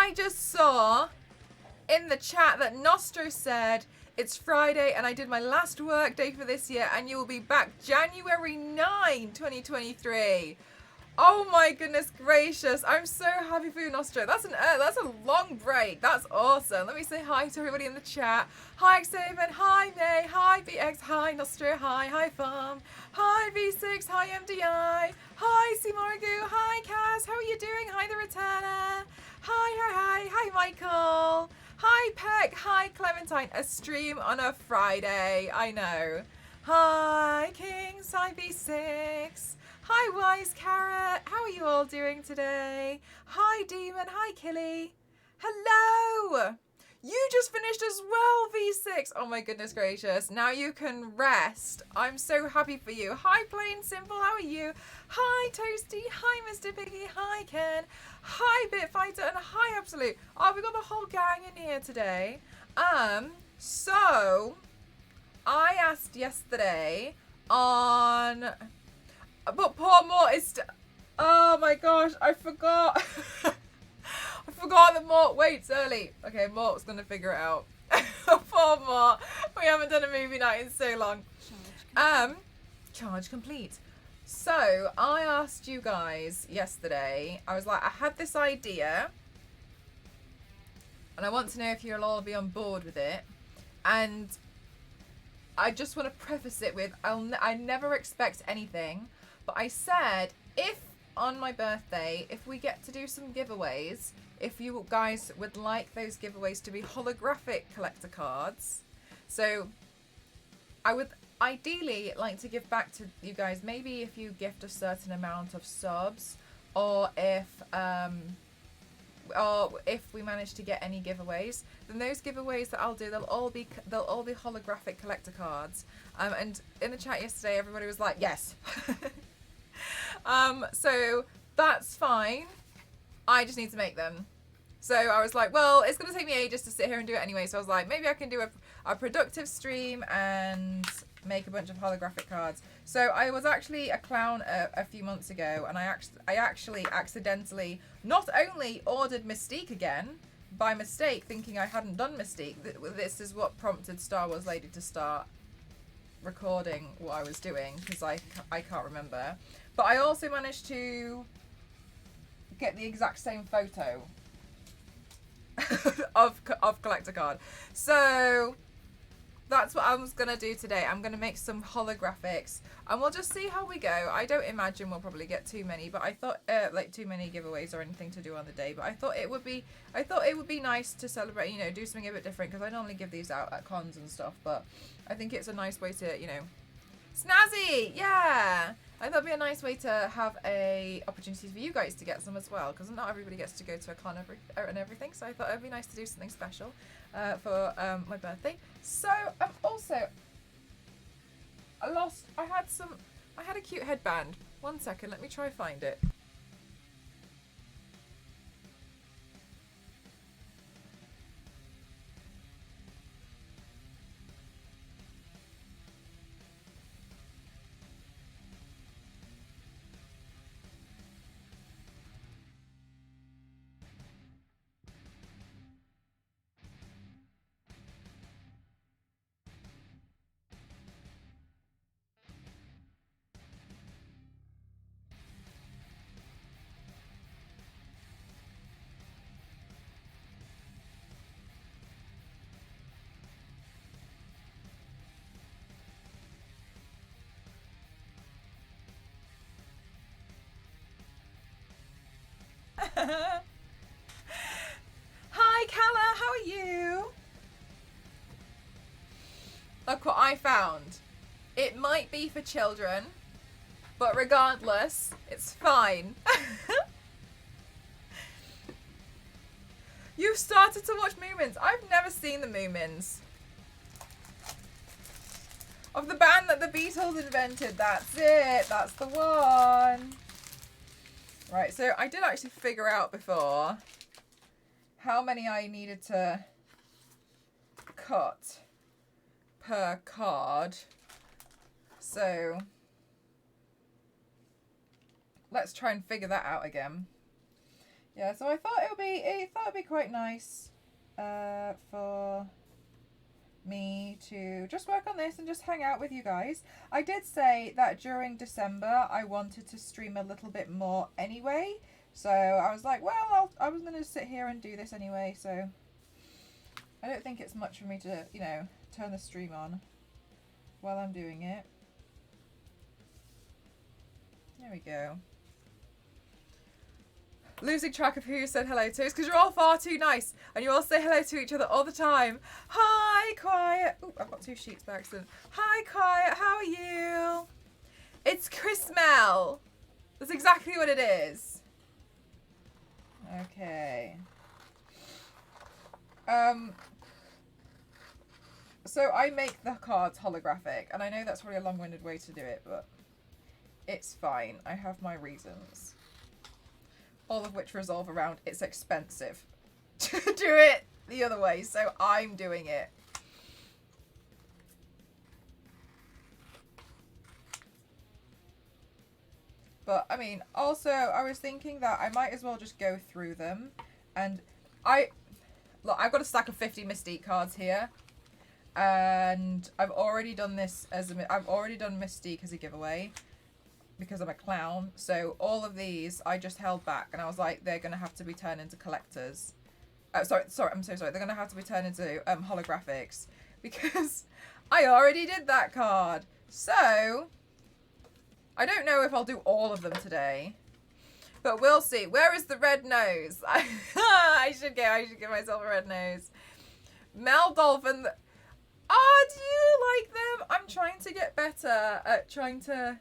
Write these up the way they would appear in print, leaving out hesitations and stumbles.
I just saw in the chat that Nostro said it's Friday and I did my last work day for this year and you will be back January 9, 2023. Oh my goodness gracious. I'm so happy for you, Nostro. That's a long break. That's awesome. Let me say hi to everybody in the chat. Hi, Xavier. Hi, May. Hi, BX. Hi, Nostro. Hi, Farm. Hi, V6. Hi, MDI. Hi, Simorgu. Hi, Kaz. How are you doing? Hi, The Returner. Hi, Michael. Hi, Peck. Hi, Clementine. A stream on a Friday. I know. Hi, Kings. Hi, V6. Hi, Wise Carrot. How are you all doing today? Hi, Demon. Hi, Killy. Hello. You just finished as well, V6. Oh my goodness gracious. Now you can rest. I'm so happy for you. Hi, Plain Simple. How are you? Hi, Toasty. Hi, Mr. Piggy. Hi, Ken. Hi, Bitfighter. And hi, Absolute. Oh, we got the whole gang in here today. So I asked yesterday on... But poor Mort is oh my gosh, I forgot. I forgot that Mort waits early. Okay, Mort's gonna figure it out. Poor Mort. We haven't done a movie night in so long. Charge complete. So, I asked you guys yesterday, I was like, I had this idea. And I want to know if you'll all be on board with it. And I just want to preface it with, I never expect anything. But I said, if on my birthday, if we get to do some giveaways, if you guys would like those giveaways to be holographic collector cards. So I would ideally like to give back to you guys, maybe if you gift a certain amount of subs, or if we manage to get any giveaways, then those giveaways that I'll do, they'll all be holographic collector cards. And in the chat yesterday, everybody was like, yes. So that's fine. I just need to make them. So I was like, well, it's going to take me ages to sit here and do it anyway. So I was like, maybe I can do a productive stream and make a bunch of holographic cards. So I was actually a clown a few months ago, and I actually accidentally not only ordered Mystique again by mistake, thinking I hadn't done Mystique. This is what prompted Star Wars Lady to start recording what I was doing, because I can't remember. But I also managed to get the exact same photo of collector card. So that's what I was going to do today. I'm going to make some holographics and we'll just see how we go. I don't imagine we'll probably get too many, but I thought like too many giveaways or anything to do on the day, but I thought it would be nice to celebrate, you know, do something a bit different, because I normally give these out at cons and stuff, but I think it's a nice way to, you know, snazzy, yeah. I thought it'd be a nice way to have a opportunity for you guys to get some as well, because not everybody gets to go to a con and everything. So I thought it'd be nice to do something special for my birthday. So also, I had a cute headband. 1 second, let me try find it. Hi, Kala, how are you? Look what I found. It might be for children, but regardless, it's fine. You've started to watch Moomins. I've never seen the Moomins. Of the band that the Beatles invented, that's it. That's the one. Right, so I did actually figure out before how many I needed to cut per card. So let's try and figure that out again. Yeah, so I thought it'd be quite nice for me to just work on this and just hang out with you guys. I did say that during December I wanted to stream a little bit more anyway. So I was like, well, I was going to sit here and do this anyway. So I don't think it's much for me to, you know, turn the stream on while I'm doing it. There we go. Losing track of who you said hello to. It's because you're all far too nice and you all say hello to each other all the time. Hi, Quiet. Oh, I've got 2 sheets by accident. Hi, Quiet. How are you? It's Chris Mel. That's exactly what it is. Okay. So I make the cards holographic, and I know that's probably a long-winded way to do it, but it's fine. I have my reasons. All of which resolve around it's expensive to do it the other way, so I'm doing it. But, I mean, also, I was thinking that I might as well just go through them. And look, I've got a stack of 50 Mystique cards here. And I've already done this I've already done Mystique as a giveaway. Because I'm a clown. So all of these I just held back. And I was like, they're going to have to be turned into collectors. Sorry, I'm so sorry. They're going to have to be turned into holographics. Because I already did that card. So I don't know if I'll do all of them today. But we'll see. Where is the red nose? I should give myself a red nose. Mel Dolphin. Oh, do you like them? I'm trying to get better at trying to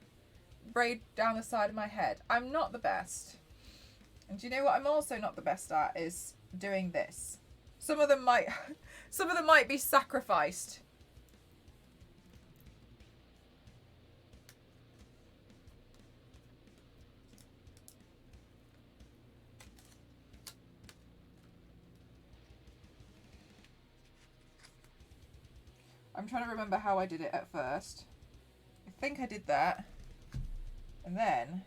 braid down the side of my head. I'm not the best. And do you know what I'm also not the best at is doing this. Some of them might be sacrificed. I'm trying to remember how I did it at first. I think I did that. And then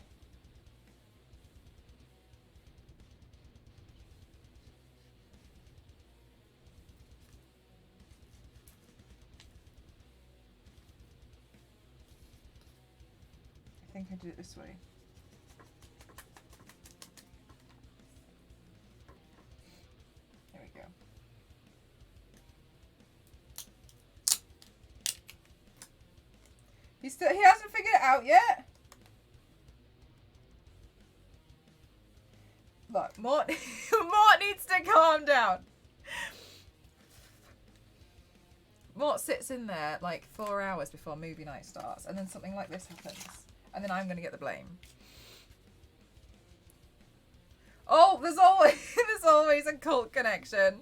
I think I did it this way. There we go. He hasn't figured it out yet. Look, Mort needs to calm down. Mort sits in there like 4 hours before movie night starts, and then something like this happens, and then I'm going to get the blame. Oh, there's always a cult connection.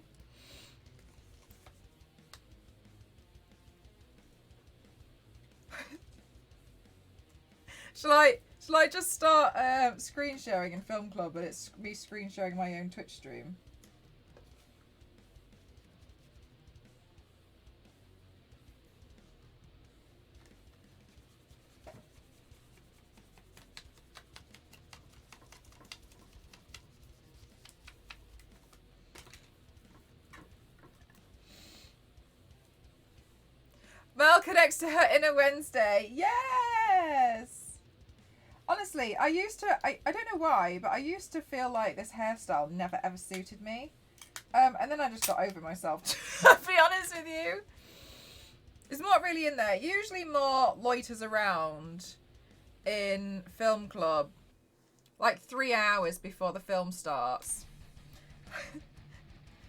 Shall I just start screen sharing in Film Club, but it's me screen sharing my own Twitch stream? Mel connects to her inner Wednesday. Yes! Honestly, I don't know why, but I used to feel like this hairstyle never ever suited me. And then I just got over myself, to be honest with you. Is Mort really in there? Usually Mort loiters around in Film Club like 3 hours before the film starts.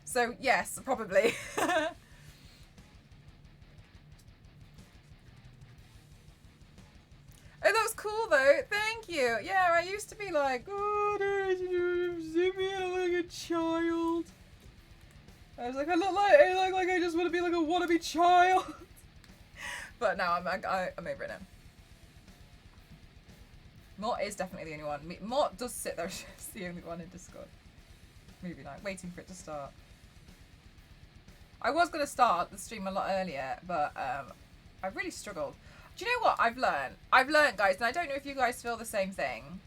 So, yes, probably. Oh, that was cool though. Thank you. Yeah, I used to be like, oh, no, zoom me in like a child. I was like, I look like I just want to be like a wannabe child. But now I'm over it now. Mort is definitely the only one. Mort does sit there. She's the only one in Discord. Movie night, waiting for it to start. I was going to start the stream a lot earlier, but I really struggled. Do you know what I've learned? I've learned, guys, and I don't know if you guys feel the same thing.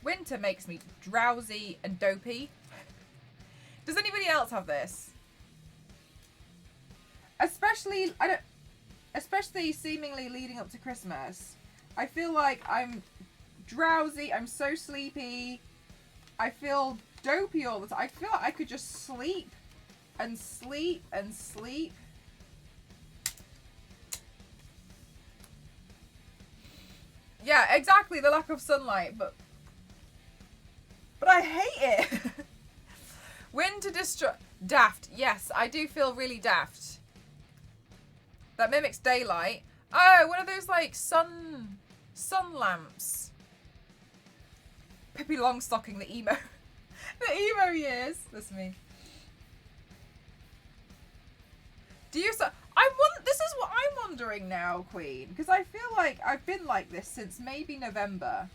Winter makes me drowsy and dopey. Does anybody else have this? Especially seemingly leading up to Christmas. I feel like I'm drowsy, I'm so sleepy. I feel dopey all the time. I feel like I could just sleep and sleep and sleep. Yeah, exactly, the lack of sunlight, but I hate it. Winter daft. Yes, I do feel really daft. That mimics daylight. Oh, one of those like sun lamps. Pippi Longstocking, the emo. The emo years. That's me. Do you this is what I'm wondering now, Queen, because I feel like I've been like this since maybe November.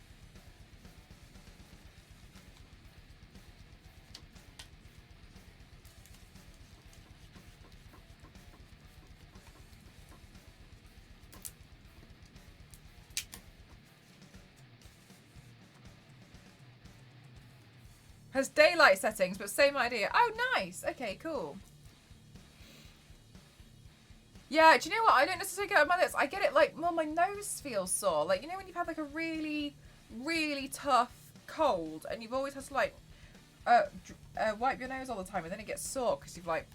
Has daylight settings, but same idea. Oh, nice. Okay, cool. Yeah, do you know what? I don't necessarily get it on my lips. I get it like, well, my nose feels sore. Like, you know when you've had like a really, really tough cold and you've always had to like wipe your nose all the time and then it gets sore because you've like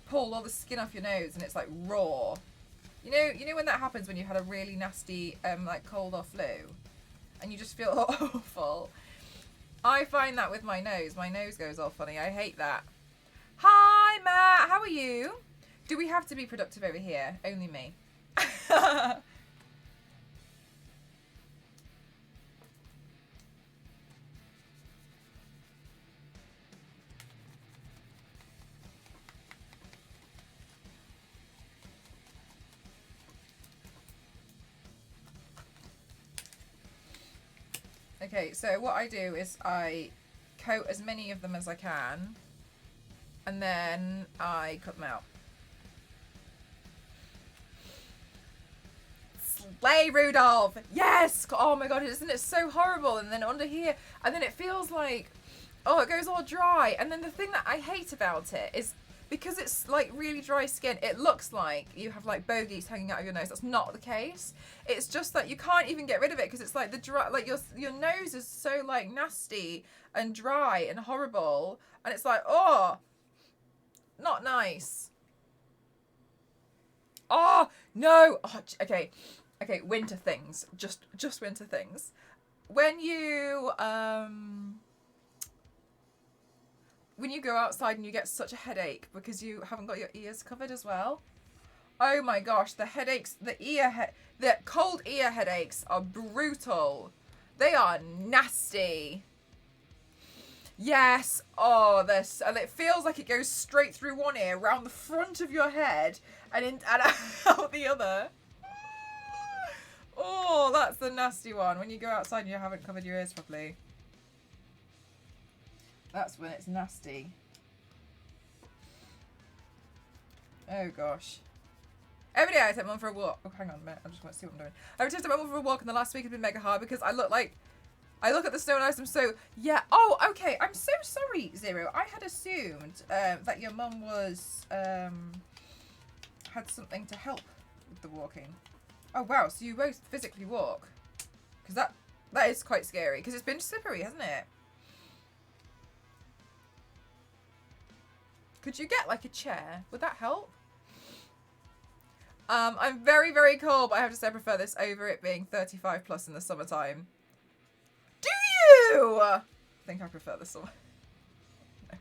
pulled all the skin off your nose and it's like raw. You know when that happens when you've had a really nasty like cold or flu and you just feel awful? I find that with my nose. My nose goes all funny. I hate that. Hi, Matt. How are you? Do we have to be productive over here? Only me. Okay, so what I do is I coat as many of them as I can, and then I cut them out. Slay, Rudolph! Yes! Oh my god, isn't it so horrible? And then under here, and then it feels like, oh, it goes all dry. And then the thing that I hate about it is because it's like really dry skin, it looks like you have like bogies hanging out of your nose. That's not the case. It's just that you can't even get rid of it because it's like the dry, like your nose is so like nasty and dry and horrible, and it's like, oh, not nice. Oh no. Oh, okay, winter things. Just winter things. When you go outside and you get such a headache because you haven't got your ears covered as well. Oh my gosh, the headaches, the cold ear headaches are brutal. They are nasty. Yes. Oh, this, and it feels like it goes straight through one ear, around the front of your head, and out the other. Oh, that's the nasty one. When you go outside and you haven't covered your ears properly. That's when it's nasty. Oh gosh. Every day I take Mum for a walk. Oh, hang on a minute. I just want to see what I'm doing. Every time I take my Mum for a walk, and the last week has been mega hard because I look at the snow and ice. I'm so, yeah. Oh, okay. I'm so sorry, Zero. I had assumed that your mum was had something to help with the walking. Oh wow. So you both physically walk? Because that is quite scary. Because it's been slippery, hasn't it? Could you get like a chair? Would that help? I'm very, very cold, but I have to say I prefer this over it being 35 plus in the summertime. Do you? I think I prefer the summer. No.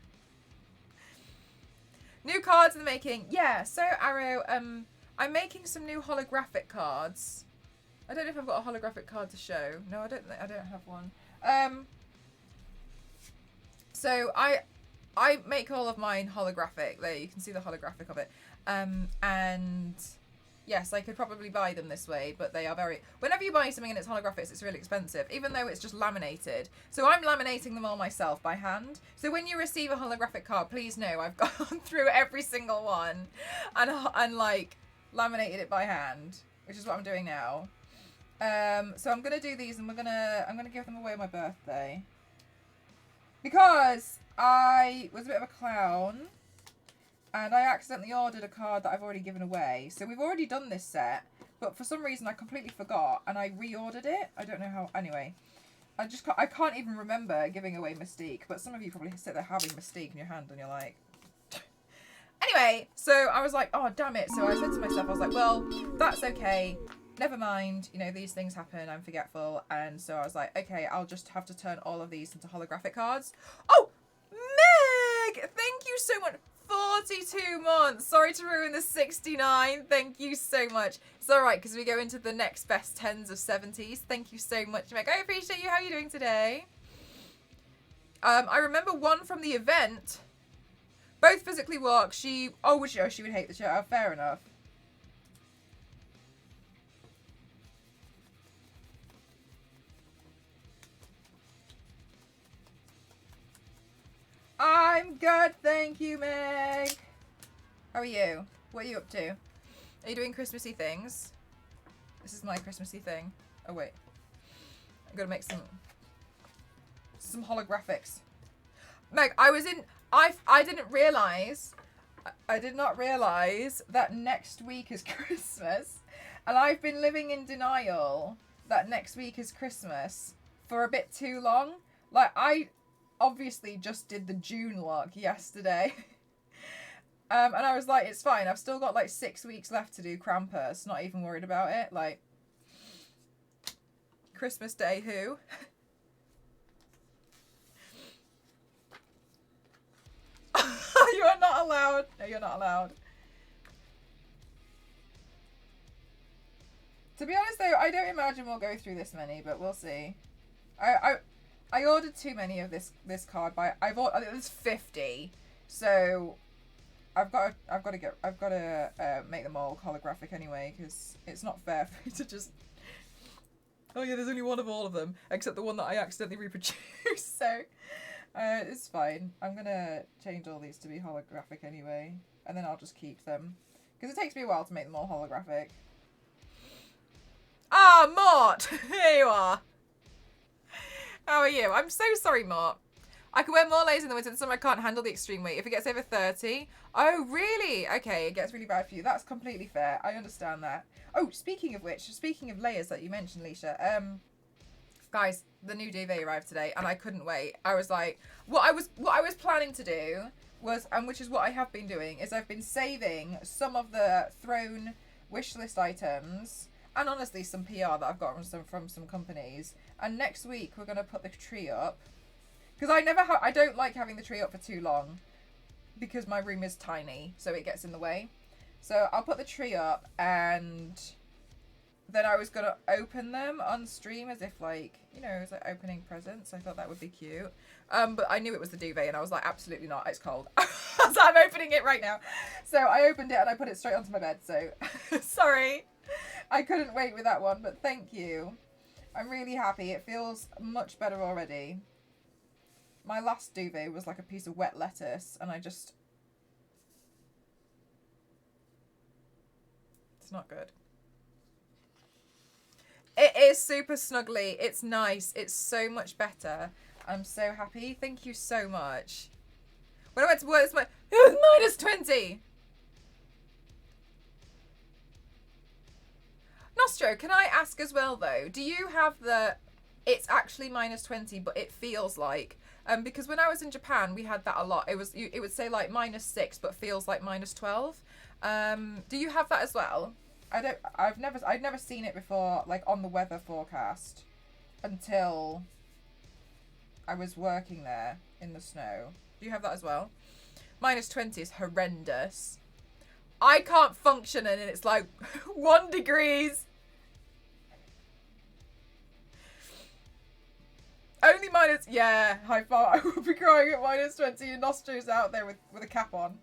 New cards in the making. Yeah, so Arrow, I'm making some new holographic cards. I don't know if I've got a holographic card to show. No, I don't have one. So I make all of mine holographic. There, you can see the holographic of it. And yes, I could probably buy them this way, but they are very... Whenever you buy something and it's holographic, it's really expensive, even though it's just laminated. So I'm laminating them all myself by hand. So when you receive a holographic card, please know I've gone through every single one and like laminated it by hand, which is what I'm doing now. So I'm gonna do these, and I'm gonna give them away on my birthday because I was a bit of a clown, and I accidentally ordered a card that I've already given away. So we've already done this set, but for some reason I completely forgot, and I reordered it. I don't know how. Anyway, I can't even remember giving away Mystique. But some of you probably sit there having Mystique in your hand, and you're like. Anyway, so I was like, oh damn it. So I said to myself, I was like, well, that's okay. Never mind, you know, these things happen, I'm forgetful. And so I was like, okay, I'll just have to turn all of these into holographic cards. Oh, Meg! Thank you so much. 42 months. Sorry to ruin the 69. Thank you so much. It's alright, because we go into the next best 10s of 70s. Thank you so much, Meg. I appreciate you. How are you doing today? I remember one from the event. Both physically walk. She would hate the show. Fair enough. I'm good, thank you, Meg. How are you? What are you up to? Are you doing Christmassy things? This is my Christmassy thing. Oh wait, I'm gonna make some holographics. Meg, I didn't realize. I did not realize that next week is Christmas, and I've been living in denial that next week is Christmas for a bit too long. Like I obviously just did the June look yesterday. And I was like, it's fine. I've still got like 6 weeks left to do Krampus. Not even worried about it. Like, Christmas Day who? You are not allowed. No, you're not allowed. To be honest though, I don't imagine we'll go through this many, but we'll see. I ordered too many of this card by there's 50, so I've got to make them all holographic anyway, because it's not fair for me to just. Oh yeah, there's only one of all of them, except the one that I accidentally reproduced. So it's fine. I'm gonna change all these to be holographic anyway, and then I'll just keep them, because it takes me a while to make them all holographic. Ah, Mort! Here you are. How are you? I'm so sorry, Mort. I can wear more layers in the winter. In the summer, I can't handle the extreme weight. If it gets over 30... Oh, really? Okay, it gets really bad for you. That's completely fair. I understand that. Oh, speaking of which, speaking of layers that you mentioned, Leisha, guys, the new duvet arrived today, and I couldn't wait. I was like... What I was planning to do was, and which is what I have been doing, is I've been saving some of the Throne wishlist items, and honestly some PR that I've got from some companies. And next week we're going to put the tree up. Because I don't like having the tree up for too long. Because my room is tiny, so it gets in the way. So I'll put the tree up, and then I was going to open them on stream as if like, you know, as like opening presents. I thought that would be cute. But I knew it was the duvet, and I was like, absolutely not, it's cold. So I'm opening it right now. So I opened it and I put it straight onto my bed, so sorry. I couldn't wait with that one, but thank you. I'm really happy. It feels much better already. My last duvet was like a piece of wet lettuce, and it's not good. It is super snuggly. It's nice. It's so much better. I'm so happy. Thank you so much. When I went to work, it was minus 20. Nostro, can I ask as well though, do you have it's actually minus 20 but it feels like, because when I was in Japan we had that a lot. It would say like minus 6 but feels like minus 12. Do you have that as well? I'd never seen it before, like on the weather forecast, until I was working there in the snow. Do you have that as well? Minus 20 is horrendous. I can't function and it's like 1 degrees. Only minus, yeah, high five. I will be crying at minus 20 and Nostro's out there with a cap on.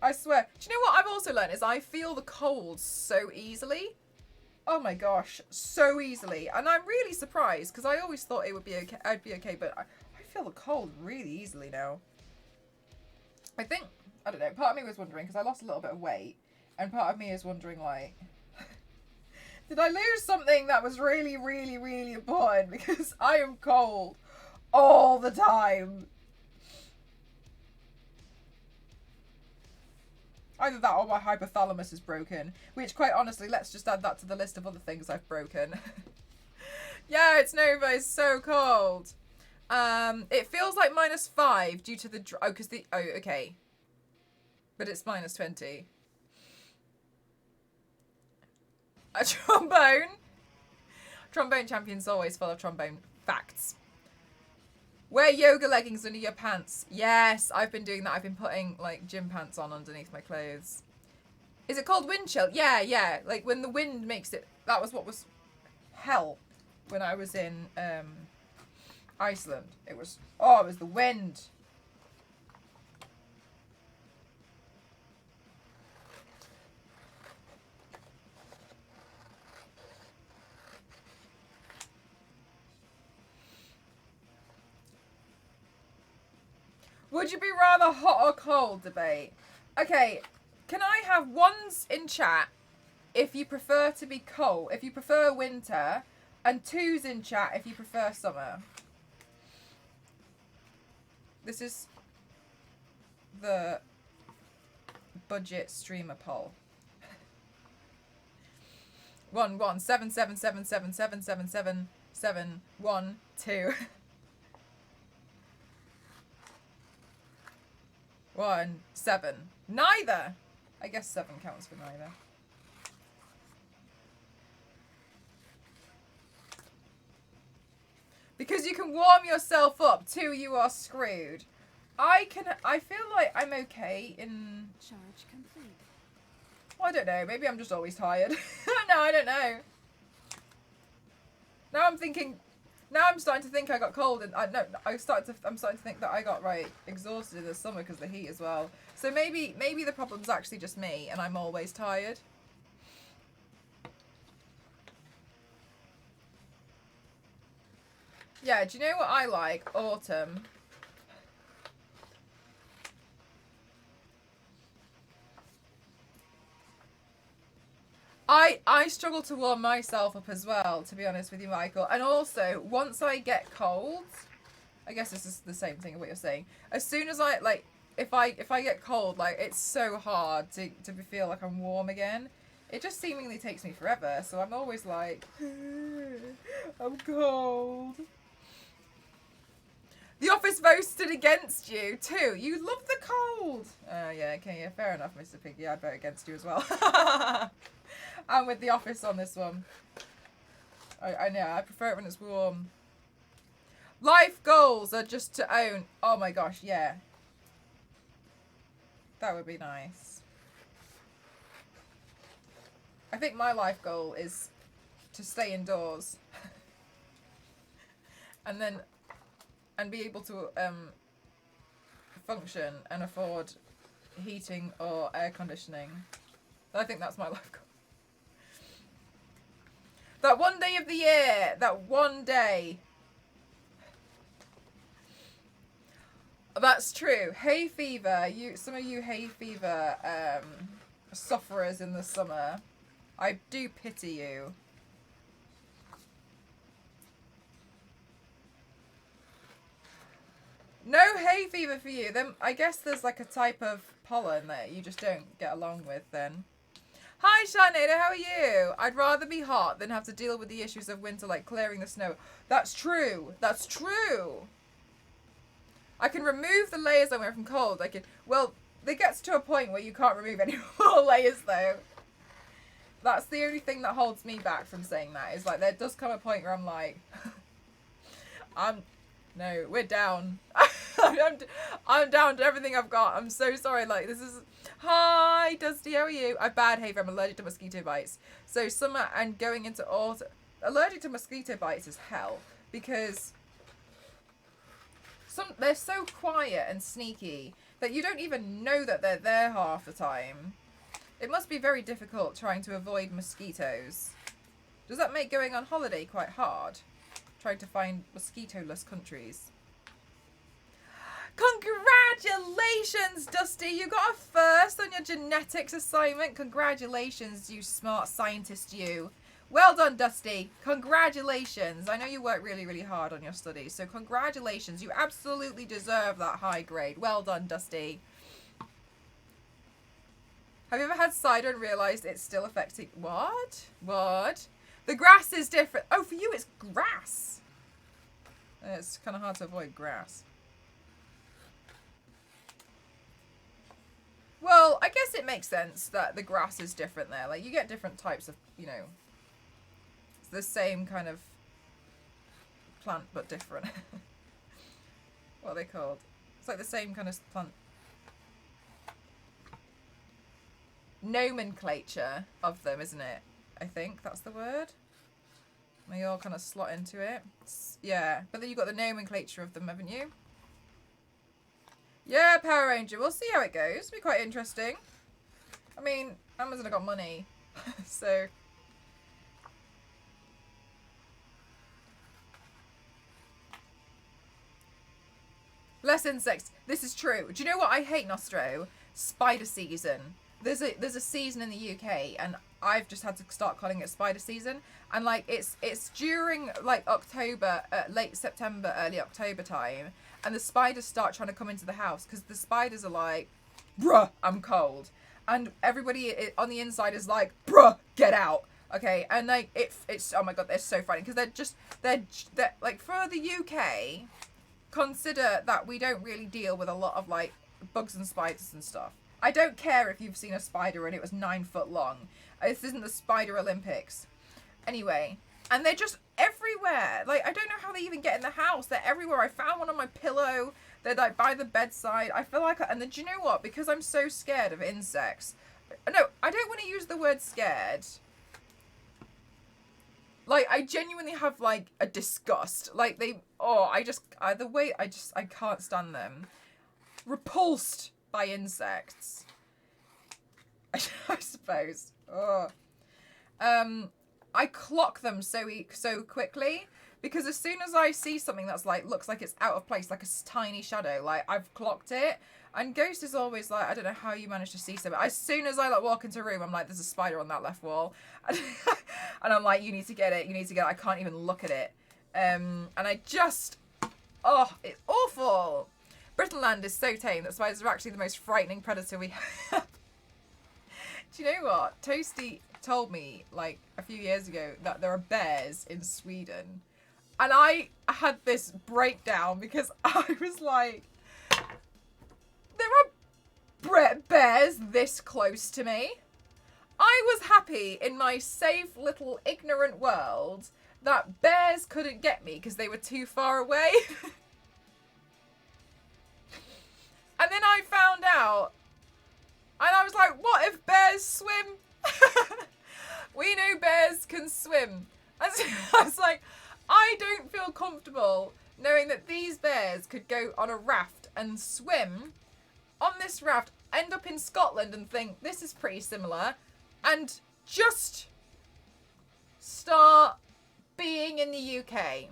I swear. Do you know what I've also learned is I feel the cold so easily. Oh my gosh, so easily. And I'm really surprised because I always thought it would be okay. I'd be okay, but I feel the cold really easily now. I think, I don't know, part of me was wondering because I lost a little bit of weight, and part of me is wondering like, Did I lose something that was really, really, really important? Because I am cold all the time. Either that or my hypothalamus is broken. Which, quite honestly, let's just add that to the list of other things I've broken. Yeah, it's Nova. It's so cold. It feels like -5 due to the... Oh, because the... Oh, okay. But it's -20. A trombone. Trombone champion's always full of trombone facts. Wear yoga leggings under your pants. Yes, I've been doing that. I've been putting, like, gym pants on underneath my clothes. Is it called wind chill? Yeah, yeah. Like, when the wind makes it... That was what was hell when I was in Iceland. It was... Oh, it was the wind. Would you be rather hot or cold debate? Okay, can I have ones in chat if you prefer to be cold, if you prefer winter, and twos in chat if you prefer summer? This is the budget streamer poll. 11777777777 1 7. Neither. I guess 7 counts for neither. Because you can warm yourself up. 2, you are screwed. I feel like I'm okay in... Charge complete. Well, I don't know. Maybe I'm just always tired. No, I don't know. Now I'm starting to think I got cold, and I'm starting to think that I got exhausted in the summer because of the heat as well. So maybe the problem's actually just me, and I'm always tired. Yeah, do you know what I like? Autumn. I struggle to warm myself up as well, to be honest with you, Michael. And also, once I get cold, I guess this is the same thing as what you're saying. As soon as I, like, if I get cold, like, it's so hard to feel like I'm warm again. It just seemingly takes me forever, so I'm always like, I'm cold. The Office voted against you, too. You love the cold. Yeah, okay, yeah, fair enough, Mr. Piggy. I'd vote against you as well. I'm with The Office on this one. I know, I prefer it when it's warm. Life goals are just to own. Oh my gosh, yeah. That would be nice. I think my life goal is to stay indoors. And be able to function and afford heating or air conditioning. I think that's my life goal. That one day of the year, that one day. That's true. Hay fever. Some of you hay fever sufferers in the summer. I do pity you. No hay fever for you. Then I guess there's like a type of pollen that you just don't get along with then. Hi Sharnado, how are you? I'd rather be hot than have to deal with the issues of winter like clearing the snow. That's true. That's true. I can remove the layers I wear from cold. Well, it gets to a point where you can't remove any more layers though. That's the only thing that holds me back from saying that. Is like there does come a point where I'm like, no, we're down. I'm down to everything I've got. I'm so sorry. Like this is. Hi, Dusty. How are you? I have bad hay fever. I'm allergic to mosquito bites. So summer and going into autumn, allergic to mosquito bites is hell because they're so quiet and sneaky that you don't even know that they're there half the time. It must be very difficult trying to avoid mosquitoes. Does that make going on holiday quite hard? Trying to find mosquito-less countries. Congratulations, Dusty! You got a first on your genetics assignment. Congratulations, you smart scientist, you. Well done, Dusty. Congratulations. I know you work really, really hard on your studies, so congratulations. You absolutely deserve that high grade. Well done, Dusty. Have you ever had cider and realised it's still affecting... What? What? The grass is different. Oh, for you it's grass. It's kind of hard to avoid grass. Well, I guess it makes sense that the grass is different there. Like, you get different types of, you know... It's the same kind of plant, but different. What are they called? It's like the same kind of plant. Nomenclature of them, isn't it? I think that's the word. They all kind of slot into it. Yeah, but then you've got the nomenclature of them, haven't you? Yeah, Power Ranger. We'll see how it goes. It'll be quite interesting. I mean, Amazon have got money, so... Less insects. This is true. Do you know what I hate, Nostro? Spider season. There's a season in the UK, and I've just had to start calling it spider season. And like it's during like October, late September, early October time, and the spiders start trying to come into the house because the spiders are like, bruh, I'm cold, and everybody on the inside is like, bruh, get out. Okay, and like it's oh my god, they're so funny because they're like, for the UK, consider that we don't really deal with a lot of like bugs and spiders and stuff. I don't care if you've seen a spider and it was 9 foot long. This isn't the Spider Olympics. Anyway, and they're just everywhere. Like, I don't know how they even get in the house. They're everywhere. I found one on my pillow. They're like by the bedside. I feel like, and then do you know what? Because I'm so scared of insects. No, I don't want to use the word scared. Like, I genuinely have like a disgust. Like I can't stand them. Repulsed by insects. I suppose. Oh. I clock them so quickly because as soon as I see something that's like looks like it's out of place, like a tiny shadow, like I've clocked it. And Ghost is always like, I don't know how you manage to see something. As soon as I like walk into a room, I'm like, there's a spider on that left wall, and I'm like, you need to get it. You need to get it. I can't even look at it. And I just, oh, it's awful. Britainland is so tame that spiders are actually the most frightening predator we have. Do you know what? Toasty told me like a few years ago that there are bears in Sweden. And I had this breakdown because I was like, there are bears this close to me. I was happy in my safe little ignorant world that bears couldn't get me because they were too far away. And then I found out, and I was like, what if bears swim? We know bears can swim. And so I was like, I don't feel comfortable knowing that these bears could go on a raft and swim on this raft, end up in Scotland and think, this is pretty similar, and just start being in the UK.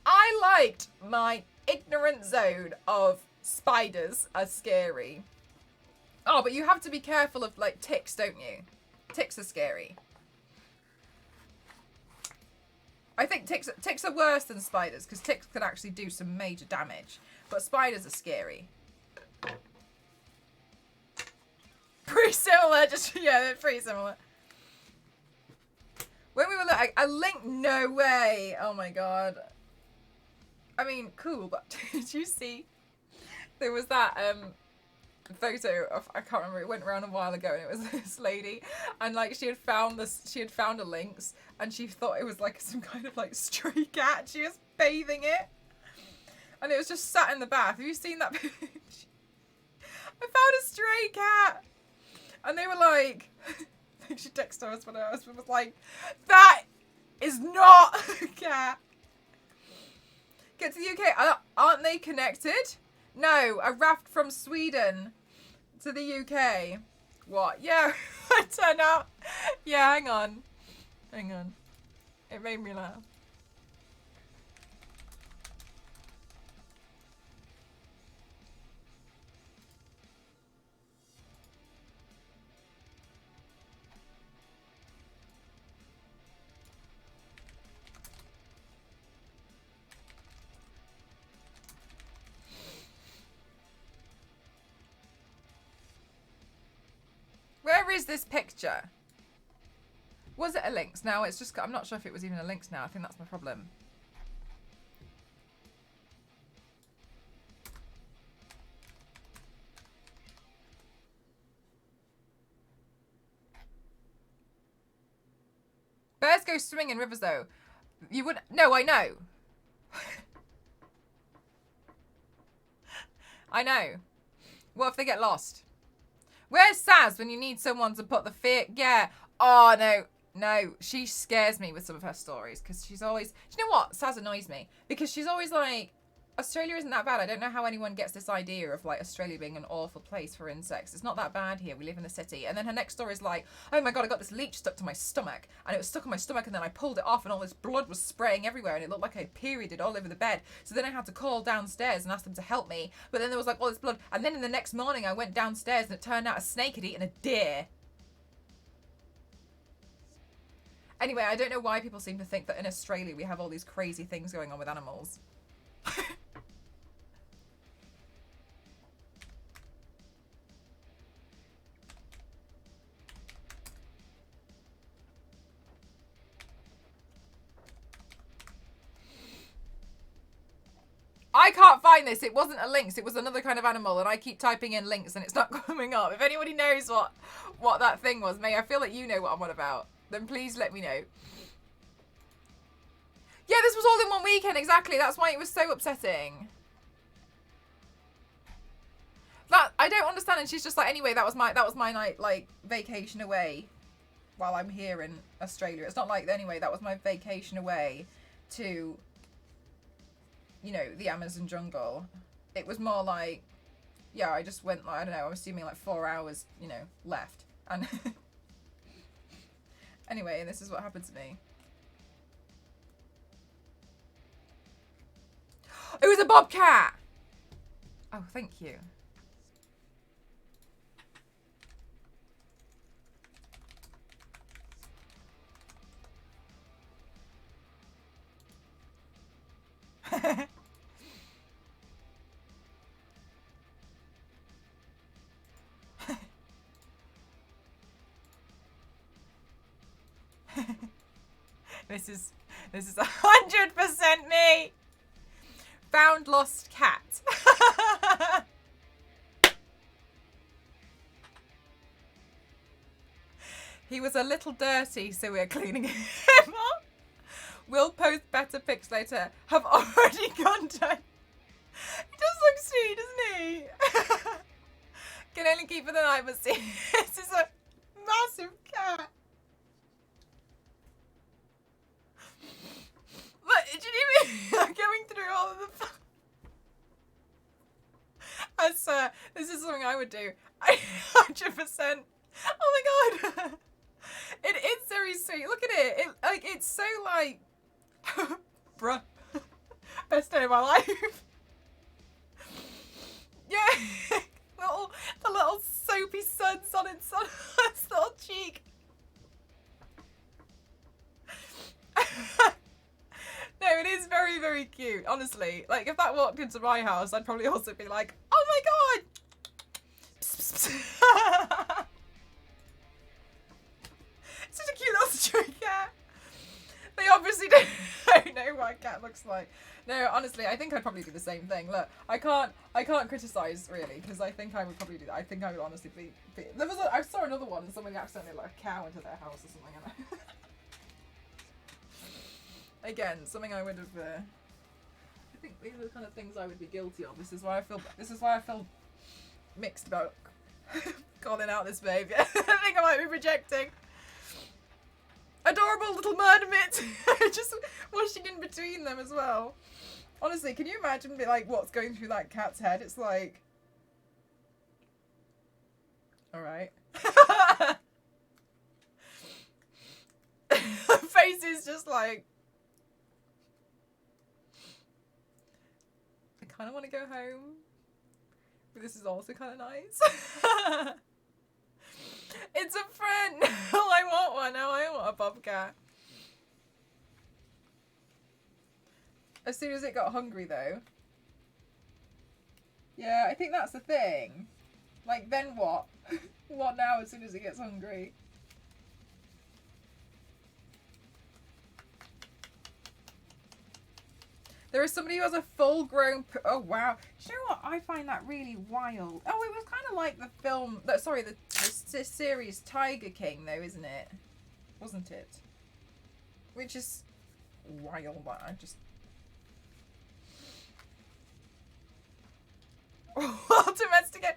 I liked my ignorant zone of spiders are scary. Oh, but you have to be careful of like ticks, don't you? Ticks are scary. I think ticks are worse than spiders because ticks can actually do some major damage. But spiders are scary. Pretty similar, just, yeah, they're pretty similar. When we were like, a link, no way. Oh my god. I mean, cool, but did you see? There was that photo of, I can't remember, it went around a while ago, and it was this lady, and like she had found a lynx, and she thought it was like some kind of like stray cat. She was bathing it, and it was just sat in the bath. Have you seen that picture? I found a stray cat, and they were like, I think she texted us when her husband was like, that is not a cat. Get to the UK. Aren't they connected? No, a raft from Sweden to the UK. What? Yeah, I turned out. Yeah, hang on. Hang on. It made me laugh. Where is this picture? Was it a lynx? No, it's just, I'm not sure if it was even a lynx now. I think that's my problem. Bears go swimming in rivers though. You wouldn't, no, I know. I know. What if they get lost? Where's Saz when you need someone to put the fear? Yeah. Oh, no. No. She scares me with some of her stories because she's always... Do you know what? Saz annoys me because she's always like, Australia isn't that bad. I don't know how anyone gets this idea of like Australia being an awful place for insects. It's not that bad here. We live in the city. And then her next story is like, oh my God, I got this leech stuck to my stomach and it was stuck on my stomach and then I pulled it off and all this blood was spraying everywhere and it looked like I perioded all over the bed. So then I had to call downstairs and ask them to help me. But then there was like all this blood. And then in the next morning I went downstairs and it turned out a snake had eaten a deer. Anyway, I don't know why people seem to think that in Australia we have all these crazy things going on with animals. I can't find this. It wasn't a lynx. It was another kind of animal, and I keep typing in lynx, and it's not coming up. If anybody knows what that thing was, May, I feel like you know what I'm on about. Then please let me know. Yeah, this was all in one weekend, exactly. That's why it was so upsetting. That I don't understand. And she's just like, anyway, that was my night, like, vacation away while I'm here in Australia. It's not like, anyway, that was my vacation away to, you know, the Amazon jungle. It was more like, yeah, I just went, like, I don't know, I'm assuming like 4 hours, you know, left. And anyway, and this is what happened to me. It was a bobcat! Oh, thank you. This is 100% me. Found lost cat. He was a little dirty, so we're cleaning him up. We'll post better pics later. Have already gone down. He does look sweet, doesn't he? Can only keep for the night, but see, this is a massive cat. Look, do you mean I'm going through all of the... I swear, this is something I would do. 100%. Oh my God. It is very sweet. Look at it. It's so like... Bruh. Best day of my life. Yeah. The little soapy suds on its little cheek. No, it is very, very cute, honestly. Like, if that walked into my house, I'd probably also be like, oh my God! Psst, psst. Such a cute little stray cat. They obviously don't know what a cat looks like. No, honestly, I think I'd probably do the same thing. Look, I can't criticize really, because I think I would probably do that. I think I would honestly be I saw another one and somebody accidentally let a cow into their house or something. And again, something I would have. I think these are the kind of things I would be guilty of. This is why I feel mixed about calling out this behaviour. I think I might be projecting. Adorable little murder mitt, just washing in between them as well. Honestly, can you imagine like what's going through that cat's head? It's like, all right. Her face is just like, I kind of want to go home, but this is also kind of nice. It's a friend. Oh, I want one. Oh, I want a bobcat. As soon as it got hungry, though. Yeah, I think that's the thing. Like, then what? What now as soon as he gets hungry? There is somebody who has a full-grown... Oh, wow. Do you know what? I find that really wild. Oh, it was kind of like the film... Sorry, the series Tiger King, though, isn't it? Wasn't it? Which is wild, but I just... Well, domesticate...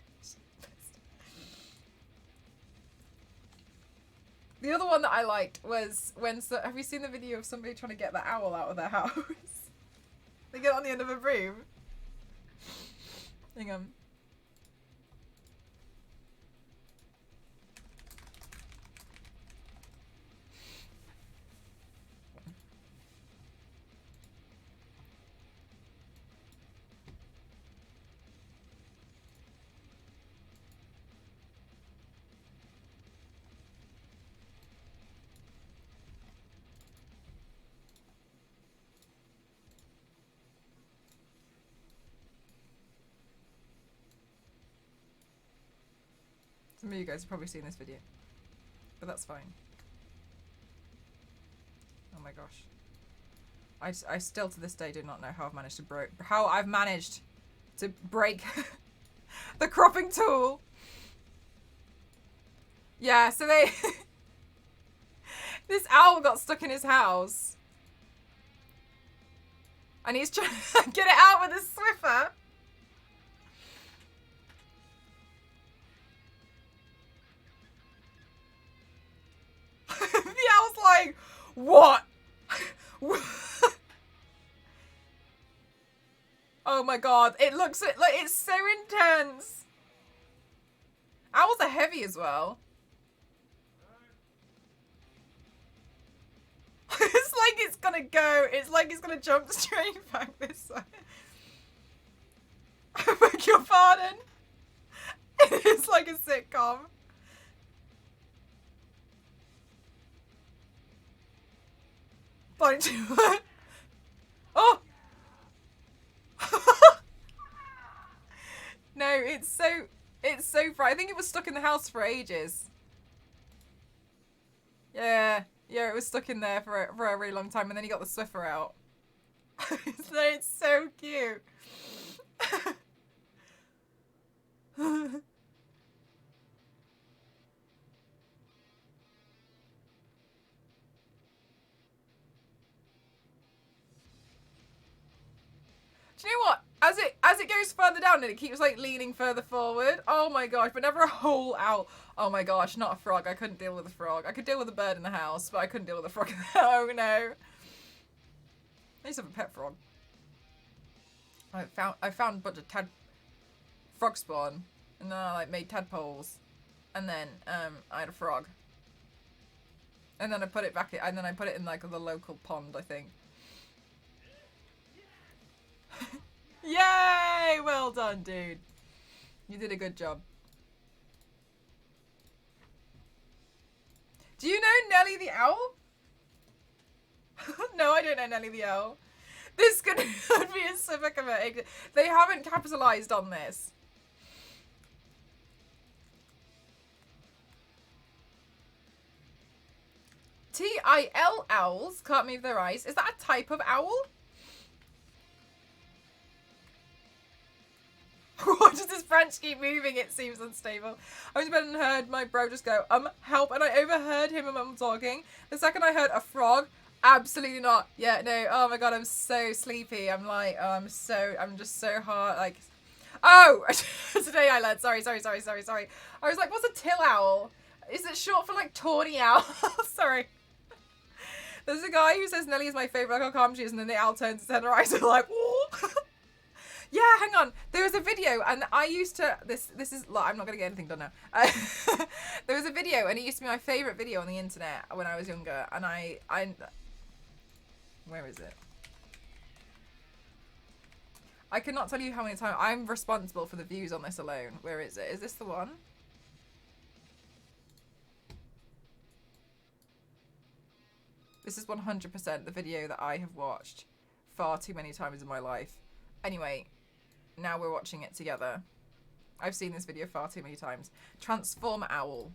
The other one that I liked was when... have you seen the video of somebody trying to get the owl out of their house? They get on the end of a broom. Hang on. Some of you guys have probably seen this video, but that's fine. Oh my gosh. I still to this day do not know how I've managed to break the cropping tool. Yeah, so they this owl got stuck in his house and he's trying to get it out with a Swiffer. The owl's like, what? Oh my god, it looks like it's so intense. Owls are heavy as well. It's like it's gonna go. It's like it's gonna jump straight back this way. I beg your pardon. It's like a sitcom. Oh! No, it's so bright. I think it was stuck in the house for ages. Yeah, it was stuck in there for a really long time, and then he got the Swiffer out. It's so cute. Do you know what? As it goes further down and it keeps like leaning further forward. Oh my gosh, but never a whole owl. Oh my gosh, not a frog. I couldn't deal with a frog. I could deal with a bird in the house, but I couldn't deal with a frog in the house. Oh no. I used to have a pet frog. I found a bunch of frog spawn, and then I like made tadpoles, and then I had a frog. And then I put it back in, and then I put it in like the local pond, I think. Yay! Well done, dude. You did a good job. Do you know Nelly the Owl? No, I don't know Nelly the Owl. This could be a civic event. They haven't capitalized on this. TIL owls can't move their eyes. Is that a type of owl? Why does this branch keep moving? It seems unstable. I was in bed and heard my bro just go, help, and I overheard him and mum talking. The second I heard a frog, absolutely not. Yeah, no, oh my god, I'm so sleepy. I'm like, I'm just so hard, like, oh, today I learned, sorry. I was like, what's a till owl? Is it short for like tawny owl? Sorry. There's a guy who says Nelly is my favourite, look how calm she is, and then the owl turns its head and her eyes are like, whoa. Yeah, hang on. There was a video, and I used to. This is. Look, I'm not gonna get anything done now. There was a video, and it used to be my favorite video on the internet when I was younger. And I. Where is it? I cannot tell you how many times I'm responsible for the views on this alone. Where is it? Is this the one? This is 100% the video that I have watched far too many times in my life. Anyway. Now we're watching it together. I've seen this video far too many times. Transformer owl.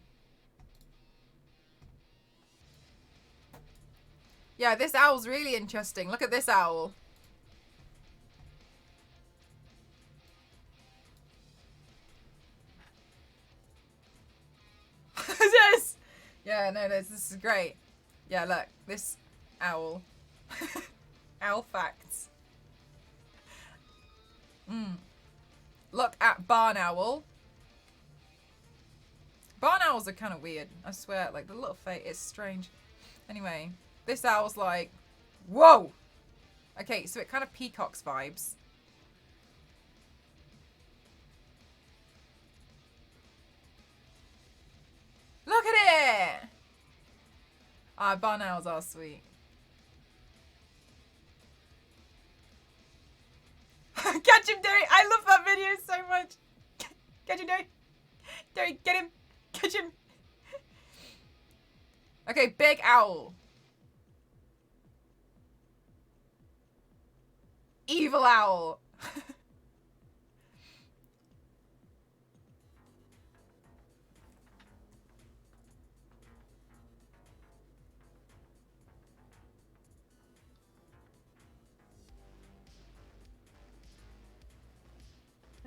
Yeah, this owl's really interesting. Look at this owl. Yes! Yeah, no, this is great. Yeah, look, this owl. Owl facts. Look at barn owl. Barn owls are kind of weird. I swear, like the little face, it's strange. Anyway, this owl's like, whoa! Okay, so it kind of peacocks vibes. Look at it! Ah, barn owls are sweet. Catch him, Derry! I love that video so much. Catch him, Derry! Derry, get him! Catch him! Okay, big owl. Evil owl.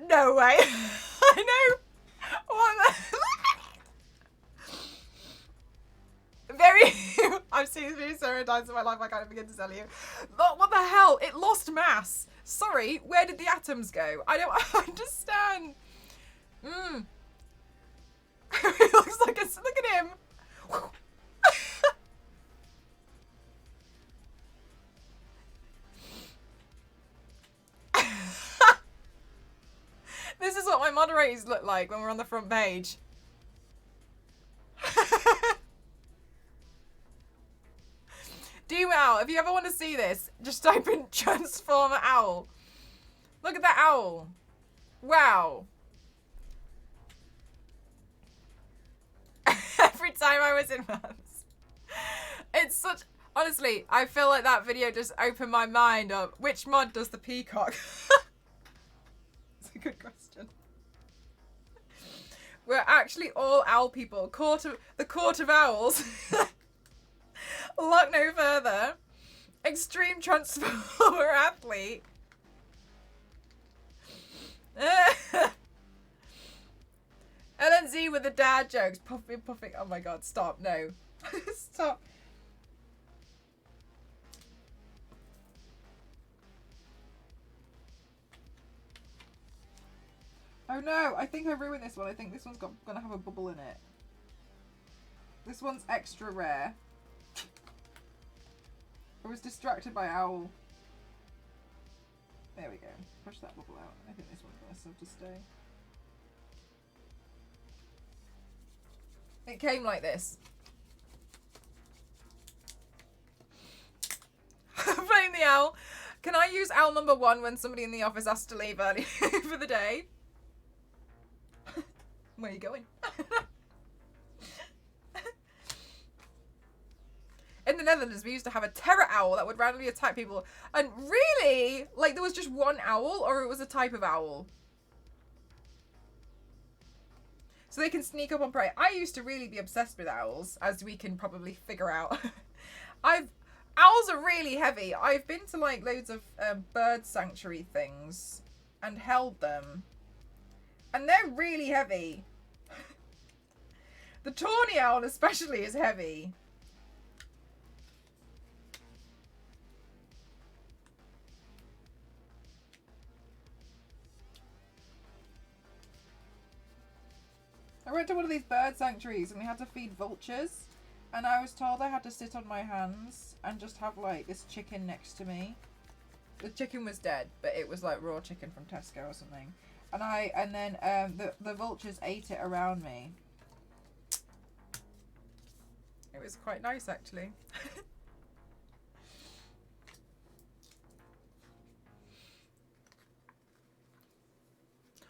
No way. I know. What the... Very... I've seen this video so many times in my life I can't begin to tell you. But what the hell? It lost mass. Sorry, where did the atoms go? I don't understand. It looks like it's... Look at him. This is what my moderators look like when we're on the front page. Doom Owl, if you ever want to see this, just type in Transformer Owl. Look at that owl. Wow. Every time I was in maths. It's such... Honestly, I feel like that video just opened my mind up. Which mod does the peacock? It's a good question. We're actually all owl people. The court of owls. Look no further. Extreme Transformer athlete. LNZ with the dad jokes. Puffing. Oh my god, stop. No. Stop. Oh no, I think I ruined this one. I think this one's gonna have a bubble in it. This one's extra rare. I was distracted by owl. There we go. Push that bubble out. I think this one's gonna have to stay. It came like this. Blame the owl. Can I use owl number 1 when somebody in the office has to leave early for the day? Where are you going? In the Netherlands, we used to have a terror owl that would randomly attack people. And really, like, there was just one owl, or it was a type of owl. So they can sneak up on prey. I used to really be obsessed with owls, as we can probably figure out. Owls are really heavy. I've been to, like, loads of bird sanctuary things and held them. And they're really heavy. The tawny owl especially is heavy. I went to one of these bird sanctuaries and we had to feed vultures. And I was told I had to sit on my hands and just have like this chicken next to me. The chicken was dead, but it was like raw chicken from Tesco or something. And then the vultures ate it around me. It was quite nice actually.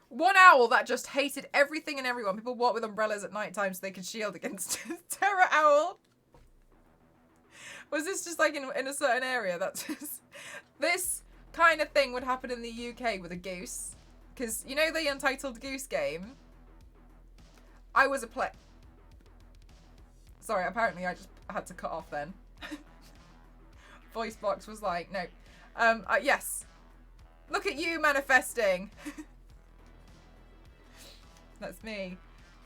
One owl that just hated everything and everyone. People walk with umbrellas at night time so they could shield against terror owl. Was this just like in a certain area? That's just... This kind of thing would happen in the UK with a goose. Because, you know the Untitled Goose Game? I was a play... Sorry, apparently I just had to cut off then. Voice box was like, no. Yes. Look at you manifesting. That's me.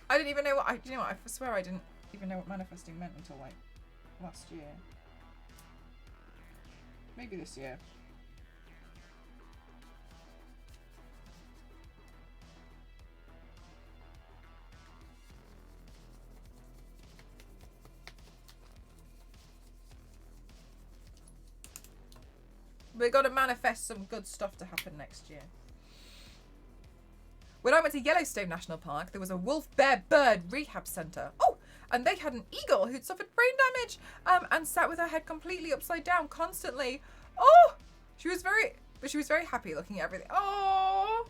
I didn't even know what... you know what? I swear I didn't even know what manifesting meant until, like, last year. Maybe this year. We've got to manifest some good stuff to happen next year. When I went to Yellowstone National Park, there was a wolf, bear, bird rehab centre. Oh, and they had an eagle who'd suffered brain damage and sat with her head completely upside down constantly. Oh, she was very happy looking at everything. Oh,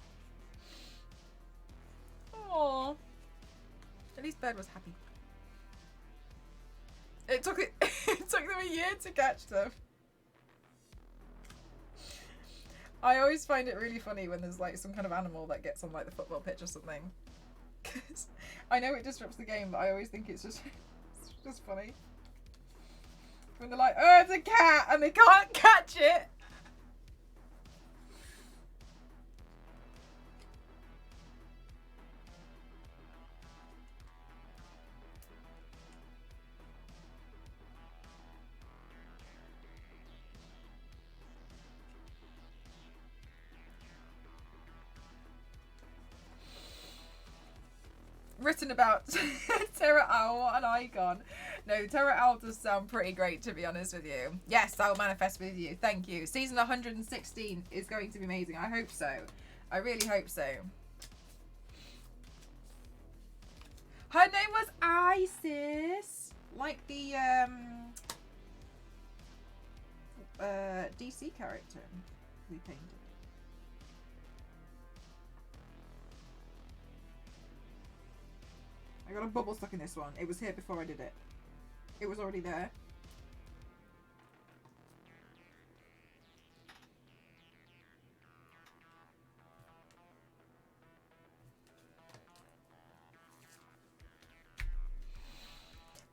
oh. At least Bird was happy. It took them a year to catch them. I always find it really funny when there's like some kind of animal that gets on like the football pitch or something. Because I know it disrupts the game, but I always think it's just funny. When they're like, oh, it's a cat, and they can't catch it. Written about Terra Owl, what an icon. No, Terra Owl does sound pretty great, to be honest with you. Yes, I'll manifest with you. Thank you. Season 116 is going to be amazing. I hope so. I really hope so. Her name was Isis. Like the DC character we painted. I got a bubble stuck in this one. It was here before I did it. It was already there.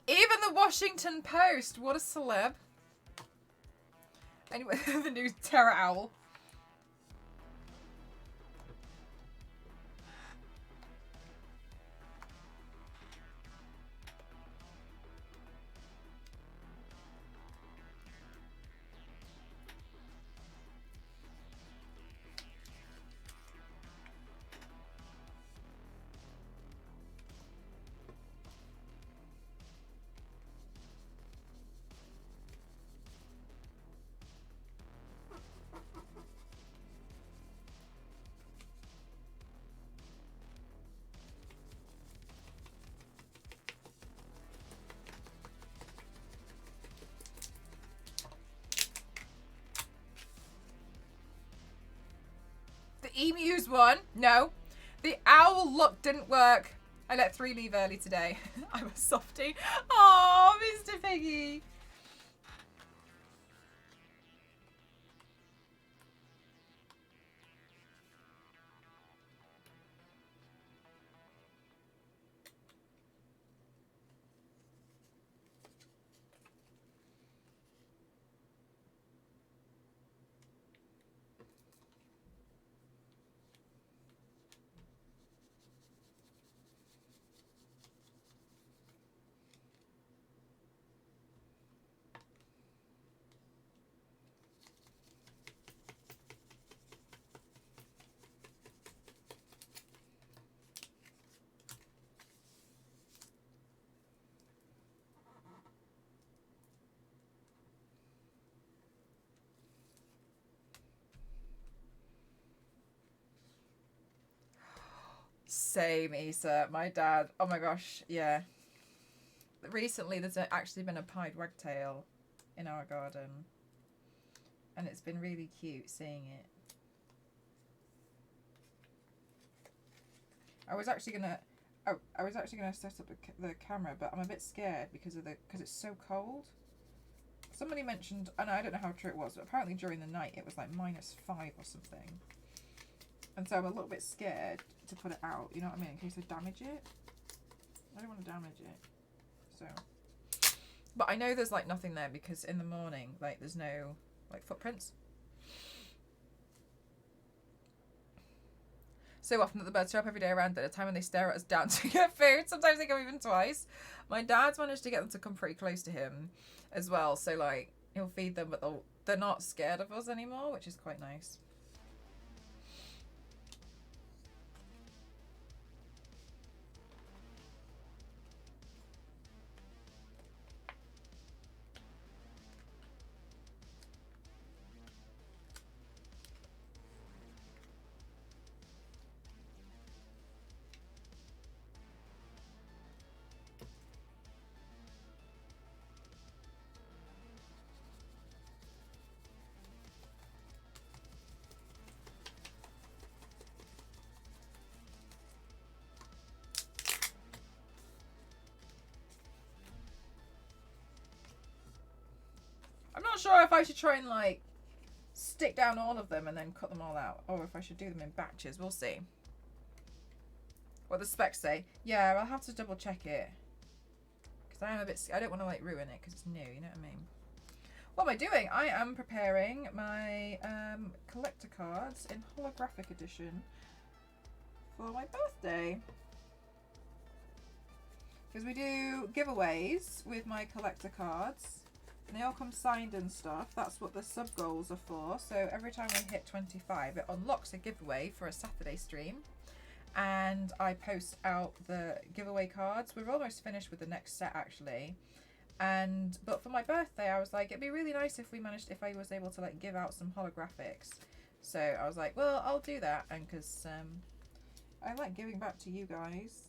Even the Washington Post. What a celeb. Anyway, the new Terra Owl. Emu's one. No. The owl look didn't work. I let 3 leave early today. I'm a softie. Oh, Mr. Piggy. Same, Issa. My dad. Oh my gosh, yeah. Recently, there's actually been a pied wagtail in our garden, and it's been really cute seeing it. I was actually gonna set up the camera, but I'm a bit scared because it's so cold. Somebody mentioned, and I don't know how true it was, but apparently during the night it was like -5 or something. And so I'm a little bit scared to put it out, you know what I mean, in case I damage it. I don't want to damage it. So, but I know there's like nothing there because in the morning, like there's no like footprints. So often that the birds show up every day around dinner time and they stare at us down to get food. Sometimes they come even twice. My dad's managed to get them to come pretty close to him as well. So like he'll feed them, but they're not scared of us anymore, which is quite nice. I'm not sure if I should try and like stick down all of them and then cut them all out, or if I should do them in batches. We'll see what the specs say. Yeah, I'll have to double check it because I am a bit, I don't want to like ruin it because it's new, you know what I mean. What am I doing? I am preparing my collector cards in holographic edition for my birthday, because we do giveaways with my collector cards. And they all come signed and stuff. That's what the sub goals are for. So every time we hit 25, it unlocks a giveaway for a Saturday stream. And I post out the giveaway cards. We're almost finished with the next set actually. But for my birthday, I was like, it'd be really nice if I was able to like give out some holographics. So I was like, well, I'll do that. And because I like giving back to you guys.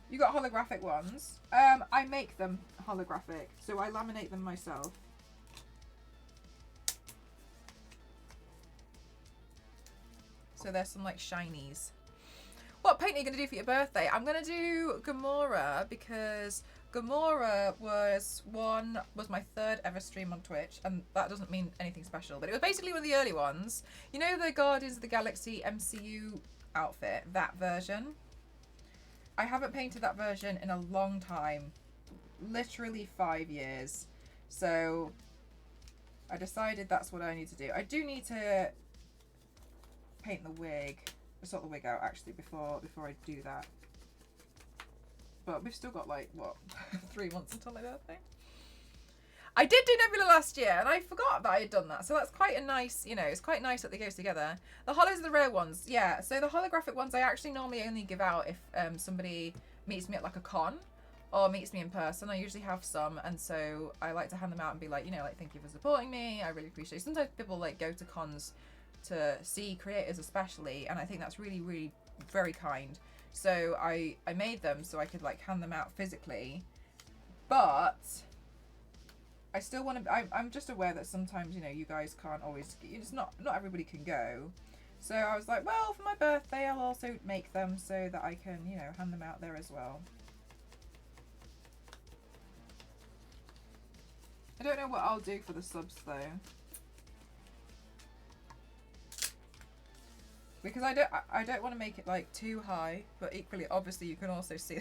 You got holographic ones. I make them holographic, so I laminate them myself. So there's some like shinies. What paint are you going to do for your birthday? I'm going to do Gamora because Gamora was my third ever stream on Twitch, and that doesn't mean anything special, but it was basically one of the early ones. You know the Guardians of the Galaxy MCU outfit, that version? I haven't painted that version in a long time, literally 5 years. So I decided that's what I need to do. I do need to paint the wig, sort the wig out actually before I do that. But we've still got like, what, 3 months until my birthday? I did do Nebula last year, and I forgot that I had done that. So that's quite a nice, you know, it's quite nice that they go together. The holos are the rare ones. Yeah, so the holographic ones I actually normally only give out if somebody meets me at like a con or meets me in person. I usually have some, and so I like to hand them out and be like, you know, like, thank you for supporting me. I really appreciate it. Sometimes people like go to cons to see creators especially, and I think that's really, really very kind. So I made them so I could like hand them out physically, but I still want to. I'm just aware that sometimes, you know, you guys can't always. It's not everybody can go. So I was like, well, for my birthday, I'll also make them so that I can, you know, hand them out there as well. I don't know what I'll do for the subs though, because I don't want to make it like too high, but equally, obviously, you can also see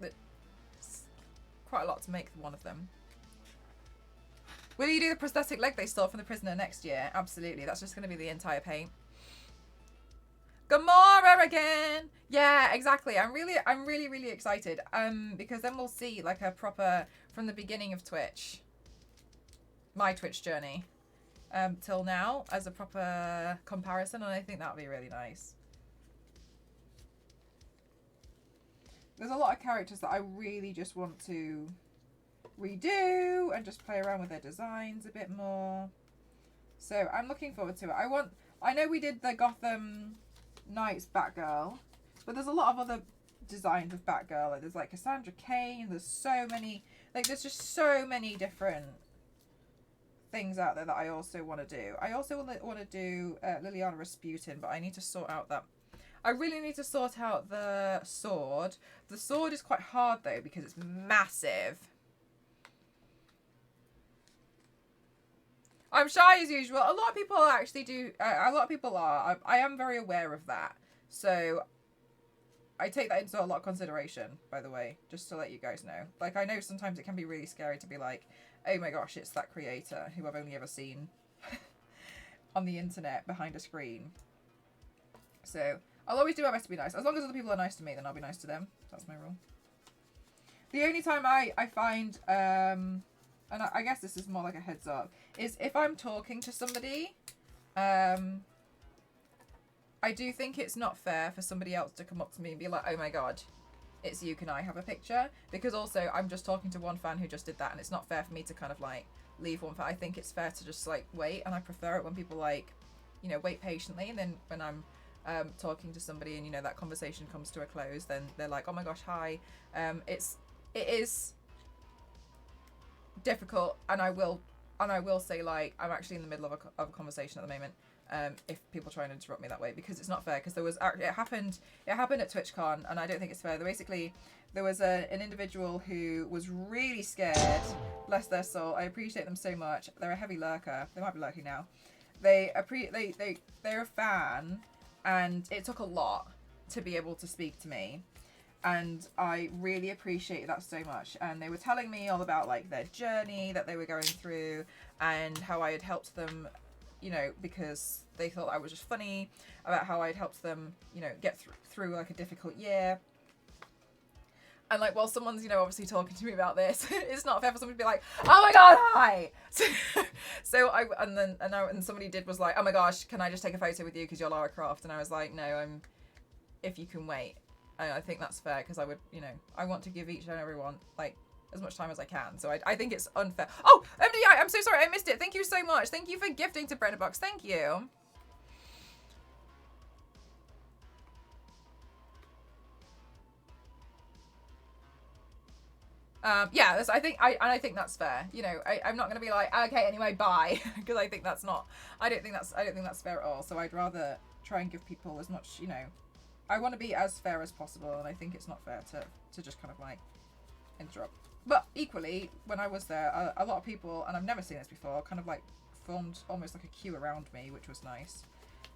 that it's quite a lot to make one of them. Will you do the prosthetic leg they stole from the prisoner next year? Absolutely. That's just going to be the entire paint. Gamora again. Yeah, exactly. I'm really excited. Because then we'll see like a proper from the beginning of Twitch, my Twitch journey, till now as a proper comparison, and I think that'll be really nice. There's a lot of characters that I really just want to redo and just play around with their designs a bit more. So I'm looking forward to it. I know we did the Gotham Knights Batgirl, but there's a lot of other designs of Batgirl. Like there's like Cassandra Cain, there's so many, like there's just so many different things out there that I also want to do. I also want to do Liliana Rasputin, but I need to sort out that. I really need to sort out the sword. The sword is quite hard though because it's massive. I'm shy as usual. A lot of people actually do. A lot of people are. I am very aware of that. So I take that into a lot of consideration, by the way, just to let you guys know. Like, I know sometimes it can be really scary to be like, oh my gosh, it's that creator who I've only ever seen on the internet behind a screen. So I'll always do my best to be nice. As long as other people are nice to me, then I'll be nice to them. That's my rule. The only time I find, and I guess this is more like a heads up, is if I'm talking to somebody, I do think it's not fair for somebody else to come up to me and be like, oh my god, it's you, can I have a picture? Because also, I'm just talking to one fan who just did that, and it's not fair for me to kind of like leave one fan. I think it's fair to just like wait, and I prefer it when people like, you know, wait patiently, and then when I'm talking to somebody and, you know, that conversation comes to a close, then they're like, oh my gosh, hi. It is difficult, and I will say, like, I'm actually in the middle of a conversation at the moment. If people try and interrupt me that way, because it's not fair. Because it happened at TwitchCon, and I don't think it's fair. There was an individual who was really scared. Bless their soul. I appreciate them so much. They're a heavy lurker. They might be lurking now. They're a fan, and it took a lot to be able to speak to me, and I really appreciated that so much. And they were telling me all about like their journey that they were going through, and how I had helped them, you know, because they thought I was just funny, about how I'd helped them, you know, get through like a difficult year. And like, while someone's, you know, obviously talking to me about this, it's not fair for someone to be like, oh my god, hi. And somebody was like, oh my gosh, can I just take a photo with you because you're Lara Croft? And I was like, no, if you can wait. I think that's fair, because I would, you know, I want to give each and everyone like as much time as I can. So I think it's unfair. Oh, MDI, I'm so sorry I missed it. Thank you so much. Thank you for gifting to Brenner Box. Thank you. Yeah, I think that's fair. You know, I'm not gonna be like, okay, anyway, bye, because I don't think that's fair at all. So I'd rather try and give people as much, you know, I want to be as fair as possible, and I think it's not fair to just kind of like interrupt. But equally, when I was there, a lot of people, and I've never seen this before, kind of like formed almost like a queue around me, which was nice.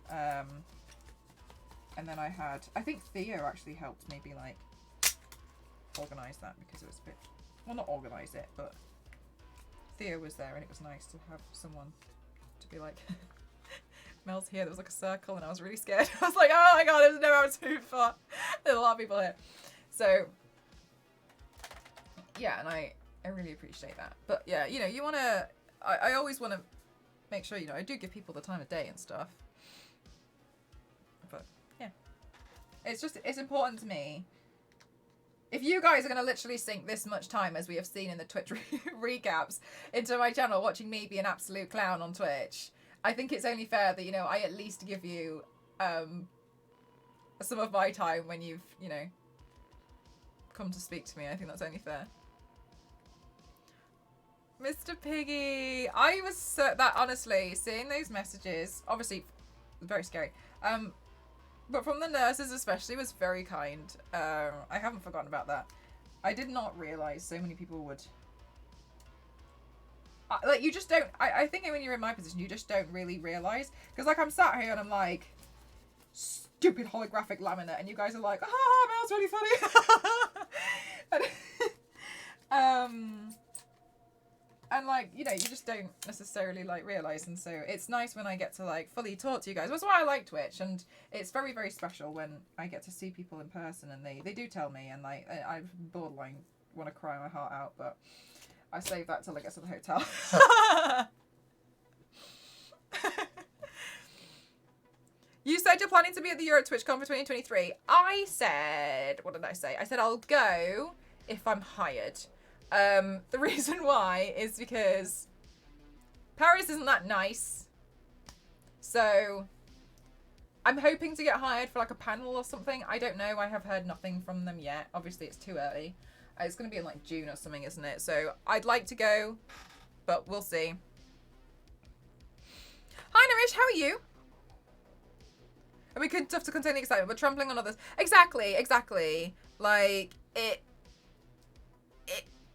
And then I think Theo actually helped maybe like organise that, because it was a bit, well, not organise it, but Theo was there, and it was nice to have someone to be like, Mel's here. There was like a circle, and I was really scared. I was like, oh my god, there's nowhere to move for. There's a lot of people here. So yeah, and I really appreciate that. But yeah, you know, you want to, I always want to make sure, you know, I do give people the time of day and stuff. But yeah, it's important to me. If you guys are going to literally sink this much time, as we have seen in the Twitch recaps, into my channel, watching me be an absolute clown on Twitch, I think it's only fair that, you know, I at least give you some of my time when you've, you know, come to speak to me. I think that's only fair. Mr. Piggy, I was so, that honestly, seeing those messages, obviously very scary, but from the nurses especially, was very kind. I haven't forgotten about that. I did not realise so many people would, like, you just don't, I think when you're in my position, you just don't really realise, because like I'm sat here and I'm like, stupid holographic laminate, and you guys are like, ah, Mel's really funny. And like, you know, you just don't necessarily like realise, and so it's nice when I get to like fully talk to you guys. That's why I like Twitch, and it's very, very special when I get to see people in person, and they do tell me, and like I borderline want to cry my heart out, but I save that till I get to the hotel. You said you're planning to be at the Euro TwitchCon for 2023. I said, what did I say? I said I'll go if I'm hired. The reason why is because Paris isn't that nice. So I'm hoping to get hired for like a panel or something. I don't know. I have heard nothing from them yet. Obviously, it's too early. It's going to be in like June or something, isn't it? So I'd like to go, but we'll see. Hi, Narish. How are you? And we could have to contain the excitement, but trampling on others. Exactly, exactly. Like,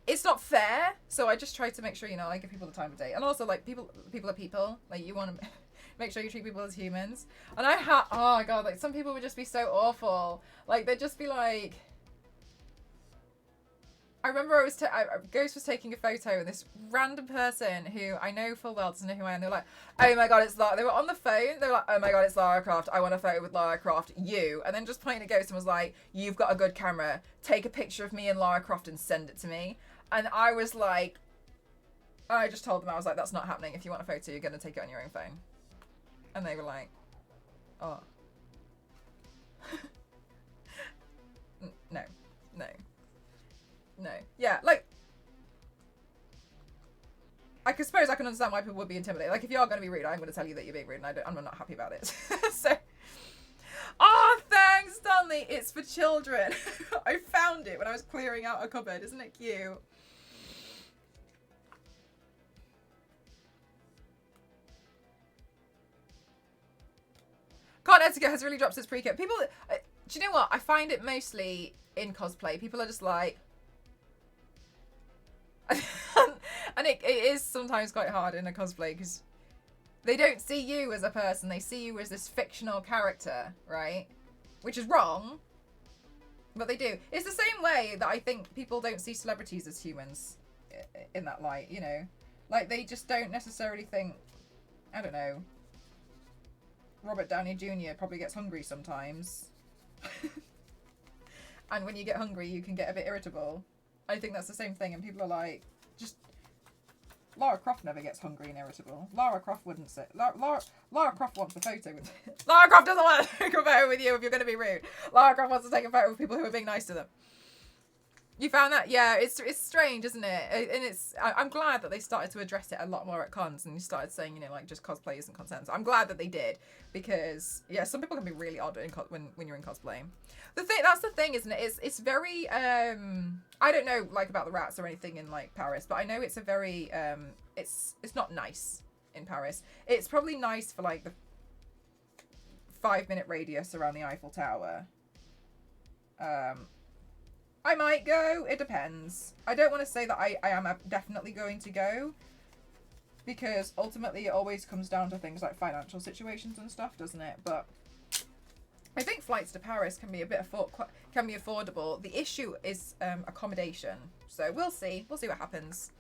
it's not fair. So I just try to make sure, you know, I give people the time of day. And also, like, people are people. Like, you want to make sure you treat people as humans. And oh my God, like, some people would just be so awful. Like, they'd just be like, I remember Ghost was taking a photo with this random person who I know full well doesn't know who I am. They were like, oh my God, it's Lara. They were on the phone. They were like, oh my God, it's Lara Croft. I want a photo with Lara Croft. You. And then just pointing at Ghost and was like, you've got a good camera. Take a picture of me and Lara Croft and send it to me. And I was like, I just told them, I was like, that's not happening. If you want a photo, you're going to take it on your own phone. And they were like, oh. No. Yeah, like, I suppose I can understand why people would be intimidated. Like, if you are going to be rude, I'm going to tell you that you're being rude, and I'm not happy about it. So, oh, thanks, Stanley. It's for children. I found it when I was clearing out a cupboard. Isn't it cute? Can't Etiquette has really dropped its pre-kit. People, do you know what? I find it mostly in cosplay. People are just like, and it is sometimes quite hard in a cosplay because they don't see you as a person. They see you as this fictional character, right? Which is wrong, but they do. It's the same way that I think people don't see celebrities as humans in that light, you know? Like, they just don't necessarily think, I don't know, Robert Downey Jr. probably gets hungry sometimes. And when you get hungry, you can get a bit irritable. I think that's the same thing, and people are like, just... Lara Croft never gets hungry and irritable. Lara Croft wouldn't say... Lara Croft wants a photo with... Lara Croft doesn't want to take a photo with you if you're going to be rude. Lara Croft wants to take a photo with people who are being nice to them. You found that? Yeah, it's strange, isn't it? And I'm glad that they started to address it a lot more at cons, and you started saying, you know, like, just cosplay isn't consent. I'm glad that they did, because, yeah, some people can be really odd when you're in cosplay. That's the thing, isn't it? It's very, I don't know, like, about the rats or anything in, like, Paris, but I know it's a very, it's not nice in Paris. It's probably nice for, like, the 5-minute radius around the Eiffel Tower. I might go. It depends. I don't want to say that I am definitely going to go, because ultimately it always comes down to things like financial situations and stuff, doesn't it? But I think flights to Paris can be affordable. The issue is accommodation. So we'll see. We'll see what happens.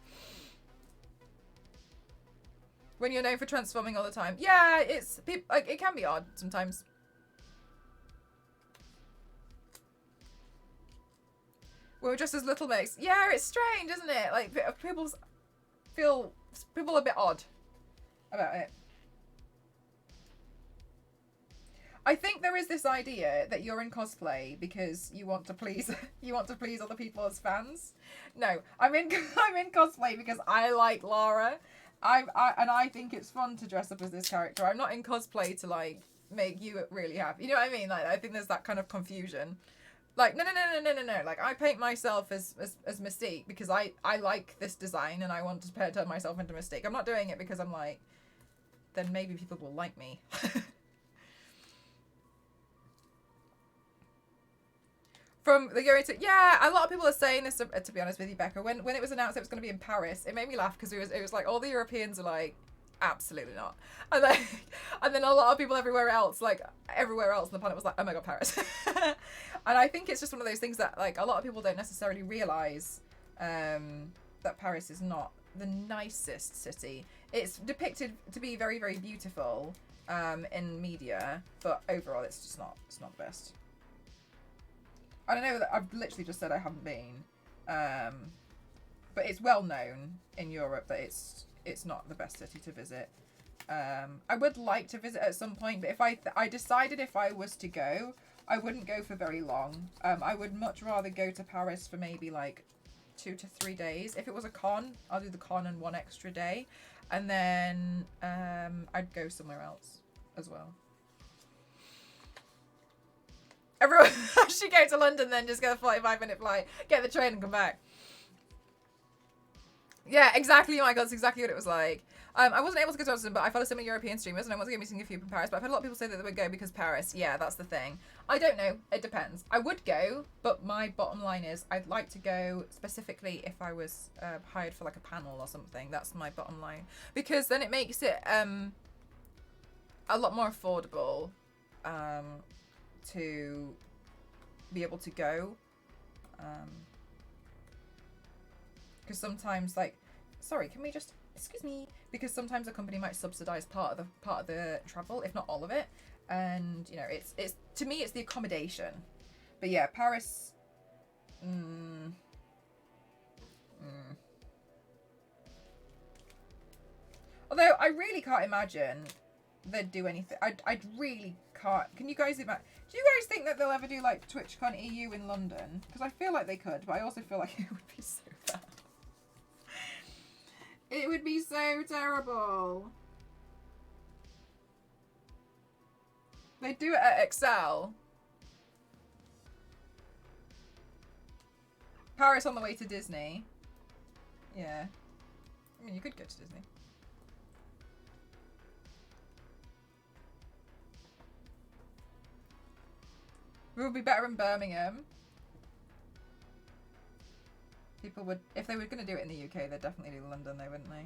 When you're known for transforming all the time, yeah, it's like, it can be odd sometimes. We were just as Little Mix. Yeah, it's strange, isn't it? Like, people are a bit odd about it. I think there is this idea that you're in cosplay because you want to please other people as fans. No, I'm in cosplay because I like Lara. And I think it's fun to dress up as this character. I'm not in cosplay to, like, make you really happy. You know what I mean? Like, I think there's that kind of confusion. Like, no. Like, I paint myself as Mystique because I like this design and I want to turn myself into Mystique. I'm not doing it because I'm like, then maybe people will like me. From the going to, yeah, a lot of people are saying this, to be honest with you, Becca. When it was announced it was going to be in Paris, it made me laugh because it was like all the Europeans are like, absolutely not. And then a lot of people everywhere else on the planet was like, oh my God, Paris. And I think it's just one of those things that, like, a lot of people don't necessarily realise that Paris is not the nicest city. It's depicted to be very, very beautiful in media, but overall it's not the best. I don't know, I've literally just said I haven't been, but it's well known in Europe that it's not the best city to visit. I would like to visit at some point, but if I decided if I was to go, I wouldn't go for very long. I would much rather go to Paris for maybe like 2 to 3 days. If it was a con, I'll do the con and 1 extra day, and then I'd go somewhere else as well. Everyone should go to London then, just get a 45-minute flight, get the train and come back. Yeah, exactly. Oh my god, that's exactly what it was like. I wasn't able to go to Amsterdam, but I follow some European streamers, and I want to go meeting a few from Paris. But I've had a lot of people say that they would go because Paris. Yeah, that's the thing. I don't know. It depends. I would go, but my bottom line is I'd like to go specifically if I was hired for like a panel or something. That's my bottom line, because then it makes it a lot more affordable to be able to go. Because sometimes, like, sorry, can we just excuse me? Because sometimes a company might subsidize part of the travel, if not all of it, and you know, it's to me it's the accommodation. But yeah, Paris. Although I really can't imagine they'd do anything. I really can't. Can you guys imagine? Do you guys think that they'll ever do like TwitchCon EU in London? Because I feel like they could, but I also feel like it would be so bad. It would be so terrible. They do it at Excel. Paris on the way to Disney. Yeah. I mean, you could go to Disney. We would be better in Birmingham. People would, if they were going to do it in the UK, they'd definitely do London, though, wouldn't they?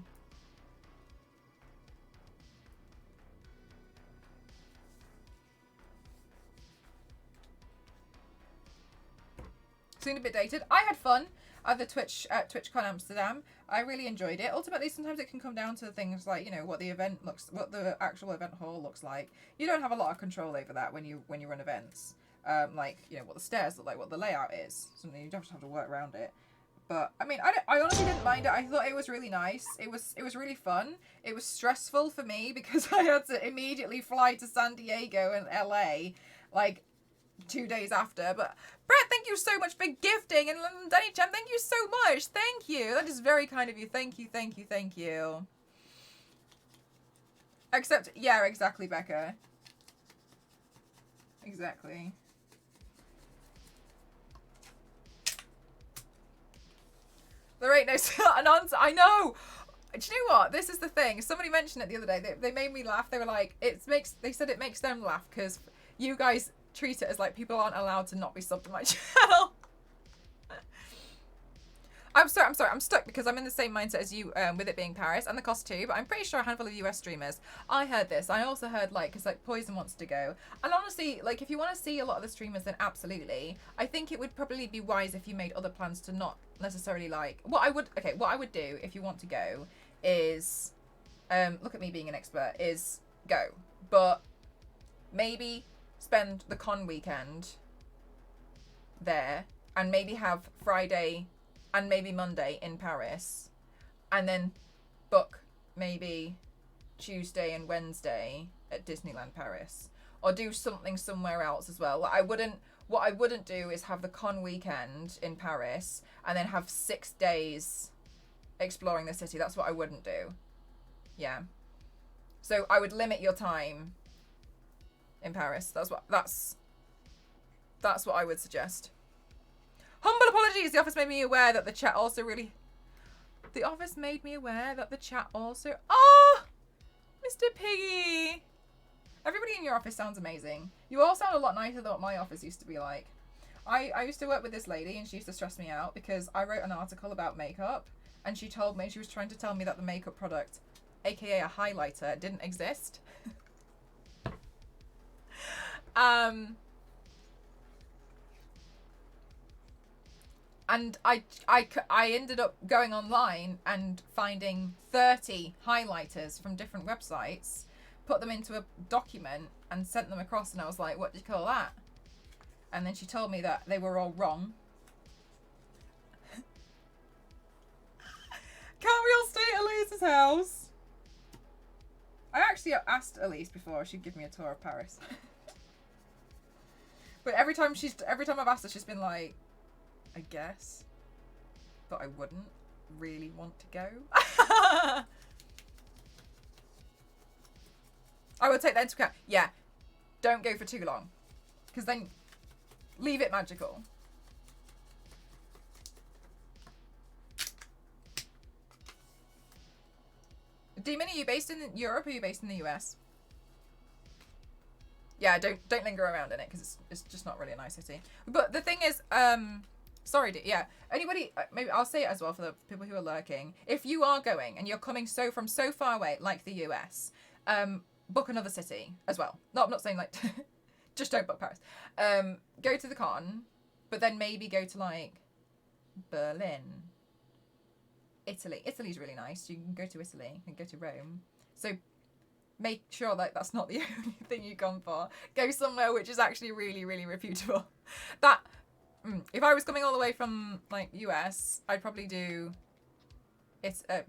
Seemed a bit dated. I had fun at the TwitchCon Amsterdam. I really enjoyed it. Ultimately, sometimes it can come down to things like, you know, what the actual event hall looks like. You don't have a lot of control over that when you run events. Like, you know, what the stairs look like, what the layout is. Something you just have to work around it. But I mean, I honestly didn't mind it. I thought it was really nice. It was really fun. It was stressful for me because I had to immediately fly to San Diego and LA, like 2 days after. But Brett, thank you so much for gifting, and Danny Chan, thank you so much. Thank you. That is very kind of you. Thank you, thank you, thank you. Except, yeah, exactly, Becca. Exactly. There ain't no an answer. I know. Do you know what? This is the thing. Somebody mentioned it the other day. They made me laugh. They were like, they said it makes them laugh because you guys treat it as like people aren't allowed to not be subbed to my channel. I'm sorry, I'm stuck because I'm in the same mindset as you with it being Paris and the cost too, but I'm pretty sure a handful of US streamers. I heard this. I also heard like, because like Poison wants to go. And honestly, like if you want to see a lot of the streamers, then absolutely. I think it would probably be wise if you made other plans to not necessarily like, what I would do if you want to go is, look at me being an expert, is go. But maybe spend the con weekend there and maybe have Friday and maybe Monday in Paris, and then book maybe Tuesday and Wednesday at Disneyland Paris, or do something somewhere else as well. Like what I wouldn't do is have the con weekend in Paris and then have 6 days exploring the city. That's what I wouldn't do. Yeah. So I would limit your time in Paris. That's what I would suggest. Humble apologies. The office made me aware that the chat also really... The office made me aware that the chat also... Oh! Mr. Piggy! Everybody in your office sounds amazing. You all sound a lot nicer than what my office used to be like. I used to work with this lady and she used to stress me out because I wrote an article about makeup and she told me, she was trying to tell me that the makeup product, aka a highlighter, didn't exist. And I ended up going online and finding 30 highlighters from different websites, put them into a document and sent them across, and I was like, what do you call that? And then she told me that they were all wrong. Can't we all stay at Elise's house? I actually asked Elise before if she'd give me a tour of Paris. But every time I've asked her, she's been like, I guess, but I wouldn't really want to go. I would take that into account. Yeah, don't go for too long, because then leave it magical. Demon, are you based in Europe or are you based in the US? Yeah, don't linger around in it because it's just not really a nice city. But the thing is, sorry, yeah. Anybody, maybe I'll say it as well for the people who are lurking. If you are going and you're coming from so far away, like the US, book another city as well. No, I'm not saying like, just don't book Paris. Go to the con, but then maybe go to like Berlin. Italy. Italy's really nice. You can go to Italy and go to Rome. So make sure that that's not the only thing you've gone for. Go somewhere which is actually really, really reputable. That, if I was coming all the way from like US, I'd probably do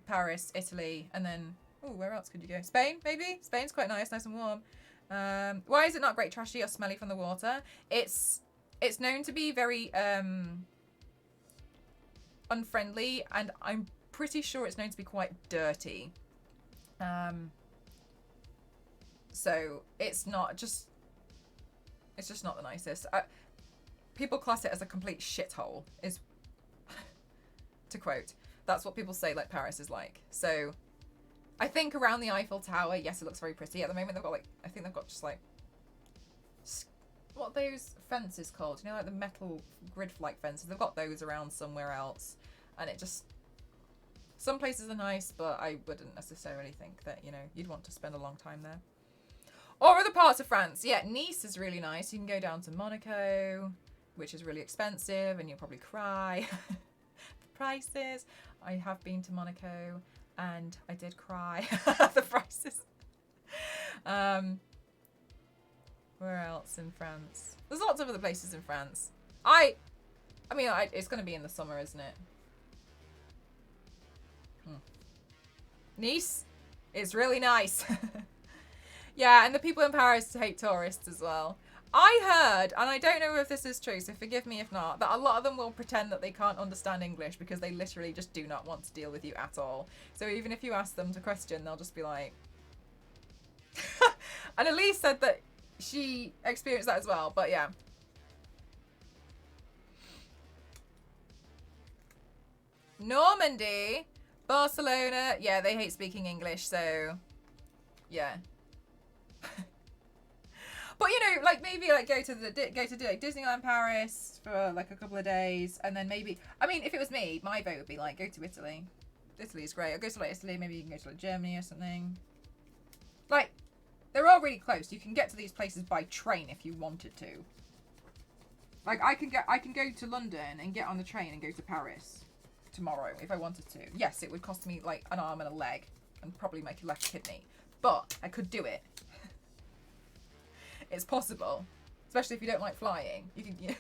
Paris, Italy, and then, where else could you go? Spain, maybe? Spain's quite nice and warm. Why is it not great, trashy, or smelly from the water? It's known to be very unfriendly, and I'm pretty sure it's known to be quite dirty. So it's just not the nicest. People class it as a complete shithole, is to quote. That's what people say like Paris is like. So I think around the Eiffel Tower, yes, it looks very pretty. At the moment they've got like, I think they've got just like, what are those fences called? You know, like the metal grid-like fences. They've got those around somewhere else. And it just, some places are nice, but I wouldn't necessarily think that, you know, you'd want to spend a long time there. Or other parts of France. Yeah, Nice is really nice. You can go down to Monaco, which is really expensive, and you'll probably cry. The prices. I have been to Monaco, and I did cry at the prices. Where else in France? There's lots of other places in France. I mean, it's going to be in the summer, isn't it? Nice is really nice. Yeah, and the people in Paris hate tourists as well. I heard, and I don't know if this is true, so forgive me if not, that a lot of them will pretend that they can't understand English because they literally just do not want to deal with you at all. So even if you ask them to question, they'll just be like... And Elise said that she experienced that as well, but yeah. Normandy, Barcelona, yeah, they hate speaking English, so yeah. But you know, like maybe like go to like Disneyland Paris for like a couple of days, and then maybe, I mean, if it was me, my vote would be like go to Italy. Italy is great. I'll go to like Italy. Maybe you can go to like Germany or something. Like they're all really close. You can get to these places by train if you wanted to. Like I can go to London and get on the train and go to Paris tomorrow if I wanted to. Yes, it would cost me like an arm and a leg and probably make a left kidney, but I could do it. It's possible, especially if you don't like flying. You can. Yeah.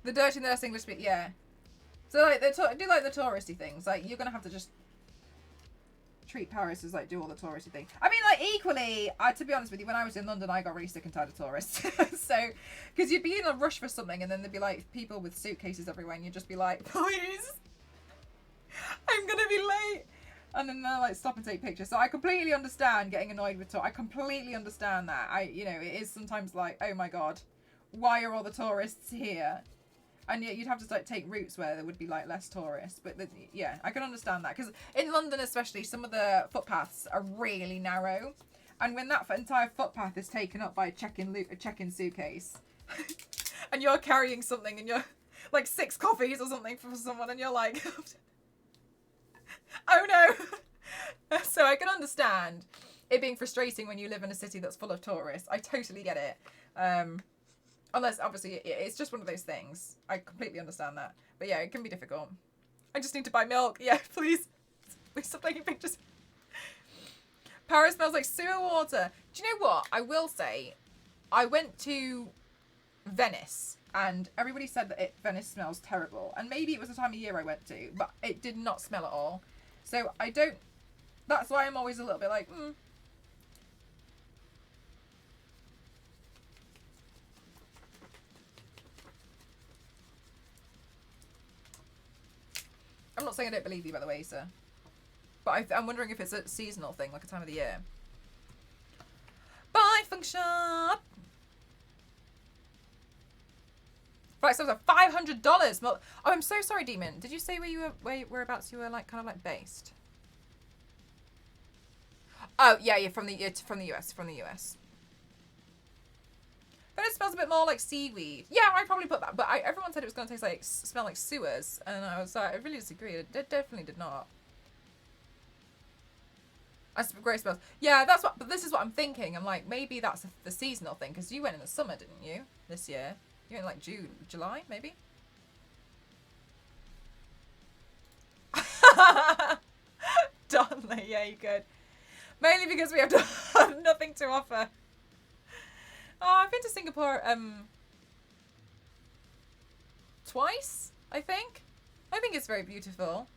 The dirty nurse English bit, yeah. So like do like the touristy things. Like you're gonna have to just treat Paris as like do all the touristy things. I mean, like equally, to be honest with you, when I was in London, I got really sick and tired of tourists. So, because you'd be in a rush for something, and then there'd be like people with suitcases everywhere, and you'd just be like, please, I'm gonna be late. And then they'll like stop and take pictures. So I completely understand getting annoyed with tourists. I completely understand that. You know, it is sometimes like, oh my god, why are all the tourists here? And yet you'd have to like take routes where there would be like less tourists. But yeah, I can understand that because in London especially, some of the footpaths are really narrow, and when that entire footpath is taken up by a check-in suitcase, and you're carrying something and you're like 6 coffees or something for someone, and you're like. Oh no. So I can understand it being frustrating when you live in a city that's full of tourists. I totally get it. Unless obviously it's just one of those things. I completely understand that. But yeah, it can be difficult. I just need to buy milk. Yeah, please. Please stop taking pictures. Paris smells like sewer water. Do you know what? I will say, I went to Venice. And everybody said that Venice smells terrible. And maybe it was the time of year I went to, but it did not smell at all. So I don't... That's why I'm always a little bit like, I'm not saying I don't believe you, by the way, sir. But I'm wondering if it's a seasonal thing, like a time of the year. Bye, Feng Shop! Flight sales are $500. Oh, I'm so sorry, Demon. Did you say whereabouts you were like kind of like based? Oh yeah, from the US. But it smells a bit more like seaweed. Yeah, I'd probably put that. But everyone said it was going to taste like smell like sewers, and I was like, I really disagree. It definitely did not. Great smells. Yeah, that's what. But this is what I'm thinking. I'm like, maybe that's the seasonal thing, because you went in the summer, didn't you? This year, you went in like June, July, maybe. Darnley, yeah, you could. Mainly because we have nothing to offer. Oh, I've been to Singapore twice, I think. I think it's very beautiful.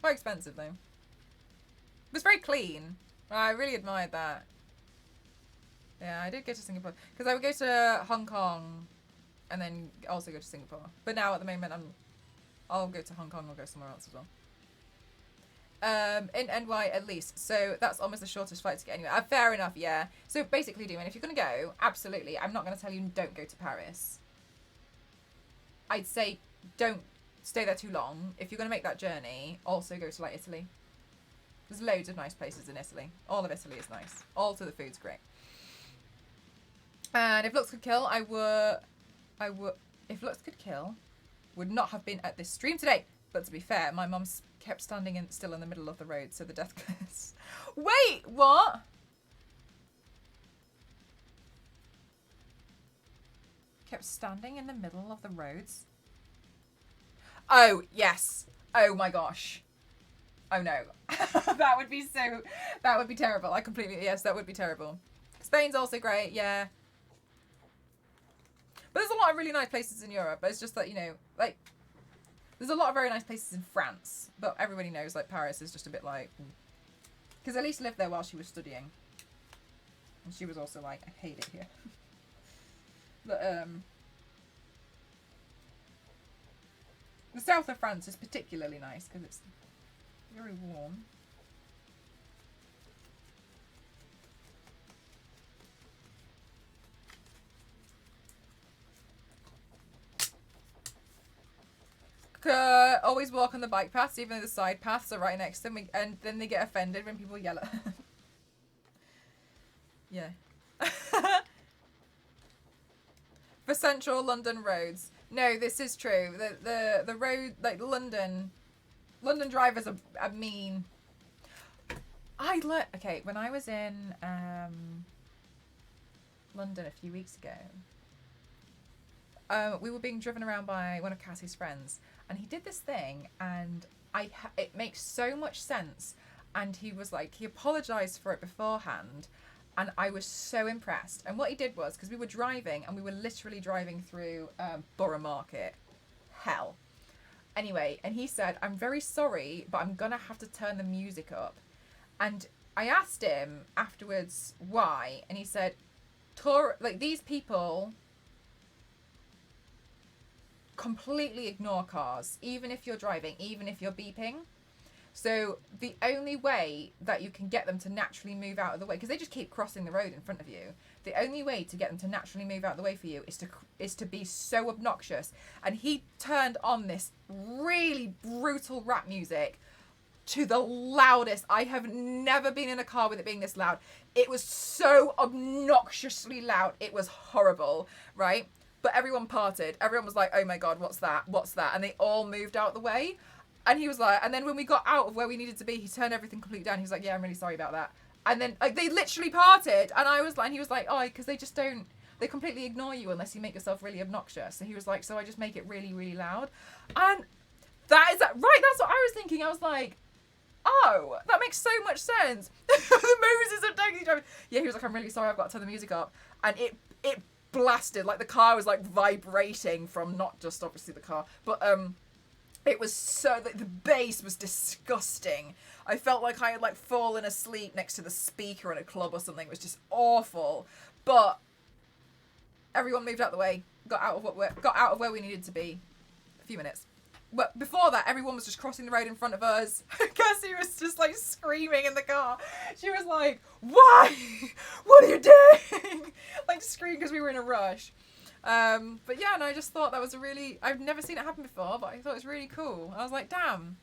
Quite expensive though. It was very clean. I really admired that. Yeah, I did go to Singapore because I would go to Hong Kong and then also go to Singapore. But now at the moment I'll go to Hong Kong or go somewhere else as well. In NY at least. So that's almost the shortest flight to get anywhere. Fair enough, yeah. So basically, Doing, if you're going to go, absolutely. I'm not going to tell you don't go to Paris. I'd say don't stay there too long. If you're going to make that journey, also go to like Italy. There's loads of nice places in Italy. All of Italy is nice. Also the food's great. And if looks could kill, I would, if looks could kill, would not have been at this stream today. But to be fair, my mum's kept standing still in the middle of the road, so the death curse. Wait, what? Kept standing in the middle of the roads? Oh, yes. Oh my gosh. Oh no. that would be terrible. Yes, that would be terrible. Spain's also great, yeah. But there's a lot of really nice places in Europe. It's just that, you know, like, there's a lot of very nice places in France, but everybody knows like Paris is just a bit like, because Elise lived there while she was studying, and she was also like, I hate it here. But the south of France is particularly nice because it's very warm. Always walk on the bike paths, even though the side paths are right next to them, and then they get offended when people yell at them. Yeah. For central London roads. No, this is true. The road, like London drivers are mean. Okay, when I was in London a few weeks ago, we were being driven around by one of Cassie's friends, and he did this thing, and it makes so much sense. And he was like, he apologized for it beforehand, and I was so impressed. And what he did was, because we were driving, and we were literally driving through Borough Market, hell. Anyway, and he said, I'm very sorry, but I'm gonna have to turn the music up. And I asked him afterwards why, and he said, these people completely ignore cars, even if you're driving, even if you're beeping. So the only way that you can get them to naturally move out of the way, because they just keep crossing the road in front of you, the only way to get them to naturally move out of the way for you is to be so obnoxious. And he turned on this really brutal rap music to the loudest. I have never been in a car with it being this loud. It was so obnoxiously loud. It was horrible, right? But everyone parted. Everyone was like, oh my God, what's that? What's that? And they all moved out the way. And he was like, and then when we got out of where we needed to be, he turned everything completely down. He was like, yeah, I'm really sorry about that. And then like they literally parted. And I was like, and he was like, oh, because they completely ignore you unless you make yourself really obnoxious. And he was like, so I just make it really, really loud. And right, that's what I was thinking. I was like, oh, that makes so much sense. The Moses of taxi driving. Yeah, he was like, I'm really sorry, I've got to turn the music up. And it blasted, like the car was like vibrating from not just obviously the car, but it was so that the bass was disgusting. I felt like I had like fallen asleep next to the speaker in a club or something. It was just awful. But everyone moved out the way, got out of where we needed to be. A few minutes. But before that, everyone was just crossing the road in front of us. Cassie was just like screaming in the car. She was like, why? What are you doing? Like screaming because we were in a rush. But yeah, and I just thought that was I've never seen it happen before, but I thought it was really cool. I was like, damn.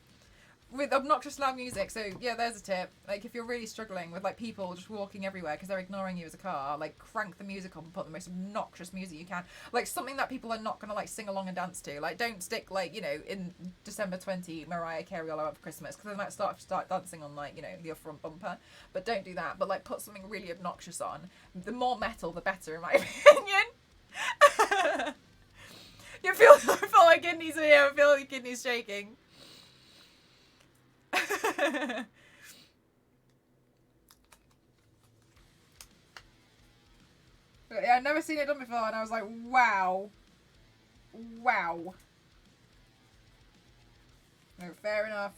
With obnoxious loud music, so yeah, there's a tip. Like, if you're really struggling with like people just walking everywhere because they're ignoring you as a car, like crank the music up and put the most obnoxious music you can, like something that people are not gonna like sing along and dance to. Like, don't stick like, you know, in December 20 Mariah Carey All I Want for Christmas, because they might start dancing on like, you know, the front bumper. But don't do that. But like, put something really obnoxious on. The more metal, the better, in my opinion. You feel my kidneys are here. I feel your kidneys shaking. Yeah, I've never seen it done before, and I was like, wow. Wow. No, fair enough.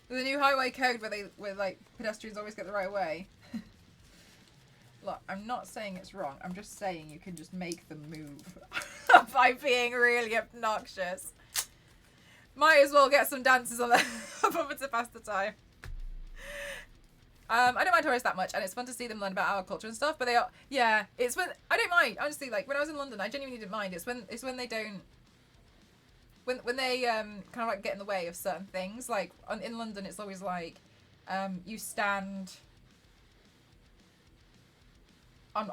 There's a new highway code where like pedestrians always get the right way. Look, I'm not saying it's wrong. I'm just saying you can just make them move by being really obnoxious. Might as well get some dances on the bumper to pass the time. I don't mind tourists that much, and it's fun to see them learn about our culture and stuff. But they are, yeah. It's when I don't mind, honestly. Like when I was in London, I genuinely didn't mind. It's when they don't, when they kind of like get in the way of certain things. Like in London, it's always like, you stand.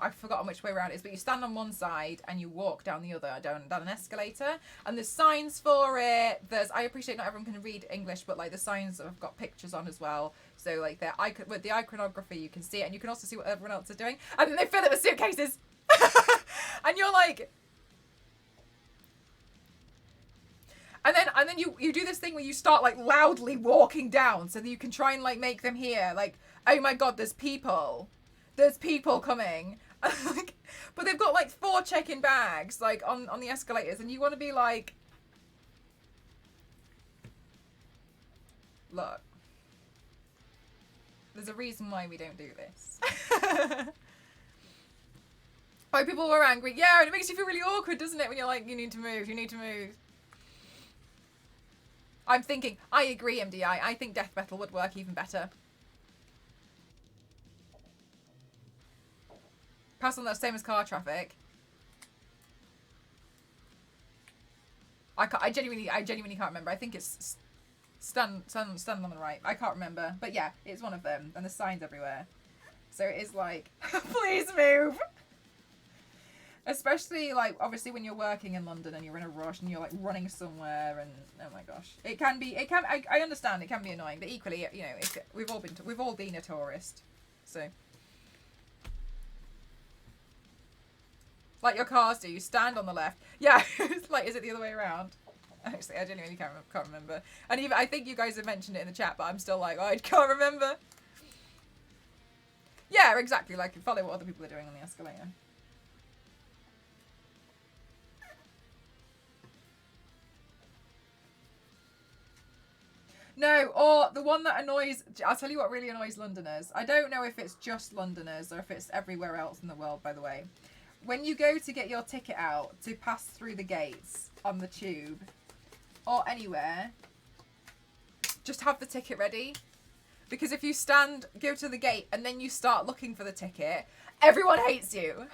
I've forgotten which way around it is, but you stand on one side and you walk down the other, down an escalator, and there's signs for it. I appreciate not everyone can read English, but like the signs have got pictures on as well. So like with the iconography, you can see it, and you can also see what everyone else is doing. And then they fill it with suitcases, and you're like, and then you do this thing where you start like loudly walking down so that you can try and like make them hear, like, oh my god, there's people coming. But they've got like 4 check-in bags like on the escalators, and you want to be like, look, there's a reason why we don't do this. Why people were angry. Yeah, and it makes you feel really awkward, doesn't it, when you're like, you need to move. I'm thinking, I agree, MDI. I think death metal would work even better. Pass on that same as car traffic. I genuinely can't remember. I think it's stand on the right. I can't remember, but yeah, it's one of them, and there's signs everywhere. So it is like, please move. Especially like obviously when you're working in London and you're in a rush and you're like running somewhere, and oh my gosh, I understand it can be annoying, but equally, you know, we've all been a tourist, so. Like your cars do, you stand on the left. Yeah, it's like, is it the other way around? Actually, I genuinely can't remember. And even I think you guys have mentioned it in the chat, but I'm still like, I can't remember. Yeah, exactly. Like, follow what other people are doing on the escalator. No, or the one that annoys... I'll tell you what really annoys Londoners. I don't know if it's just Londoners or if it's everywhere else in the world, by the way. When you go to get your ticket out to pass through the gates on the tube or anywhere, just have the ticket ready. Because if you go to the gate and then you start looking for the ticket, everyone hates you.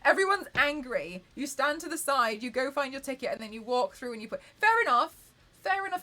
Everyone's angry. You stand to the side, you go find your ticket, and then you walk through and you put... Fair enough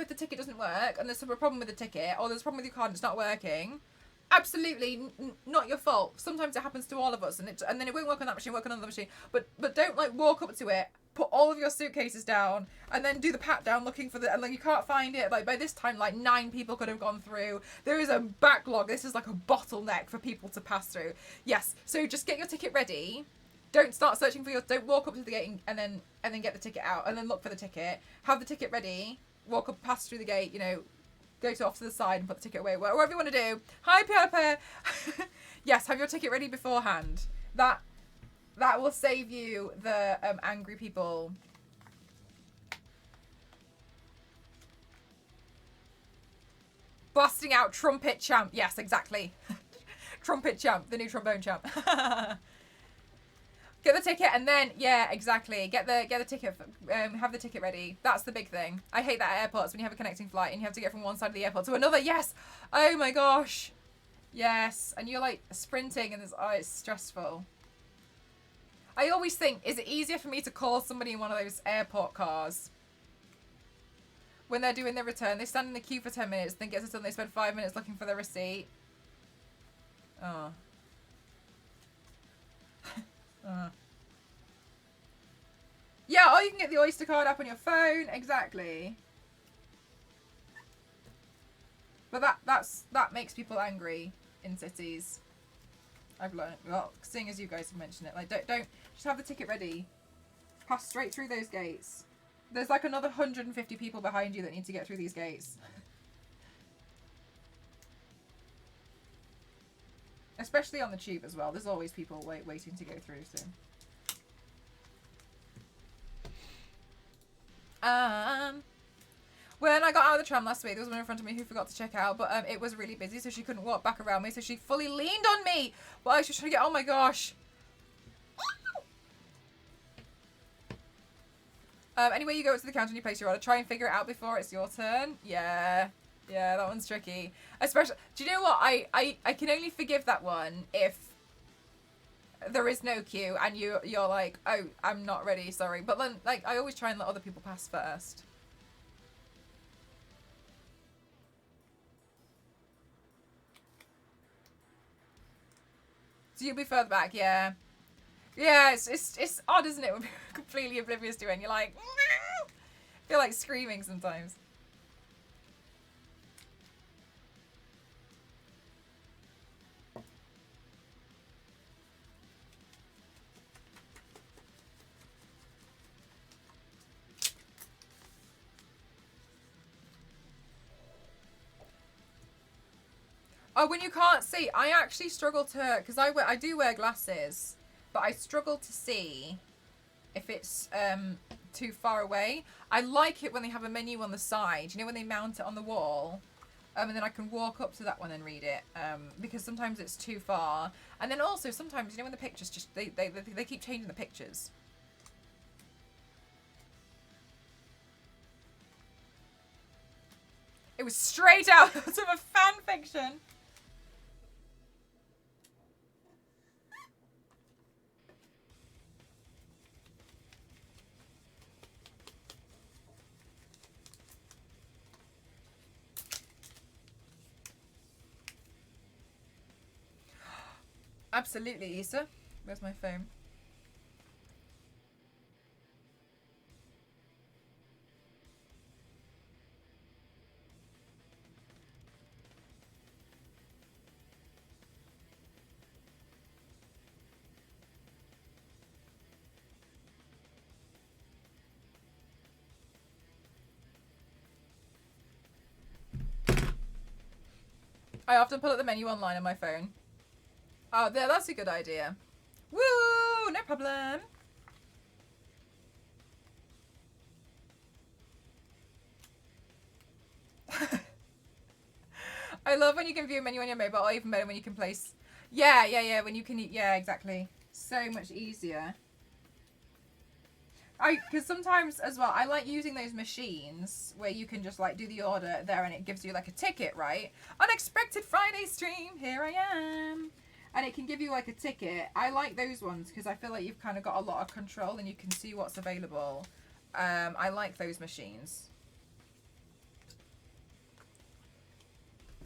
if the ticket doesn't work and there's a problem with the ticket, or there's a problem with your card and it's not working. Absolutely not your fault. Sometimes it happens to all of us, and then it won't work on that machine, work on another machine. But don't like walk up to it, put all of your suitcases down, and then do the pat down looking for and like you can't find it. Like by this time, like 9 people could have gone through. There is a backlog. This is like a bottleneck for people to pass through. Yes, so just get your ticket ready. Don't start searching for don't walk up to the gate and then get the ticket out and then look for the ticket. Have the ticket ready. Walk up, pass through the gate. You know. Go off to the side and put the ticket away, whatever you want to do. Hi, Pepe. Yes, have your ticket ready beforehand. That will save you the angry people. Busting out trumpet champ. Yes, exactly. Trumpet champ, the new trombone champ. Get the ticket and then, yeah, exactly. Get the ticket, have the ticket ready. That's the big thing. I hate that at airports when you have a connecting flight and you have to get from one side of the airport to another. Yes. Oh my gosh. Yes. And you're like sprinting and it's stressful. I always think, is it easier for me to call somebody in one of those airport cars? When they're doing their return, they stand in the queue for 10 minutes, then gets it done, they spend 5 minutes looking for their receipt. Oh. Yeah, or you can get the Oyster card app on your phone. Exactly. But that makes people angry in cities. I've learned. Well, seeing as you guys have mentioned it, like don't just have the ticket ready. Pass straight through those gates. There's like another 150 people behind you that need to get through these gates. Especially on the tube as well. There's always people waiting to go through. So. When I got out of the tram last week, there was one in front of me who forgot to check out, but it was really busy, so she couldn't walk back around me, so she fully leaned on me while she was trying to get. Oh my gosh. Anyway, you go to the counter and you place your order. Try and figure it out before it's your turn. Yeah, that one's tricky. Especially, do you know what? I can only forgive that one if there is no queue and you're like, oh, I'm not ready, sorry. But then, like, I always try and let other people pass first. So you'll be further back, yeah. Yeah, it's odd, isn't it? When people are completely oblivious to it and you're like, I feel like screaming sometimes. Oh, when you can't see, I actually struggle to, because I do wear glasses, but I struggle to see if it's too far away. I like it when they have a menu on the side, you know, when they mount it on the wall, and then I can walk up to that one and read it, because sometimes it's too far. And then also sometimes, you know, when the pictures just, they keep changing the pictures. It was straight out of a fan fiction. Absolutely, Issa. Where's my phone? I often pull up the menu online on my phone. Oh, there, that's a good idea. Woo! No problem. I love when you can view a menu on your mobile, or even better when you can place. Yeah. When you can, yeah, exactly. So much easier. Because sometimes as well, I like using those machines where you can just like do the order there and it gives you like a ticket, right? Unexpected Friday stream, here I am. And it can give you like a ticket. I like those ones because I feel like you've kind of got a lot of control and you can see what's available. I like those machines.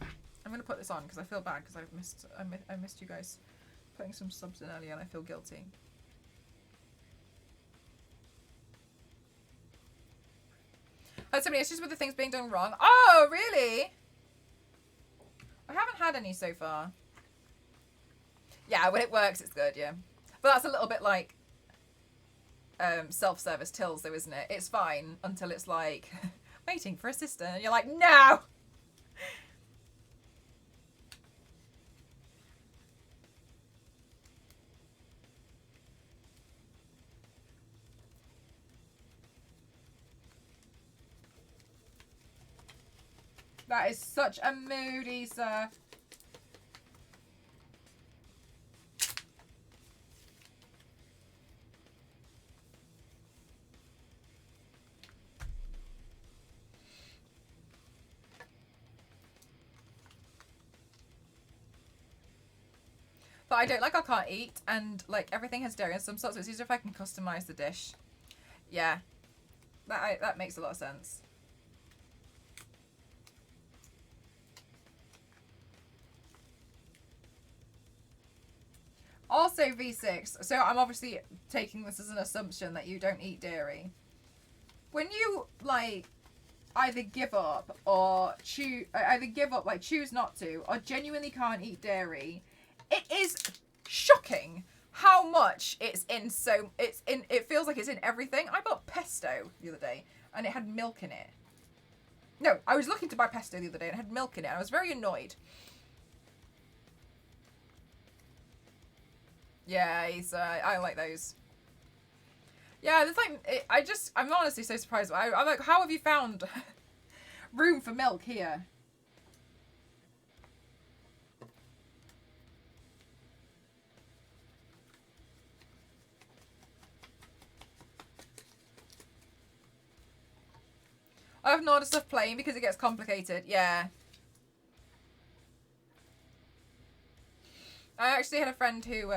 I'm going to put this on because I feel bad because I missed you guys putting some subs in earlier and I feel guilty. Had so many issues with the things being done wrong. Oh, really? I haven't had any so far. Yeah, when it works, it's good, yeah. But that's a little bit like self-service tills, though, isn't it? It's fine until it's like, waiting for assistant, and you're like, no! That is such a mood, Issa. that I don't like, I can't eat, and like everything has dairy and some sort, so it's easier if I can customize the dish. Yeah, that makes a lot of sense. Also V6, so I'm obviously taking this as an assumption that you don't eat dairy. When you like either give up or choose not to, or genuinely can't eat dairy, it is shocking how much it's in. It feels like it's in everything. I bought pesto the other day and it had milk in it. No, I was looking to buy pesto the other day and it had milk in it. I was very annoyed. Yeah, I like those. Yeah, there's like, I'm honestly so surprised. I'm like, how have you found room for milk here? I have ordered stuff plain because it gets complicated. Yeah. I actually had a friend who,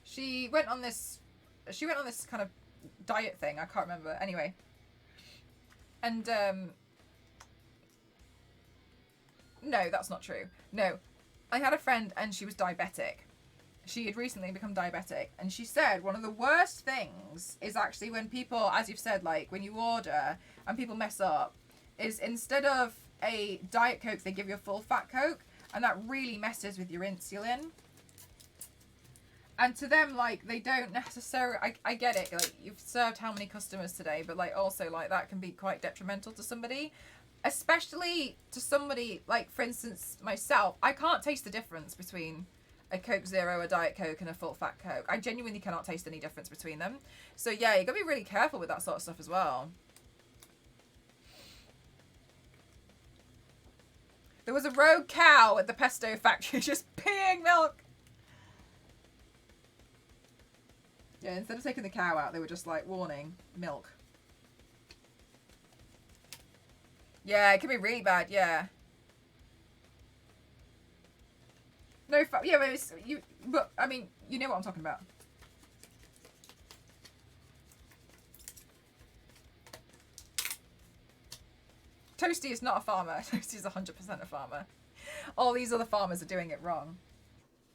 she went on this kind of diet thing. I can't remember. Anyway. And, no, that's not true. No. I had a friend and she was diabetic. She had recently become diabetic, and she said one of the worst things is actually when people, as you've said, like when you order and people mess up, is instead of a Diet Coke, they give you a full fat Coke, and that really messes with your insulin. And to them, like, they don't necessarily, I get it, like, you've served how many customers today, but like also like that can be quite detrimental to somebody, especially to somebody like, for instance, myself. I can't taste the difference between a Coke Zero, a Diet Coke, and a full fat Coke. I genuinely cannot taste any difference between them. So yeah, you gotta be really careful with that sort of stuff as well. There was a rogue cow at the pesto factory just peeing milk. Yeah, instead of taking the cow out, they were just like, warning, milk. Yeah, it can be really bad, yeah. No, yeah, but it's, but I mean, you know what I'm talking about. Toasty is not a farmer. Toasty is 100% a farmer. All these other farmers are doing it wrong.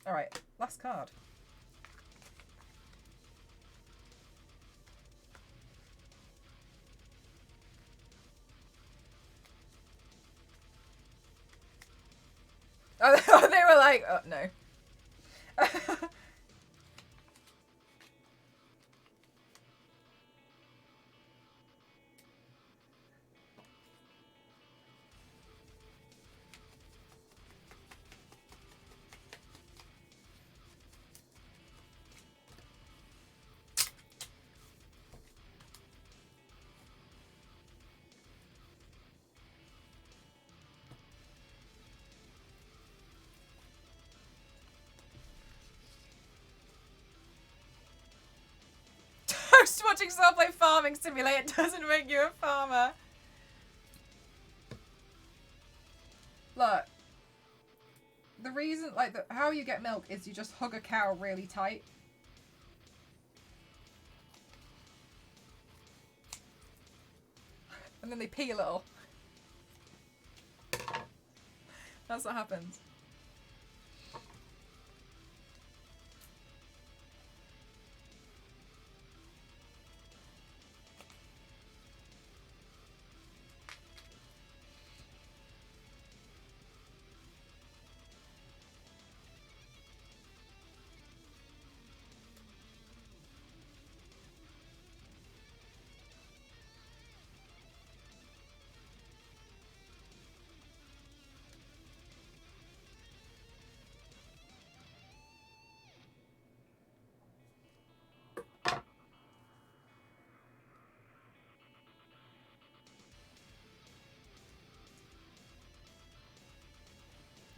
All right, last card. Oh, they were like, oh, no. Toast watching someone play Farming Simulator doesn't make you a farmer. Look. The reason, like, how you get milk is you just hug a cow really tight. And then they pee a little. That's what happens.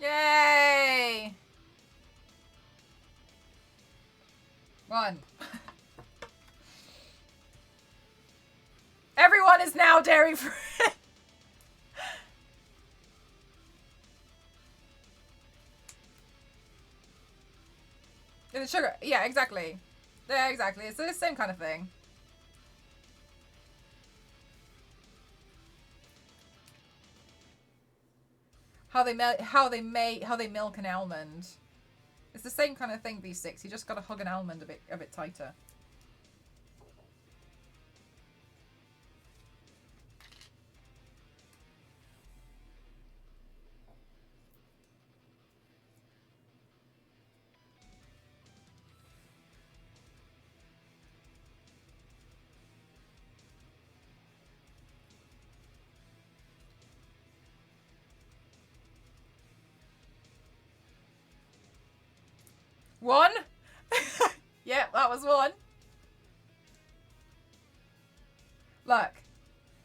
Yay! One. Everyone is now dairy free. In the sugar, yeah, exactly. Yeah, exactly. It's the same kind of thing. How they milk an almond. It's the same kind of thing, V6. You just gotta hug an almond a bit tighter. One? Yep, that was one. Look,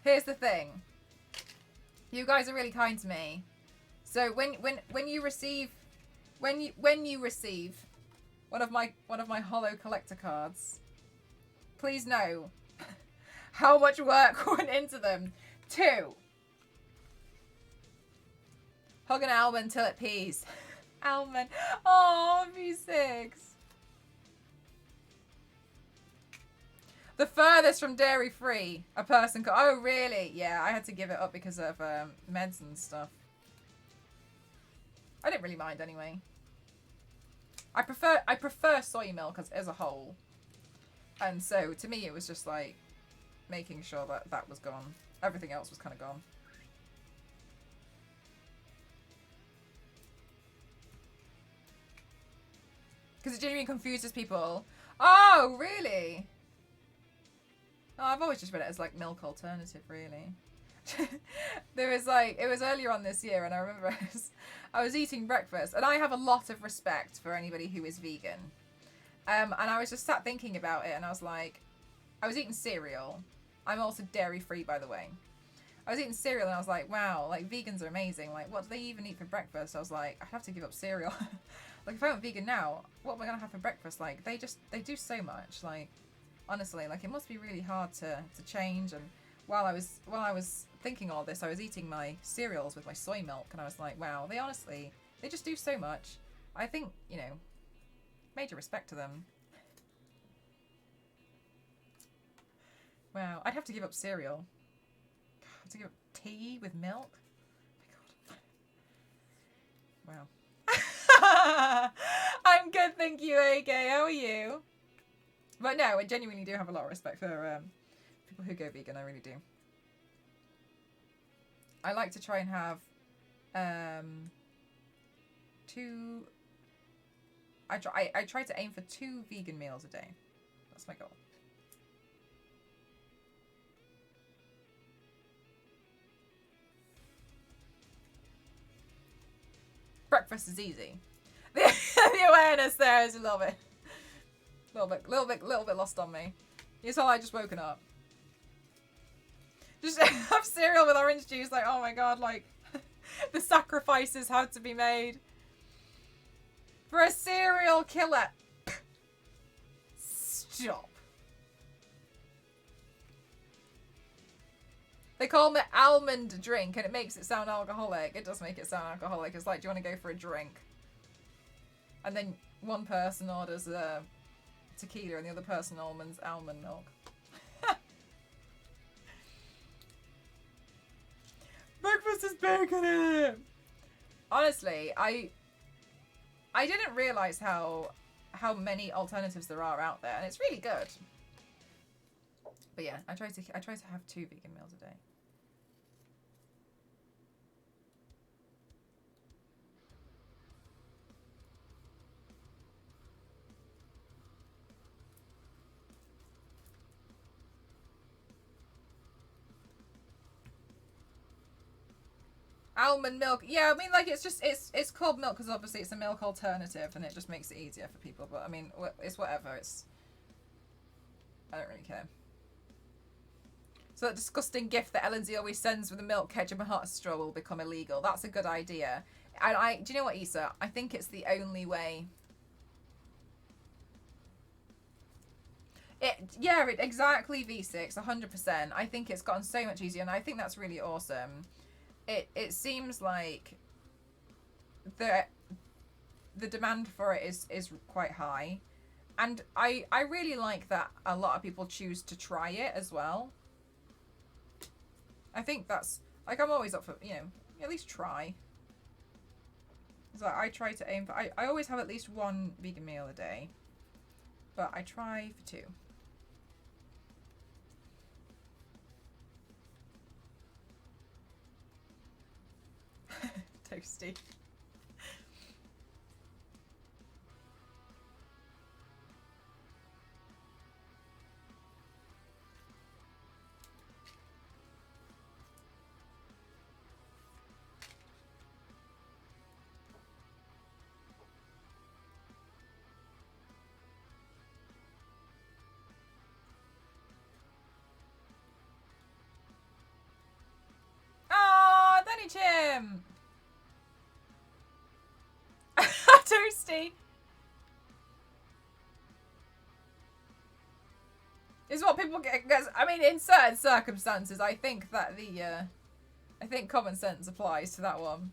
here's the thing. You guys are really kind to me. So when you receive when you receive one of my holo collector cards, please know how much work went into them. 2. Hug an almond till it pees. Almond. Oh, V6. The furthest from dairy free a person could. Oh, really? Yeah, I had to give it up because of meds and stuff. I didn't really mind anyway. I prefer soy milk as a whole, and so to me it was just like making sure that that was gone. Everything else was kind of gone. Because it genuinely confuses people. Oh, really? Oh, I've always just read it as like milk alternative, really. There was like, it was earlier on this year, and I remember I was eating breakfast, and I have a lot of respect for anybody who is vegan. And I was just sat thinking about it, and I was like, I was eating cereal. I'm also dairy free, by the way. I was eating cereal, and I was like, wow, like vegans are amazing. Like, what do they even eat for breakfast? I was like, I have to give up cereal. Like, if I went vegan now, what am I gonna have for breakfast? Like, they do so much. Like, honestly, like it must be really hard to change. And while I was thinking all this, I was eating my cereals with my soy milk, and I was like, wow, they just do so much. I think, you know, major respect to them. Wow, I'd have to give up cereal. I'd have to give up tea with milk. Oh my god. Wow. I'm good, thank you, AK. How are you? But no, I genuinely do have a lot of respect for people who go vegan. I really do. I like to try and have 2. I try to aim for 2 vegan meals a day. That's my goal. Breakfast is easy. The awareness there is a little bit lost on me. It's all I just woken up. Just have cereal with orange juice, like, oh my god, like, the sacrifices had to be made. For a serial killer. Stop. They call it almond drink, and it makes it sound alcoholic. It does make it sound alcoholic. It's like, do you want to go for a drink? And then one person orders a tequila, and the other person almond milk. Breakfast is bacon in it. Honestly, I didn't realize how many alternatives there are out there, and it's really good. But yeah, I try to have 2 vegan meals a day. Almond milk. Yeah, I mean, like, it's called milk because obviously it's a milk alternative, and it just makes it easier for people. But I mean, it's whatever. I don't really care. So that disgusting gift that Ellen-Z always sends with the milk, ketchup, and hot straw will become illegal. That's a good idea. And do you know what, Issa? I think it's the only way. Exactly, V6, 100%. I think it's gotten so much easier, and I think that's really awesome. It seems like the demand for it is quite high, and I really like that a lot of people choose to try it as well. I think that's like, I'm always up for, you know, at least try. So I try to aim for, I always have at least one vegan meal a day, but I try for two. Toasty. Oh, Danny Chim! Toasty! Is what people get, because, I mean, in certain circumstances, I think that I think common sense applies to that one.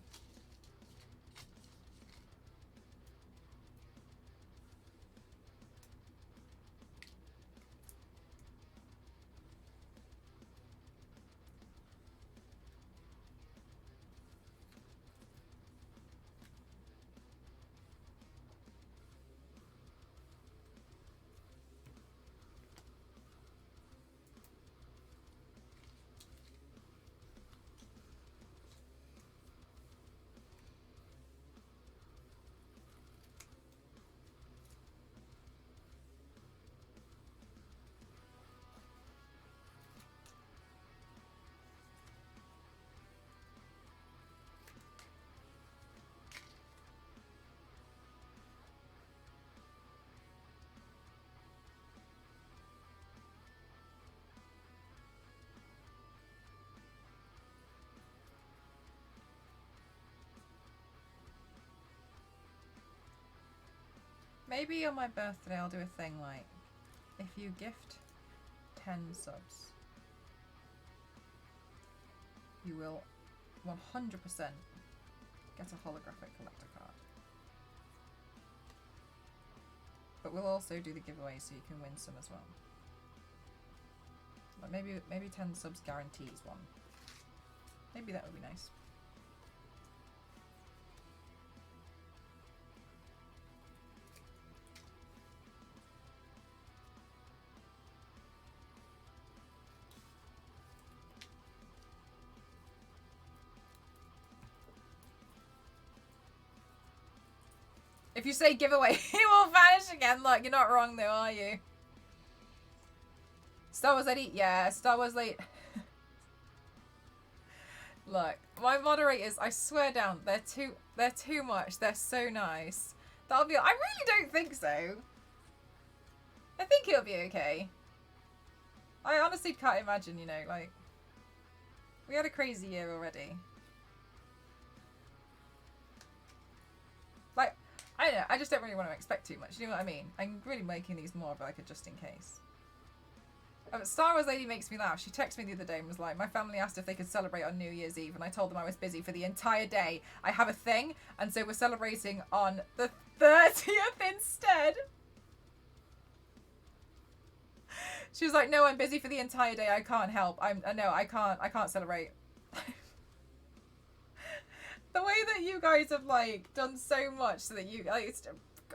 Maybe on my birthday I'll do a thing like, if you gift 10 subs, you will 100% get a holographic collector card. But we'll also do the giveaway so you can win some as well. Like maybe 10 subs guarantees one. Maybe that would be nice. If you say giveaway, he will vanish again. Look, you're not wrong though, are you? Star Wars Lady? Yeah, Star Wars Lady. Look, my moderators, I swear down, they're too much. They're so nice. That'll be, I really don't think so. I think it'll be okay. I honestly can't imagine, you know, like, we had a crazy year already. Like, I don't know, I just don't really want to expect too much, you know what I mean? I'm really making these more of like a just in case. Star Wars Lady makes me laugh. She texted me the other day and was like, my family asked if they could celebrate on New Year's Eve and I told them I was busy for the entire day. I have a thing, and so we're celebrating on the 30th instead. She was like, no, I'm busy for the entire day. I can't help. No, I can't celebrate. The way that you guys have like done so much so that you like, it's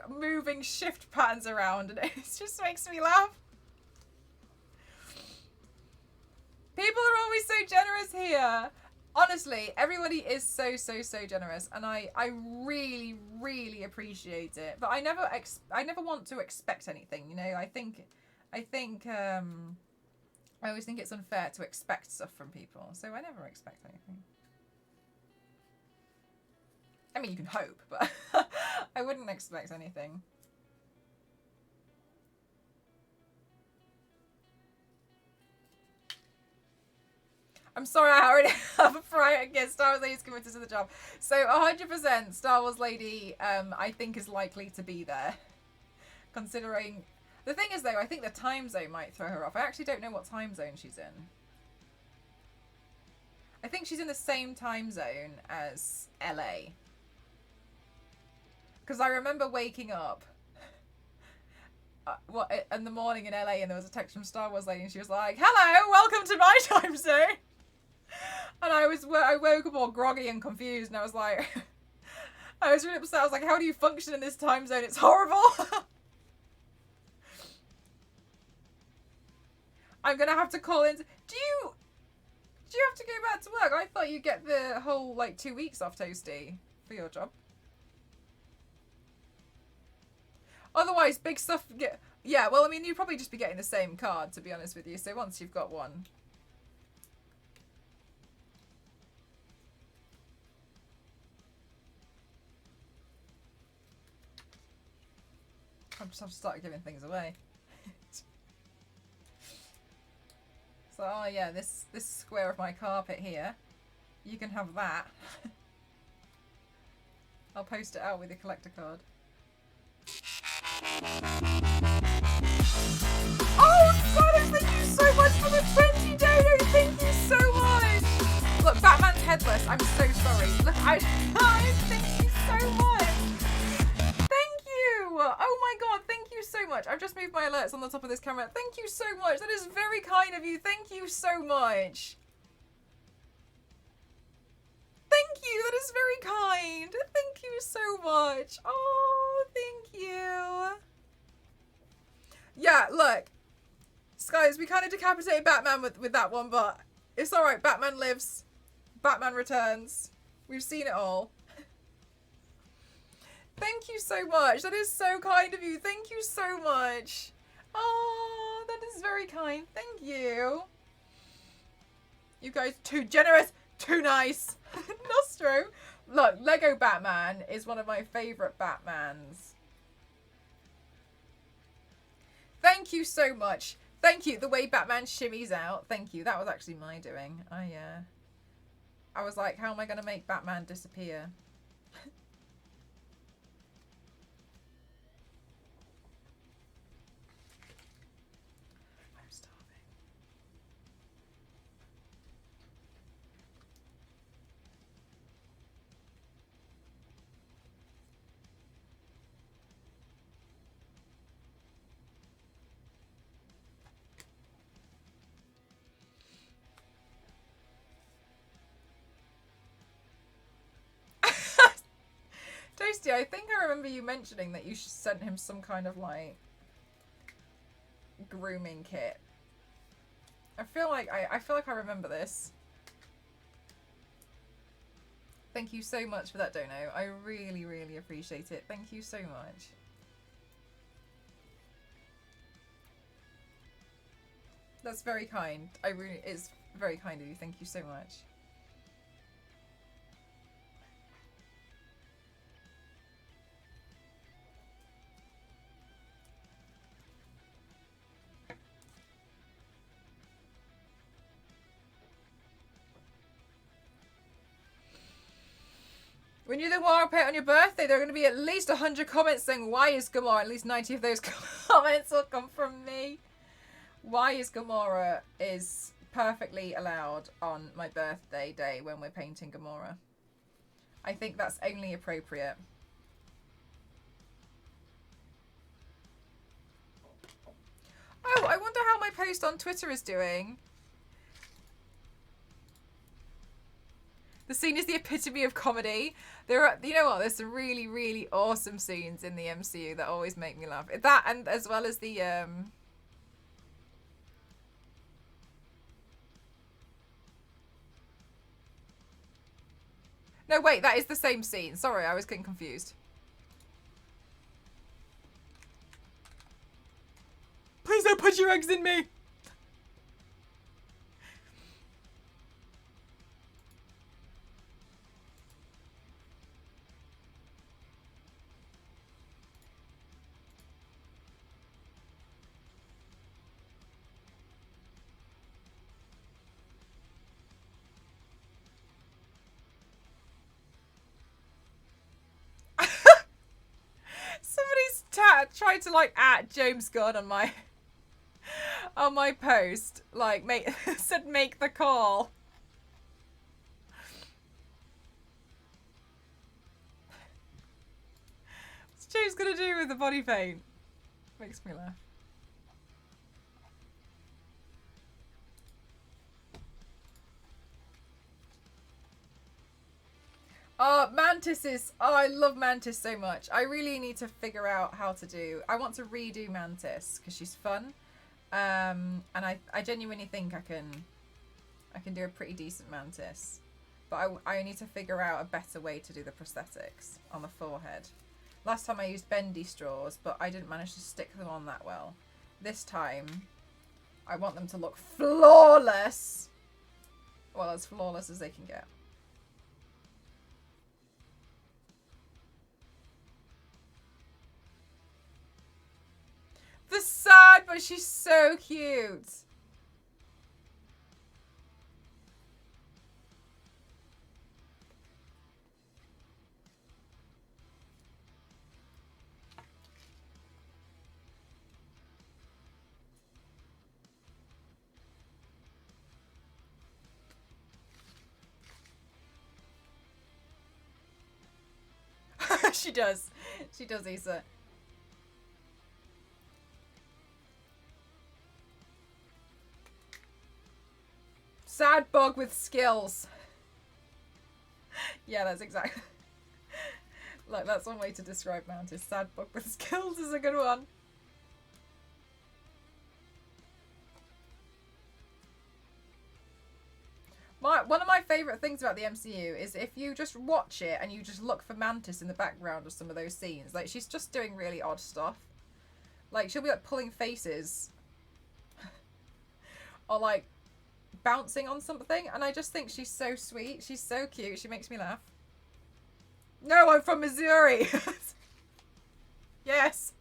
moving shift patterns around, and it just makes me laugh. People are always so generous here. Honestly, everybody is so generous, and I really appreciate it. But I never want to expect anything, you know. I always think it's unfair to expect stuff from people, so I never expect anything. I mean, you can hope, but I wouldn't expect anything. I'm sorry, I already have a prior against Star Wars Lady's committed to the job. So 100% Star Wars Lady, I think is likely to be there. Considering, the thing is though, I think the time zone might throw her off. I actually don't know what time zone she's in. I think she's in the same time zone as LA. Because I remember waking up in the morning in LA, and there was a text from Star Wars lady, and she was like, "Hello, welcome to my time zone." And I woke up all groggy and confused, and I was like, I was really upset. I was like, "How do you function in this time zone? It's horrible." I'm gonna have to call in. Do you have to go back to work? I thought you get the whole like 2 weeks off, Toasty, for your job. Otherwise, big stuff. Yeah, well, I mean, you'd probably just be getting the same card, to be honest with you. So once you've got one. I just have to start giving things away. So, oh yeah, this square of my carpet here, you can have that. I'll post it out with a collector card. Oh, Scottish, thank you so much for the 20 dono. Thank you so much. Look, Batman's headless. I'm so sorry. Look, thank you so much. Thank you. Oh my god, thank you so much. I've just moved my alerts on the top of this camera. Thank you so much. That is very kind of you. Thank you so much. Thank you. That is very kind. Thank you so much. Oh, thank you. Yeah, look. Guys, we kind of decapitated Batman with that one, but it's alright. Batman lives. Batman returns. We've seen it all. Thank you so much. That is so kind of you. Thank you so much. Oh, that is very kind. Thank you. You guys too generous, too nice. Nostro. Look, Lego Batman is one of my favourite Batmans. Thank you so much. Thank you. The way Batman shimmies out. Thank you. That was actually my doing. I was like, how am I going to make Batman disappear? I'm starving. Toasty, I think I remember you mentioning that you sent him some kind of like grooming kit. I feel like I remember this. Thank you so much for that dono. I really, really appreciate it. Thank you so much. That's very kind. It's very kind of you. Thank you so much. When you do the Gamora pet on your birthday, there are going to be at least 100 comments saying, "Why is Gamora?" At least 90 of those comments will come from me. Why is Gamora is perfectly allowed on my birthday day when we're painting Gamora. I think that's only appropriate. Oh, I wonder how my post on Twitter is doing. The scene is the epitome of comedy. There are, you know what? There's some really, really awesome scenes in the MCU that always make me laugh. That, and as well as the No, wait, that is the same scene. Sorry, I was getting confused. Please don't put your eggs in me. Somebody's tried to like at James Gunn on my post, like said make the call. James gonna do with the body paint? Makes me laugh. Oh, Mantises. Oh, I love Mantis so much. I really need to figure out how to do. I want to redo Mantis because she's fun. And I genuinely think I can do a pretty decent Mantis. But I need to figure out a better way to do the prosthetics on the forehead. Last time I used bendy straws, but I didn't manage to stick them on that well. This time, I want them to look flawless. Well, as flawless as they can get. The sad, but she's so cute. She does. She does, Issa. Sad bug with skills. Yeah, that's exactly. Like, that's one way to describe Mantis. Sad bug with skills is a good one. One of my favourite things about the MCU is if you just watch it and you just look for Mantis in the background of some of those scenes. Like, she's just doing really odd stuff. Like, she'll be, like, pulling faces. Or, like, bouncing on something. And I just think she's so sweet. She's so cute. She makes me laugh. No, I'm from Missouri. Yes.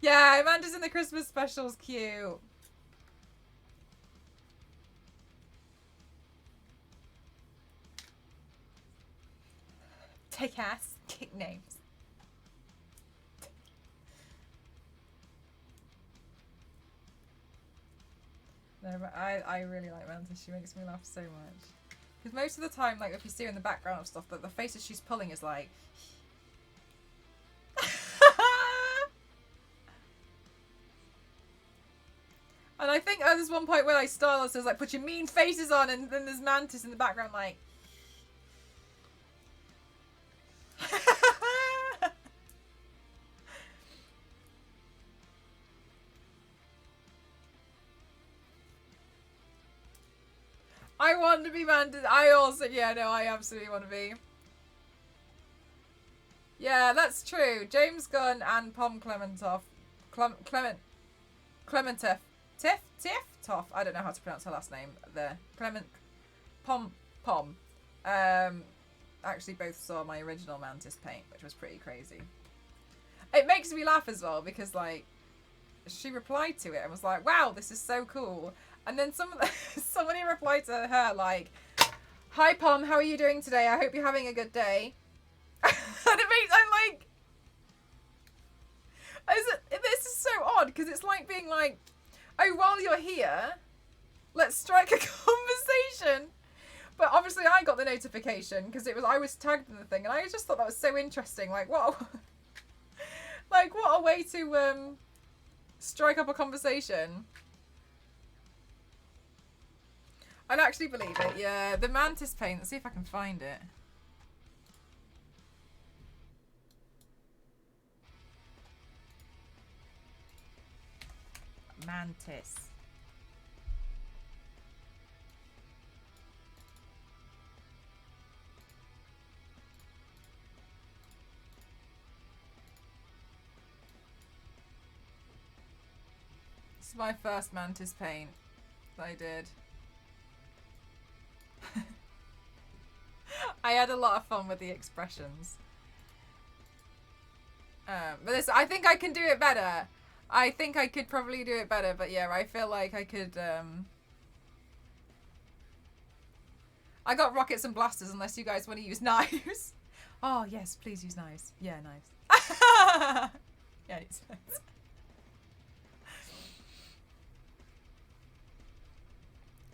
Yeah, Amanda's in the Christmas special's cute. Take ass, kick names. No, but I really like Mantis. She makes me laugh so much. Because most of the time, like, if you see her in the background of stuff, the faces she's pulling is like... And I think there's one point where, like, Starla says, like, put your mean faces on, and then there's Mantis in the background, like... I want to be Mantis. I also, yeah, no, I absolutely want to be. Yeah, that's true. James Gunn and Pom Klementieff. Clementieff. Toff. I don't know how to pronounce her last name there. Pom. Actually both saw my original Mantis paint, which was pretty crazy. It makes me laugh as well because, like, she replied to it and was like, wow, this is so cool. And then somebody replied to her like, hi Pom, how are you doing today? I hope you're having a good day. And I'm like, this is so odd because it's like being like, oh, while you're here, let's strike a conversation. But obviously I got the notification because I was tagged in the thing, and I just thought that was so interesting. Like, what? Like, what a way to strike up a conversation. I'd actually believe it. Yeah, the Mantis paint. Let's see if I can find it. Mantis. This is my first Mantis paint that I did. I had a lot of fun with the expressions. But this, I think I can do it better. I think I could probably do it better, but yeah, I feel like I could, I got rockets and blasters unless you guys want to use knives. Oh, yes, please use knives. Yeah, knives. Yeah, it's nice.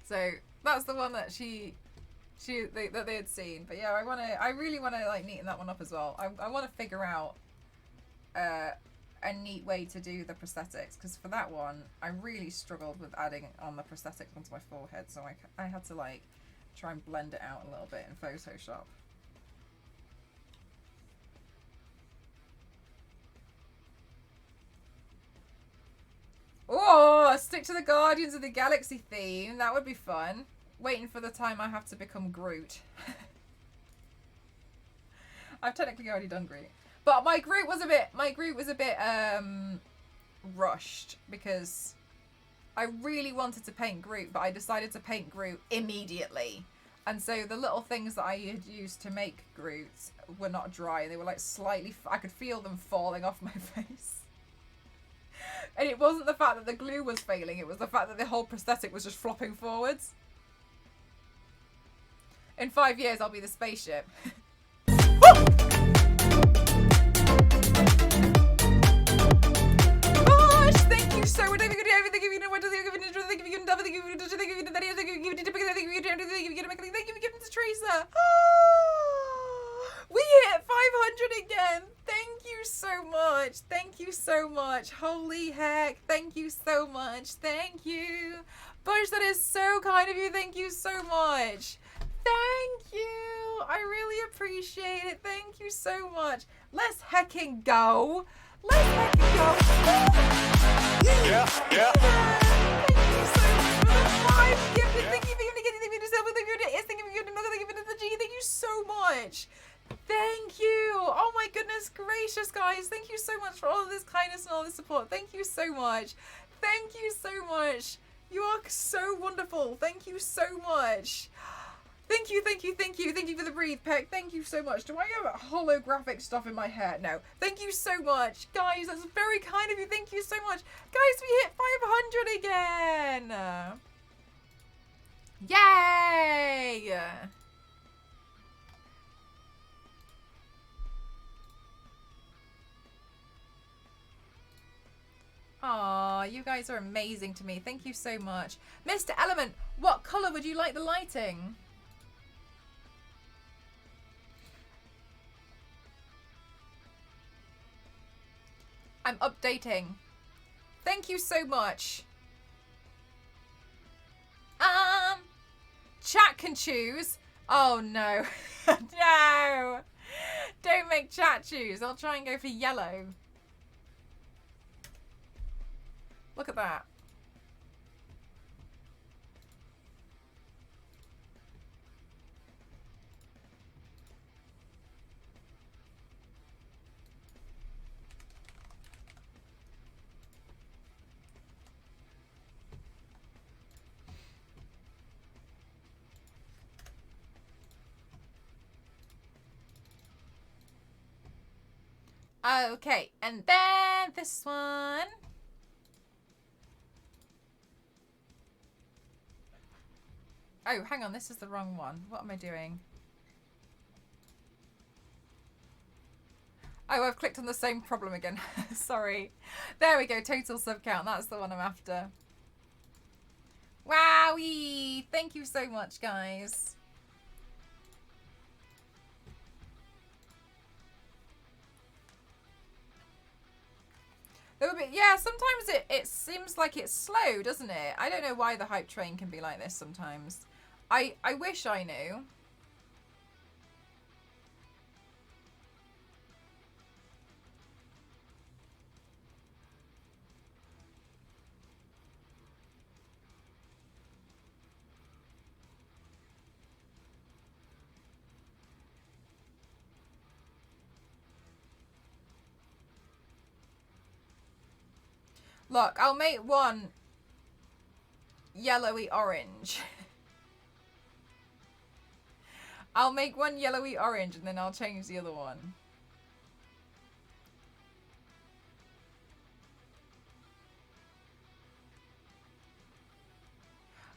So, that's the one that she that they had seen. But yeah, I really want to like neaten that one up as well. I want to figure out a neat way to do the prosthetics, because for that one I really struggled with adding on the prosthetics onto my forehead, so I had to like try and blend it out a little bit in Photoshop. Oh, stick to the Guardians of the Galaxy theme. That would be fun. Waiting for the time I have to become Groot. I've technically already done Groot. But my Groot was a bit rushed, because I really wanted to paint Groot, but I decided to paint Groot immediately. And so the little things that I had used to make Groot were not dry. They were like slightly, I could feel them falling off my face. And it wasn't the fact that the glue was failing, it was the fact that the whole prosthetic was just flopping forwards. In 5 years, I'll be the spaceship. Gosh, thank you so much. Thank you, Teresa. We hit 500 again. Thank you so much. Thank you so much. Holy heck. Thank you so much. Thank you. Bush, that is so kind of you. Thank you so much. Thank you. I really appreciate it. Thank you so much. Let's hecking go. Let's hecking go. Yeah. Thank you so much for the 5 gifted. Thank you for getting the yourself. Thank you for another. Thank you for the G. Thank you so much. Thank you. Oh my goodness gracious, guys. Thank you so much for all of this kindness and all this support. Thank you so much. Thank you so much. You are so wonderful. Thank you so much. Thank you for the breathe, Peck. Thank you so much. Do I have holographic stuff in my hair? No. Thank you so much. Guys, that's very kind of you. Thank you so much. Guys, we hit 500 again. Yay! Aw, you guys are amazing to me. Thank you so much. Mr. Element, what colour would you like the lighting? I'm updating. Thank you so much. Chat can choose. Oh no. No. Don't make chat choose. I'll try and go for yellow. Look at that. Okay, and then this one. Oh, hang on, this is the wrong one. What am I doing? Oh, I've clicked on the same problem again. Sorry. There we go, total sub count. That's the one I'm after. Wowie! Thank you so much, guys. Yeah, sometimes it seems like it's slow, doesn't it? I don't know why the hype train can be like this sometimes. I wish I knew. Look, I'll make one yellowy orange. I'll make one yellowy orange and then I'll change the other one.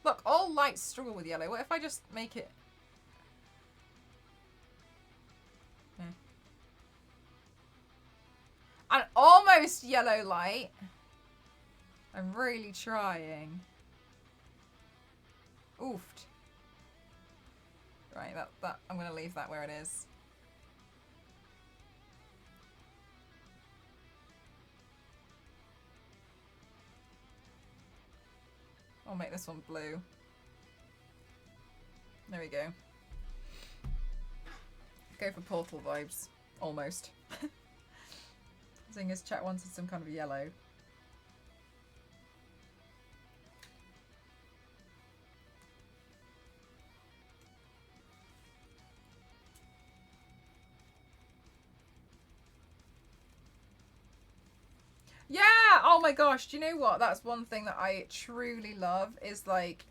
Look, all lights struggle with yellow. What if I just make it... An almost yellow light. I'm really trying. Oofed. Right, that I'm going to leave that where it is. I'll make this one blue. There we go. Go for Portal vibes. Almost. Seeing as chat wanted some kind of yellow. Yeah! Oh my gosh, do you know what? That's one thing that I truly love is like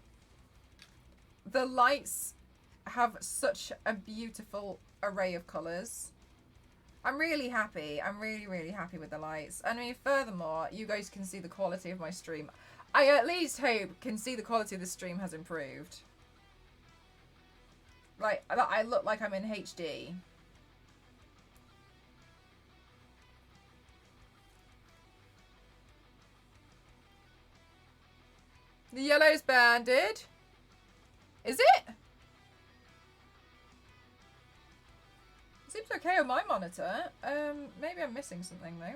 the lights have such a beautiful array of colours. I'm really happy. I'm really, really happy with the lights. I mean, furthermore, you guys can see the quality of my stream. I at least hope can see the quality of the stream has improved. Like, I look like I'm in HD. The yellow's banded. Is it? It seems okay on my monitor. Maybe I'm missing something though.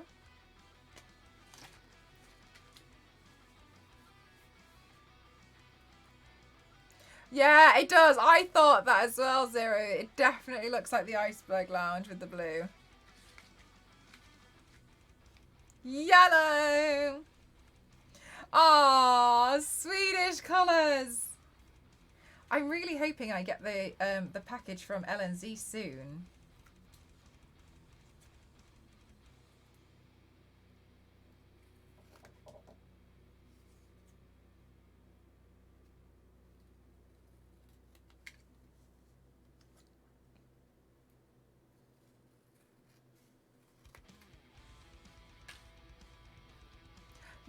Yeah, it does. I thought that as well, Zero. It definitely looks like the Iceberg Lounge with the blue. Yellow! Aww, Swedish colours! I'm really hoping I get the package from LNZ soon.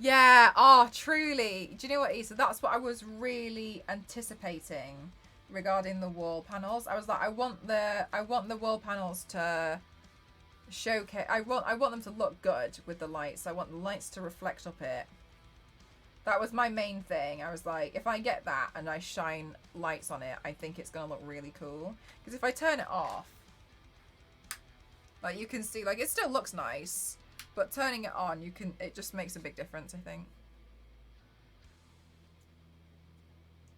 Yeah, oh, truly. Do you know what, Issa? That's what I was really anticipating regarding the wall panels. I was like, I want the wall panels to showcase. I want them to look good with the lights. I want the lights to reflect up it. That was my main thing. I was like, if I get that and I shine lights on it, I think it's gonna look really cool. Because if I turn it off, like you can see, like it still looks nice. But turning it on, it just makes a big difference, I think.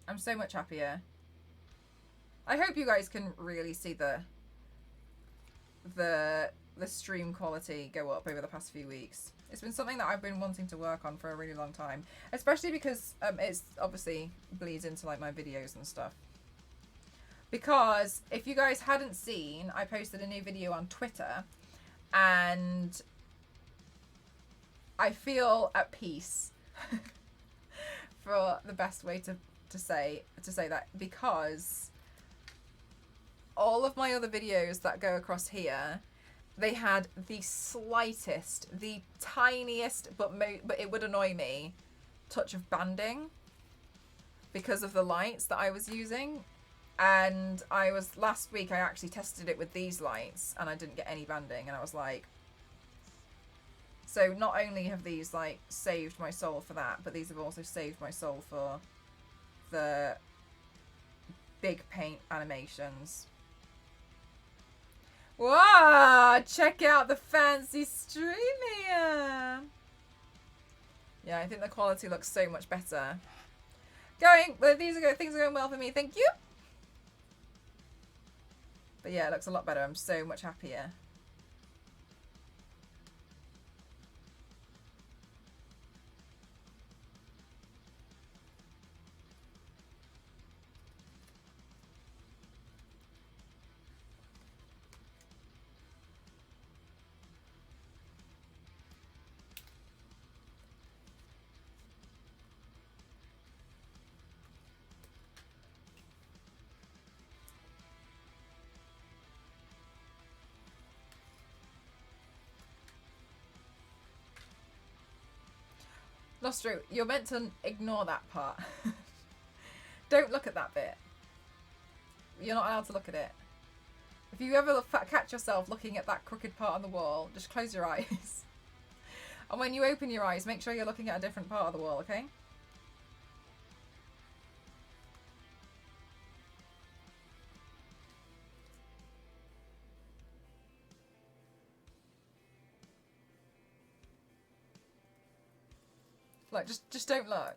I'm so much happier. I hope you guys can really see the stream quality go up over the past few weeks. It's been something that I've been wanting to work on for a really long time, especially because it's obviously bleeds into like my videos and stuff. Because if you guys hadn't seen, I posted a new video on Twitter and I feel at peace for the best way to say that, because all of my other videos that go across here, they had the slightest, the tiniest, but it would annoy me, touch of banding because of the lights that I was using. And last week I actually tested it with these lights and I didn't get any banding, and I was like, so not only have these like saved my soul for that, but these have also saved my soul for the big paint animations. Wow, check out the fancy stream here. Yeah, I think the quality looks so much better. Things are going well for me, thank you. But yeah, it looks a lot better. I'm so much happier. Nostro, you're meant to ignore that part. Don't look at that bit. You're not allowed to look at it. If you ever catch yourself looking at that crooked part on the wall, just close your eyes. And when you open your eyes, make sure you're looking at a different part of the wall, okay? Like, just don't look.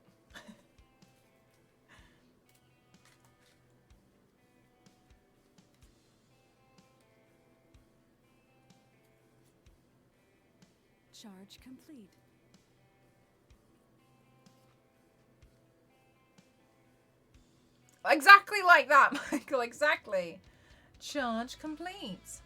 Charge complete. Exactly like that, Michael. Exactly. Charge complete.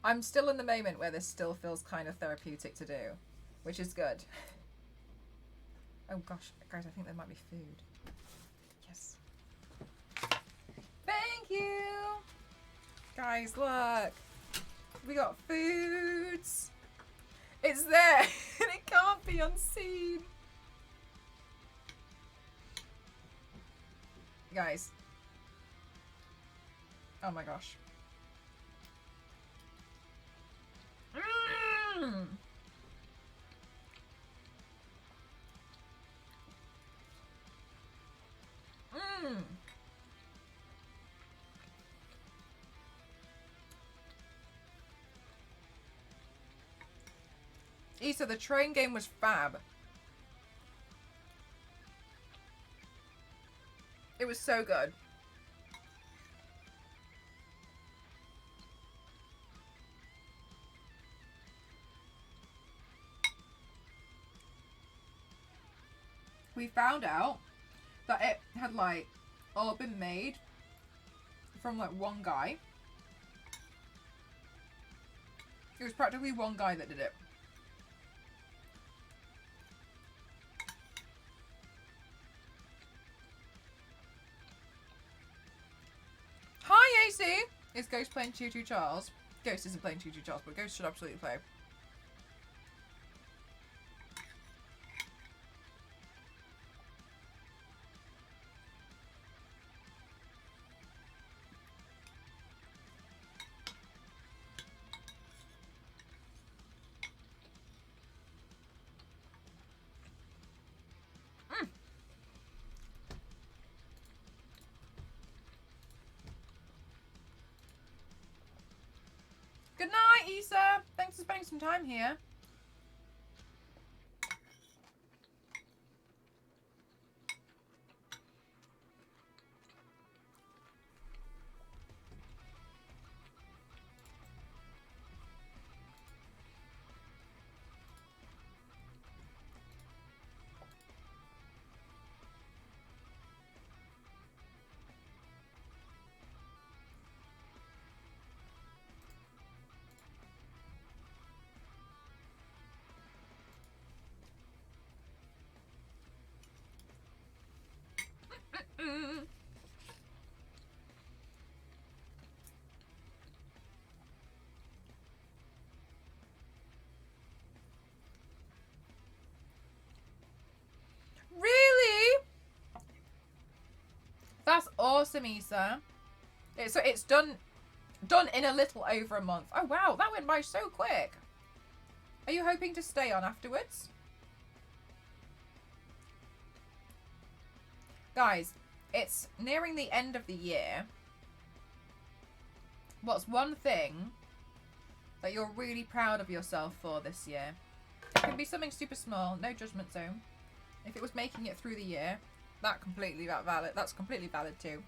I'm still in the moment where this still feels kind of therapeutic to do, which is good. Oh gosh, guys, I think there might be food. Yes. Thank you! Guys, look. We got foods. It's there, and it can't be unseen. Guys. Oh my gosh. Mmm! Mmm! Issa, the train game was fab. It was so good. We found out that it had like all been made from like one guy. It was practically one guy that did it. Hi, AC! Is Ghost playing Choo Choo Charles? Ghost isn't playing Choo Choo Charles, but Ghost should absolutely play. Good night, Issa! Thanks for spending some time here. Really? That's awesome, Issa. So it's done in a little over a month. Oh wow, that went by so quick. Are you hoping to stay on afterwards? Guys, it's nearing the end of the year. What's one thing that you're really proud of yourself for this year? It can be something super small, no judgment zone. If it was making it through the year, that's completely valid too.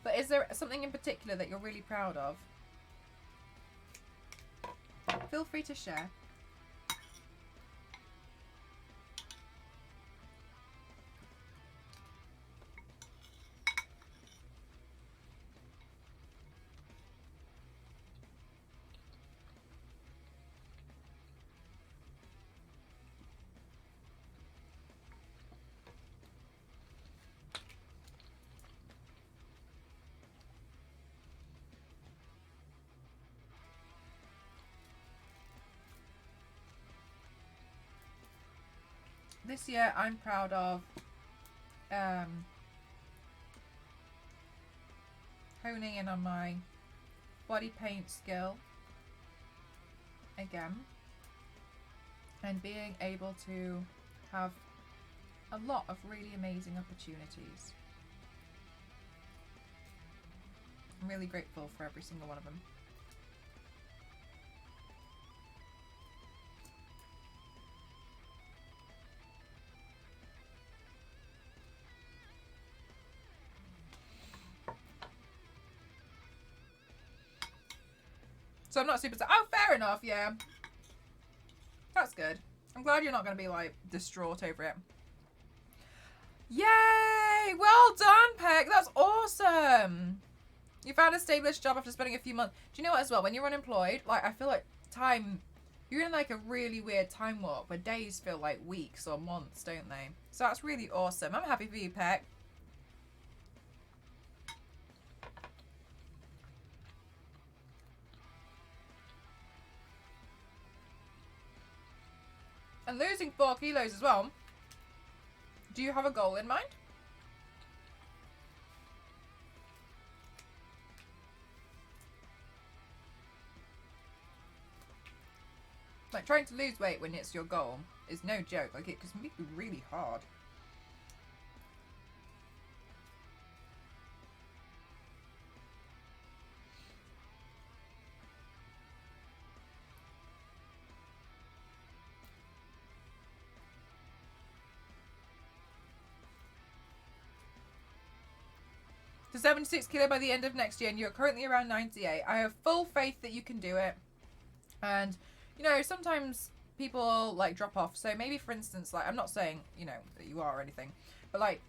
But is there something in particular that you're really proud of? Feel free to share. This year I'm proud of honing in on my body paint skill again. and being able to have a lot of really amazing opportunities. I'm really grateful for every single one of them. So I'm not super... Oh, fair enough, yeah. That's good. I'm glad you're not going to be, like, distraught over it. Yay! Well done, Peck. That's awesome. You found a stable-ish job after spending a few months. Do you know what, as well? When you're unemployed, like, I feel like time... You're in, like, a really weird time warp where days feel like weeks or months, don't they? So that's really awesome. I'm happy for you, Peck. And losing 4 kilos as well. Do you have a goal in mind? Like, trying to lose weight when it's your goal is no joke. Like, it can be really hard. To 76 kilo by the end of next year, and you're currently around 98. I have full faith that you can do it. And, you know, sometimes people, like, drop off. So maybe, for instance, like, I'm not saying, you know, that you are or anything. But, like,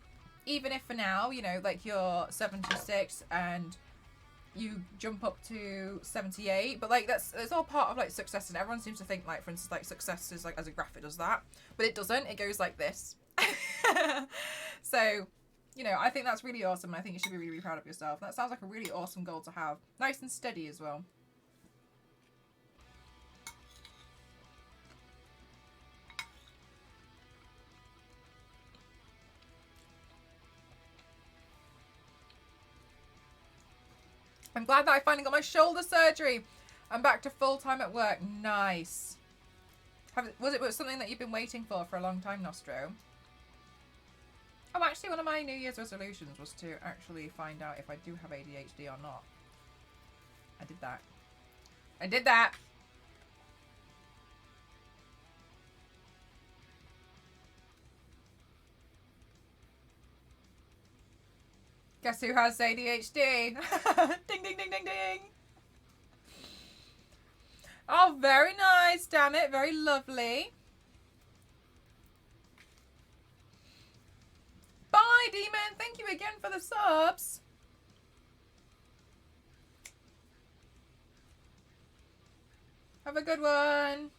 even if for now, you know, like, you're 76 and you jump up to 78. But, like, it's all part of, like, success. And everyone seems to think, like, for instance, like, success is, like, as a graph, it does that. But it doesn't. It goes like this. So... You know, I think that's really awesome, and I think you should be really, really proud of yourself. That sounds like a really awesome goal to have. Nice and steady as well. I'm glad that I finally got my shoulder surgery. I'm back to full-time at work. Nice. Was it something that you've been waiting for a long time, Nostro? Oh, actually, one of my New Year's resolutions was to actually find out if I do have ADHD or not. I did that. I did that! Guess who has ADHD? Ding, ding, ding, ding, ding! Oh, very nice, damn it. Very lovely. Bye, Demon. Thank you again for the subs. Have a good one.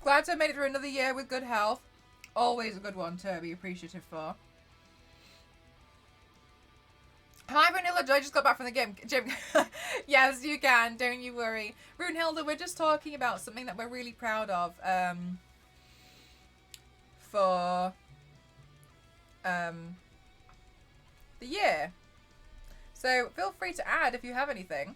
Glad to have made it through another year with good health. Always a good one to be appreciative for. Hi, Vanilla Joy. Just got back from the game. Jim. Yes, you can. Don't you worry. Runehilda, we're just talking about something that we're really proud of for the year. So feel free to add if you have anything.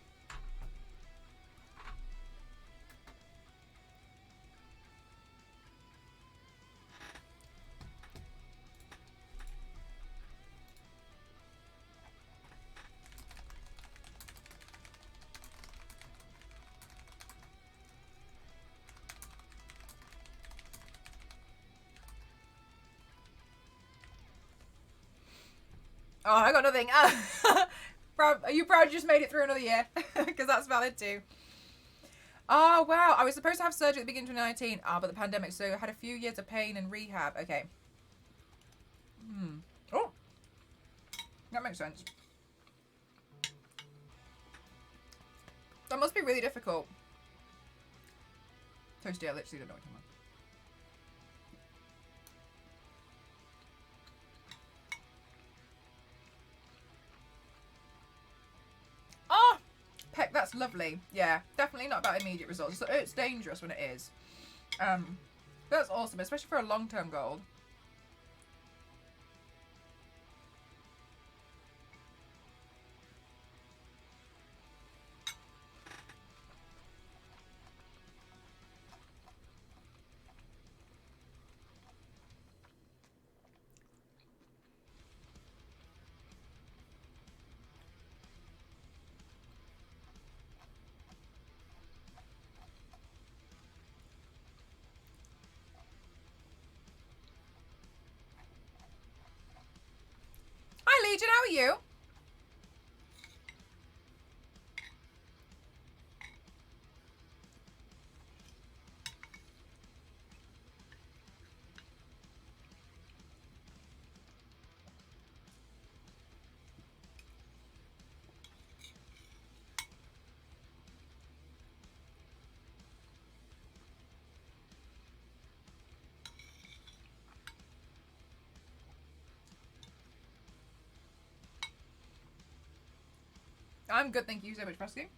Oh, I got nothing. Proud, are you proud you just made it through another year? Because that's valid too. Oh, wow. I was supposed to have surgery at the beginning of 2019. But the pandemic, so I had a few years of pain and rehab. Okay. Oh, that makes sense. That must be really difficult. Toasty, I literally don't know what you're talking about. Oh, Peck, that's lovely. Yeah, definitely not about immediate results. It's dangerous when it is. That's awesome, especially for a long-term goal. Hi, Legion, how are you? I'm good, thank you so much for asking.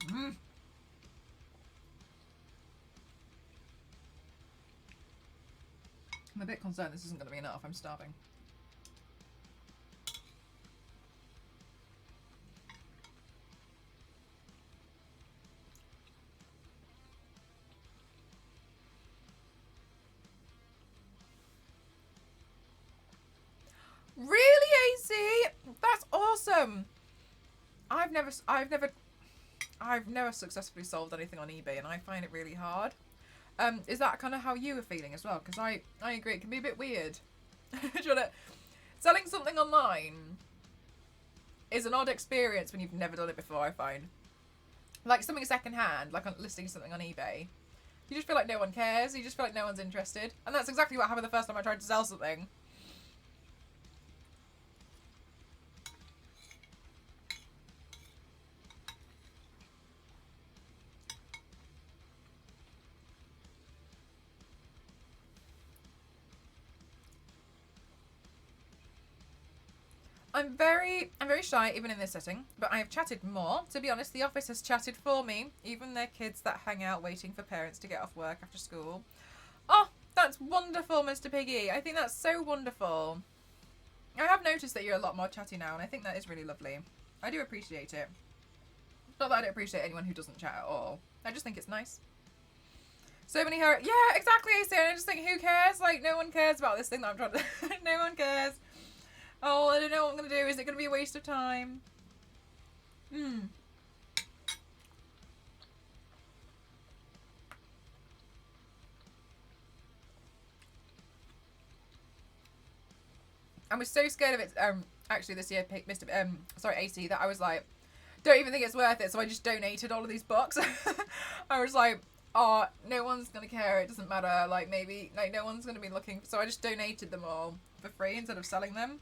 I'm a bit concerned this isn't going to be enough. I'm starving. Really, AC? That's awesome. I've never successfully solved anything on eBay, and I find it really hard. Is that kind of how you were feeling as well? Because I agree, it can be a bit weird. Selling something online is an odd experience when you've never done it before, I find. Like something secondhand, like listing something on eBay. You just feel like no one cares. You just feel like no one's interested. And that's exactly what happened the first time I tried to sell something. I'm very shy even in this setting, but I have chatted more. To be honest, the office has chatted for me. Even their kids that hang out waiting for parents to get off work after school. Oh, that's wonderful, Mr. Piggy. I think that's so wonderful. I have noticed that you're a lot more chatty now, and I think that is really lovely. I do appreciate it. Not that I don't appreciate anyone who doesn't chat at all. I just think it's nice. So many yeah, exactly, AC. I just think, who cares? Like, no one cares about this thing that I'm trying to... No one cares. Oh, I don't know what I'm going to do. Is it going to be a waste of time? I was so scared of it, actually this year, Mr. Sorry, AC, that I was like, don't even think it's worth it, so I just donated all of these books. I was like, oh, no one's going to care, it doesn't matter, like, maybe, like, no one's going to be looking, so I just donated them all for free instead of selling them.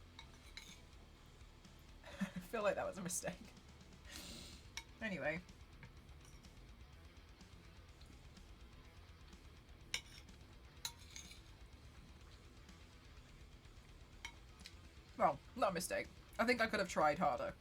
I feel like that was a mistake. Anyway. Well, not a mistake. I think I could have tried harder.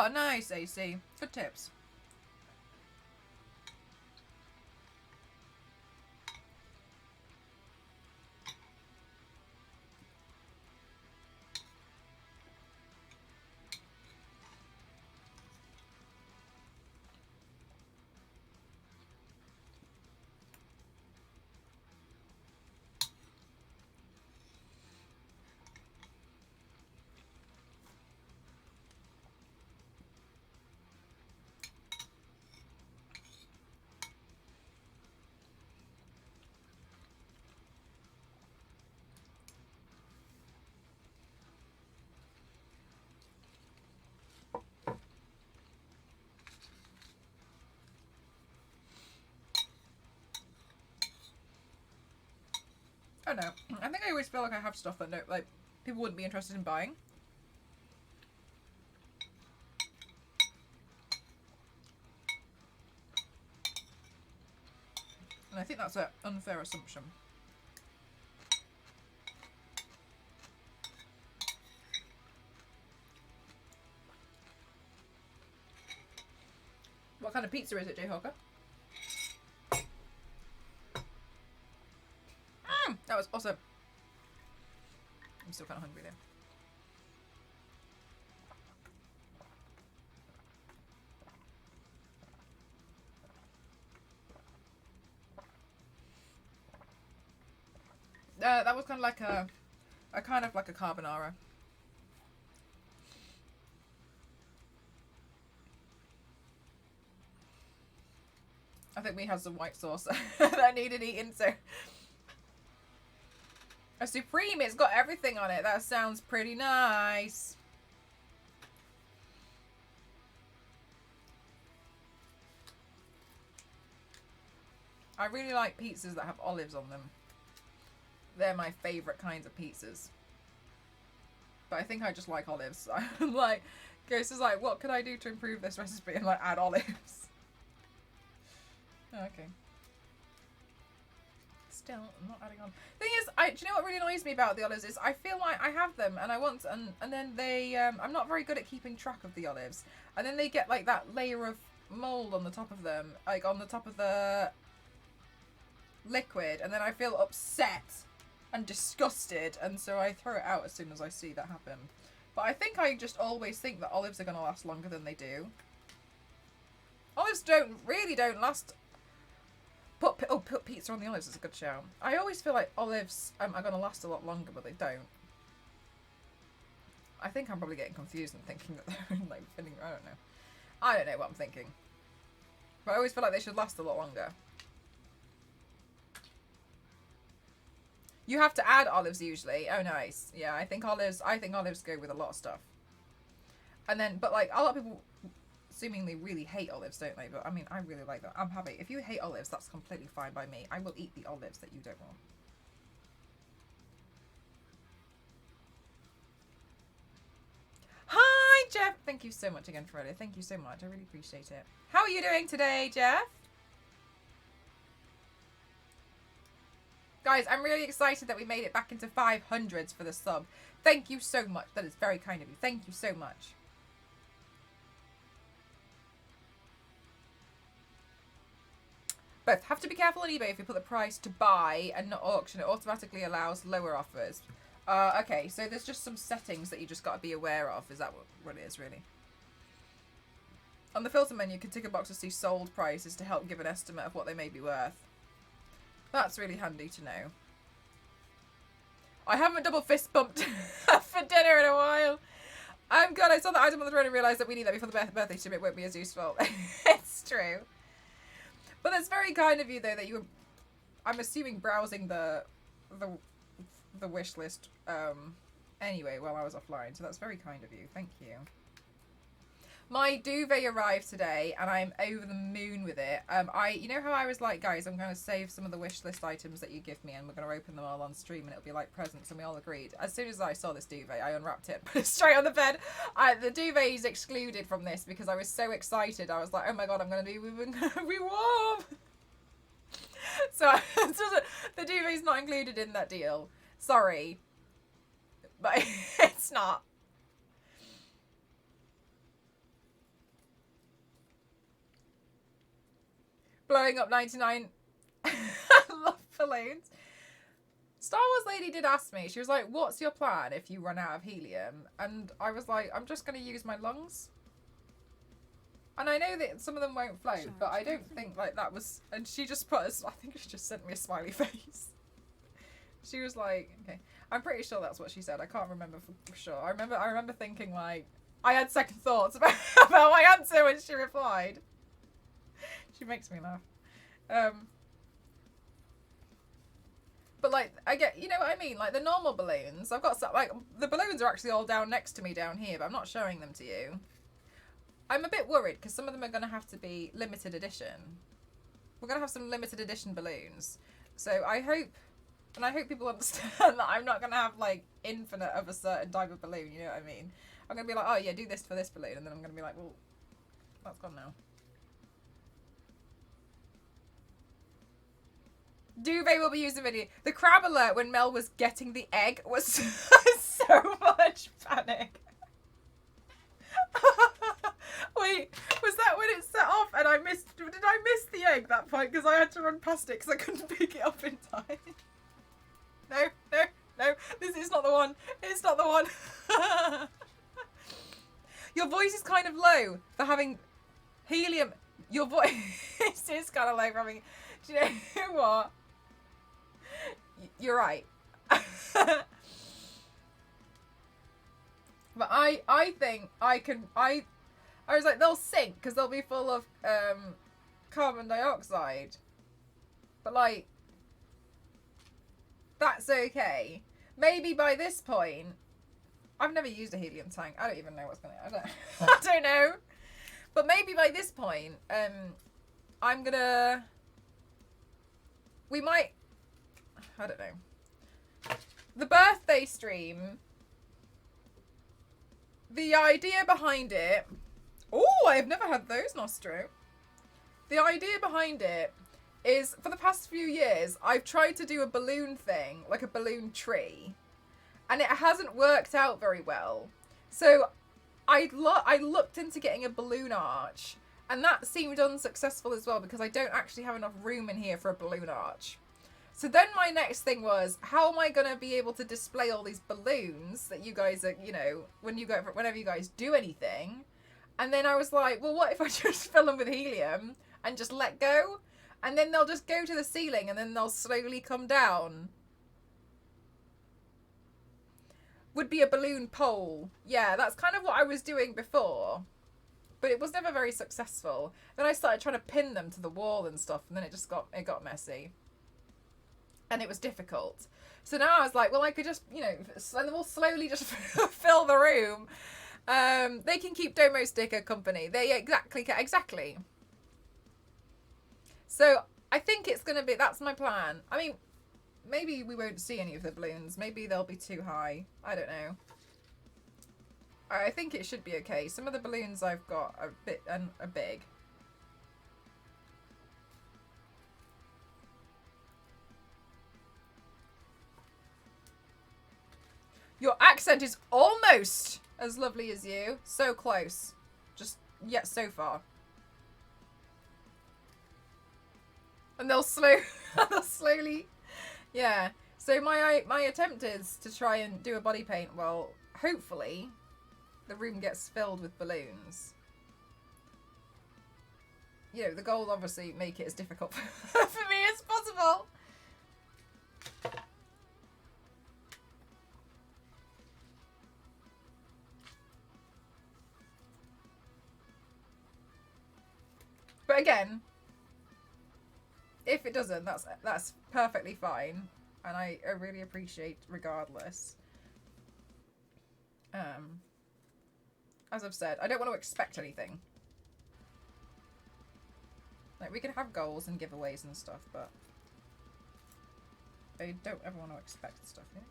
Oh, nice, AC. Good tips. I don't know. I think I always feel like I have stuff that no, like people wouldn't be interested in buying. And I think that's an unfair assumption. What kind of pizza is it, Jay Hawker? That was awesome. I'm still kind of hungry though. That was kind of like a kind of like a carbonara. I think we had some white sauce that needed eating, so. A Supreme, it's got everything on it. That sounds pretty nice. I really like pizzas that have olives on them. They're my favourite kinds of pizzas. But I think I just like olives. I'm like, Ghost is like, what could I do to improve this recipe? And like, add olives. Oh, okay. Still, I'm not adding on. Thing is, do you know what really annoys me about the olives is I feel like I have them and I want to, and then they I'm not very good at keeping track of the olives, and then they get like that layer of mold on the top of them, like on the top of the liquid, and then I feel upset and disgusted, and so I throw it out as soon as I see that happen. But I think I just always think that olives are going to last longer than they do. Olives really don't last. Put pizza on the olives is a good shout. I always feel like olives are going to last a lot longer, but they don't. I think I'm probably getting confused and thinking that they're like vinegar. I don't know. I don't know what I'm thinking. But I always feel like they should last a lot longer. You have to add olives usually. Oh, nice. Yeah, I think olives go with a lot of stuff. And then, but like a lot of people seemingly really hate olives, don't they? But I mean, I really like them. I'm happy. If you hate olives, that's completely fine by me. I will eat the olives that you don't want. Hi, Jeff. Thank you so much again, Fredo. Thank you so much. I really appreciate it. How are you doing today, Jeff? Guys, I'm really excited that we made it back into 500s for the sub. Thank you so much. That is very kind of you. Thank you so much. Both. Have to be careful on eBay if you put the price to buy and not auction. It automatically allows lower offers. Okay, so there's just some settings that you just got to be aware of. Is that what it is, really? On the filter menu, you can tick a box to see sold prices to help give an estimate of what they may be worth. That's really handy to know. I haven't double fist bumped for dinner in a while. I'm glad I saw the item on the throne and realised that we need that before the birthday stream. It won't be as useful. It's true. But that's very kind of you, though, that you were, I'm assuming, browsing the wish list anyway while I was offline. So that's very kind of you. Thank you. My duvet arrived today, and I'm over the moon with it. You know how I was like, guys, I'm going to save some of the wish list items that you give me, and we're going to open them all on stream, and it'll be like presents, and we all agreed. As soon as I saw this duvet, I unwrapped it, put it straight on the bed. The duvet is excluded from this because I was so excited. I was like, oh my god, I'm going to be warm. So the duvet's not included in that deal. Sorry, but it's not. blowing up 99. I love balloons. Star Wars lady did ask me, she was like, what's your plan if you run out of helium? And I was like, I'm just going to use my lungs. And I know that some of them won't float, but I don't think like that was... And she just put us... I think she just sent me a smiley face. She was like, okay. I'm pretty sure that's what she said. I can't remember for sure. I remember thinking like... I had second thoughts about my answer when she replied. She makes me laugh. But like, I get, you know what I mean? Like the normal balloons, I've got some, like, the balloons are actually all down next to me down here, but I'm not showing them to you. I'm a bit worried because some of them are going to have to be limited edition. We're going to have some limited edition balloons. So I hope, and I hope people understand that I'm not going to have like infinite of a certain type of balloon, you know what I mean? I'm going to be like, oh yeah, do this for this balloon, and then I'm going to be like, well, that's gone now. Duvet will be used in video. The crab alert when Mel was getting the egg was so much panic. Wait, was that when it set off and I missed... Did I miss the egg that point? Because I had to run past it because I couldn't pick it up in time. No, no, no. This is not the one. It's not the one. Your voice is kind of low for having helium. Your voice is kind of low for having... Do you know what? You're right. But I think I can... I was like, they'll sink because they'll be full of carbon dioxide. But like, that's okay. Maybe by this point, I've never used a helium tank. I don't even know what's going to... I don't know. But maybe by this point, I'm going to... We might... I don't know. The birthday stream... The idea behind it... Oh, I've never had those, Nostro. The idea behind it is, for the past few years, I've tried to do a balloon thing, like a balloon tree, and it hasn't worked out very well. So I looked into getting a balloon arch, and that seemed unsuccessful as well because I don't actually have enough room in here for a balloon arch. So then my next thing was, how am I going to be able to display all these balloons that you guys are, you know, whenever you guys do anything? And then I was like, well, what if I just fill them with helium and just let go? And then they'll just go to the ceiling and then they'll slowly come down. Would be a balloon pole. Yeah, that's kind of what I was doing before. But it was never very successful. Then I started trying to pin them to the wall and stuff, and then it got messy. And it was difficult. So now I was like, well, I could just, you know, and we'll slowly just fill the room. They can keep Domo Sticker company. They exactly. So I think it's going to be, that's my plan. I mean, maybe we won't see any of the balloons. Maybe they'll be too high. I don't know. I think it should be okay. Some of the balloons I've got are big. Your accent is almost as lovely as you. So close. Just yet so far. And they'll slowly... Yeah. So my attempt is to try and do a body paint. Well, hopefully the room gets filled with balloons. You know, the goal obviously make it as difficult for me as possible. But again, if it doesn't, that's perfectly fine, and I really appreciate regardless. As I've said, I don't want to expect anything. Like, we can have goals and giveaways and stuff, but I don't ever want to expect stuff, you know?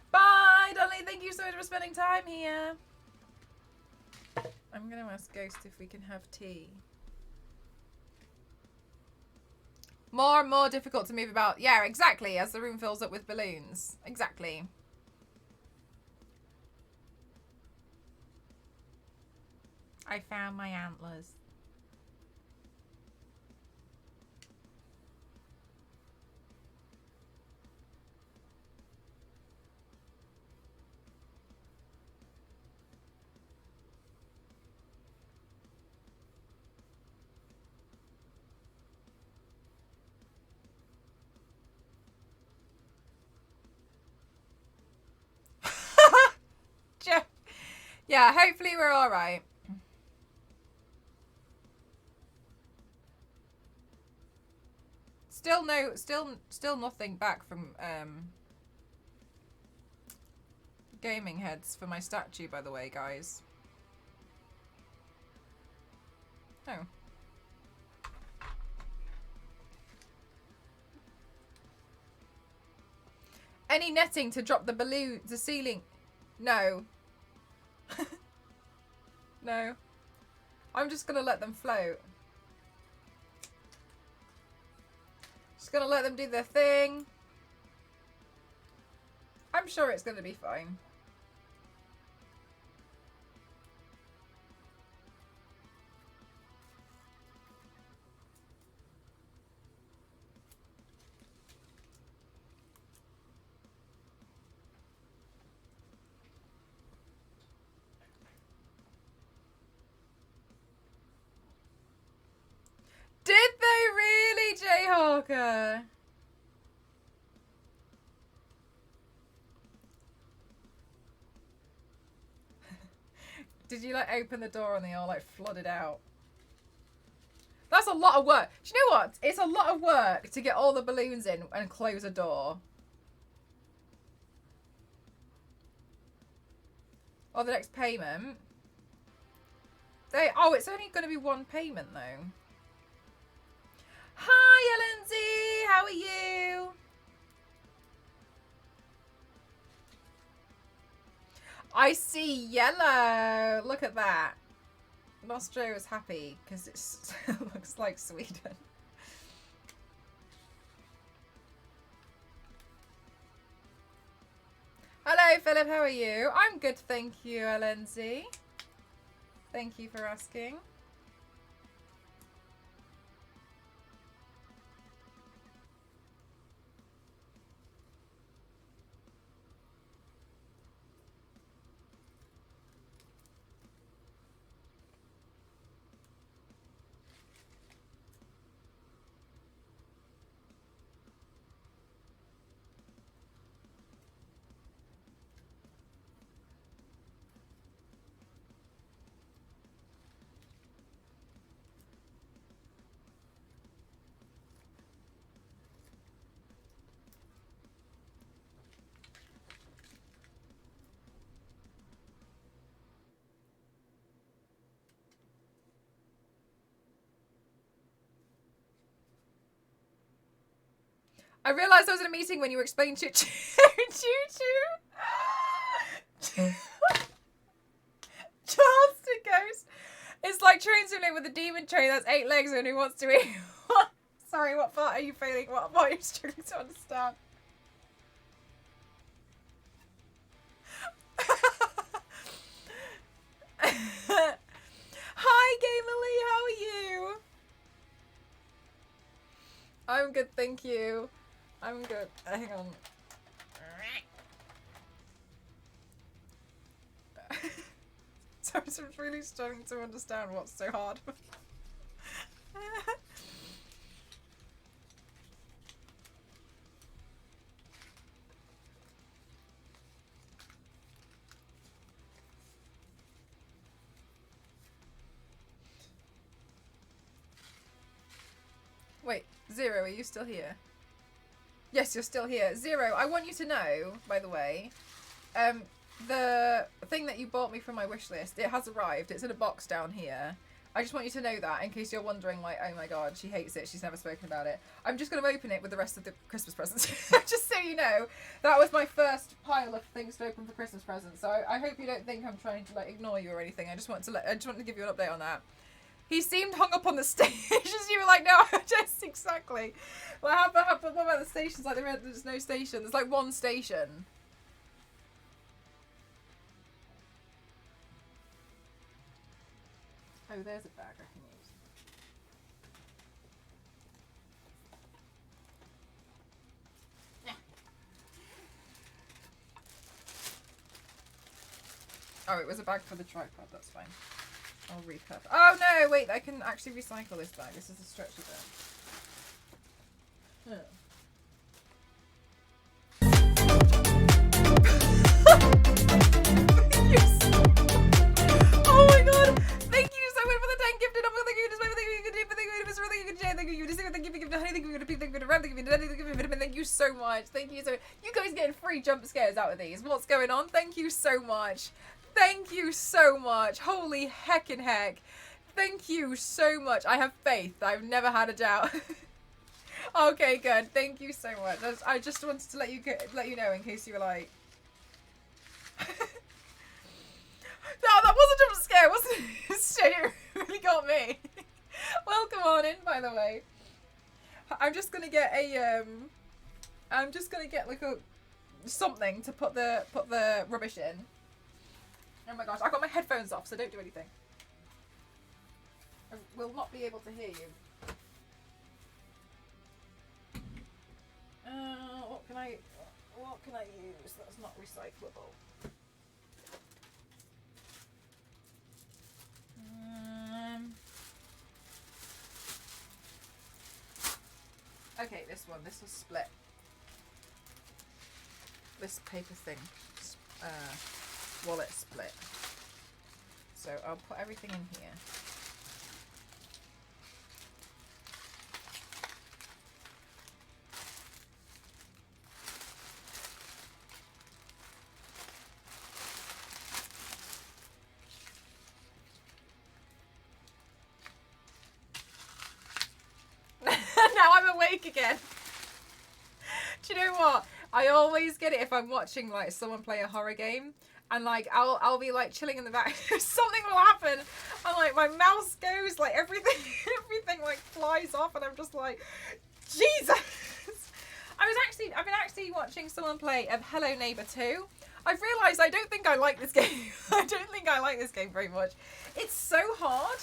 Bye! Emily, thank you so much for spending time here. I'm going to ask Ghost if we can have tea. More and more difficult to move about. Yeah, exactly, as the room fills up with balloons. Exactly. I found my antlers. Yeah, hopefully we're all right. Still nothing back from Gaming Heads for my statue, by the way, guys. Oh. Any netting to drop the balloon, the ceiling? No. No. I'm just gonna let them float. Just gonna let them do their thing. I'm sure it's gonna be fine. Did they really, Jayhawker? Did you like open the door and they all like flooded out? That's a lot of work. Do you know what? It's a lot of work to get all the balloons in and close a door. Or the next payment. Oh, it's only going to be one payment though. Hi, Lindsay. How are you? I see yellow. Look at that. Nostro is happy because it looks like Sweden. Hello, Philip. How are you? I'm good, thank you, Lindsay. Thank you for asking. I realised I was in a meeting when you were explaining Choo Choo. Charleston Ghost. It's like train simulator with a demon train that's 8 legs and who wants to eat. What? Sorry, what part are you failing? What part are you struggling to understand? Hi, Gamerly, how are you? I'm good, thank you. I'm good. Hang on. So I'm really struggling to understand what's so hard. Wait, Zero, are you still here? Yes, you're still here. Zero, I want you to know, by the way, the thing that you bought me from my wish list, it has arrived. It's in a box down here. I just want you to know that in case you're wondering, like, oh my god, she hates it, she's never spoken about it. I'm just going to open it with the rest of the Christmas presents. Just so you know, that was my first pile of things to open for Christmas presents. So I hope you don't think I'm trying to, like, ignore you or anything. I just want to give you an update on that. He seemed hung up on the stations. You were like, no, just exactly. Well, what about the stations? Like, there's no station. There's like one station. Oh, there's a bag I can use. Yeah. Oh, it was a bag for the tripod. That's fine. I'll repurpose. Oh no, wait! I can actually recycle this bag. This is a stretchy bag. Yes. Oh my god! Thank you so much for the 10 gifted. I'm gonna thank you. Thank you so much. Thank you so much. You guys getting free jump scares out of these. What's going on? Thank you so much. Thank you so much. Holy heckin' heck. Thank you so much. I have faith. I've never had a doubt. Okay, good. Thank you so much. I just wanted to let you know in case you were like... No, that was a jump scare, wasn't it? It really got me. Welcome on in, by the way. I'm just gonna get a like a something to put the rubbish in. Oh my gosh, I got my headphones off, so don't do anything. I will not be able to hear you. What can I use that's not recyclable? Okay, this one. This will split. This paper thing, wallet split. So I'll put everything in here. Now I'm awake again. Do you know what? I always get it if I'm watching like someone play a horror game, and like I'll be like chilling in the back. Something will happen, and like my mouse goes, like everything like flies off, and I'm just like, Jesus. I've been actually watching someone play Hello Neighbor 2. I've realised I don't think I like this game. I don't think I like this game very much. It's so hard.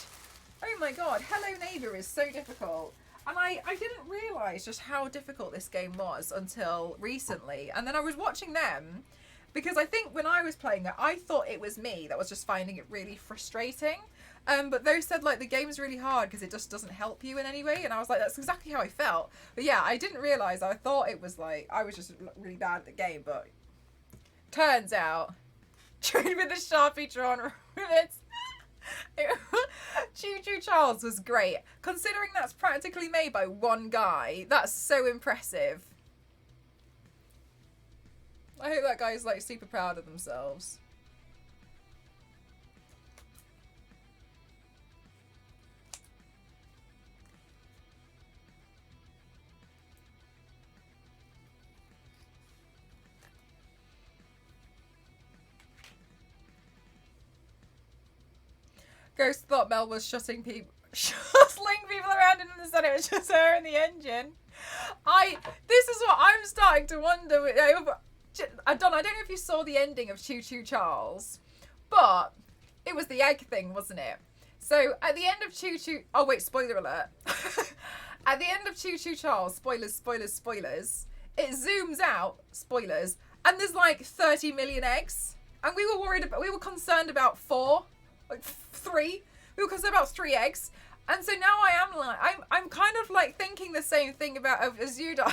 Oh my god, Hello Neighbor is so difficult. And I didn't realise just how difficult this game was until recently. And then I was watching them, because I think when I was playing it, I thought it was me that was just finding it really frustrating. But they said like the game's really hard because it just doesn't help you in any way. And I was like, that's exactly how I felt. But yeah, I didn't realise. I thought it was like, I was just really bad at the game. But turns out, trained with the Sharpie drawn rivets. Choo Choo Charles was great. Considering that's practically made by one guy, that's so impressive. I hope that guy's like super proud of themselves. Ghost thought Mel was shuttling people around, and instead it was just her in the engine. This is what I'm starting to wonder. I don't know if you saw the ending of Choo Choo Charles, but it was the egg thing, wasn't it? So at the end of Choo Choo... Oh wait, spoiler alert. At the end of Choo Choo Charles, spoilers, it zooms out, spoilers, and there's like 30 million eggs. And we were concerned about 4. Like 3. We were concerned about 3 eggs. And so now I'm kind of like thinking the same thing about Azuda.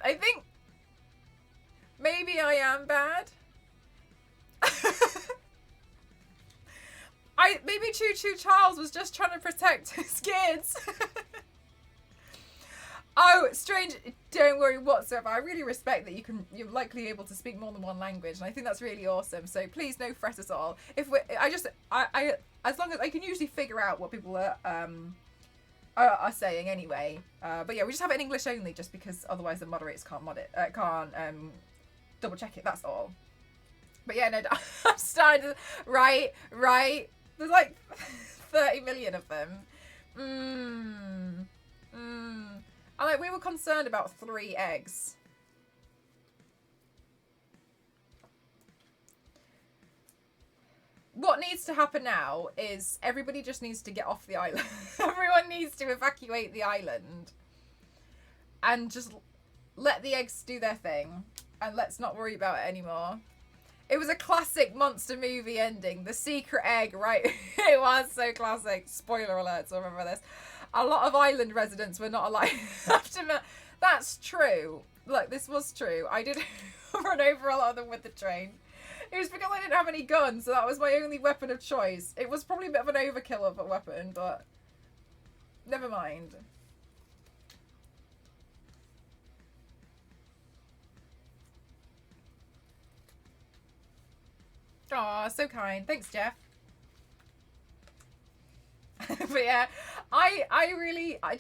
I think maybe I am bad. Maybe Choo Choo Charles was just trying to protect his kids. Oh, strange. Don't worry whatsoever. I really respect that you're likely able to speak more than one language, and I think that's really awesome. So please, no fret at all. If I as long as I can usually figure out what people are saying anyway. But yeah, we just have it in English only, just because otherwise the moderators can't double check it. That's all. But yeah, no, I'm starting to right. There's like 30 million of them. And like, we were concerned about 3 eggs. What needs to happen now is everybody just needs to get off the island. Everyone needs to evacuate the island. And just let the eggs do their thing. And let's not worry about it anymore. It was a classic monster movie ending. The secret egg, right? It was so classic. Spoiler alert, so remember this. A lot of island residents were not alive after. That's true. Look, this was true. I did run over a lot of them with the train. It was because I didn't have any guns, so that was my only weapon of choice. It was probably a bit of an overkill of a weapon, but never mind. Aw, so kind. Thanks, Jeff. But yeah, do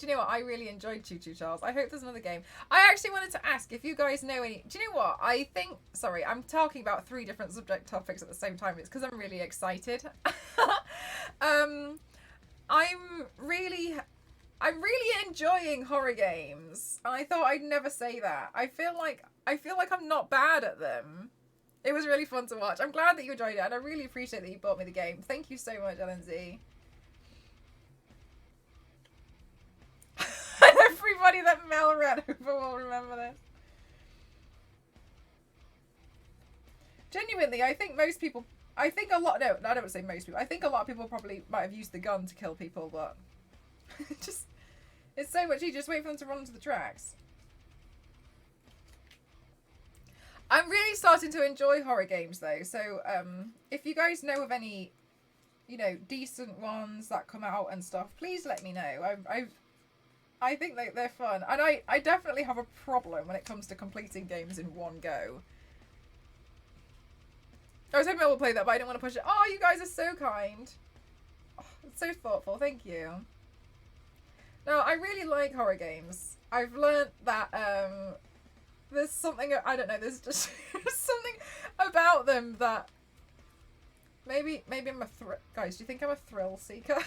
you know what? I really enjoyed Choo Choo Charles. I hope there's another game. I actually wanted to ask if you guys know any. Do you know what? Sorry, I'm talking about 3 different subject topics at the same time. It's because I'm really excited. I'm really enjoying horror games. And I thought I'd never say that. I feel like I'm not bad at them. It was really fun to watch. I'm glad that you enjoyed it, and I really appreciate that you bought me the game. Thank you so much, LNZ. And everybody that Mel ran over will remember this. Genuinely, I think a lot of people probably might have used the gun to kill people, but it's so much easier. Just wait for them to run onto the tracks. I'm really starting to enjoy horror games though, so if you guys know of any, decent ones that come out and stuff, please let me know. I think they're fun, and I definitely have a problem when it comes to completing games in one go. I was hoping I would play that, but I didn't want to push it. Oh, you guys are so kind. Oh, it's so thoughtful. Thank you. No, I really like horror games. I've learnt that there's something, I don't know, there's just something about them that maybe I'm a guys, do you think I'm a thrill seeker?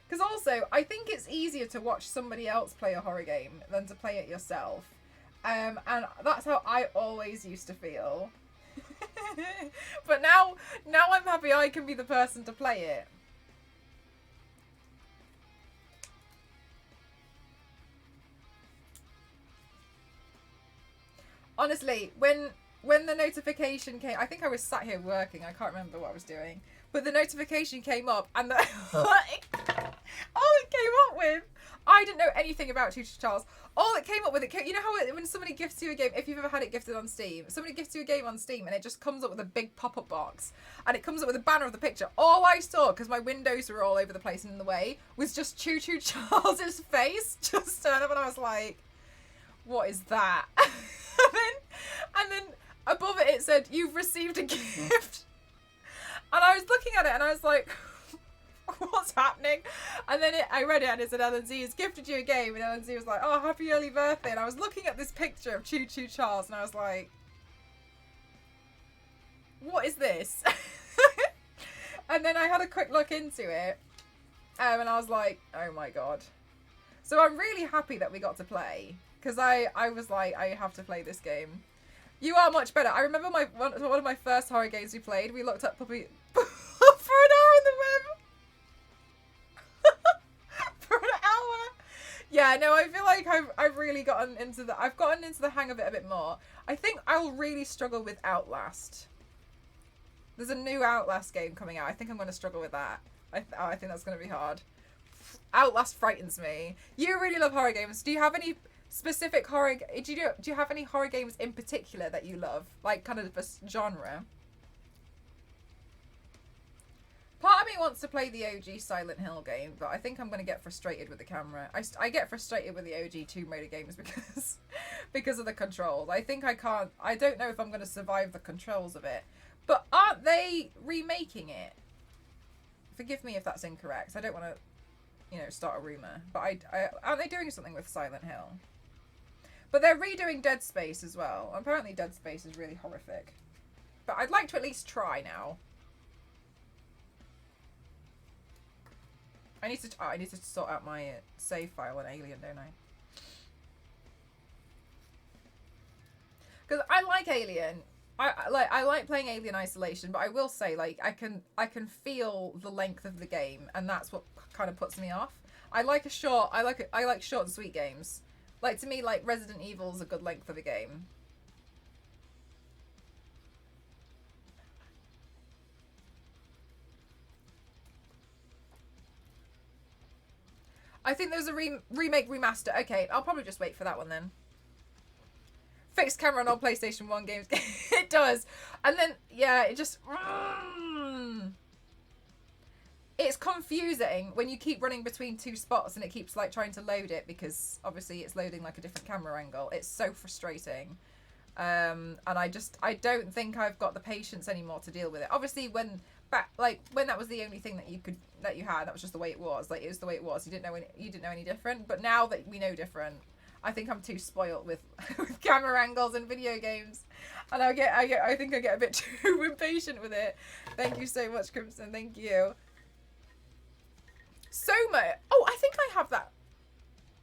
Because also, I think it's easier to watch somebody else play a horror game than to play it yourself. And that's how I always used to feel. But now I'm happy I can be the person to play it. Honestly, when the notification came, I think I was sat here working, I can't remember what I was doing, but the notification came up, and all it came up with, I didn't know anything about Choo Choo Charles. All it came up with, you know how when somebody gifts you a game, if you've ever had it gifted on Steam, somebody gifts you a game on Steam and it just comes up with a big pop-up box, and it comes up with a banner of the picture. All I saw, because my windows were all over the place and in the way, was just Choo Choo Charles's face just turned up, and I was like, what is that? and then above it said, you've received a gift. And I was looking at it and I was like, what's happening? And then I read it and it said, LNZ has gifted you a game. And LNZ was like, oh, happy early birthday. And I was looking at this picture of Choo Choo Charles and I was like, what is this? And then I had a quick look into it and I was like, oh my God. So I'm really happy that we got to play, because I was like, I have to play this game. You are much better. I remember one of my first horror games we played, we looked up Puppy for an hour on the web. For an hour. Yeah, no, I feel like I've really gotten into I've gotten into the hang of it a bit more. I think I'll really struggle with Outlast. There's a new Outlast game coming out. I think I'm going to struggle with that. I think that's going to be hard. Outlast frightens me. You really love horror games. Do you have any specific horror? Do you have any horror games in particular that you love, like kind of a genre? Part of me me wants to play the OG Silent Hill game, but I think I'm going to get frustrated with the camera. I get frustrated with the OG Tomb Raider games because of the controls. I think I don't know if I'm going to survive the controls of it. But aren't they remaking it? Forgive me if that's incorrect. I don't want to, start a rumor. But aren't they doing something with Silent Hill? But they're redoing Dead Space as well. Apparently Dead Space is really horrific. But I'd like to at least try now. I need to sort out my save file on Alien, don't I? Because I like Alien. I like playing Alien Isolation, but I will say, like, I can feel the length of the game, and that's what kind of puts me off. I like short and sweet games. Like, to me, like, Resident Evil's a good length of a game. I think there's a remake remaster. Okay, I'll probably just wait for that one then. Fixed camera on all PlayStation 1 games. It does. And then, yeah, it just... It's confusing when you keep running between two spots and it keeps, like, trying to load it because, obviously, it's loading, like, a different camera angle. It's so frustrating. And I don't think I've got the patience anymore to deal with it. Obviously, when that was the only thing that you had, that was just the way it was. Like, it was the way it was. You didn't know any different. But now that we know different, I think I'm too spoilt with camera angles and video games, and I think I get a bit too impatient with it. Thank you so much, Crimson. Thank you. Soma. Oh, I think I have that.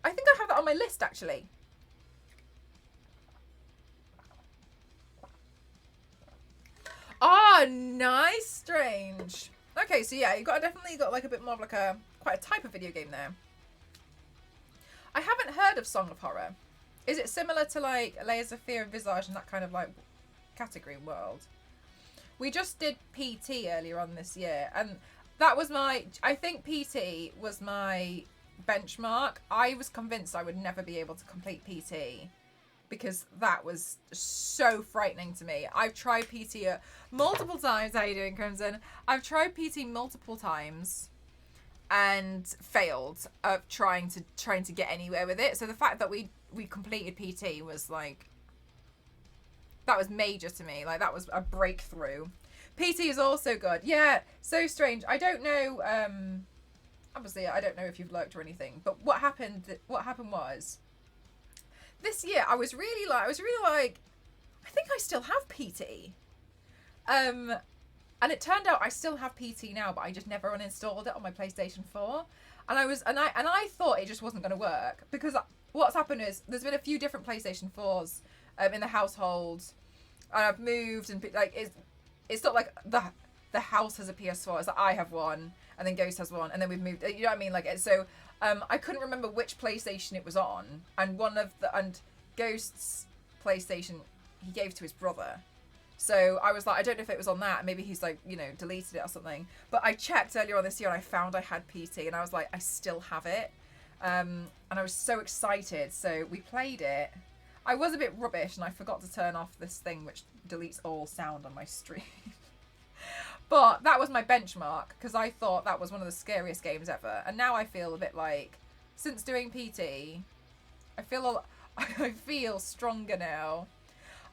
I think I have that on my list actually. Ah, nice, Strange. Okay, so yeah, you definitely got like a bit more of like quite a type of video game there. I haven't heard of Song of Horror. Is it similar to like Layers of Fear and Visage and that kind of like category world? We just did PT earlier on this year, and that was I think PT was my benchmark. I was convinced I would never be able to complete PT because that was so frightening to me. I've tried PT multiple times. How you doing, Crimson? I've tried PT multiple times and failed of trying to get anywhere with it. So the fact that we completed PT was like, that was major to me. Like, that was a breakthrough. PT is also good. Yeah, So Strange. I don't know. Obviously, I don't know if you've lurked or anything. But what happened was, this year I was really like, I think I still have PT. And it turned out I still have PT now, but I just never uninstalled it on my PlayStation 4. And I thought it just wasn't going to work, because what's happened is there's been a few different PlayStation 4s in the household, and I've moved, and like it's not like the house has a PS4. It's like I have one, and then Ghost has one, and then we've moved. You know what I mean? Like, so I couldn't remember which PlayStation it was on, and and Ghost's PlayStation he gave to his brother. So I was like, I don't know if it was on that. Maybe he's like, deleted it or something. But I checked earlier on this year and I found I had PT, and I was like, I still have it. And I was so excited. So we played it. I was a bit rubbish and I forgot to turn off this thing which deletes all sound on my stream. But that was my benchmark, because I thought that was one of the scariest games ever. And now I feel a bit like, since doing PT, I feel stronger now.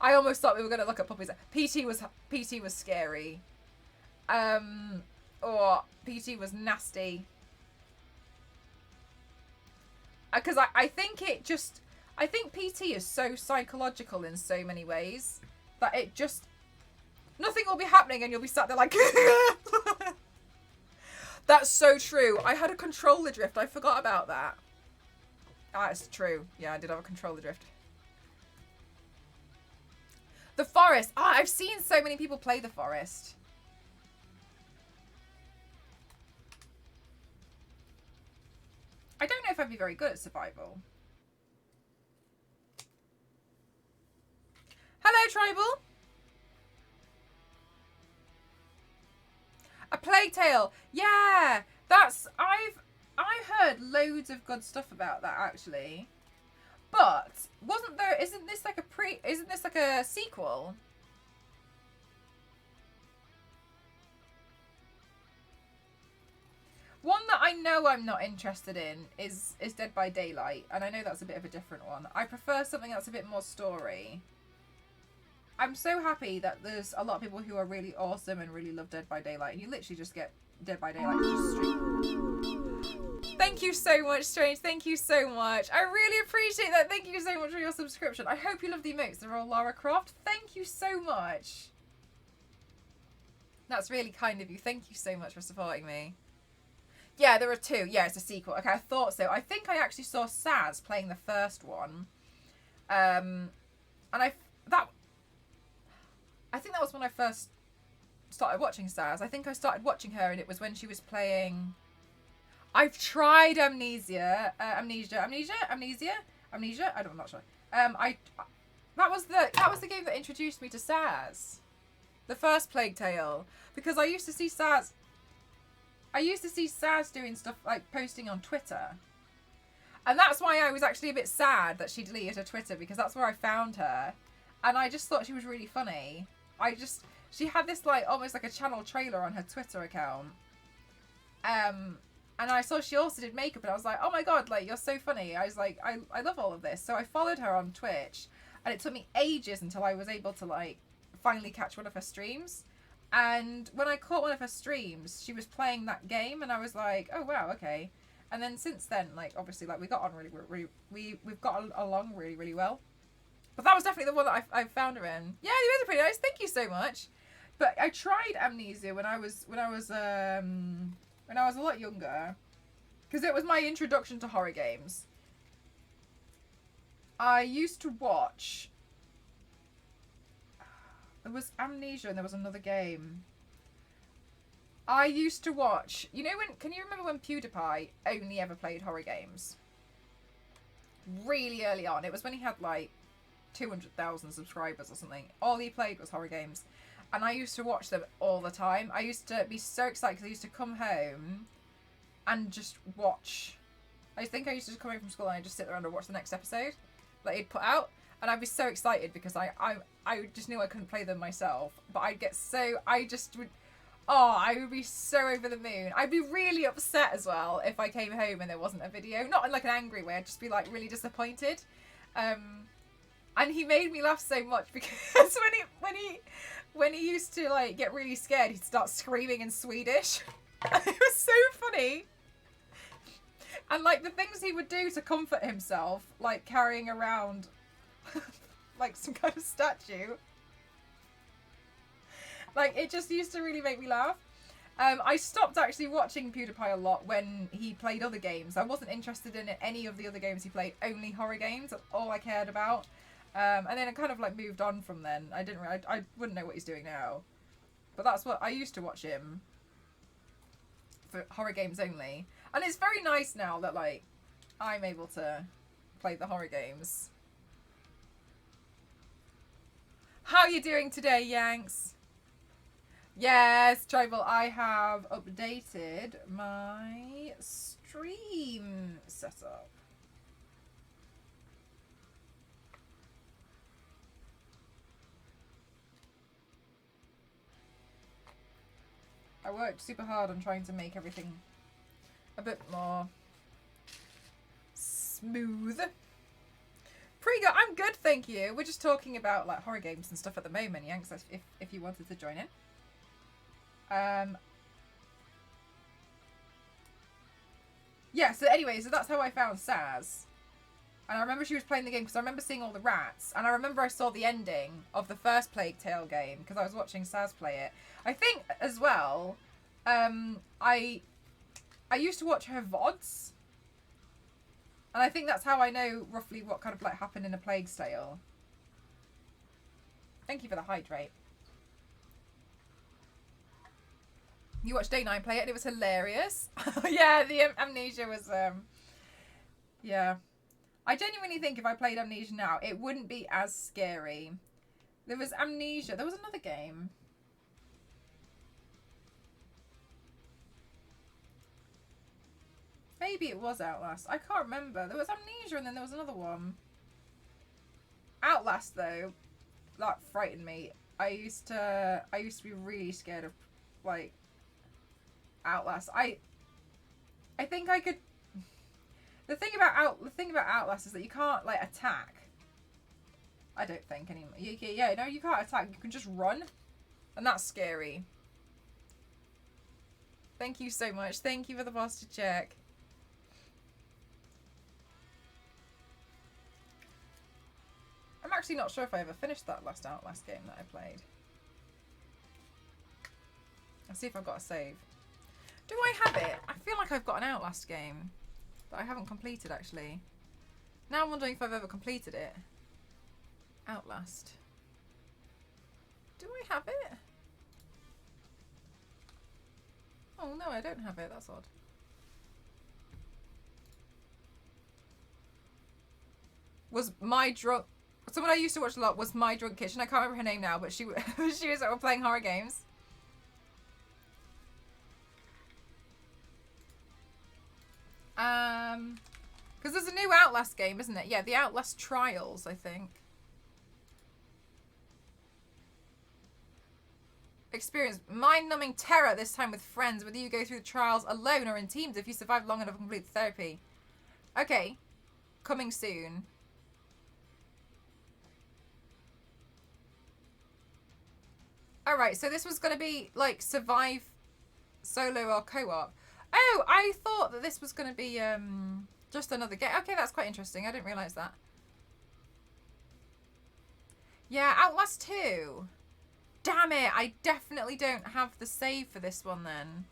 I almost thought we were going to look at puppies. PT was scary. Or PT was nasty. Because I think PT is so psychological in so many ways that it just, nothing will be happening and you'll be sat there like, that's so true. I had a controller drift. I forgot about that. Ah, it's true. Yeah, I did have a controller drift. The Forest. Ah, I've seen so many people play The Forest. I don't know if I'd be very good at survival. Hello, Tribal. A Plague Tale. Yeah, I've heard loads of good stuff about that actually. But isn't this like a sequel? I know I'm not interested in is Dead by Daylight, and I know that's a bit of a different one. I prefer something that's a bit more story. I'm so happy that there's a lot of people who are really awesome and really love Dead by Daylight, and you literally just get Dead by Daylight to just stream. Thank you so much, Strange. Thank you so much. I really appreciate that. Thank you so much for your subscription. I hope you love the emotes. They're all Lara Croft. Thank you so much. That's really kind of you. Thank you so much for supporting me. Yeah, there are two. Yeah, it's a sequel. Okay, I thought so. I think I actually saw Saz playing the first one. And I think that was when I first started watching Saz. I think I started watching her and it was when she was playing... I've tried Amnesia. I'm not sure. That was the game that introduced me to Saz. The first Plague Tale. Because I used to see Saz doing stuff like posting on Twitter. And that's why I was actually a bit sad that she deleted her Twitter, because that's where I found her. And I just thought she was really funny. She had this like almost like a channel trailer on her Twitter account. And I saw she also did makeup and I was like, oh my god, like you're so funny. I was like, I love all of this. So I followed her on Twitch and it took me ages until I was able to like finally catch one of her streams. And when I caught one of her streams, she was playing that game and I was like, oh wow, okay. And then since then, like obviously like we got on we've got along really, really well. But that was definitely the one that I found her in. Yeah, you guys are pretty nice. Thank you so much. But I tried Amnesia when I was a lot younger, because it was my introduction to horror games. I used to watch. There was Amnesia and there was another game. I used to watch. You know when? Can you remember when PewDiePie only ever played horror games? Really early on, it was when he had like 200,000 subscribers or something. All he played was horror games. And I used to watch them all the time. I used to be so excited because I used to come home and just watch. I think I used to just come home from school and I'd just sit there and watch the next episode that he'd put out. And I'd be so excited because I just knew I couldn't play them myself. But I would be so over the moon. I'd be really upset as well if I came home and there wasn't a video. Not in like an angry way, I'd just be like really disappointed. And he made me laugh so much because when he used to like get really scared, he'd start screaming in Swedish. And it was so funny. And like the things he would do to comfort himself, like carrying around like some kind of statue. Like it just used to really make me laugh. I stopped actually watching PewDiePie a lot when he played other games. I wasn't interested in any of the other games he played, only horror games. That's all I cared about. And then I kind of like moved on from then. I wouldn't know what he's doing now. But that's what I used to watch him for horror games only. And it's very nice now that like I'm able to play the horror games. How are you doing today, Yanks? Yes, Tribal, I have updated my stream setup. I worked super hard on trying to make everything a bit more smooth. Pretty good. I'm good, thank you. We're just talking about like horror games and stuff at the moment, Yanks, if you wanted to join in. Yeah, so anyway, so that's how I found Saz. And I remember she was playing the game because I remember seeing all the rats. And I remember I saw the ending of the first Plague Tale game because I was watching Saz play it. I think as well, I used to watch her VODs. And I think that's how I know roughly what kind of like happened in A Plague's Tale. Thank you for the hydrate. You watched Day9 play it and it was hilarious. Yeah, the Amnesia was, yeah. I genuinely think if I played Amnesia now, it wouldn't be as scary. There was Amnesia. There was another game. Maybe it was Outlast. I can't remember. There was Amnesia and then there was another one. Outlast, though, that frightened me. I used to be really scared of, like, Outlast. I I think I could. The thing about Outlast is that you can't like attack. I don't think anymore. Yeah, no, you can't attack. You can just run, and that's scary. Thank you so much. Thank you for the posture check. I'm actually not sure if I ever finished that last Outlast game that I played. I'll see if I've got a save. Do I have it? I feel like I've got an Outlast game that I haven't completed actually. Now I'm wondering if I've ever completed it. Outlast. Do I have it? Oh no, I don't have it. That's odd. Was my drunk... Someone I used to watch a lot was My Drunk Kitchen. I can't remember her name now, but she she was playing horror games. Because there's a new Outlast game, isn't it? Yeah, the Outlast Trials, I think. Experience mind-numbing terror, this time with friends, whether you go through the trials alone or in teams if you survive long enough to complete the therapy. Okay. Coming soon. Alright, so this was going to be, like, survive solo or co-op. Oh, I thought that this was going to be, just another game. Okay, that's quite interesting. I didn't realise that. Yeah, Outlast 2. Damn it, I definitely don't have the save for this one then.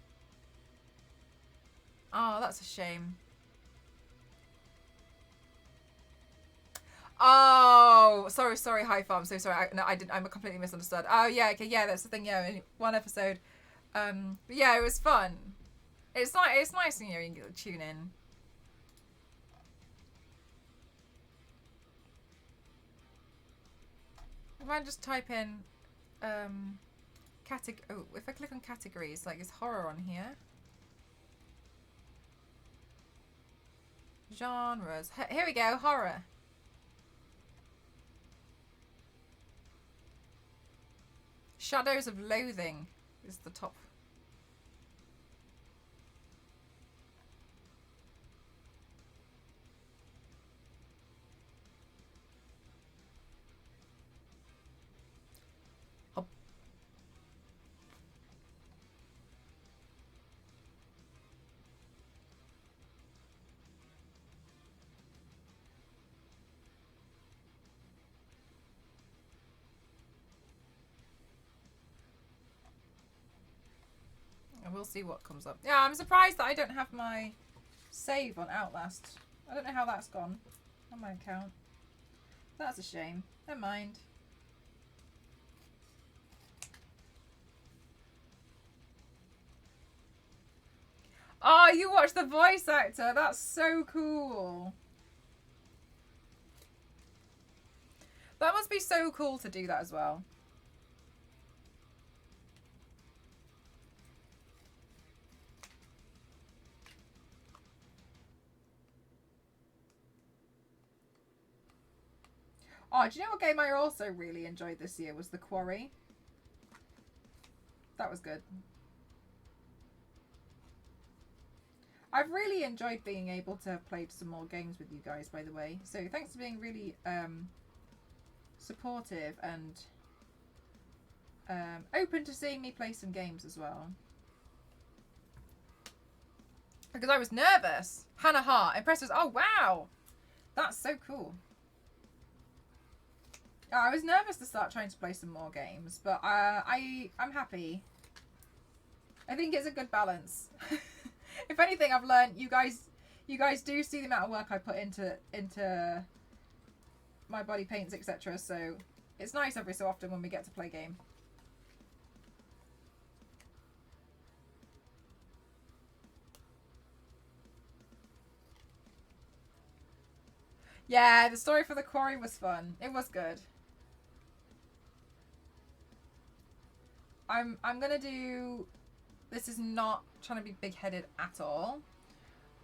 Oh, that's a shame. Oh, sorry, High Farm. So sorry. No, I didn't. I'm completely misunderstood. Oh, yeah, okay, yeah, that's the thing. Yeah, only one episode. But yeah, it was fun. It's nice when you tune in. If I just type in, if I click on categories, like, is horror on here? Genres. Here we go, horror. Shadows of Loathing is the top. Oh. And we'll see what comes up. Yeah, I'm surprised that I don't have my save on Outlast. I don't know how that's gone on my account. That's a shame. Never mind. Oh, you watch the voice actor. That's so cool. That must be so cool to do that as well. Oh, do you know what game I also really enjoyed this year was The Quarry? That was good. I've really enjoyed being able to have played some more games with you guys, by the way. So thanks for being really supportive and open to seeing me play some games as well. Because I was nervous. Hannah Hart, impressive. Oh, wow. That's so cool. I was nervous to start trying to play some more games, but I'm happy. I think it's a good balance. If anything, I've learned you guys do see the amount of work I put into my body paints, etc. So it's nice every so often when we get to play game. Yeah, the story for The Quarry was fun. It was good. I'm gonna do... This is not trying to be big-headed at all.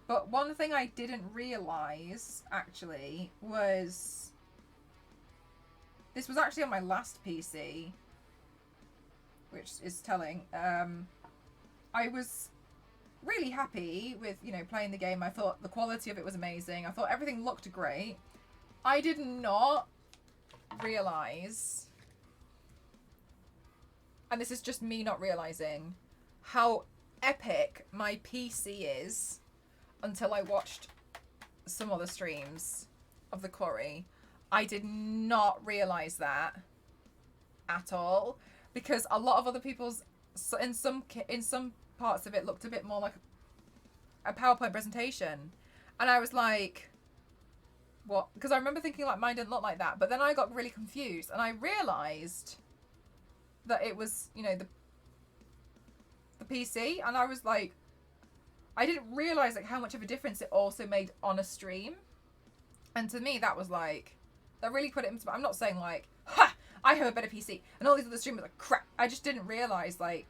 But one thing I didn't realise, actually, was... This was actually on my last PC. Which is telling. I was really happy with, you know, playing the game. I thought the quality of it was amazing. I thought everything looked great. I did not realize, and this is just me not realizing, how epic my PC is until I watched some other streams of the Quarry. I did not realize that at all, because a lot of other people's, in some parts of it, looked a bit more like a PowerPoint presentation, and I was like, what? Because I remember thinking like mine didn't look like that, but then I got really confused and I realized that it was, you know, the PC, and I was like, I didn't realize like how much of a difference it also made on a stream. And to me, that was like, that really put it into, I'm not saying like, ha, I have a better PC and all these other streamers are crap. I just didn't realize like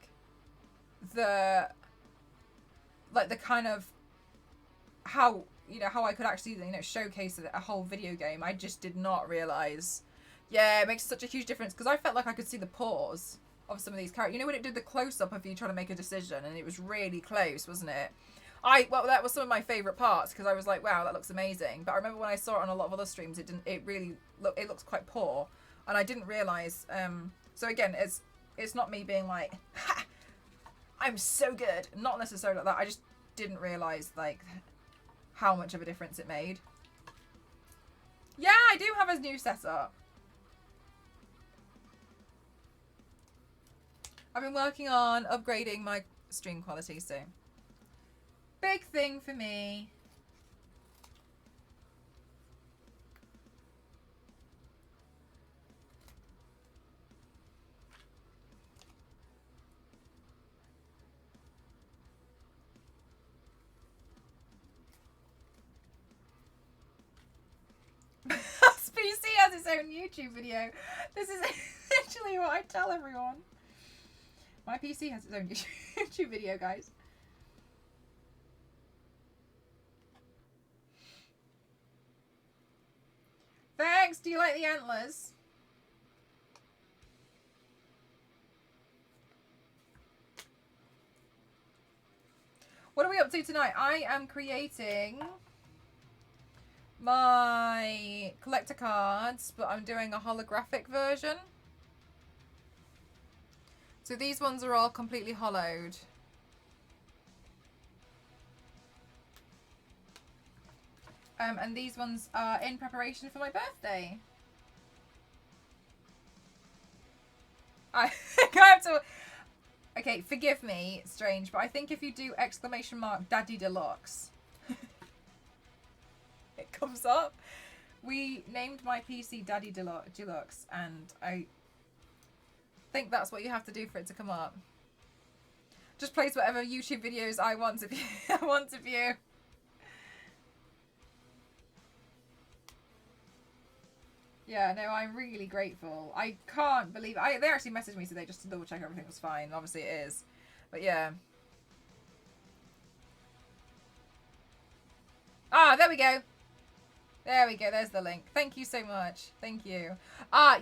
the kind of how, you know, how I could actually, you know, showcase a whole video game. I just did not realize. Yeah, it makes such a huge difference, because I felt like I could see the pause of some of these characters. You know when it did the close-up of you trying to make a decision, and it was really close, wasn't it? Well, that was some of my favourite parts, because I was like, wow, that looks amazing. But I remember when I saw it on a lot of other streams, it looks quite poor, and I didn't realise. So again, it's not me being like, ha, I'm so good. Not necessarily like that. I just didn't realise like how much of a difference it made. Yeah, I do have a new setup. I've been working on upgrading my stream quality, so big thing for me. PC has its own YouTube video. This is literally what I tell everyone. My PC has its own YouTube video, guys. Thanks. Do you like the antlers? What are we up to tonight? I am creating my collector cards, but I'm doing a holographic version. So these ones are all completely hollowed. And these ones are in preparation for my birthday. I think I have to... Okay, forgive me, Strange, but I think if you do ! Daddy Deluxe, it comes up. We named my PC Daddy Deluxe, and I think that's what you have to do for it to come up. Just plays whatever YouTube videos I want to view. Yeah, no, I'm really grateful. I can't believe they actually messaged me today just to double check everything was fine. Obviously it is. But yeah. Ah, there we go. There we go. There's the link. Thank you so much. Thank you.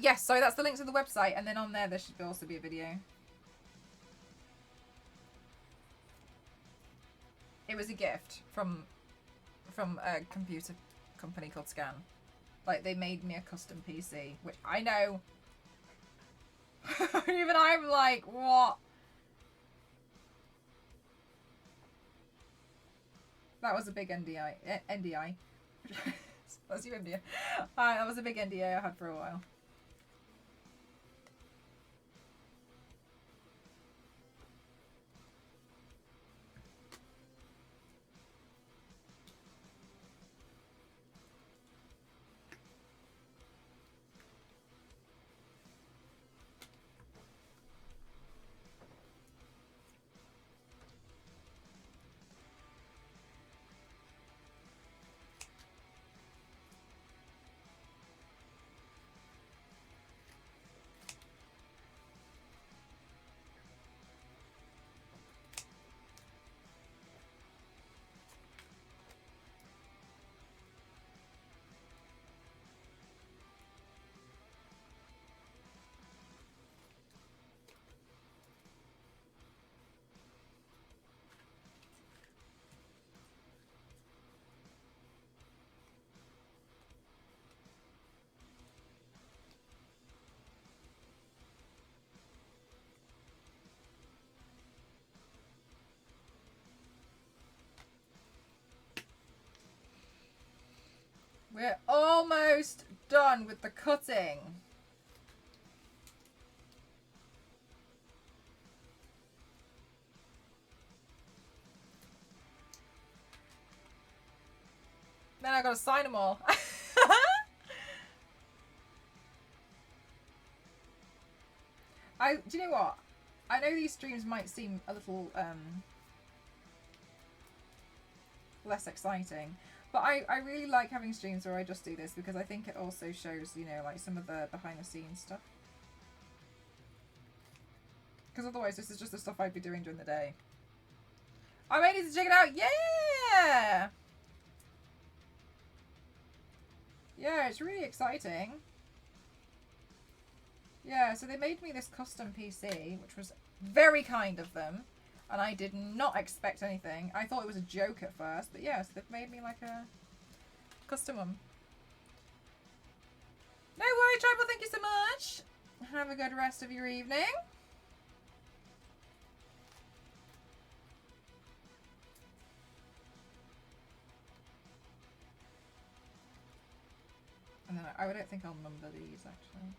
Yes, so that's the link to the website, and then on there should also be a video. It was a gift from a computer company called Scan. Like, they made me a custom PC, which I know. Even I'm like, what? That was a big NDI. That's you, India. That was a big NDA I had for a while. fun with the cutting. Then I gotta sign them all. Do you know what? I know these streams might seem a little less exciting, but I really like having streams where I just do this because I think it also shows, you know, like some of the behind the scenes stuff. Because otherwise this is just the stuff I'd be doing during the day. I'm ready to check it out. Yeah! Yeah, it's really exciting. Yeah, so they made me this custom PC, which was very kind of them. And I did not expect anything. I thought it was a joke at first, but yeah, so they've made me like a custom one. No worry, Tribal, thank you so much. Have a good rest of your evening. And then I don't think I'll number these, actually.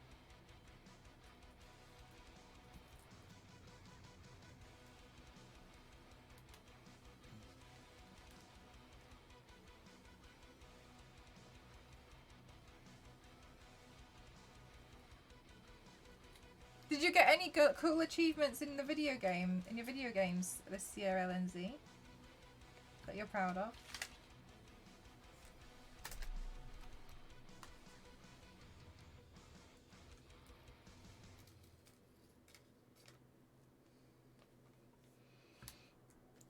Did you get any cool achievements in the video game, in your video games this year, LNZ? That you're proud of?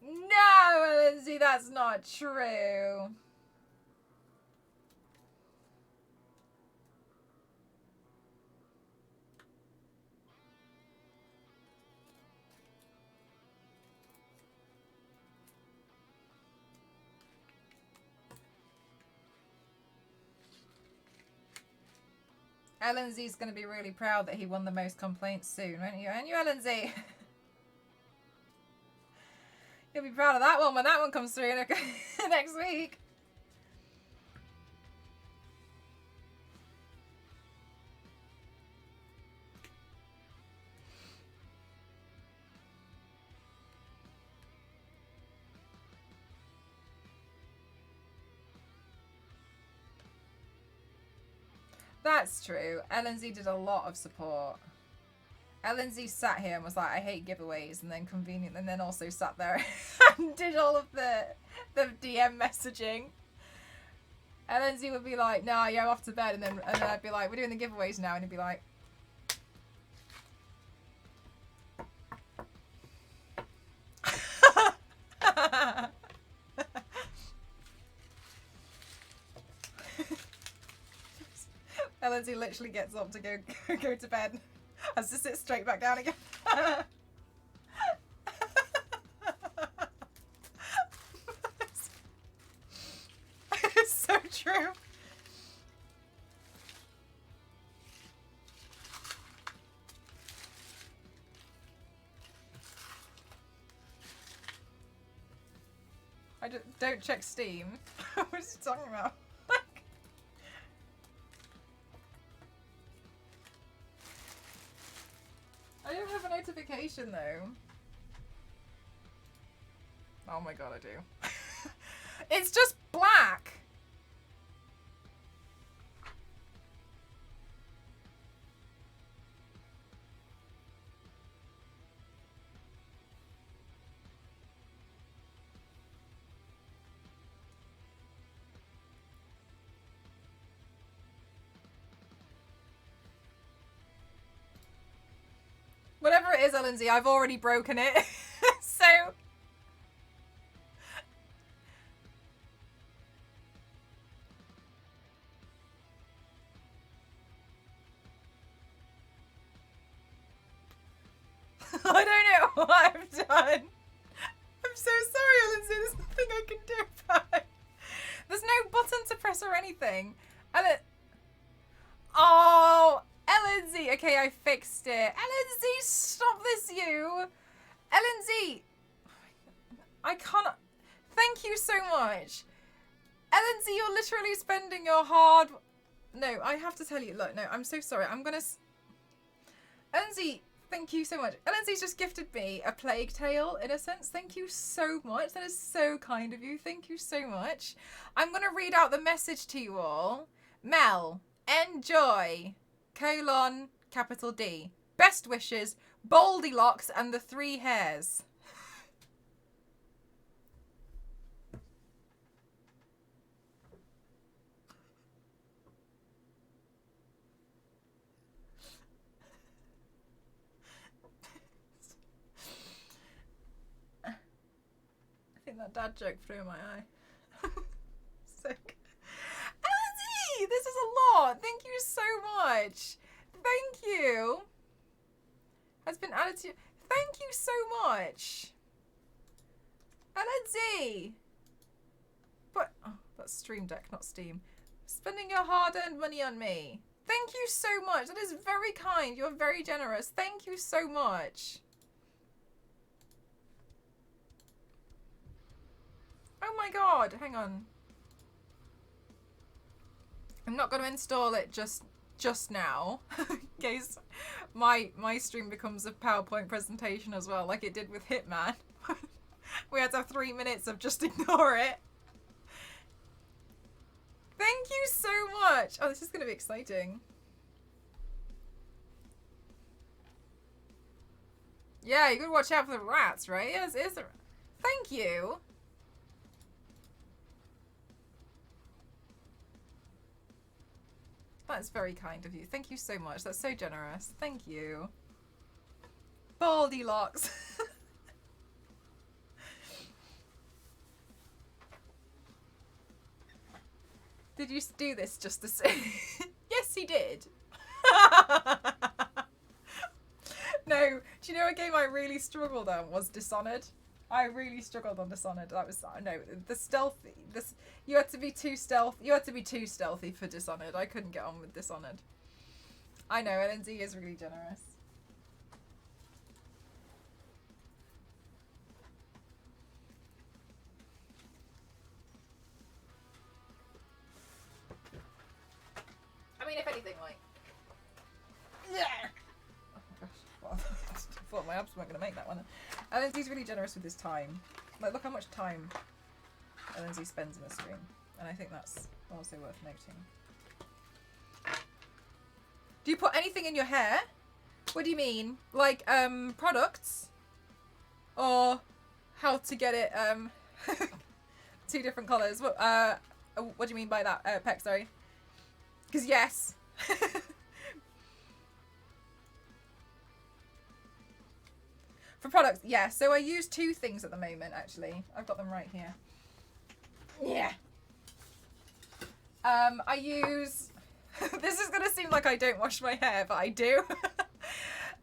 No, LNZ, that's not true. LNZ's going to be really proud that he won the most complaints soon, won't you? And you, LNZ? You'll be proud of that one when that one comes through next week. That's true. LNZ did a lot of support. LNZ sat here and was like, I hate giveaways, and then convenient, and then also sat there and did all of the DM messaging. LNZ would be like, nah, yeah, I'm off to bed, and then I'd be like, we're doing the giveaways now, and he'd be like, LNZ literally gets up to go to bed. Has to sit straight back down again. It's so true. I don't check Steam. What is he talking about? I don't have a notification though. Oh my god, I do. It's just black. Whatever it is, LNZ, I've already broken it. So... I don't know what I've done. I'm so sorry, LNZ. There's nothing I can do about it. There's no button to press or anything. Oh... LNZ, okay, I fixed it. LNZ, stop this, you. LNZ, I can't. Thank you so much. LNZ, you're literally spending your hard no, I have to tell you, look, no, I'm so sorry. I'm going to... Lindsay, thank you so much. Lindsay's just gifted me a Plague Tale, in a sense. Thank you so much. That is so kind of you. Thank you so much. I'm going to read out the message to you all. Mel, enjoy, capital D. Best wishes, Goldilocks and the 3 hairs. I think that dad joke flew in my eye. Sick. Elodie, this is a lot. Thank you so much. Thank you. Has been added to. Thank you so much. Elodie. But oh, that's Stream Deck, not Steam. Spending your hard-earned money on me. Thank you so much. That is very kind. You're very generous. Thank you so much. Oh my god, hang on. I'm not going to install it just now, in case my stream becomes a PowerPoint presentation as well, like it did with Hitman. We had to have 3 minutes of just ignore it. Thank you so much. Oh, this is going to be exciting. Yeah, you gotta watch out for the rats, right? Yes, is there? Thank you. That's very kind of you. Thank you so much. That's so generous. Thank you. Goldilocks. Did you do this just to say? Yes, he did. No, do you know a game I really struggled on was Dishonored? I really struggled on Dishonored. That was no the stealthy. You had to be too stealthy for Dishonored. I couldn't get on with Dishonored. I know, LNZ is really generous. I mean, if anything, like, yeah. Oh my gosh, well, I thought my abs weren't gonna make that one. LNZ's really generous with his time. Like, look how much time LNZ spends in a stream, and I think that's also worth noting. Do you put anything in your hair? What do you mean? Like, products? Or how to get it, 2 different colours? What do you mean by that, Peck, sorry? Because yes. For products, yeah. So I use 2 things at the moment, actually. I've got them right here. Yeah. I use... This is going to seem like I don't wash my hair, but I do.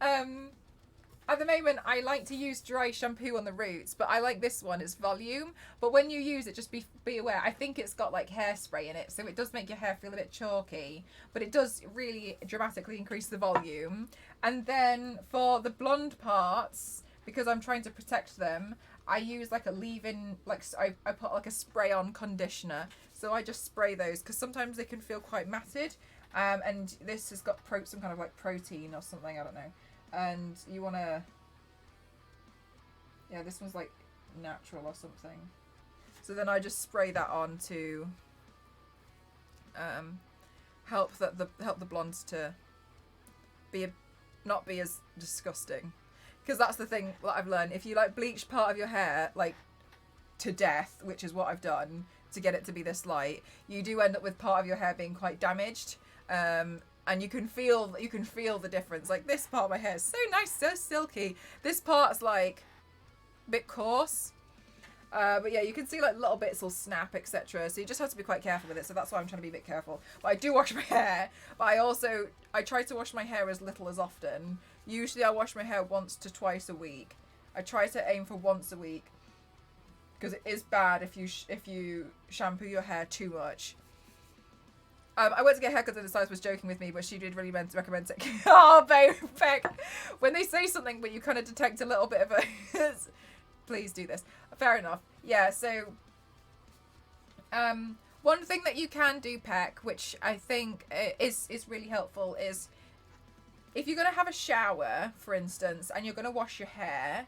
At the moment, I like to use dry shampoo on the roots, but I like this one. It's volume. But when you use it, just be aware. I think it's got like hairspray in it, so it does make your hair feel a bit chalky, but it does really dramatically increase the volume. And then for the blonde parts, because I'm trying to protect them, I use like a leave-in, like I put like a spray-on conditioner. So I just spray those because sometimes they can feel quite matted. And this has got some kind of like protein or something, I don't know. And you want to, yeah, this one's like natural or something. So then I just spray that on to help the blondes to not be as disgusting. Because that's the thing that I've learned. If you like bleach part of your hair like to death, which is what I've done to get it to be this light, you do end up with part of your hair being quite damaged. And you can feel the difference. Like this part of my hair is so nice, so silky. This part's like a bit coarse. But yeah, you can see like little bits will snap, etc. So you just have to be quite careful with it. So that's why I'm trying to be a bit careful. But I do wash my hair. But I try to wash my hair as little as often. Usually I wash my hair once to twice a week. I try to aim for once a week. Because it is bad if you shampoo your hair too much. I went to get a haircut and the stylist was joking with me, but she did really recommend it. Oh, babe, Beck. When they say something, but you kind of detect a little bit of a... Please do this. Fair enough. Yeah, so... One thing that you can do, Peck, which I think is really helpful, is if you're going to have a shower, for instance, and you're going to wash your hair,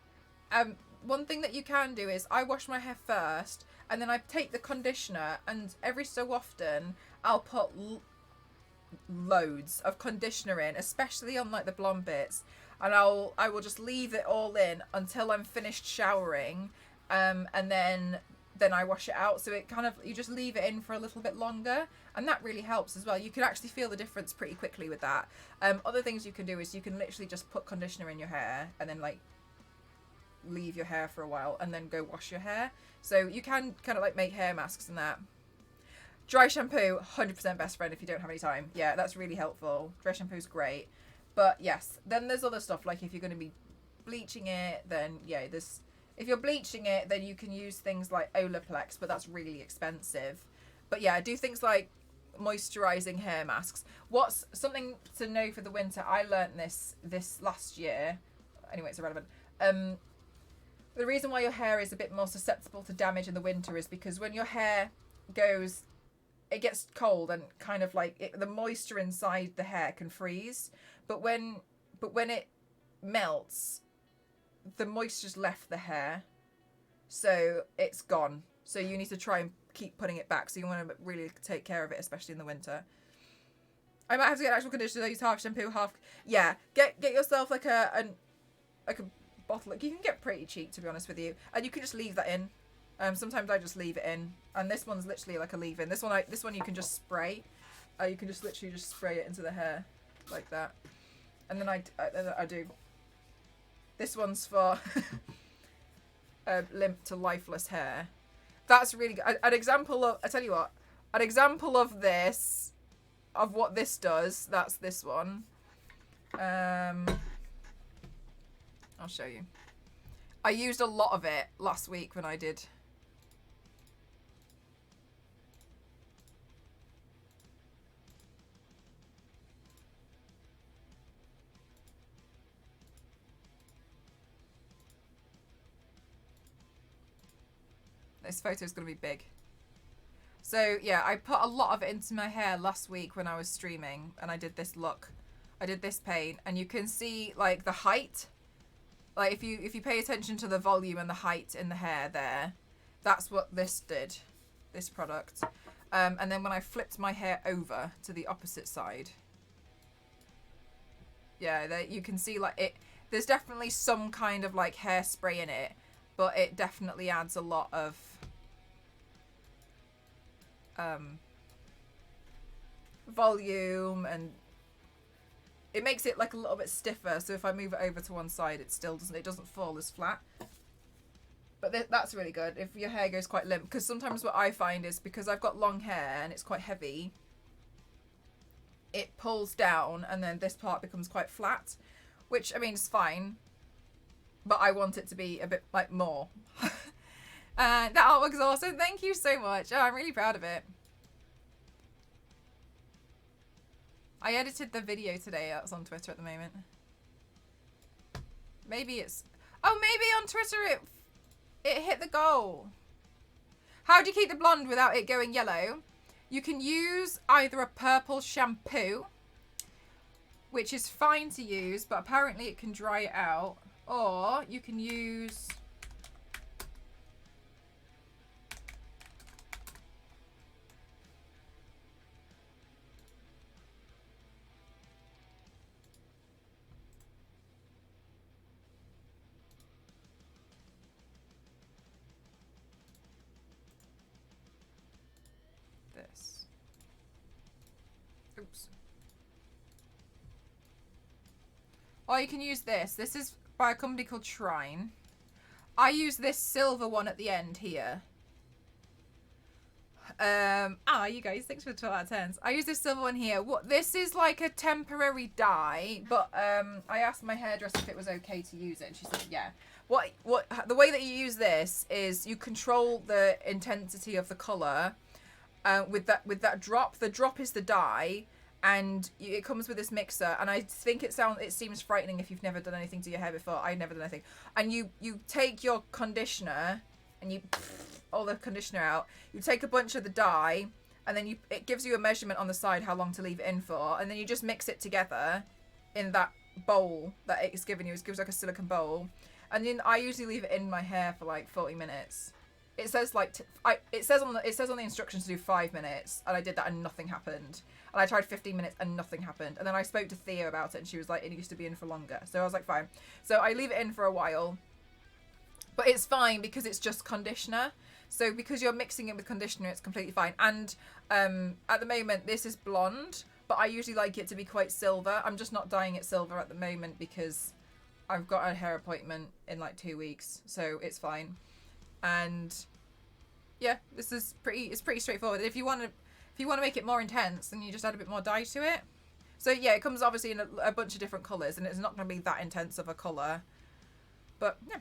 one thing that you can do is I wash my hair first, and then I take the conditioner, and every so often I'll put loads of conditioner in, especially on like the blonde bits, and I will just leave it all in until I'm finished showering, and then I wash it out. So it kind of, you just leave it in for a little bit longer, and that really helps as well. You can actually feel the difference pretty quickly with that. Other things you can do is you can literally just put conditioner in your hair and then like leave your hair for a while and then go wash your hair. So you can kind of like make hair masks and that. Dry shampoo, 100% best friend if you don't have any time. Yeah, that's really helpful. Dry shampoo's great. But yes, then there's other stuff, like if you're going to be bleaching it, then yeah, if you're bleaching it, then you can use things like Olaplex, but that's really expensive. But yeah, do things like moisturizing hair masks. What's something to know for the winter, I learned this last year. Anyway, it's irrelevant. The reason why your hair is a bit more susceptible to damage in the winter is because when your hair it gets cold and kind of like the moisture inside the hair can freeze, but when it melts, the moisture's left the hair, so it's gone. So you need to try and keep putting it back. So you want to really take care of it, especially in the winter. I might have to get actual conditioner. Use half shampoo, half. Yeah, get yourself like a bottle. You can get pretty cheap, to be honest with you, and you can just leave that in. Sometimes I just leave it in, and this one's literally like a leave-in. This one you can just spray. You can just literally just spray it into the hair like that, and then I do. This one's for limp to lifeless hair. That's really good. An example of, I tell you what, an example of this, of what this does. That's this one. I'll show you. I used a lot of it last week when I did. This photo is going to be big. So yeah, I put a lot of it into my hair last week when I was streaming, and I did this look. I did this paint, and you can see like the height. Like if you pay attention to the volume and the height in the hair there, that's what this did, this product. And then when I flipped my hair over to the opposite side, yeah, there you can see like it. There's definitely some kind of like hairspray in it, but it definitely adds a lot of volume, and it makes it like a little bit stiffer. So if I move it over to one side, it still doesn't fall as flat. But that's really good if your hair goes quite limp, because sometimes what I find is, because I've got long hair and it's quite heavy, it pulls down and then this part becomes quite flat, which I mean is fine, but I want it to be a bit like more. That artwork's awesome. Thank you so much. Oh, I'm really proud of it. I edited the video today. That's on Twitter at the moment. Maybe it's... Oh, maybe on Twitter it hit the goal. How do you keep the blonde without it going yellow? You can use either a purple shampoo, which is fine to use, but apparently it can dry it out. Or you can use... this. Oops. Or you can use this. This is by a company called Shrine. I use this silver one at the end here. You guys, thanks for the 12 out of 10s. I use this silver one here. This is like a temporary dye, but I asked my hairdresser if it was okay to use it, and she said yeah. The way that you use this is you control the intensity of the color with that drop. The drop is the dye, and it comes with this mixer, and I think it seems frightening if you've never done anything to your hair before. I've never done anything. And you take your conditioner and you all the conditioner out. You take a bunch of the dye and then it gives you a measurement on the side how long to leave it in for, and then you just mix it together in that bowl that it's given you. It gives like a silicone bowl, and then I usually leave it in my hair for like 40 minutes. It says like it says on the instructions to do 5 minutes, and I did that and nothing happened. And I tried 15 minutes and nothing happened. And then I spoke to Thea about it, and she was like, it needs to be in for longer. So I was like, fine. So I leave it in for a while, but it's fine because it's just conditioner. So because you're mixing it with conditioner, it's completely fine. And at the moment, this is blonde, but I usually like it to be quite silver. I'm just not dyeing it silver at the moment because I've got a hair appointment in like 2 weeks, so it's fine. And yeah, this is it's pretty straightforward. If you want to make it more intense, then you just add a bit more dye to it. So yeah, it comes obviously in a bunch of different colours, and it's not going to be that intense of a colour. But yeah.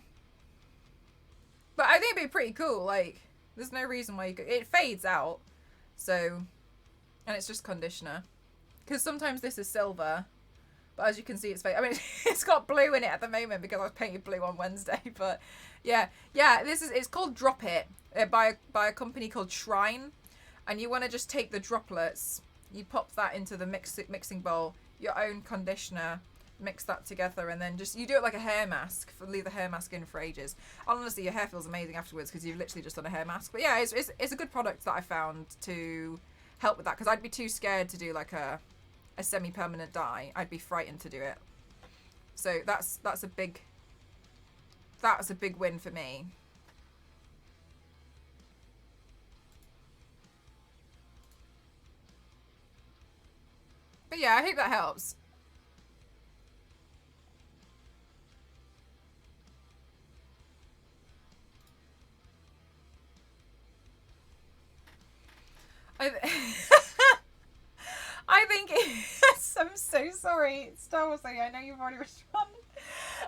But I think it'd be pretty cool. Like, there's no reason why it fades out. So, and it's just conditioner. Because sometimes this is silver, but as you can see, it's fake. I mean, it's got blue in it at the moment because I was painted blue on Wednesday. But yeah, it's called Drop It by a company called Shrine, and you want to just take the droplets, you pop that into the mixing bowl, your own conditioner, mix that together, and then just you do it like a hair mask. Leave the hair mask in for ages. Honestly, your hair feels amazing afterwards because you've literally just done a hair mask. But yeah, it's a good product that I found to help with that, because I'd be too scared to do like a semi-permanent dye. I'd be frightened to do it. So that's a big win for me. But yeah, I hope that helps. I think I'm so sorry, Star Wars Lady. I know you've already responded.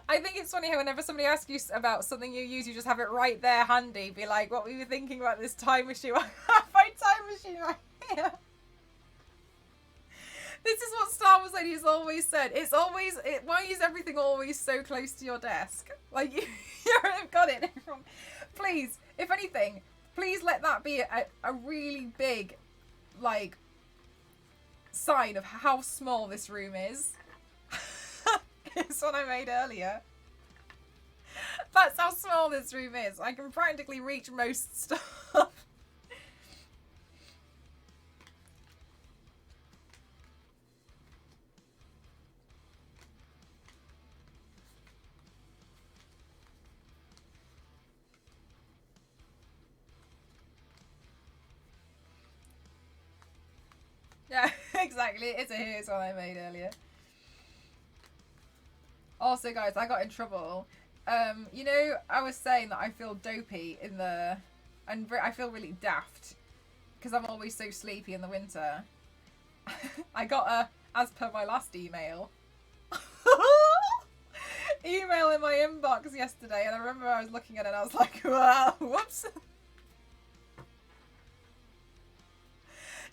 I think it's funny how whenever somebody asks you about something you use, you just have it right there handy. Be like, what were you thinking about this time machine? I have my time machine right here. This is what Star Wars Lady has always said. It's always, why is everything always so close to your desk? Like, you've got it. Please, if anything, please let that be a really big, like, sign of how small this room is. It's what I made earlier. That's how small this room is. I can practically reach most stuff. Yeah, exactly. Here's what I made earlier. Also, guys, I got in trouble. You know, I was saying that I feel dopey and I feel really daft because I'm always so sleepy in the winter. I got as per my last email, email in my inbox yesterday, and I remember I was looking at it and I was like, wow, whoops.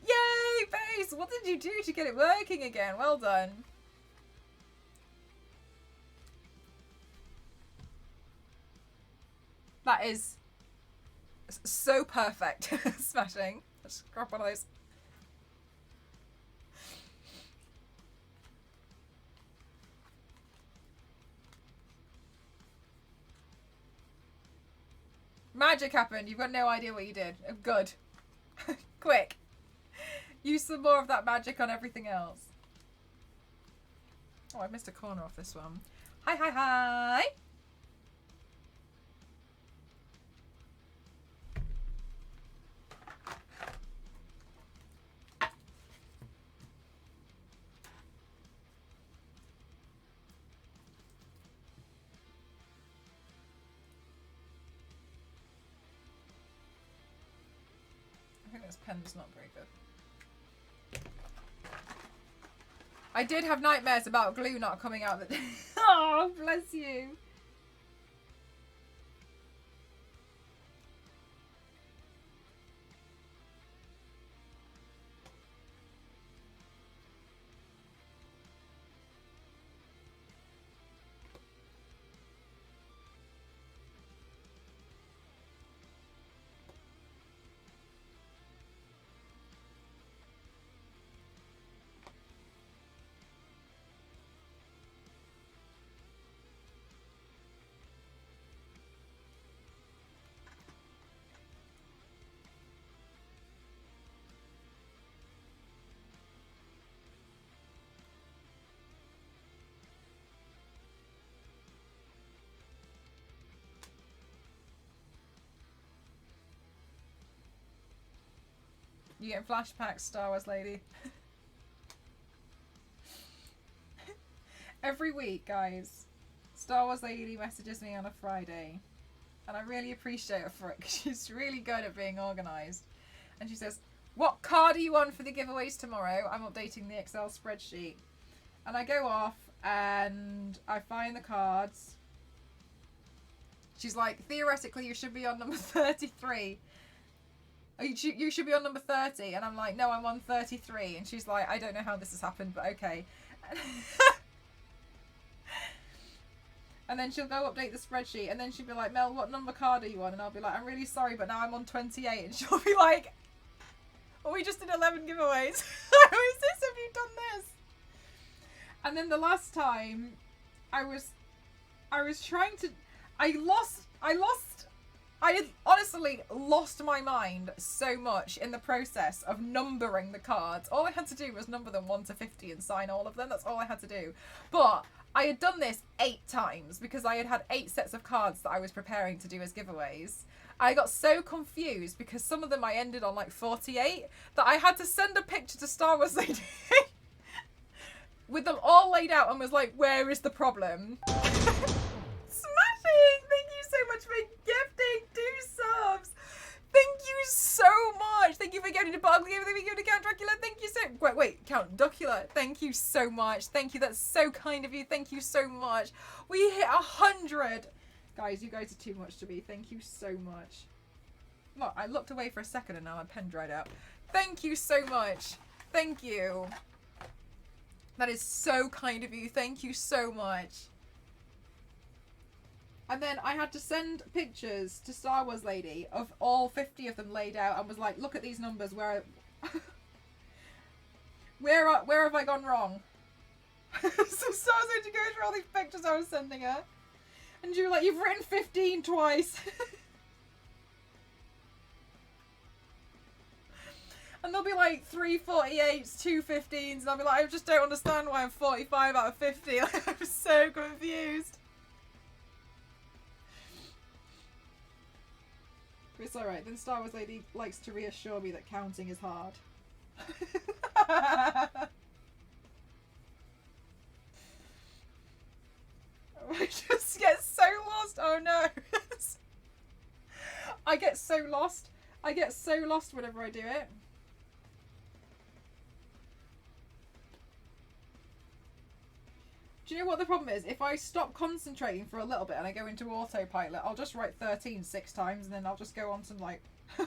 Yay, Base! What did you do to get it working again? Well done. That is so perfect. Smashing. Just grab one of those. Magic happened. You've got no idea what you did. Oh, good. Quick. Use some more of that magic on everything else. Oh, I missed a corner off this one. Hi, hi, hi. I think this pen's not very good. I did have nightmares about glue not coming out. Oh, bless you. You get flashbacks, Star Wars lady. Every week, guys, Star Wars lady messages me on a Friday. And I really appreciate her for it because she's really good at being organised. And she says, what card are you on for the giveaways tomorrow? I'm updating the Excel spreadsheet. And I go off and I find the cards. She's like, theoretically, you should be on number 33. You should be on number 30. And I'm like, no, I'm on 33. And she's like, I don't know how this has happened, but okay. And then she'll go update the spreadsheet. And then she'll be like, Mel, what number card are you on? And I'll be like, I'm really sorry, but now I'm on 28. And she'll be like, well, we just did 11 giveaways. How is this? Have you done this? And then the last time, I was trying to, I had honestly lost my mind so much in the process of numbering the cards. All I had to do was number them 1 to 50 and sign all of them. That's all I had to do. But I had done this 8 times because I had 8 sets of cards that I was preparing to do as giveaways. I got so confused because some of them I ended on like 48 that I had to send a picture to Star Wars Lady with them all laid out and was like, where is the problem? Smashing! Thank you so much for gifting 2 subs. Thank you so much. Thank you for gifting to Bug. Thank you for gifting to Count Dracula. Thank you so... Wait, Count Duckula. Thank you so much. Thank you. That's so kind of you. Thank you so much. We hit 100. Guys, you guys are too much to me. Thank you so much. Look, I looked away for a second and now my pen dried out. Thank you so much. Thank you. That is so kind of you. Thank you so much. And then I had to send pictures to Star Wars Lady of all 50 of them laid out and was like, look at these numbers. Where have I gone wrong? So Star Wars Lady goes through all these pictures I was sending her. And you were like, you've written 15 twice. And there'll be like 3 48s, 2 15s, and I'll be like, I just don't understand why I'm 45 out of 50. Like, I'm so confused. It's alright, then Star Wars Lady likes to reassure me that counting is hard. I just get so lost. Oh no. I get so lost. I get so lost whenever I do it. Do you know what the problem is? If I stop concentrating for a little bit and I go into autopilot, I'll just write 13 6 times and then I'll just go on to like,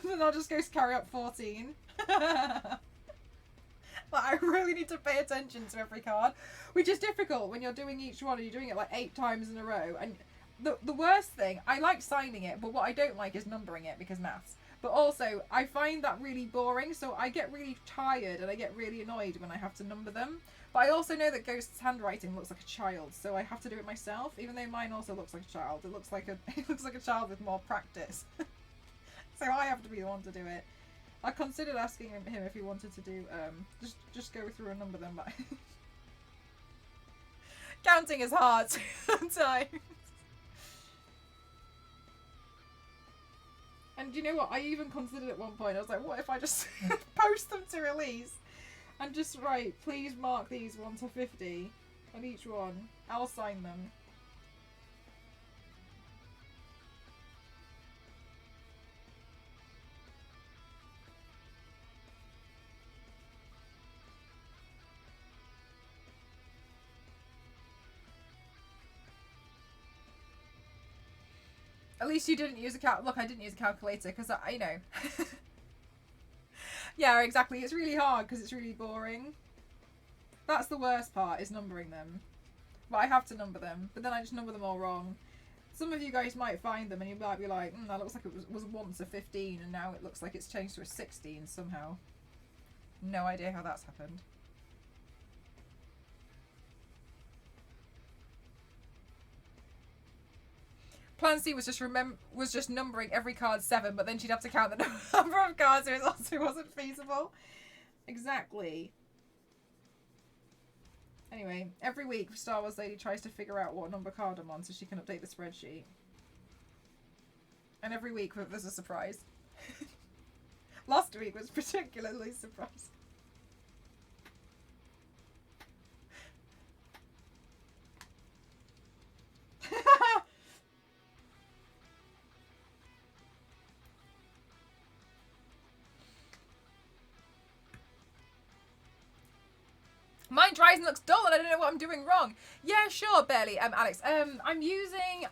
then I'll just go carry up 14. But I really need to pay attention to every card, which is difficult when you're doing each one and you're doing it like 8 times in a row. And the worst thing, I like signing it, but what I don't like is numbering it because maths. But also, I find that really boring, so I get really tired and I get really annoyed when I have to number them. But I also know that Ghost's handwriting looks like a child, so I have to do it myself, even though mine also looks like a child. It looks like a child with more practice. So I have to be the one to do it. I considered asking him if he wanted to do just go through and number them, but counting is hard sometimes. And you know what? I even considered at one point, I was like, what if I just post them to release? And just write, please mark these 1 to 50 on each one. I'll sign them. At least you didn't use a look, I didn't use a calculator because I know. Yeah, exactly. It's really hard because it's really boring. That's the worst part, is numbering them. But I have to number them, but then I just number them all wrong. Some of you guys might find them and you might be like, that looks like it was once a 15 and now it looks like it's changed to a 16 somehow. No idea how that's happened. Plan C was just numbering every card 7, but then she'd have to count the number of cards, so it also wasn't feasible. Exactly. Anyway, every week Star Wars Lady tries to figure out what number card I'm on so she can update the spreadsheet. And every week there's a surprise. last week was particularly surprising. Mine dries and looks dull and I don't know what I'm doing wrong. Yeah, sure, barely. Alex, I'm using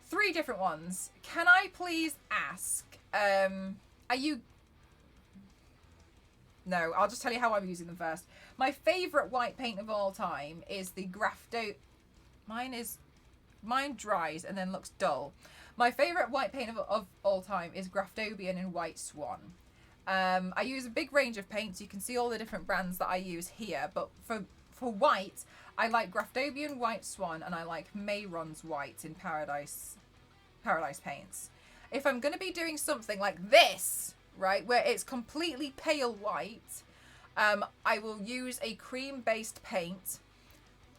three different ones. Can I please ask, are you... No, I'll just tell you how I'm using them first. My favourite white paint of all time is the Grafto... Mine dries and then looks dull. My favourite white paint of all time is Graftobian in White Swan. I use a big range of paints. You can see all the different brands that I use here. But for white, I like Graftobian White Swan and I like Mayron's White in Paradise Paints. If I'm going to be doing something like this, right, where it's completely pale white, I will use a cream-based paint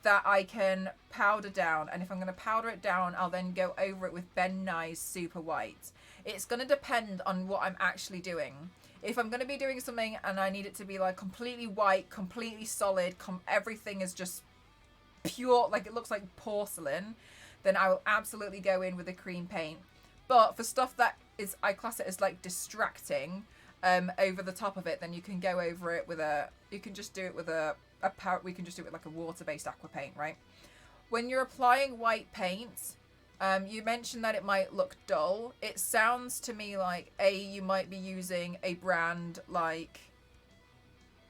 that I can powder down. And if I'm going to powder it down, I'll then go over it with Ben Nye's Super White. It's going to depend on what I'm actually doing. If I'm going to be doing something and I need it to be like completely white, completely solid, everything is just pure, like it looks like porcelain, then I will absolutely go in with a cream paint. But for stuff that is, I class it as like distracting, over the top of it, then you can go over it with you can just do it with we can just do it with like a water-based aqua paint, right? When you're applying white paint, you mentioned that it might look dull. It sounds to me like, you might be using a brand like...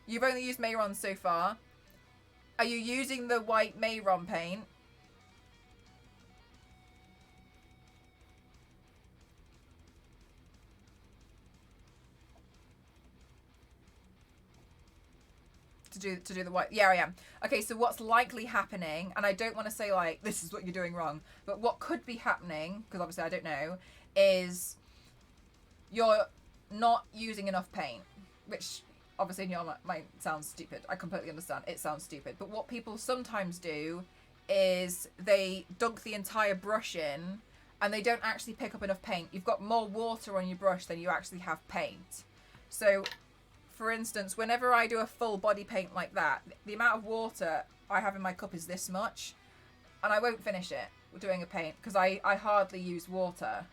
You've only used Mayron so far. Are you using the white Mayron paint? To do the white. Yeah, I am. Okay, so what's likely happening, and I don't want to say like this is what you're doing wrong, but what could be happening, because obviously I don't know, is you're not using enough paint, which obviously in your mind sounds stupid. I completely understand. It sounds stupid. But what people sometimes do is they dunk the entire brush in and they don't actually pick up enough paint. You've got more water on your brush than you actually have paint. So for instance, whenever I do a full body paint like that, the amount of water I have in my cup is this much, and I won't finish it doing a paint because I hardly use water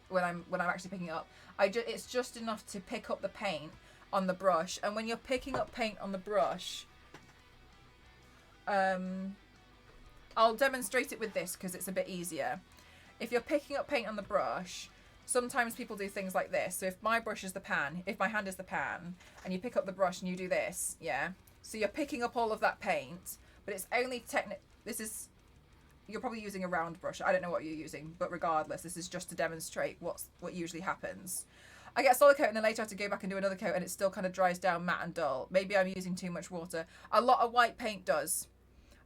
when I'm actually picking it up. It's just enough to pick up the paint on the brush, and when you're picking up paint on the brush, I'll demonstrate it with this because it's a bit easier. If you're picking up paint on the brush, sometimes people do things like this. So if my brush is the pan, if my hand is the pan, and you pick up the brush and you do this, yeah? So you're picking up all of that paint, but it's only you're probably using a round brush. I don't know what you're using, but regardless, this is just to demonstrate what usually happens. I get a solid coat and then later I have to go back and do another coat and it still kind of dries down matte and dull. Maybe I'm using too much water. A lot of white paint does.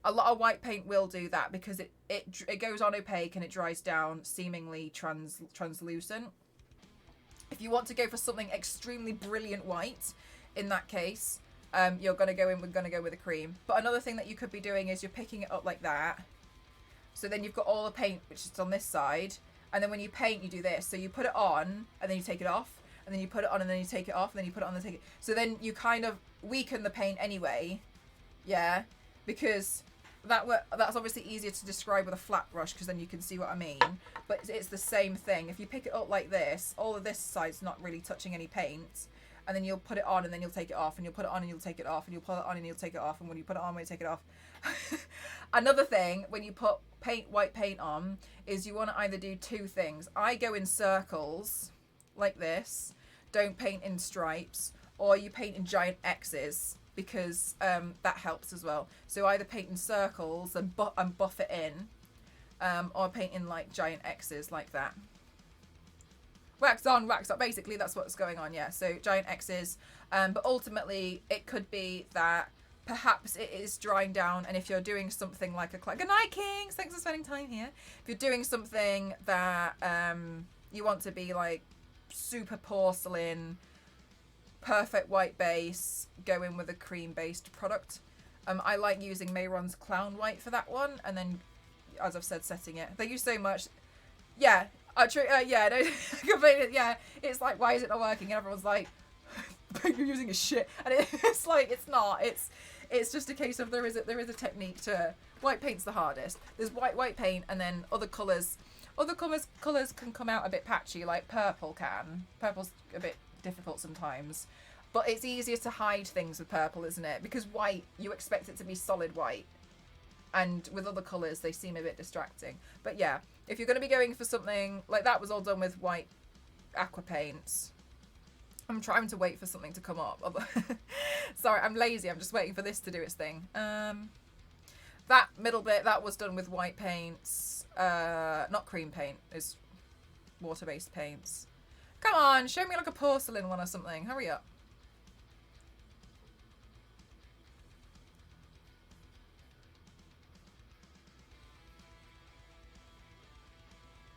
A lot of white paint will do that because it goes on opaque and it dries down seemingly translucent. If you want to go for something extremely brilliant white, in that case, we're going to go with a cream. But another thing that you could be doing is you're picking it up like that. So then you've got all the paint which is on this side, and then when you paint you do this. So you put it on and then you take it off, and then you put it on and then you take it off, and then you put it on and take it. So then you kind of weaken the paint anyway, yeah, because that's obviously easier to describe with a flat brush because then you can see what I mean. But it's the same thing. If you pick it up like this, all of this side's not really touching any paint, and then you'll put it on and then you'll take it off, and you'll put it on and you'll take it off, and you'll put it on and you'll take it off, and when you put it on, when you take it off. Another thing, when you put white paint on, is you want to either do two things. I go in circles like this, don't paint in stripes, or you paint in giant X's, because that helps as well. So either paint in circles and buff it in, or paint in like giant X's like that. Wax on, wax up. Basically, that's what's going on, yeah. So giant X's. But ultimately, it could be that perhaps it is drying down, and if you're doing something like good night, Kings. Thanks for spending time here. If you're doing something that you want to be like super porcelain, perfect white base, go in with a cream-based product. I like using Mayron's Clown White for that one, and then, as I've said, setting it. Thank you so much. Yeah, Oh, true. Yeah, no, completely. Yeah, it's like, why is it not working? And everyone's like, paint you're using is shit. And it's like, it's not. It's just a case of there is a technique to white paint's the hardest. There's white paint, and then other colours. Other colours can come out a bit patchy, like purple can. Purple's a bit difficult sometimes, but it's easier to hide things with purple, isn't it? Because white, you expect it to be solid white, and with other colours they seem a bit distracting. But yeah, if you're going to be going for something like that, was all done with white aqua paints. I'm trying to wait for something to come up. Sorry, I'm lazy. I'm just waiting for this to do its thing. That middle bit, that was done with white paints. Not cream paint. It's water-based paints. Come on, show me like a porcelain one or something. Hurry up.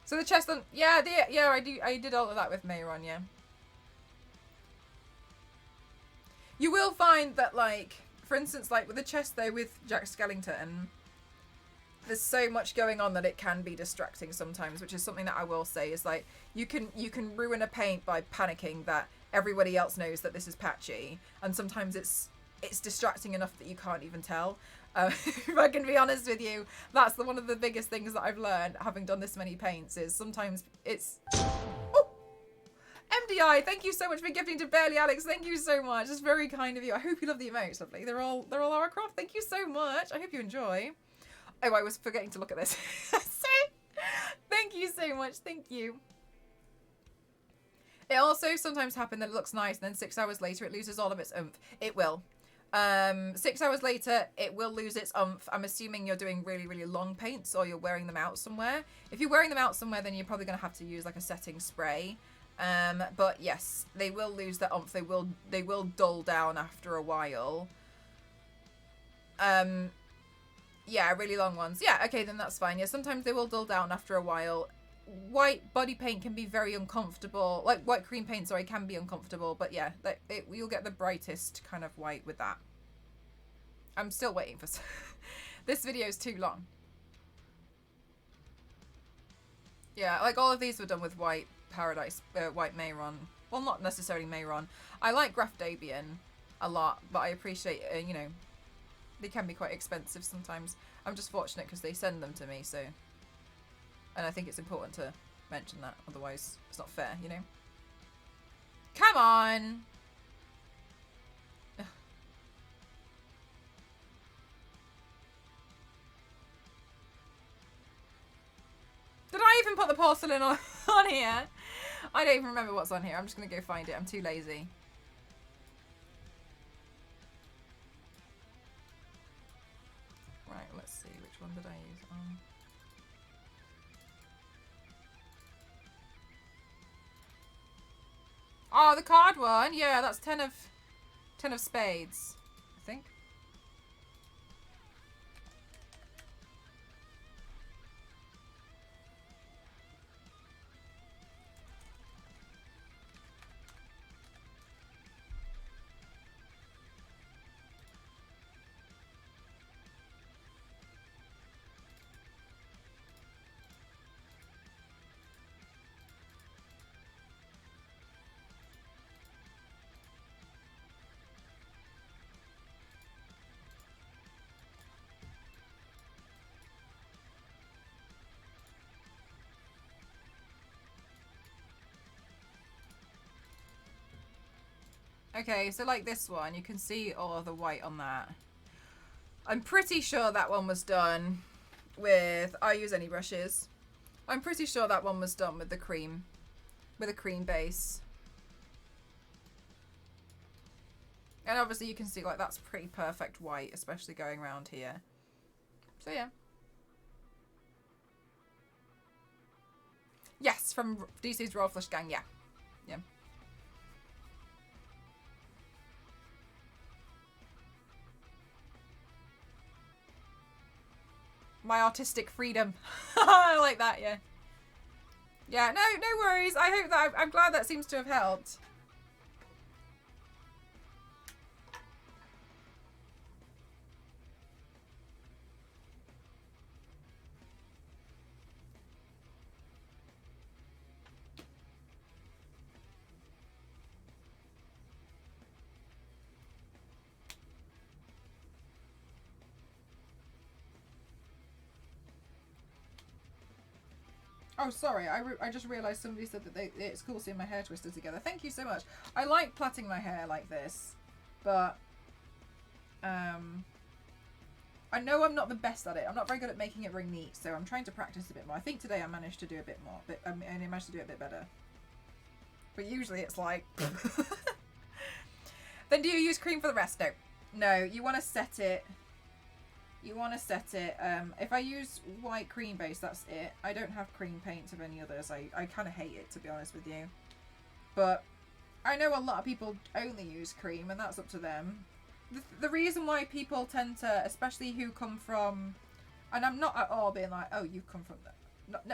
So the chest on, yeah, I did all of that with Mayron, yeah. You will find that, like, for instance, like with the chest though with Jack Skellington, there's so much going on that it can be distracting sometimes, which is something that I will say is like, you can ruin a paint by panicking that everybody else knows that this is patchy, and sometimes it's distracting enough that you can't even tell. If I can be honest with you, that's one of the biggest things that I've learned having done this many paints is sometimes it's... Oh! MDI, thank you so much for gifting to Barely Alex. Thank you so much. It's very kind of you. I hope you love the emotes, lovely. They're all Lara Croft. Thank you so much. I hope you enjoy. Oh, I was forgetting to look at this. Thank you so much. Thank you. It also sometimes happens that it looks nice and then 6 hours later it loses all of its oomph. It will. 6 hours later it will lose its oomph. I'm assuming you're doing really, really long paints or you're wearing them out somewhere. If you're wearing them out somewhere, then you're probably going to have to use like a setting spray. But yes, they will lose their oomph. They will dull down after a while. Yeah, really long ones. Yeah, okay, then that's fine. Yeah, sometimes they will dull down after a while. White body paint can be very uncomfortable. Like white cream paint, sorry, can be uncomfortable. But yeah, you'll get the brightest kind of white with that. I'm still waiting for... This video is too long. Yeah, like all of these were done with white Paradise, white Mayron. Well, not necessarily Mayron. I like Graf Dabian a lot, but I appreciate, you know, they can be quite expensive sometimes. I'm just fortunate because they send them to me, so... And I think it's important to mention that, otherwise it's not fair, you know? Come on! Ugh. Did I even put the porcelain on here? I don't even remember what's on here. I'm just going to go find it. I'm too lazy. Right, let's see. Which one did I use on? Oh, the card one. Yeah, that's 10 of spades, I think. Okay, so like this one, you can see all of the white on that. I'm pretty sure that one was done with... I use any brushes. I'm pretty sure that one was done with the cream. With a cream base. And obviously you can see like that's pretty perfect white, especially going around here. So yeah. Yes, from DC's Royal Flush Gang, yeah. Yeah. My artistic freedom. I like that, yeah. Yeah, no worries. I hope that I'm glad that seems to have helped. Oh, sorry. I just realised somebody said that it's cool seeing my hair twisted together. Thank you so much. I like plaiting my hair like this, but I know I'm not the best at it. I'm not very good at making it very neat, so I'm trying to practice a bit more. I think today I managed to do a bit more, but I managed to do it a bit better. But usually it's like... Then do you use cream for the rest? No. No, you want to set it... You want to set it... if I use white cream base, that's it. I don't have cream paints of any others. I kind of hate it, to be honest with you. But I know a lot of people only use cream, and that's up to them. The reason why people tend to, especially who come from... And I'm not at all being like, oh, you come from...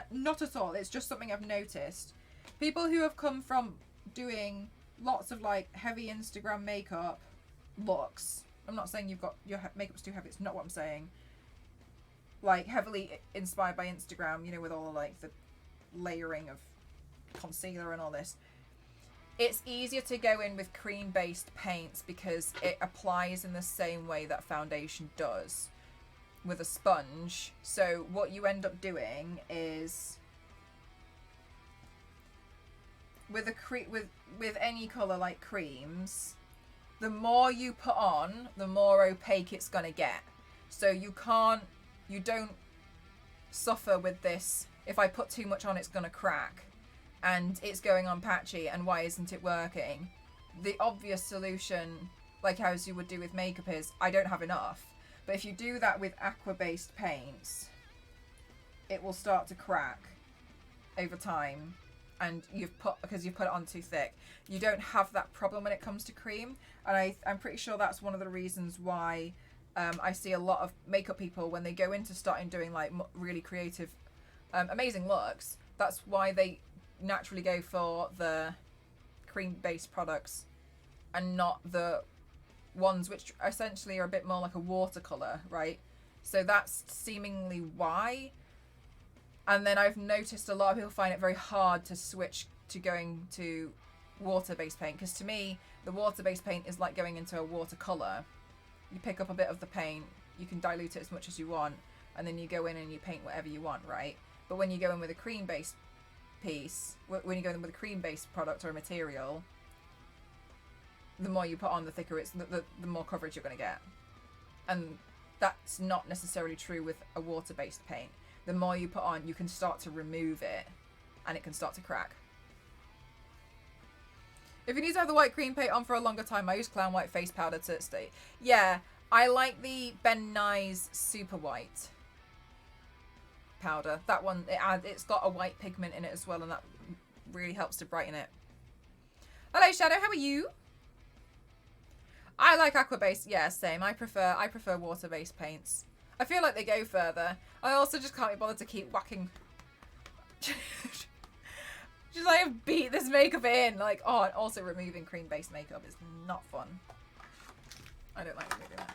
Not at all. It's just something I've noticed. People who have come from doing lots of like heavy Instagram makeup looks. I'm not saying you've got your makeup's too heavy. It's not what I'm saying. Like heavily inspired by Instagram, you know, with all the like the layering of concealer and all this. It's easier to go in with cream-based paints because it applies in the same way that foundation does with a sponge. So what you end up doing is with with any color like creams, the more you put on, the more opaque it's gonna get. So you don't suffer with this. If I put too much on, it's gonna crack, and it's going on patchy. And why isn't it working? The obvious solution, like as you would do with makeup, is I don't have enough. But if you do that with aqua-based paints, it will start to crack over time. And because you've put it on too thick, you don't have that problem when it comes to cream. And I'm pretty sure that's one of the reasons why I see a lot of makeup people when they go into starting doing like really creative, amazing looks. That's why they naturally go for the cream-based products and not the ones which essentially are a bit more like a watercolor, right? So that's seemingly why. And then I've noticed a lot of people find it very hard to switch to going to water-based paint, because to me, the water-based paint is like going into a watercolor. You pick up a bit of the paint, you can dilute it as much as you want, and then you go in and you paint whatever you want, right? But when you go in with a cream-based piece, when you go in with a cream-based product or a material, the more you put on, the thicker it's, the more coverage you're going to get. And that's not necessarily true with a water-based paint. The more you put on, you can start to remove it, and it can start to crack. If you need to have the white cream paint on for a longer time, I use Clown White face powder to stay. Yeah, I like the Ben Nye's Super White powder. That one, it's got a white pigment in it as well, and that really helps to brighten it. Hello, Shadow. How are you? I like aqua-based. Yeah, same. I prefer water-based paints. I feel like they go further. I also just can't be bothered to keep whacking. Just like beat this makeup in. Like, oh, and also removing cream-based makeup is not fun. I don't like removing it.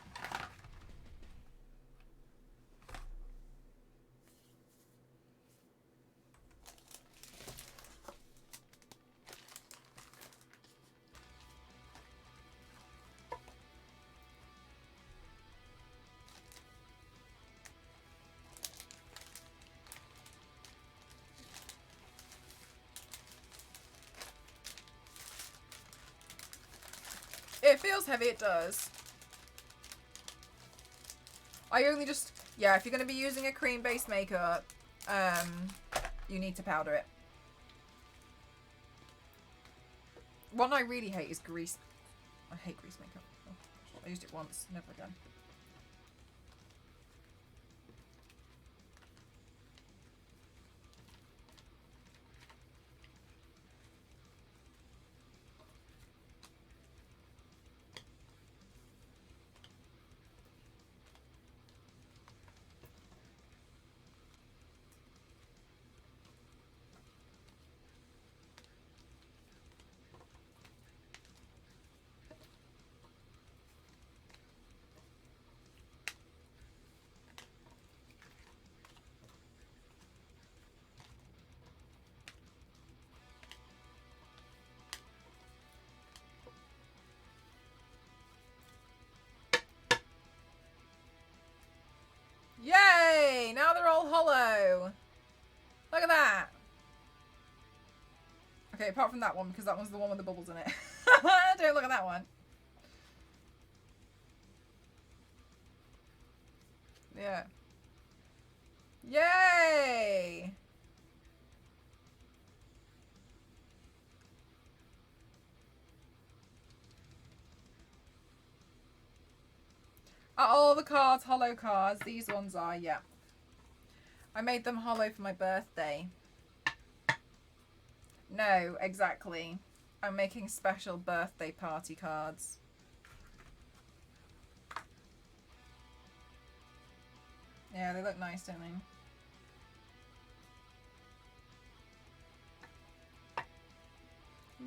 It feels heavy, it does. I only just... Yeah, if you're going to be using a cream-based makeup, you need to powder it. One I really hate is grease. I hate grease makeup. Oh, I used it once, never again. Yay! Now they're all hollow. Look at that. Okay, apart from that one, because that one's the one with the bubbles in it. Don't look at that one. Yeah. Yay! Are all the cards hollow cards? These ones are, yeah. I made them hollow for my birthday. No, exactly. I'm making special birthday party cards. Yeah, they look nice, don't they?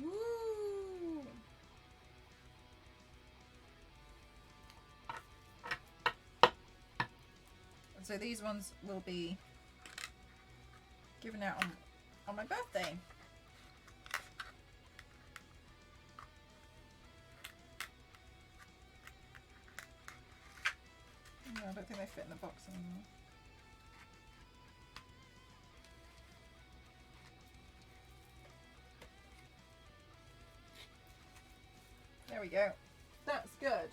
Woo! So these ones will be given out on my birthday. No, I don't think they fit in the box anymore. There we go. That's good.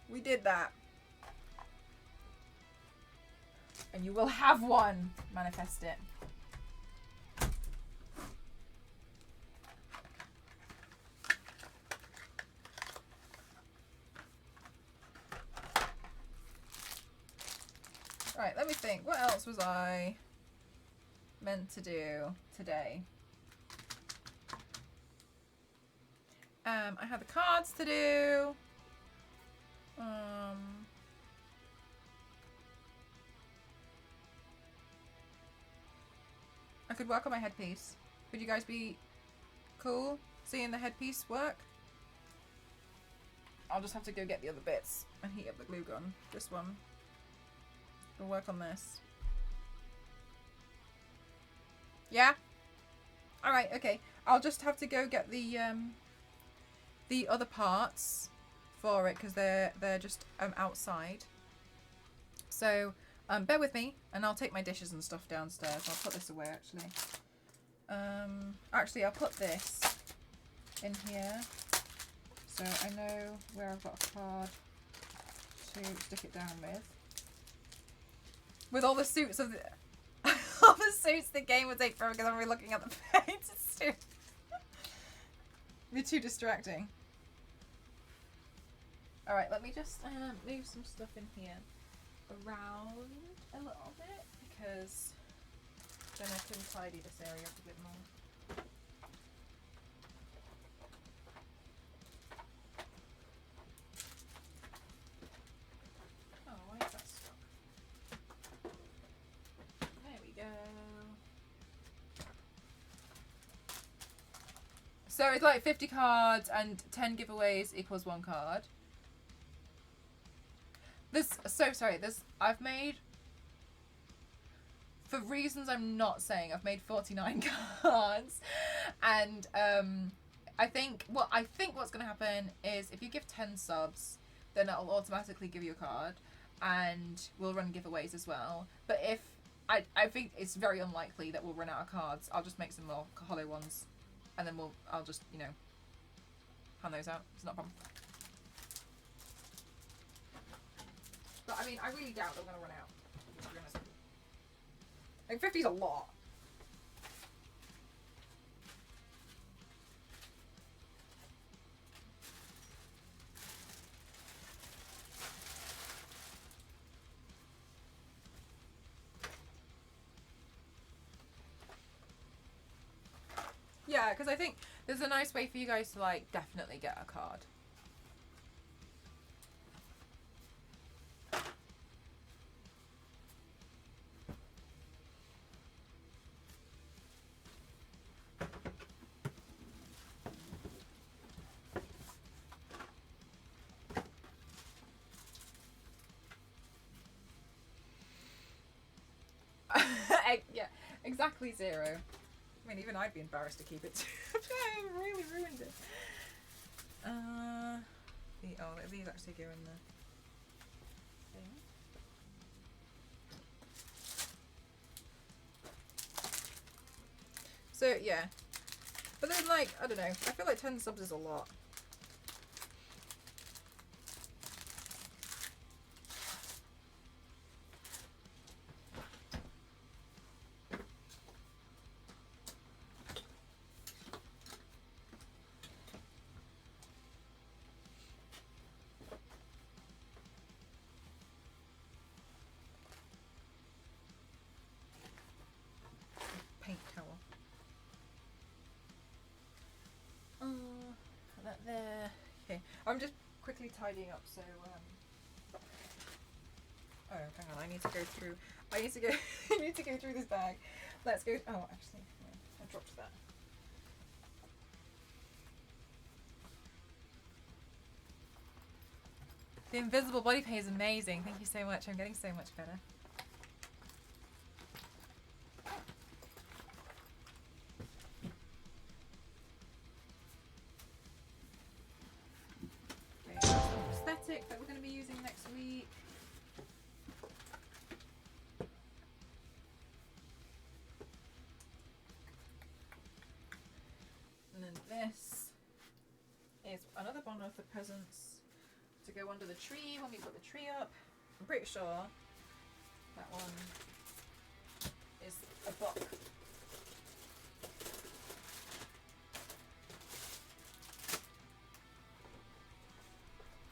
We did that. And you will have one. Manifest it. Right, let me think. What else was I meant to do today? I had the cards to do. I could work on my headpiece. Would you guys be cool seeing the headpiece work? I'll just have to go get the other bits and heat up the glue gun. This one. We'll work on this. Yeah? Alright, okay. I'll just have to go get the other parts for it because they're just outside. So bear with me and I'll take my dishes and stuff downstairs. I'll put this away actually. Actually I'll put this in here so I know where I've got a card to stick it down with. With all the suits of the all the suits the game would take forever because I'm really looking at the page. It's too be too distracting. Alright, let me just move some stuff in here around a little bit because then I can tidy this area up a bit more. Oh, why is that stuck? There we go. So it's like 50 cards and 10 giveaways equals 1 card. I've made, for reasons I'm not saying, I've made 49 cards, and I think what's going to happen is if you give 10 subs, then it'll automatically give you a card, and we'll run giveaways as well. But if I think it's very unlikely that we'll run out of cards, I'll just make some more hollow ones, and then I'll just hand those out. It's not a problem. But I mean, I really doubt they're going to run out, to be honest. Like 50 is a lot. Yeah, because I think there's a nice way for you guys to like definitely get a card. Yeah, exactly 0. I mean, even I'd be embarrassed to keep it. I really ruined it. These actually go in the thing. So yeah, but then like I don't know. I feel like 10 subs is a lot. Paint towel. Put that there. Okay, I'm just quickly tidying up. So oh, hang on. I need to go through. I need to go. I need to go through this bag. Let's go. Oh, actually, no, I dropped that. The invisible body paint is amazing. Thank you so much. I'm getting so much better. Okay, some prosthetic that we're going to be using next week. And then this is another one of the presents to go under the tree when we put the tree up. I'm pretty sure that one is a book.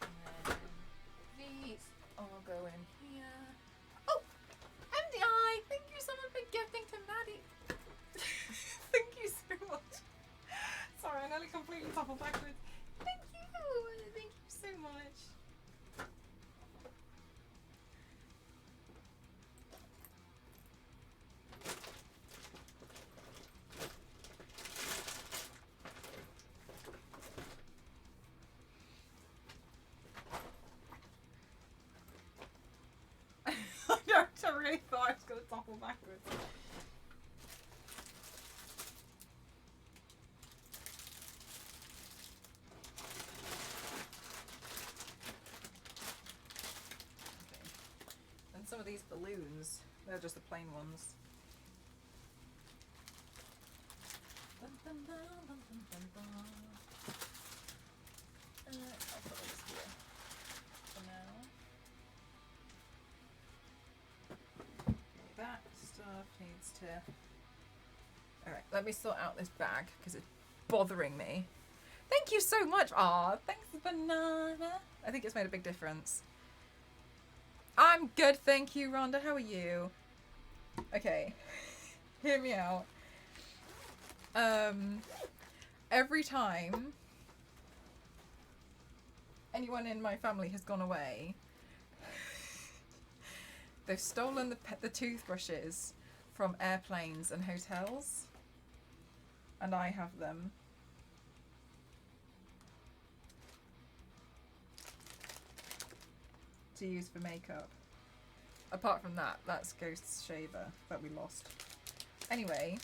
And then these all go in here. Oh! MDI! Thank you so much for gifting to Maddie. Thank you so much. Sorry, I nearly completely toppled backwards. Thank you! Thank you so much. I really thought I was going to topple backwards. Okay. And some of these balloons, they're just the plain ones. Dun, dun, dun, dun, dun, dun, dun. I'll put this here for now. That stuff needs to... Alright, let me sort out this bag because it's bothering me. Thank you so much. Aw, thanks, Banana. I think it's made a big difference. I'm good, thank you, Rhonda. How are you? Okay, hear me out. Every time anyone in my family has gone away, they've stolen the toothbrushes from airplanes and hotels, and I have them. To use for makeup. Apart from that, that's Ghost's shaver that we lost. Anyway,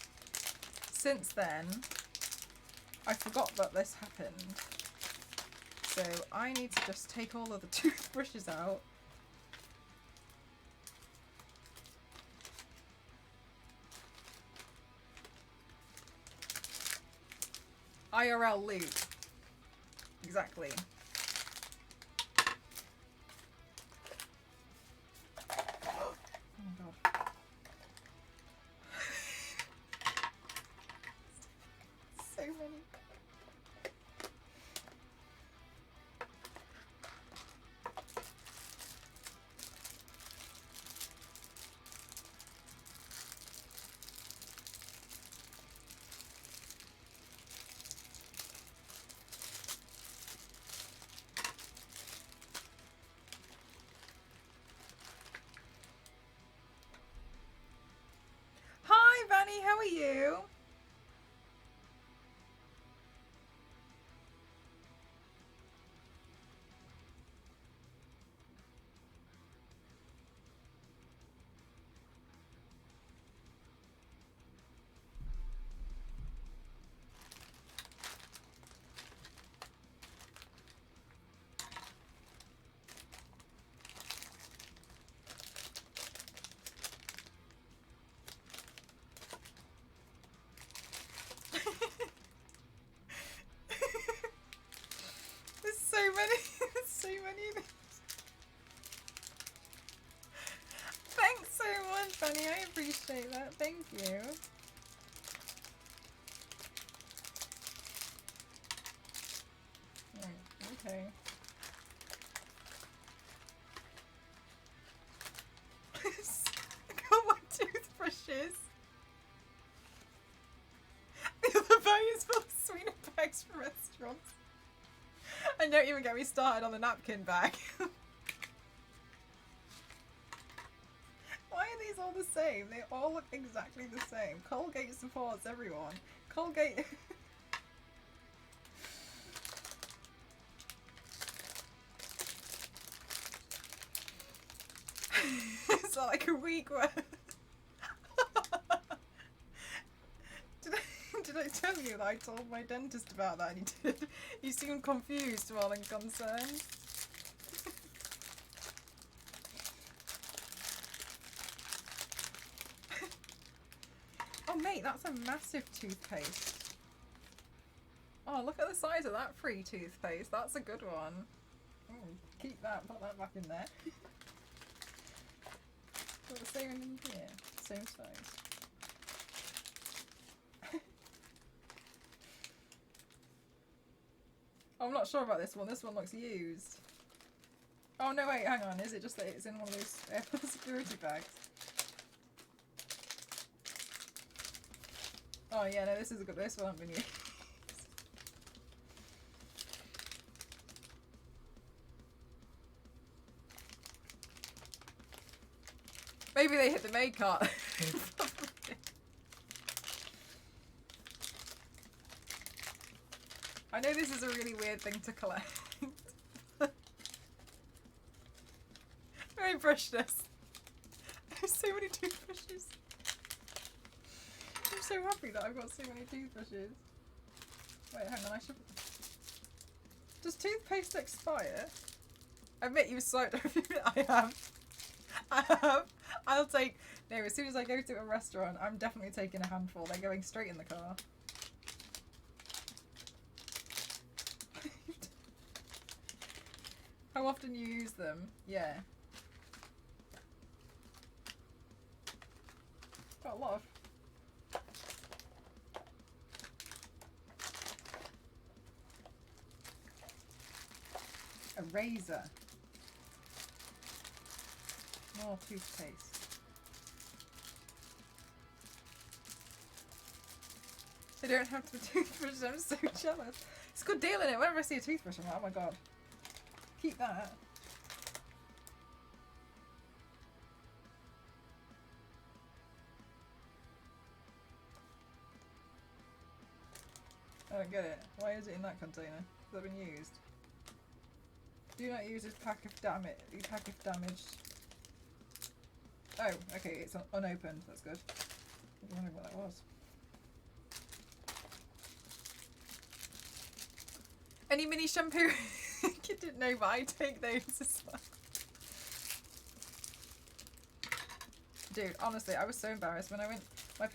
since then, I forgot that this happened. So I need to just take all of the toothbrushes out. IRL loot. Exactly. Oh my god. So many. Hi, Vanny, how are you? Sunny. I appreciate that. Thank you. Right, okay. I got my toothbrushes. The other bag is full of sweetener bags from restaurants. And don't even get me started on the napkin bag. Why are these all the same? They all look exactly the same. Colgate supports everyone. Colgate... It's like a week worth. Did I tell you that I told my dentist about that and he did? You seemed confused more than concerned. Oh mate, that's a massive toothpaste. Oh, look at the size of that free toothpaste. That's a good one. Ooh, keep that, put that back in there. Got the same in here, same size. I'm not sure about this one. This one looks used. Oh no, wait, hang on. Is it just that it's in one of those airport security bags? Oh yeah, no, this is a good. This one hasn't been used. Maybe they hit the maid cart. I know this is a really weird thing to collect. Very brushness. I have so many toothbrushes. I'm so happy that I've got so many toothbrushes. Wait, hang on, I should... Does toothpaste expire? I bet you've swiped everything. I have. I have. I'll take... No, as soon as I go to a restaurant, I'm definitely taking a handful. They're going straight in the car. How often you use them? Yeah. Got a lot of... A razor. More toothpaste. They don't have to toothbrush, I'm so jealous. It's a good deal in it. Whenever I see a toothbrush, I'm like, oh my god. Keep that. I don't get it. Why is it in that container? Has that been used? Do not use this pack of damaged. Oh, okay, it's unopened. That's good. I was wondering what that was. Any mini shampoo? You didn't know, but I take those as well. Dude, honestly, I was so embarrassed when I went. My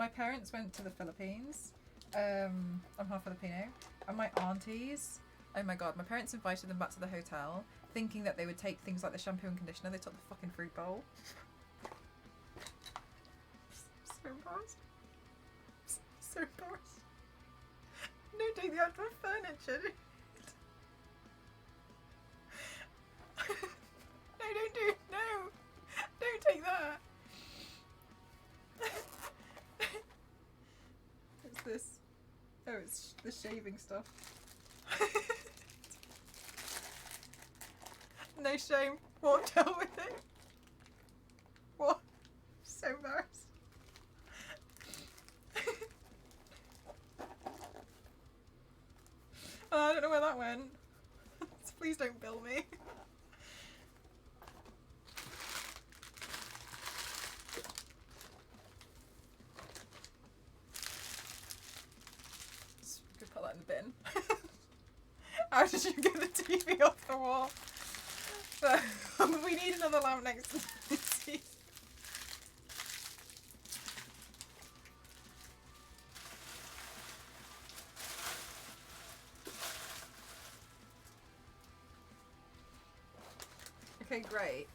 parents went to the Philippines. I'm half Filipino, and my aunties. Oh my god, my parents invited them back to the hotel, thinking that they would take things like the shampoo and conditioner. They took the fucking fruit bowl. So embarrassed. So embarrassed. No, take the actual furniture. No, don't do it. No. Don't take that. What's this? Oh, it's the shaving stuff. No shame. Walked out with it. What? So embarrassed. Oh, I don't know where that went. Please don't bill me. Could put that in the bin. How did you get the TV off the wall? So, we need another lamp next to the TV. Okay, great.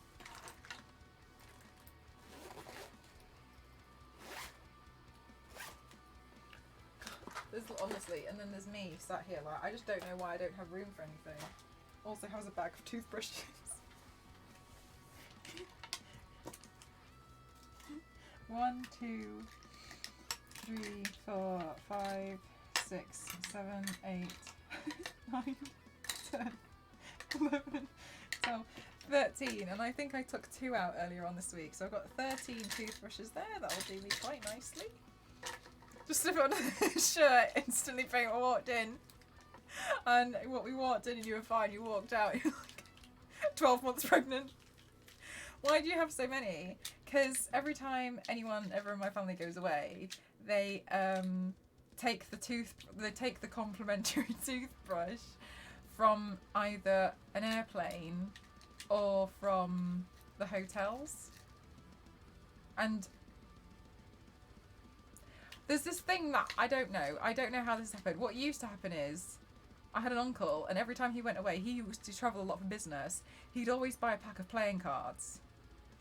There's honestly, and then there's me sat here like I just don't know why I don't have room for anything. Also has a bag of toothbrushes. 1, 2, 3, 4, 5, 6, 7, 8, 9, 10, 11, 12, 13, and I think I took 2 out earlier on this week, so I've got 13 toothbrushes there. That'll do me quite nicely. Just slip it on the shirt instantly before I walked in. And what we walked in and you were fine, you walked out, you're like 12 months pregnant. Why do you have so many? Because every time anyone ever in my family goes away, they take the complimentary toothbrush from either an airplane or from the hotels. And there's this thing that I don't know how this happened. What used to happen is I had an uncle, and every time he went away, he used to travel a lot for business, he'd always buy a pack of playing cards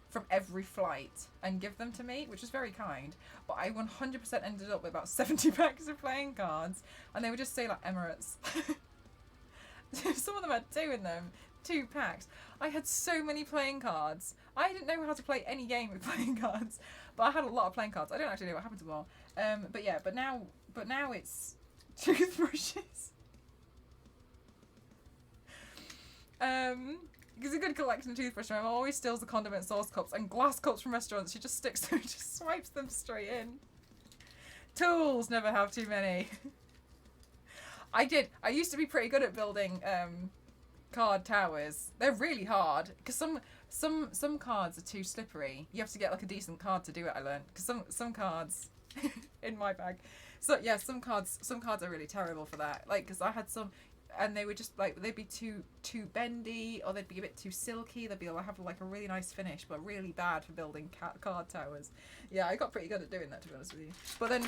from every flight and give them to me, which was very kind. But I 100% ended up with about 70 packs of playing cards, and they would just say like Emirates. Some of them had 2 in them, 2 packs. I had so many playing cards. I didn't know how to play any game with playing cards, but I had a lot of playing cards. I don't actually know what happened to them all. But yeah, but now it's toothbrushes. Because a good collection of toothbrushes. My mum always steals the condiment sauce cups and glass cups from restaurants. She just sticks them, just swipes them straight in. Tools, never have too many. I used to be pretty good at building card towers. They're really hard because some cards are too slippery. You have to get like a decent card to do it. I learned because some cards in my bag. So yeah, some cards are really terrible for that. Like because I had some. And they were just like they'd be too bendy, or they'd be a bit too silky. They'd be have like a really nice finish, but really bad for building card towers. Yeah, I got pretty good at doing that, to be honest with you. But then,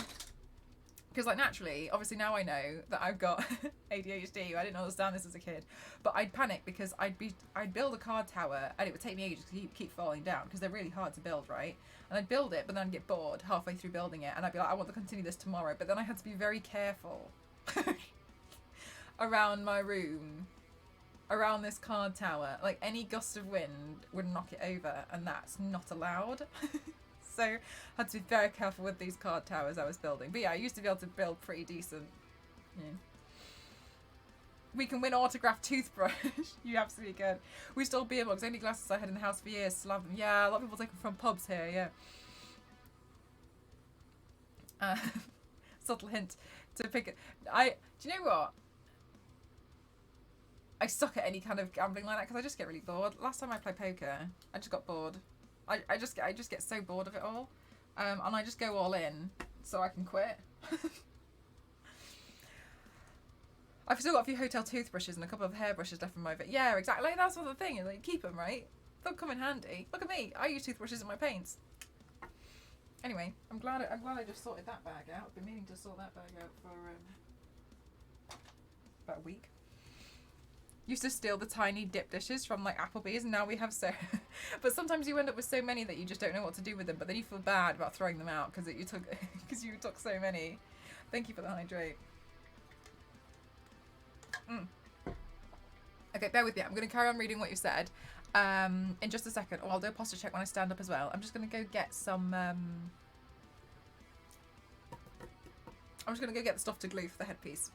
because like naturally, obviously now I know that I've got ADHD. I didn't understand this as a kid, but I'd panic because I'd build a card tower and it would take me ages to keep falling down because they're really hard to build, right? And I'd build it, but then I'd get bored halfway through building it, and I'd be like, I want to continue this tomorrow. But then I had to be very careful. Around my room, around this card tower, like any gust of wind would knock it over, and that's not allowed. So I had to be very careful with these card towers I was building. But yeah, I used to be able to build pretty decent. Yeah. We can win autographed toothbrush. You absolutely can. We stole beer mugs, only glasses I had in the house for years. Still have them. Yeah, a lot of people take them from pubs here. Yeah. Subtle hint to pick it. Do you know what? I suck at any kind of gambling like that because I just get really bored. Last time I played poker, I just got bored. I just get so bored of it all, and I just go all in so I can quit. I've still got a few hotel toothbrushes and a couple of hairbrushes left from my Yeah, exactly. That's the thing. Like, keep them, right? They'll come in handy. Look at me. I use toothbrushes in my paints. Anyway, I'm glad I just sorted that bag out. I've been meaning to sort that bag out for about a week. Used to steal the tiny dip dishes from like Applebee's, and now we have so. But sometimes you end up with so many that you just don't know what to do with them. But then you feel bad about throwing them out because you took so many. Thank you for the hydrate. Okay, bear with me. I'm going to carry on reading what you said in just a second. Oh, I'll do a posture check when I stand up as well. I'm just going to go get some. I'm just going to go get the stuff to glue for the headpiece.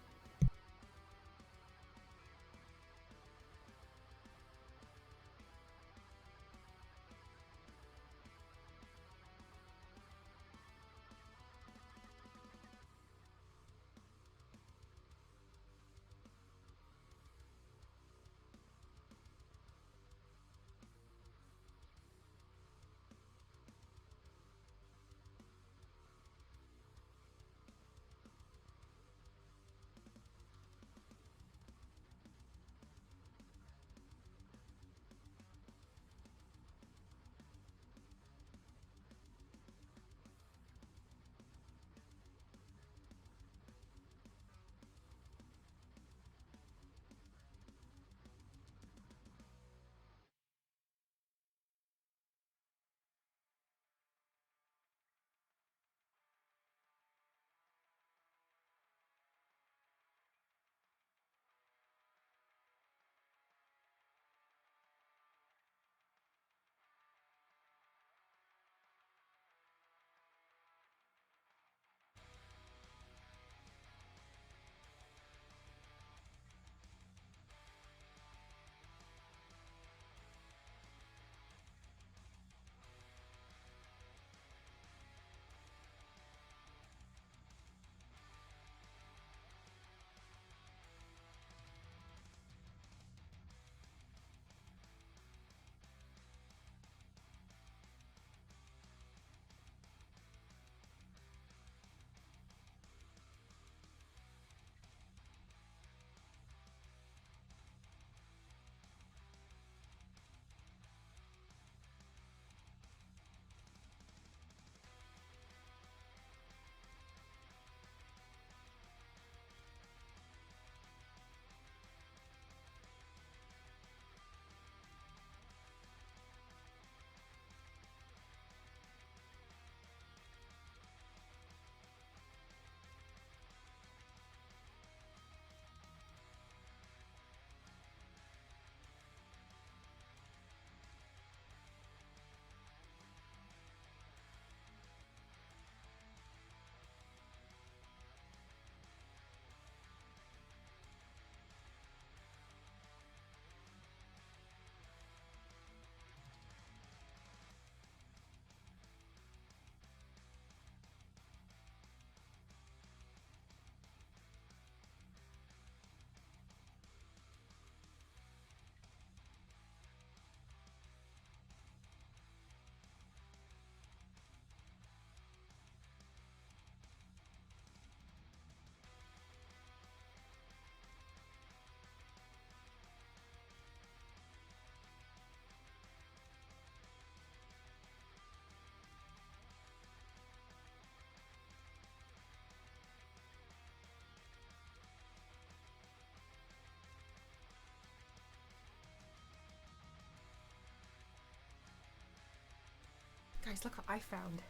Guys, look what I found.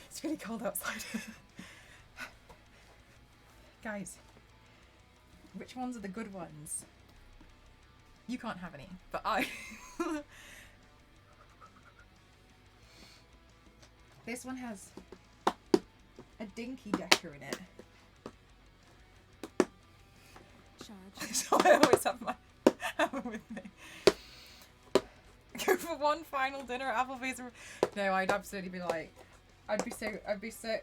It's really cold outside. Guys, which ones are the good ones? You can't have any, but I. This one has a dinky decker in it. Charge. So I always have my hammer with me. Go for one final dinner at Applebee's. No, I'd absolutely be like, I'd be so.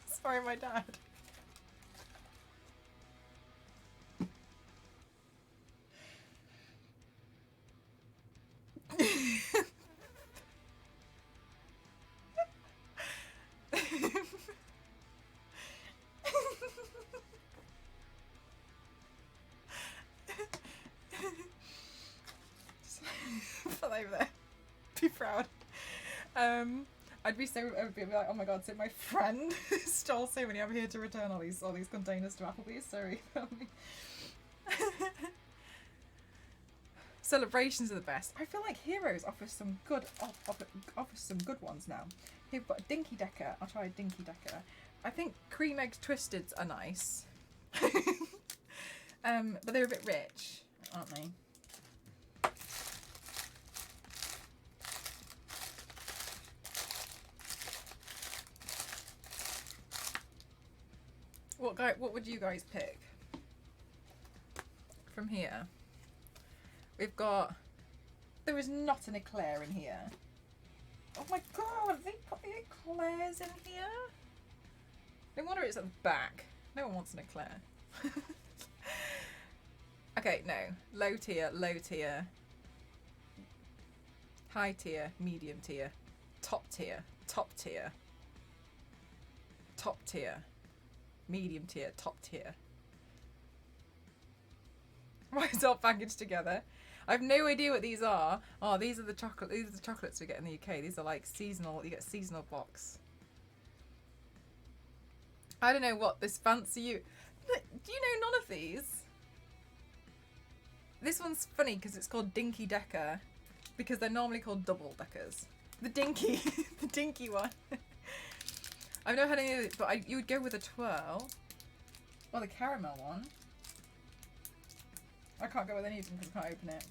Sorry, my dad. Put that over there. Be proud. I'd be like, oh my god, so my friend stole so many. I'm here to return all these containers to Applebee's. Sorry. Celebrations are the best. I feel like Heroes offers some good offers some good ones now. Here we've got a Dinky Decker. I'll try a Dinky Decker. I think Cream Eggs Twisteds are nice. But they're a bit rich, aren't they? What would you guys pick from here? We've got. There is not an eclair in here. Oh my god! They put the eclairs in here. No wonder it's at the back. No one wants an eclair. Okay, no. Low tier, high tier, medium tier, top tier, medium tier, top tier. Why is it all packaged together? I have no idea what these are. Oh, these are the chocolate. These are the chocolates we get in the UK. These are like seasonal. You get a seasonal box. I don't know what this fancy you. Do you know none of these? This one's funny because it's called Dinky Decker, because they're normally called double deckers. The dinky, the dinky one. I've never had any of it, but you would go with a twirl. Or the caramel one. I can't go with any of them because I can't open it.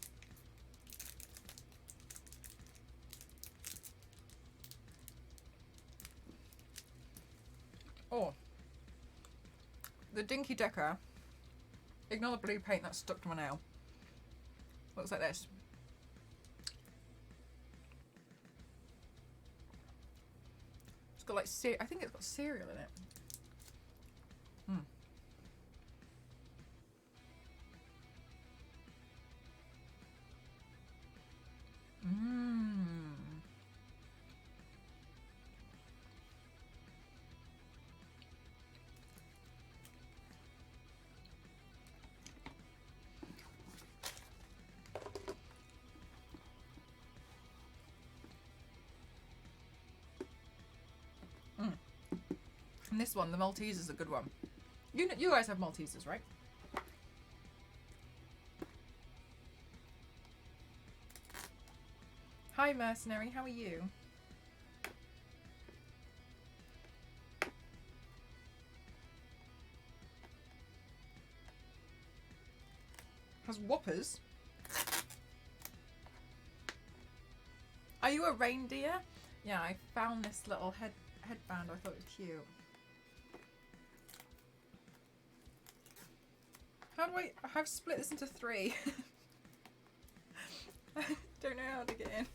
Oh. The Dinky Decker. Ignore the blue paint that's stuck to my nail. Looks like this. It's got like I think it's got cereal in it. And this one, the Maltese, is a good one. You guys have Maltesers, right? Hi, Mercenary. How are you? Has Whoppers? Are you a reindeer? Yeah, I found this little headband. I thought it was cute. How do I've split this into 3. I don't know how to get in.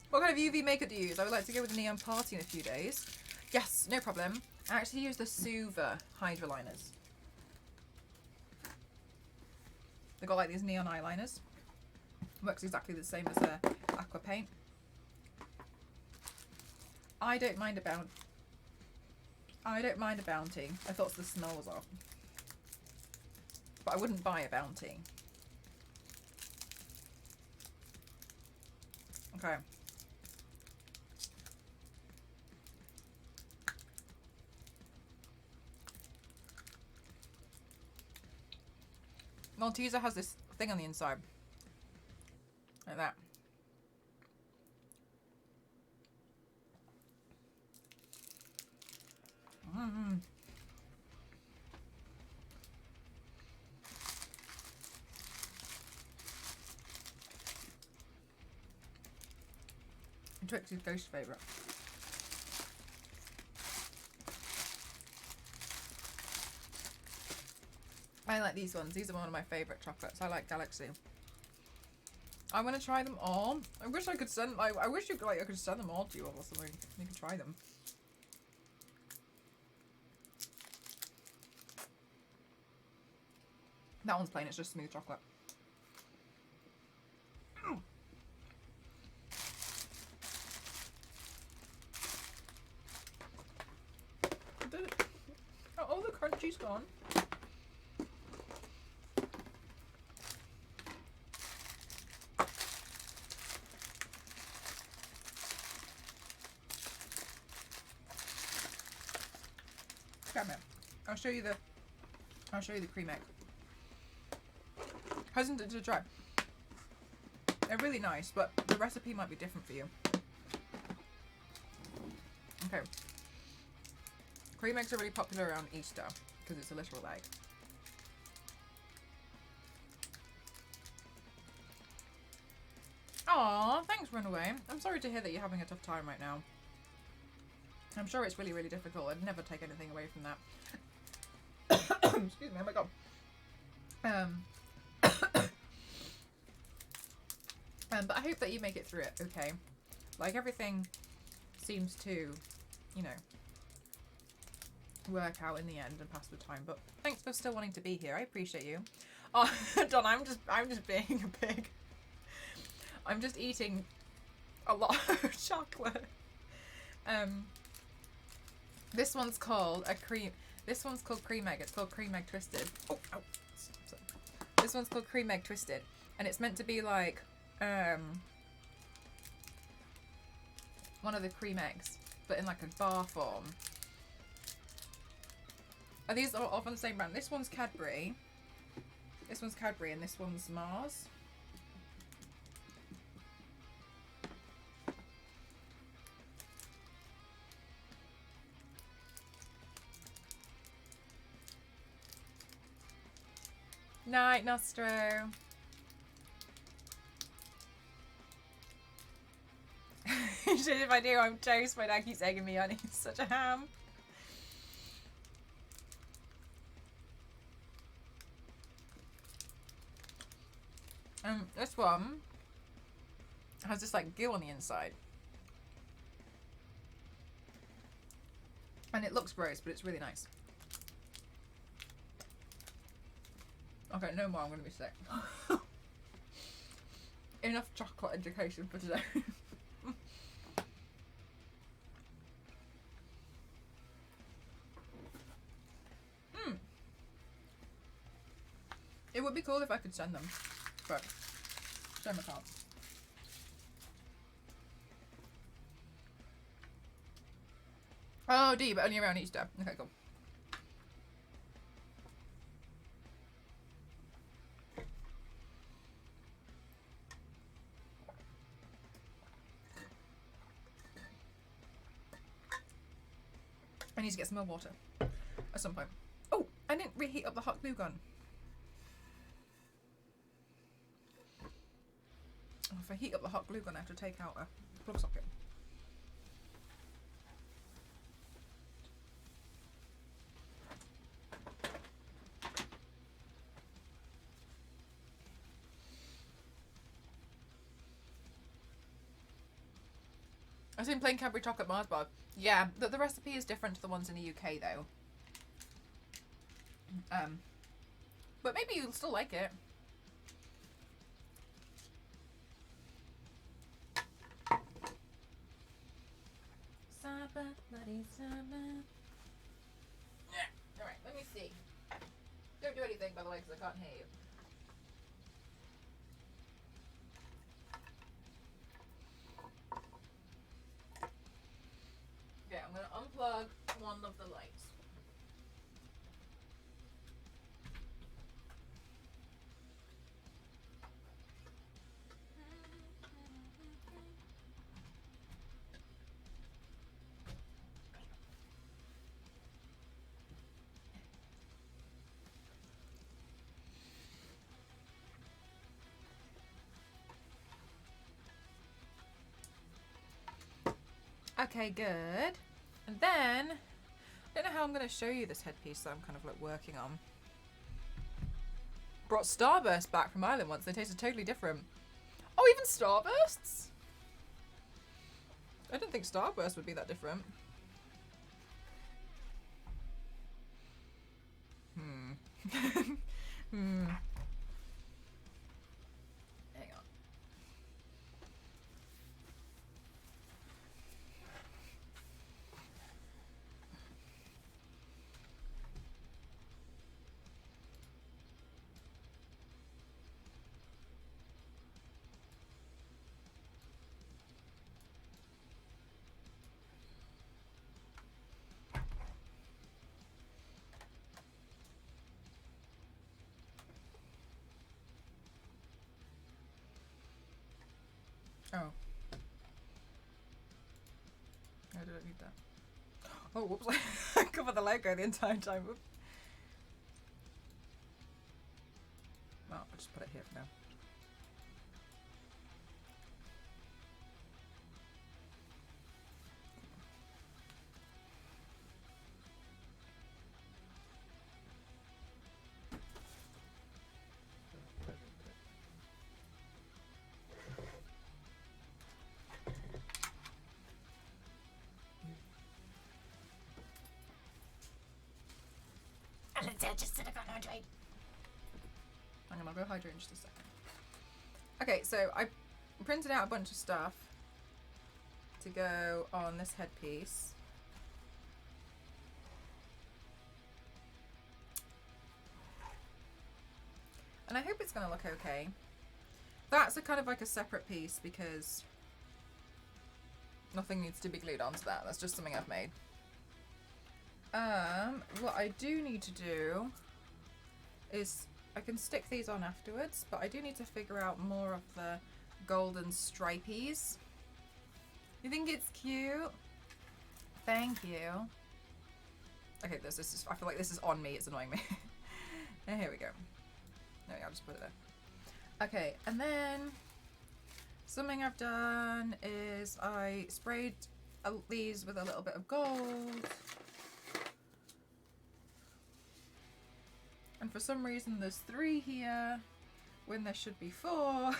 What kind of UV makeup do you use? I would like to go with a Neon Party in a few days. Yes, no problem. I actually use the Suva Hydra liners. They've got like these neon eyeliners. Works exactly the same as aqua paint. I don't mind a bounty. I thought the smell was off. but I wouldn't buy a Bounty. Okay. Malteser has this thing on the inside. Like that. Mm-hmm. Trixie's ghost favourite. I like these ones. These are one of my favourite chocolates. I like Galaxy. I want to try them all. I wish I could send. I wish you I could send them all to you or something. You can try them. That one's plain. It's just smooth chocolate. Oh, the crunchy's gone. Come here. I'll show you the cream egg. Hesitant to try. They're really nice, but the recipe might be different for you. Okay. Cream eggs are really popular around Easter because it's a literal egg. Aw, thanks, Runaway. I'm sorry to hear that you're having a tough time right now. I'm sure it's really, really difficult. I'd never take anything away from that. Excuse me, oh my god. But I hope that you make it through it, okay? Like, everything seems to, you know, work out in the end and pass the time. But thanks for still wanting to be here. I appreciate you. Oh, Don, I'm just being a pig. I'm just eating a lot of chocolate. This one's called cream egg. It's called cream egg twisted. Oh, ow. Sorry. This one's called cream egg twisted, and it's meant to be like one of the cream eggs, but in like a bar form. Are these all from the same brand? This one's Cadbury. This one's Cadbury, and this one's Mars. Night, Nostro. Shit, if I do, I'm toast. My dad keeps egging me on. He's such a ham. This one has this like goo on the inside. And it looks gross, but it's really nice. Okay, no more, I'm gonna be sick. Enough chocolate education for today. It would be cool if I could send them, but shame I can't. Oh, D, but only around Easter. Okay, cool. I need to get some more water at some point. Oh, I didn't reheat up the hot glue gun. Oh, if I heat up the hot glue gun, I have to take out a plug socket. I've seen plain Cadbury chocolate Mars bar. Yeah, the recipe is different to the ones in the UK though. But maybe you'll still like it. Alright, let me see. Don't do anything, by the way, because I can't hear you. Okay, I'm going to unplug one of the lights. Okay, good. And then, I don't know how I'm going to show you this headpiece that I'm kind of like working on. Brought Starburst back from Ireland once. They tasted totally different. Oh, even Starbursts? I didn't think Starburst would be that different. Hmm. Hang on. Oh. I don't need that. Oh, whoops. I covered the logo the entire time. Whoops. Well, I'll just put it here for now. Hang on, I'll go hydrate in just a second. Okay, so I printed out a bunch of stuff to go on this headpiece. And I hope it's going to look okay. That's a kind of like a separate piece because nothing needs to be glued onto that. That's just something I've made. What I do need to do is I can stick these on afterwards, but I do need to figure out more of the golden stripies. You think it's cute? Thank you. Okay, this is, I feel like this is on me, it's annoying me. And here we go. There we go, I'll just put it there. Okay, and then something I've done is I sprayed these with a little bit of gold. And for some reason there's 3 here when there should be 4.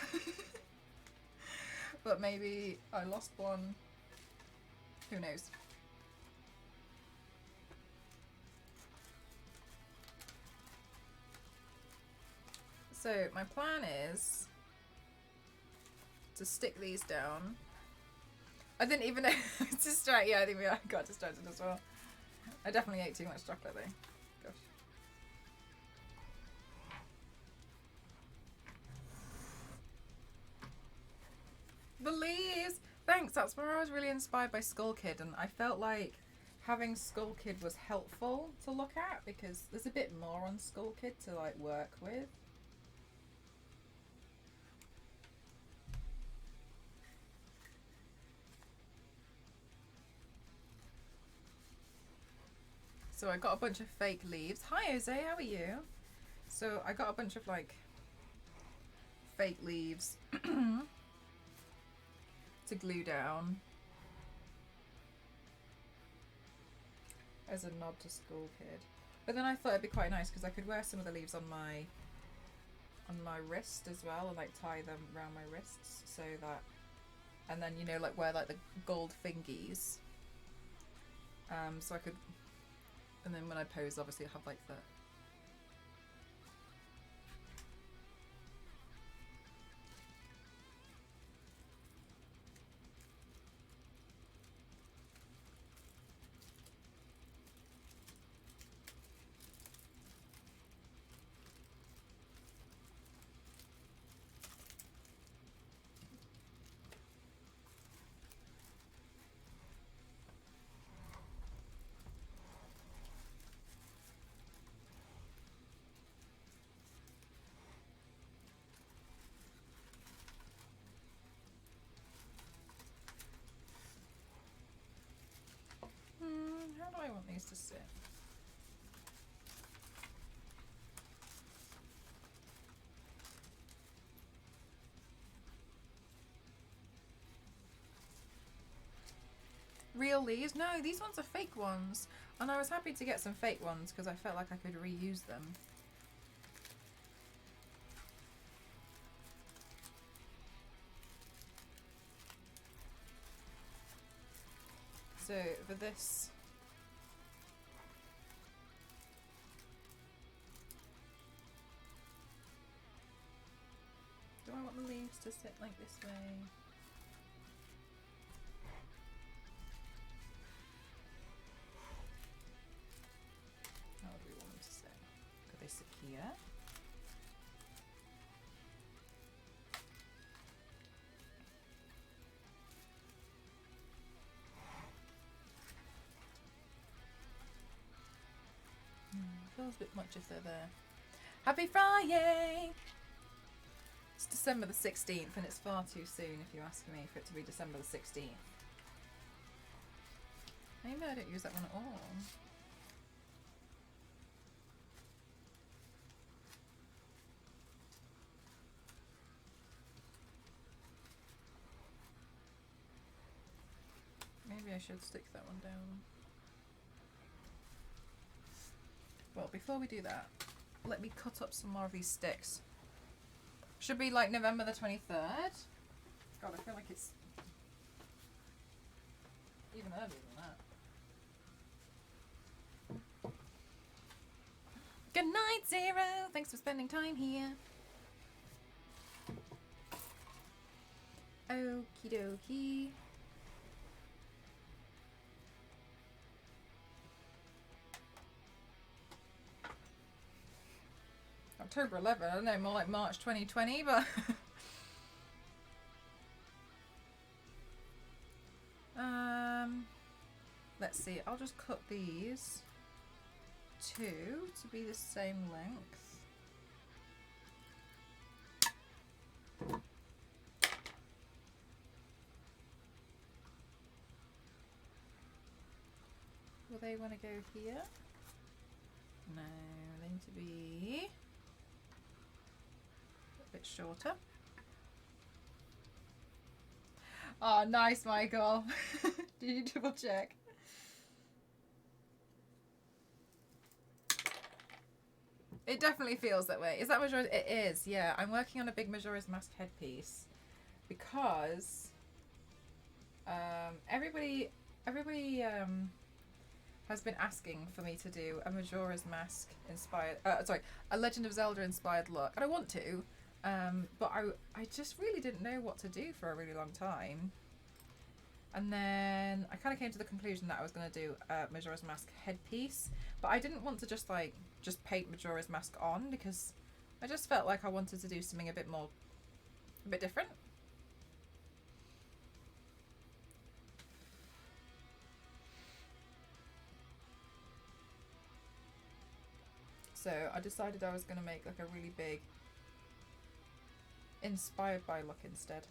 But maybe I lost one. Who knows? So my plan is to stick these down. I didn't even know distract. Yeah, I think I got distracted as well. I definitely ate too much chocolate though. Gosh. The leaves! Thanks, that's where I was really inspired by Skull Kid, and I felt like having Skull Kid was helpful to look at because there's a bit more on Skull Kid to like work with. So I got a bunch of fake leaves. Hi Jose, how are you? So I got a bunch of like fake leaves to glue down as a nod to Skull Kid. But then I thought it'd be quite nice because I could wear some of the leaves on my wrist as well and like tie them around my wrists so that, and then you know like wear like the gold fingies. So I could, and then when I pose obviously I have like the needs to sit. Real leaves? No, these ones are fake ones. And I was happy to get some fake ones because I felt like I could reuse them. So for this, do I want the leaves to sit like this way? How do we want them to sit? Could they sit here? Feels a bit much if they're there. Happy Friday! It's December the 16th and it's far too soon, if you ask me, for it to be December the 16th. Maybe I don't use that one at all. Maybe I should stick that one down. Well, before we do that, let me cut up some more of these sticks. Should be like November the 23rd. God, I feel like it's even earlier than that. Good night, Zero. Thanks for spending time here. Okie dokie. October 11, I don't know, more like March 2020, but let's see, I'll just cut these two to be the same length. Will they want to go here? No, they need to be a bit shorter. Oh, nice, Michael. Did you double check? It definitely feels that way. Is that Majora's? It is, yeah. I'm working on a big Majora's Mask headpiece because everybody has been asking for me to do a Majora's Mask inspired, a Legend of Zelda inspired look, and I want to, but I just really didn't know what to do for a really long time. And then I kind of came to the conclusion that I was going to do a Majora's Mask headpiece, but I didn't want to just paint Majora's Mask on because I just felt like I wanted to do something a bit different. So I decided I was going to make like a really big inspired by look instead.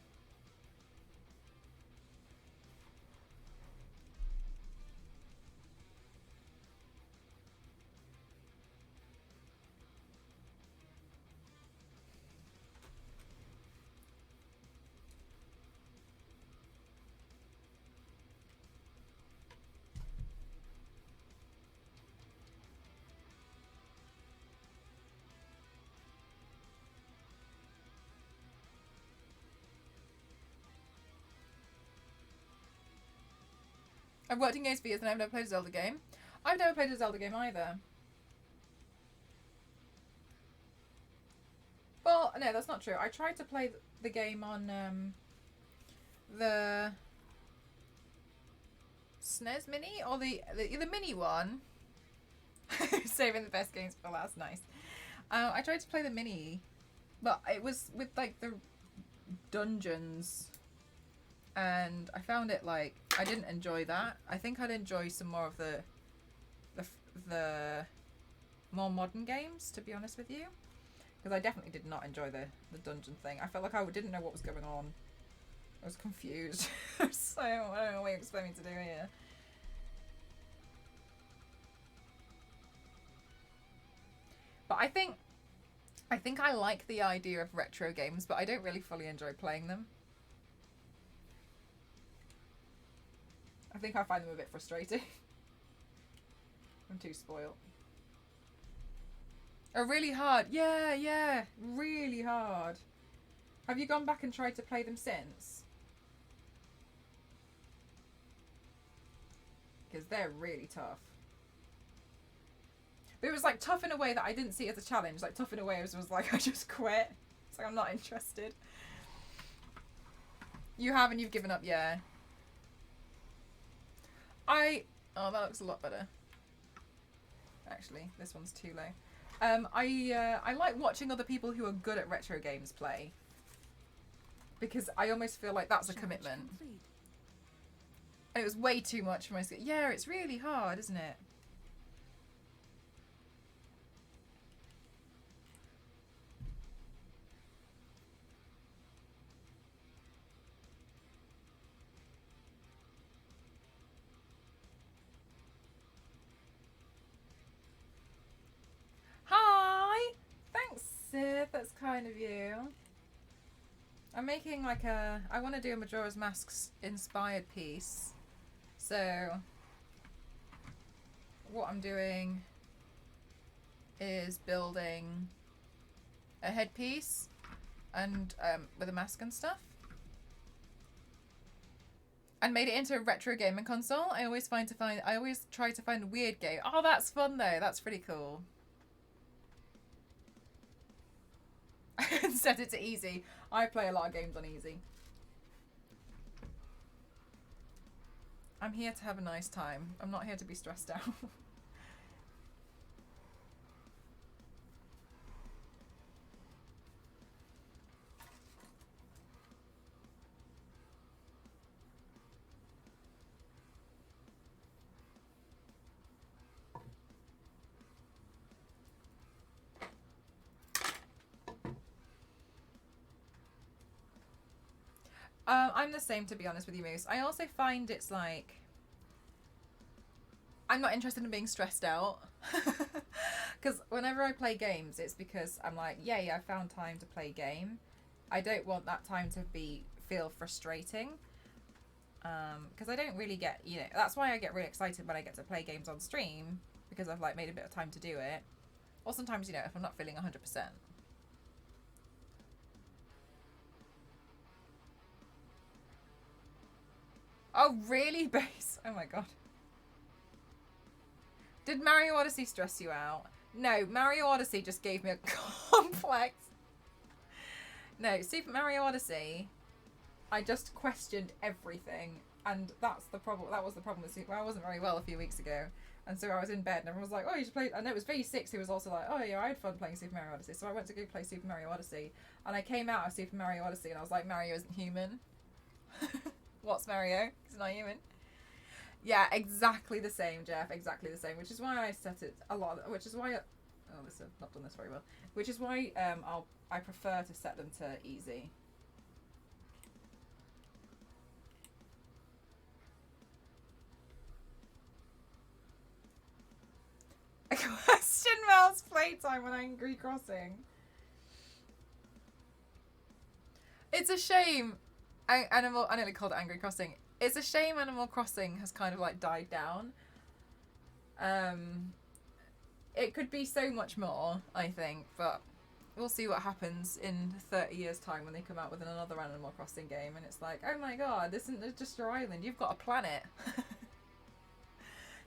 I've worked in games for years and I've never played a Zelda game. I've never played a Zelda game either. Well, no, that's not true. I tried to play the game on the SNES Mini or the mini one. Saving the best games for last. Nice. I tried to play the mini, but it was with like the dungeons, and I found it like I didn't enjoy that. I think I'd enjoy some more of the more modern games, to be honest with you, because I definitely did not enjoy the dungeon thing. I felt like I didn't know what was going on. I was confused. So I don't know what you expect me to do here. But I think I like the idea of retro games, but I don't really fully enjoy playing them. I think I find them a bit frustrating. I'm too spoiled. Oh, really hard. Yeah, really hard. Have you gone back and tried to play them since? Because they're really tough. But it was like tough in a way that I didn't see as a challenge. Like tough in a way it was like I just quit. It's like I'm not interested. You have and you've given up, yeah. Oh, that looks a lot better. Actually, this one's too low. I like watching other people who are good at retro games play. Because I almost feel like that's a commitment. Complete. And it was way too much for my skill. Yeah, it's really hard, isn't it? Hi! Thanks, Sith. That's kind of you. I'm making like I want to do a Majora's Mask's inspired piece. So, what I'm doing is building a headpiece and with a mask and stuff. And made it into a retro gaming console. I always try to find a weird game. Oh, that's fun though. That's pretty cool. Set it to easy. I play a lot of games on easy. I'm here to have a nice time. I'm not here to be stressed out. I'm the same, to be honest with you, Moose. I also find it's like I'm not interested in being stressed out. Because whenever I play games, it's because I'm like, yay, I found time to play game. I don't want that time to feel frustrating. Because I don't really get, that's why I get really excited when I get to play games on stream, because I've like made a bit of time to do it. Or sometimes, if I'm not feeling 100%. Oh, really, Base? Oh my god. Did Mario Odyssey stress you out? No, Mario Odyssey just gave me a complex. No, Super Mario Odyssey, I just questioned everything. And that's the problem. That was the problem with Super. I wasn't very well a few weeks ago. And so I was in bed and everyone was like, oh, you should play. And it was V6 who was also like, oh, yeah, I had fun playing Super Mario Odyssey. So I went to go play Super Mario Odyssey. And I came out of Super Mario Odyssey and I was like, Mario isn't human. What's Mario? He's not human. Yeah, exactly the same, Jeff. Exactly the same. Which is why I set it a lot. Which is why. I've not done this very well. Which is why I prefer to set them to easy. A question Mel's playtime on Angry Crossing. It's a shame. I nearly called it Angry Crossing. It's a shame Animal Crossing has kind of like died down. It could be so much more, I think, but we'll see what happens in 30 years' time when they come out with another Animal Crossing game and it's like, oh my god, this isn't just your island, you've got a planet.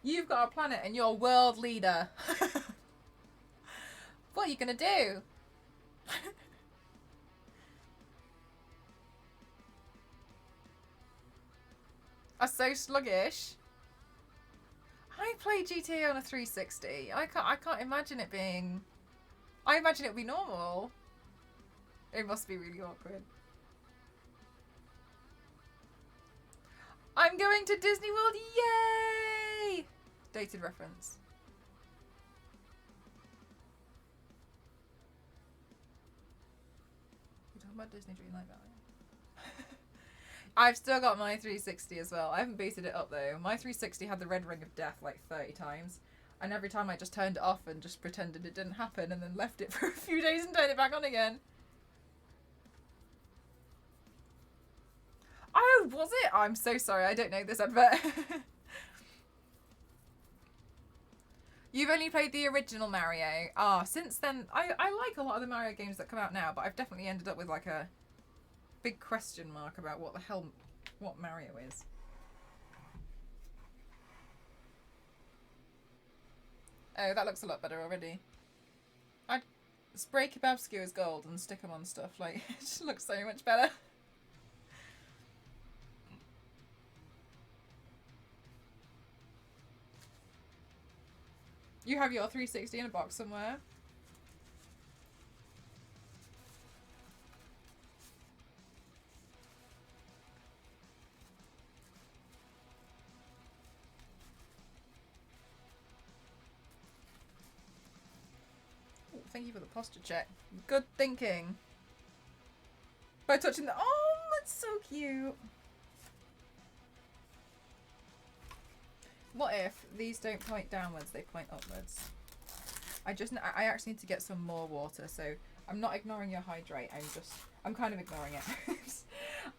You've got a planet and you're world leader. What are you gonna do? Are so sluggish. I play GTA on a 360. I can't imagine it being. I imagine it would be normal. It must be really awkward. I'm going to Disney World, yay! Dated reference. We're talking about Disney Dreamlight Valley. I've still got my 360 as well. I haven't booted it up though. My 360 had the red ring of death like 30 times. And every time I just turned it off and just pretended it didn't happen and then left it for a few days and turned it back on again. Oh, was it? I'm so sorry. I don't know this advert. You've only played the original Mario. Ah, since then, I like a lot of the Mario games that come out now, but I've definitely ended up with like a big question mark about what the hell, what Mario is. Oh, that looks a lot better already. I'd spray kebab skewers gold and stick them on stuff. Like, it just looks so much better. You have your 360 in a box somewhere. Ooh, thank you for the posture check. Good thinking. By touching the... Oh, that's so cute. What if these don't point downwards, they point upwards? I actually need to get some more water, so I'm not ignoring your hydrate, I'm kind of ignoring it.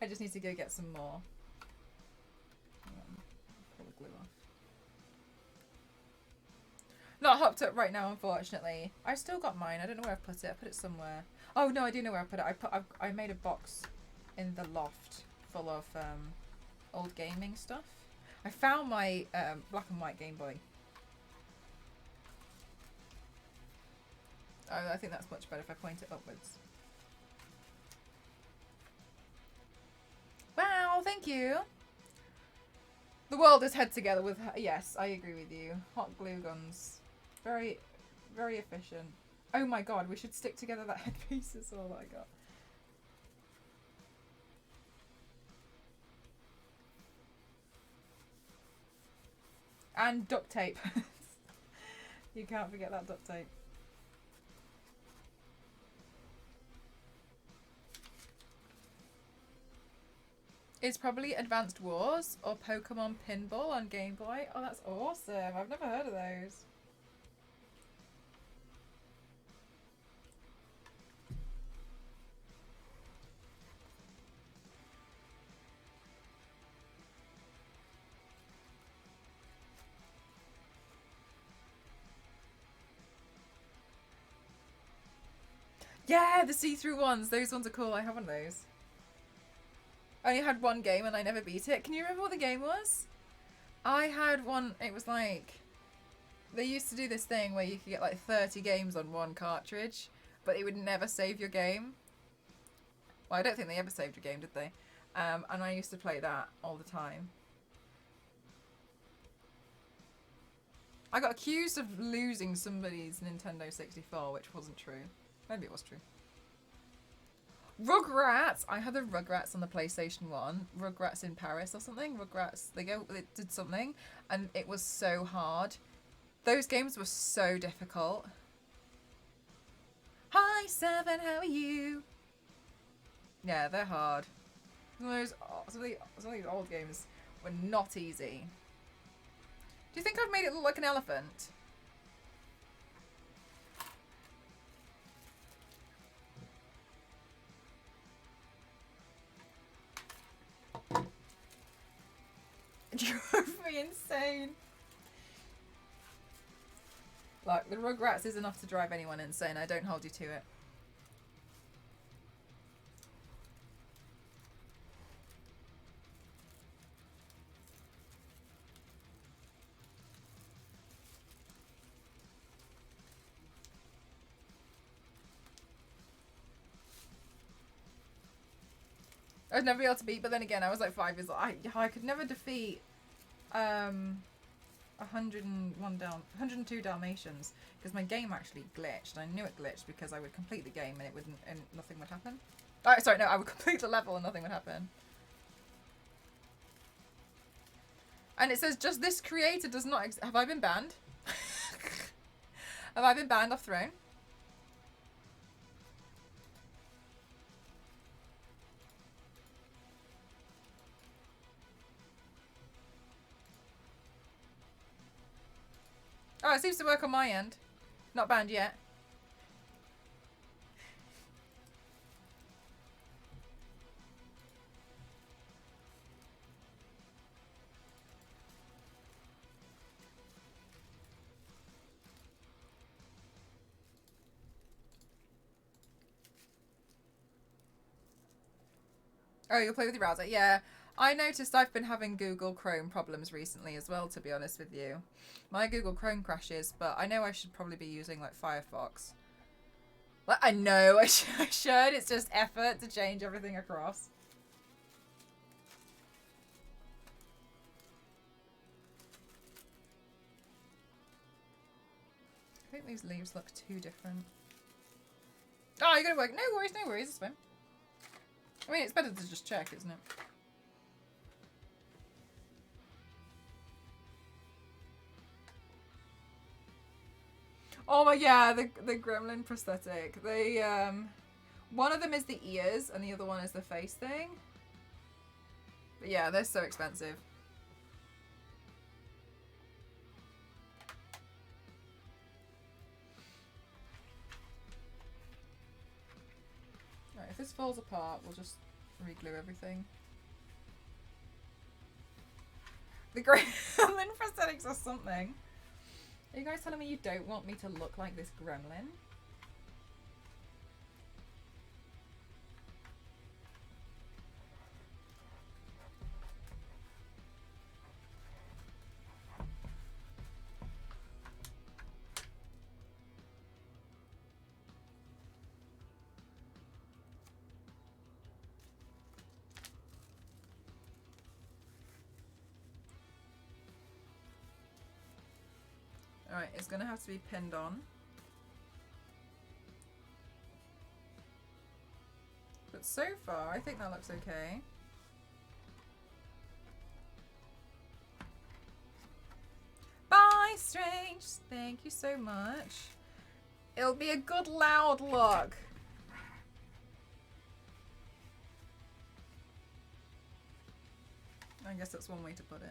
I just need to go get some more. Pull the glue off. Not hooked up right now, unfortunately. I've still got mine. I don't know where I put it. I put it somewhere. Oh no, I do know where I put it. I made a box in the loft full of old gaming stuff. I found my black and white Game Boy. Oh, I think that's much better if I point it upwards. Wow, thank you. The world is head together with... Yes, I agree with you. Hot glue guns. Very, very efficient. Oh my god, we should stick together that headpiece is all I got. And duct tape. You can't forget that duct tape. It's probably Advanced Wars or Pokemon Pinball on Game Boy. Oh, that's awesome. I've never heard of those. Yeah, the see-through ones. Those ones are cool. I have one of those. I only had one game and I never beat it. Can you remember what the game was? I had one, it was like... They used to do this thing where you could get like 30 games on one cartridge, but it would never save your game. Well, I don't think they ever saved your game, did they? And I used to play that all the time. I got accused of losing somebody's Nintendo 64, which wasn't true. Maybe it was true. Rugrats! I had the Rugrats on the PlayStation 1. Rugrats in Paris or something. Rugrats, they did something, and it was so hard. Those games were so difficult. Hi, Seven, how are you? Yeah, they're hard. Some of these old games were not easy. Do you think I've made it look like an elephant? It drove me insane. Like, the Rugrats is enough to drive anyone insane. I don't hold you to it. I'd never be able to beat, but then again, I was like 5 years old. I could never defeat 102 Dalmatians because my game actually glitched. I knew it glitched because I would complete the game and it wouldn't, and nothing would happen. Oh, sorry, no, I would complete the level and nothing would happen. And it says just this creator does not have I been banned? Have I been banned off Throne? Oh, it seems to work on my end. Not banned yet. Oh, you'll play with your browser? Yeah. I noticed I've been having Google Chrome problems recently as well, to be honest with you. My Google Chrome crashes, but I know I should probably be using, like, Firefox. Well, I know I should. It's just effort to change everything across. I think these leaves look too different. Oh, you're gonna work. No worries, no worries. It's fine. I mean, it's better to just check, isn't it? Oh my, yeah, the gremlin prosthetic. They one of them is the ears and the other one is the face thing. But yeah, they're so expensive. Right, if this falls apart, we'll just re-glue everything. The gremlin prosthetics or something. Are you guys telling me you don't want me to look like this gremlin? Alright, it's gonna have to be pinned on. But so far, I think that looks okay. Bye, Strange! Thank you so much. It'll be a good loud look. I guess that's one way to put it.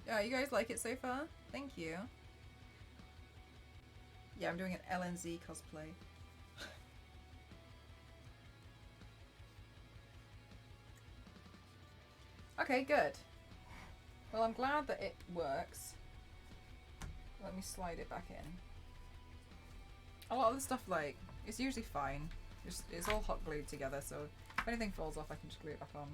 Yeah, you guys like it so far? Thank you. Yeah, I'm doing an LNZ cosplay. Okay, good. Well, I'm glad that it works. Let me slide it back in. A lot of the stuff, like, it's usually fine. It's all hot glued together, so if anything falls off, I can just glue it back on.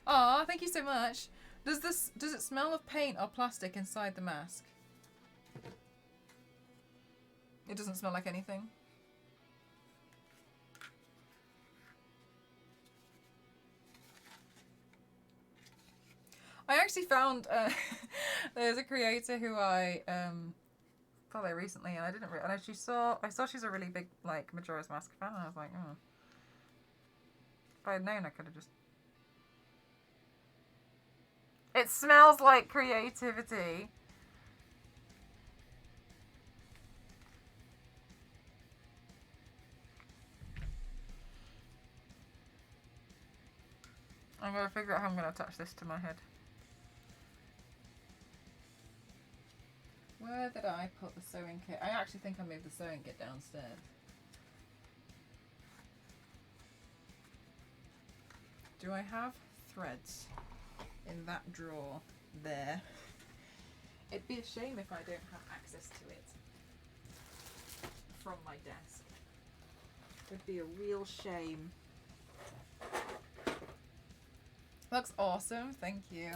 Aw, thank you so much. Does it smell of paint or plastic inside the mask? It doesn't smell like anything. I actually found there's a creator who I follow recently, and I didn't. And I saw she's a really big like Majora's Mask fan, and I was like, oh. If I had known, I could have just. It smells like creativity. I'm gonna figure out how I'm gonna attach this to my head. Where did I put the sewing kit? I actually think I moved the sewing kit downstairs. Do I have threads in that drawer there? It'd be a shame if I don't have access to it from my desk. It'd be a real shame. Looks awesome, thank you.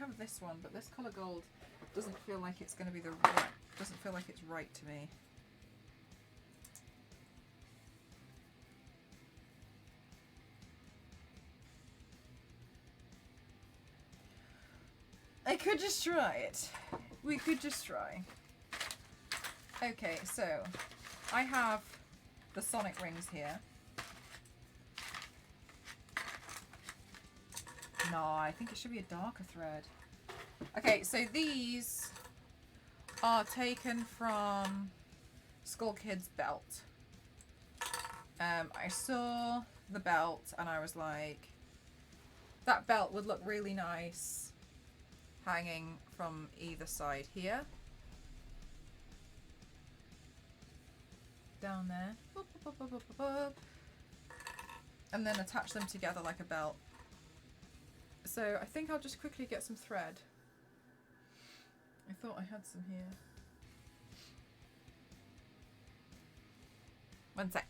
have this one, but this colour gold doesn't feel like it's going to be the right, doesn't feel like it's right to me. I could just try it. We could just try. Okay, so I have the Sonic rings here. No, I think it should be a darker thread. Okay, so these are taken from Skull Kid's belt. I saw the belt and I was like, that belt would look really nice hanging from either side here. Down there. Boop, boop, boop, boop, boop, boop. And then attach them together like a belt. So I think I'll just quickly get some thread. I thought I had some here. One sec.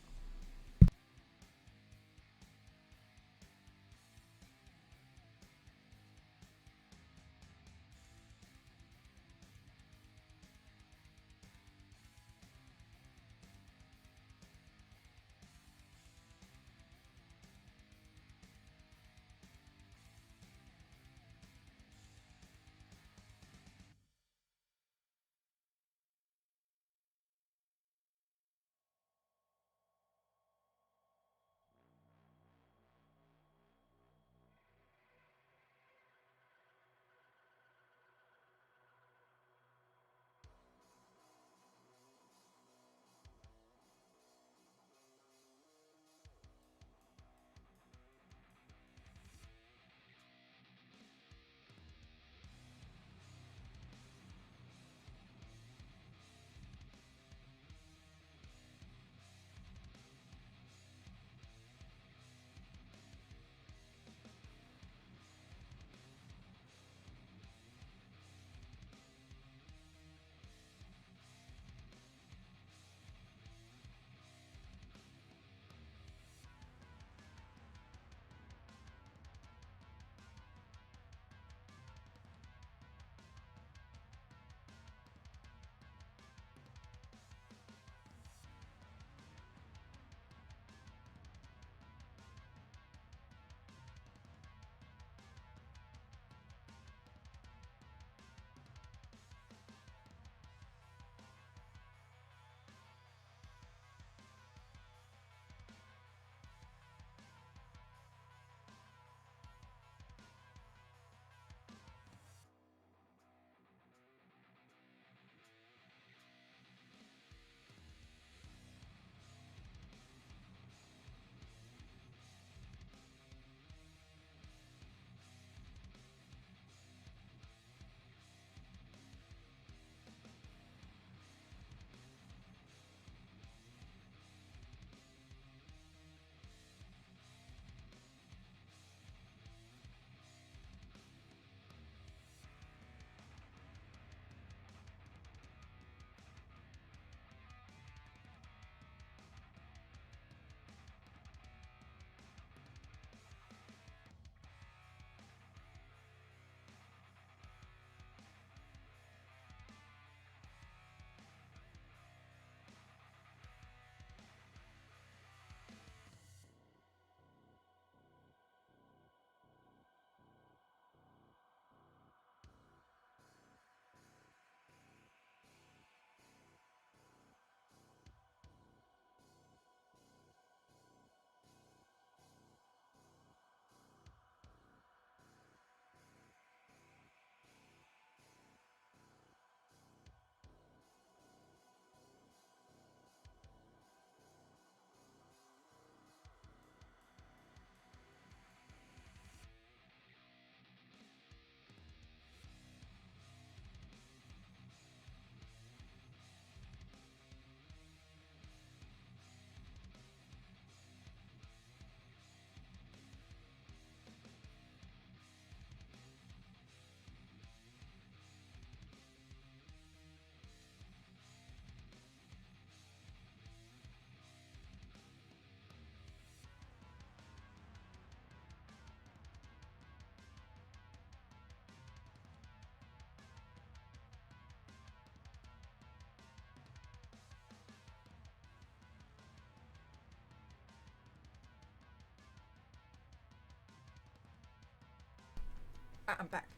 I'm back.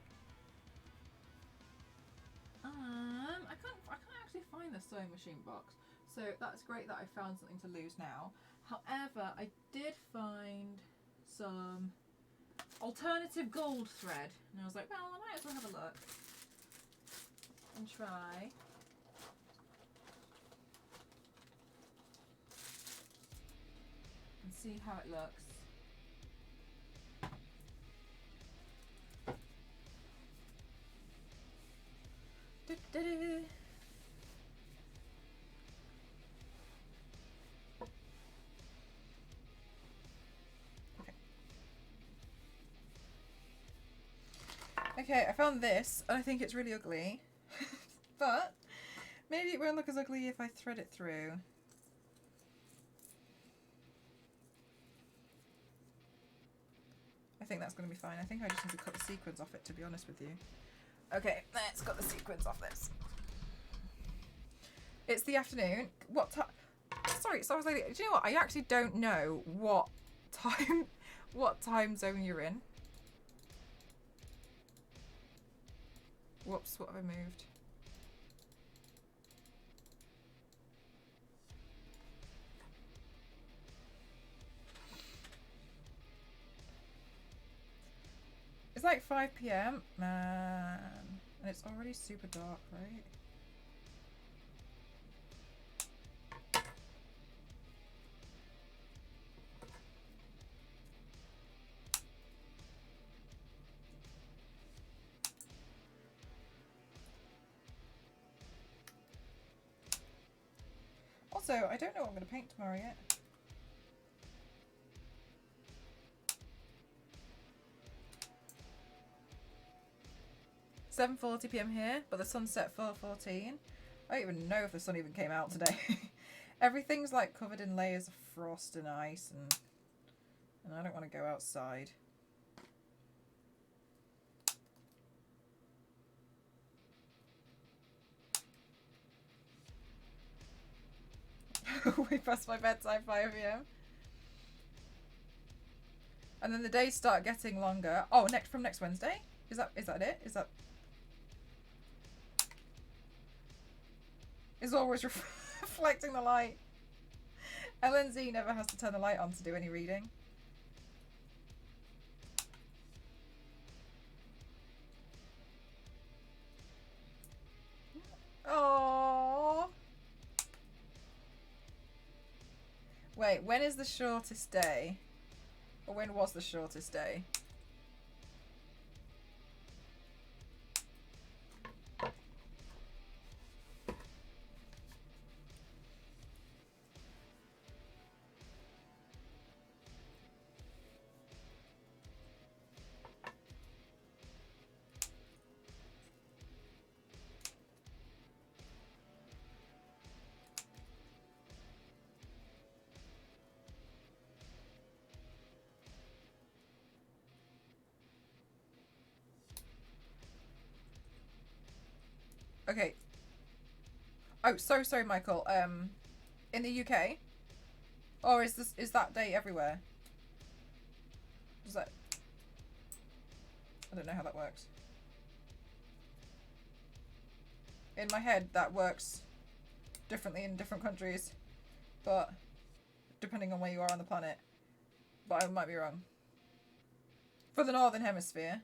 I can't actually find the sewing machine box, so that's great that I found something to lose now. However, I did find some alternative gold thread, and I was like, well, I might as well have a look and try. And see how it looks. Okay, I found this, and I think it's really ugly. But maybe it won't look as ugly if I thread it through. I think that's going to be fine. I think I just need to cut the sequins off it, to be honest with you. Okay, let's cut the sequins off this. It's the afternoon. What time? Sorry, so I was like, do you know what? I actually don't know what time zone you're in. Whoops, what have I moved? It's like 5 PM, man. And it's already super dark, right? Also, I don't know what I'm going to paint tomorrow yet. "7:40 PM here, but the sun set 4:14. I don't even know if the sun even came out today. Everything's like covered in layers of frost and ice, and I don't want to go outside. We passed my bedtime 5 PM. And then the days start getting longer. Oh, from next Wednesday? Is that it? Is always reflecting the light. LNZ never has to turn the light on to do any reading. Oh. Wait, when is the shortest day? Or when was the shortest day? Okay. Oh, so sorry, Michael. In the UK, or is that day everywhere? Is that? I don't know how that works. In my head, that works differently in different countries, but depending on where you are on the planet. But I might be wrong. For the Northern Hemisphere.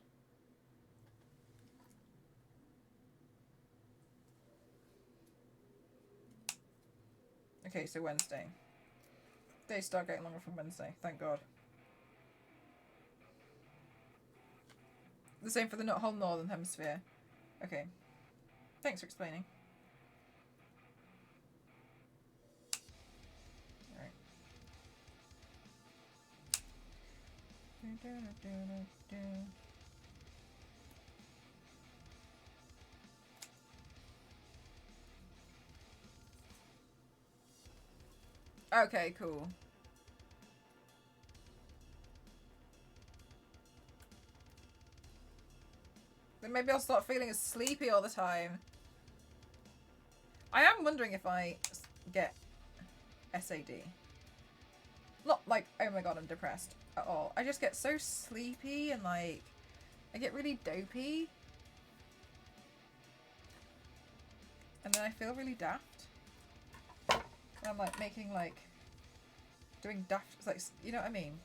Okay, so Wednesday. Days start getting longer from Wednesday, thank God. The same for the whole Northern Hemisphere. Okay. Thanks for explaining. Alright. Okay, cool. Then maybe I'll start feeling as sleepy all the time. I am wondering if I get SAD. Not like, oh my god, I'm depressed at all. I just get so sleepy and like I get really dopey. And then I feel really daft. And I'm like making like, doing daft, like, you know what I mean?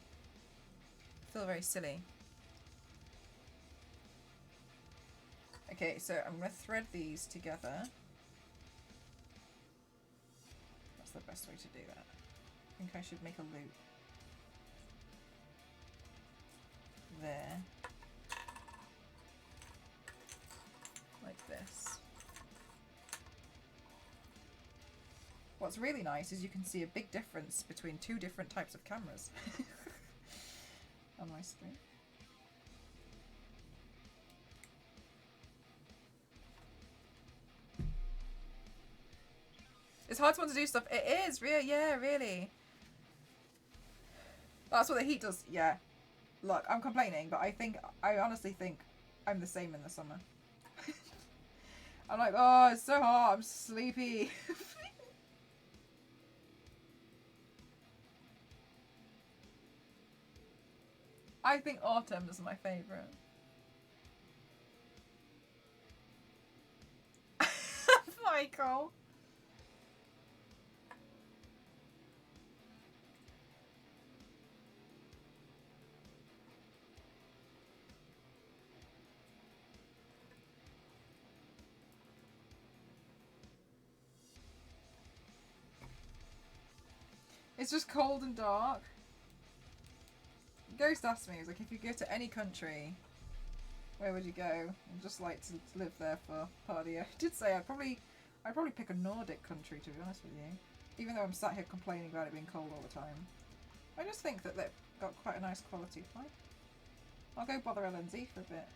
I feel very silly. Okay, so I'm going to thread these together. That's the best way to do that. I think I should make a loop. There. Like this. What's really nice is you can see a big difference between two different types of cameras on my screen. It's hard to want to do stuff. It is, yeah, really. That's what the heat does. Yeah. Look, I'm complaining, but I honestly think I'm the same in the summer. I'm like, oh, it's so hot. I'm sleepy. I think autumn is my favourite. Michael. It's just cold and dark. Ghost asked me, he was like, if you go to any country, where would you go? I'd just like to live there for part of the year. I did say I'd probably pick a Nordic country, to be honest with you. Even though I'm sat here complaining about it being cold all the time. I just think that they've got quite a nice quality of life. I'll go bother LNZ for a bit.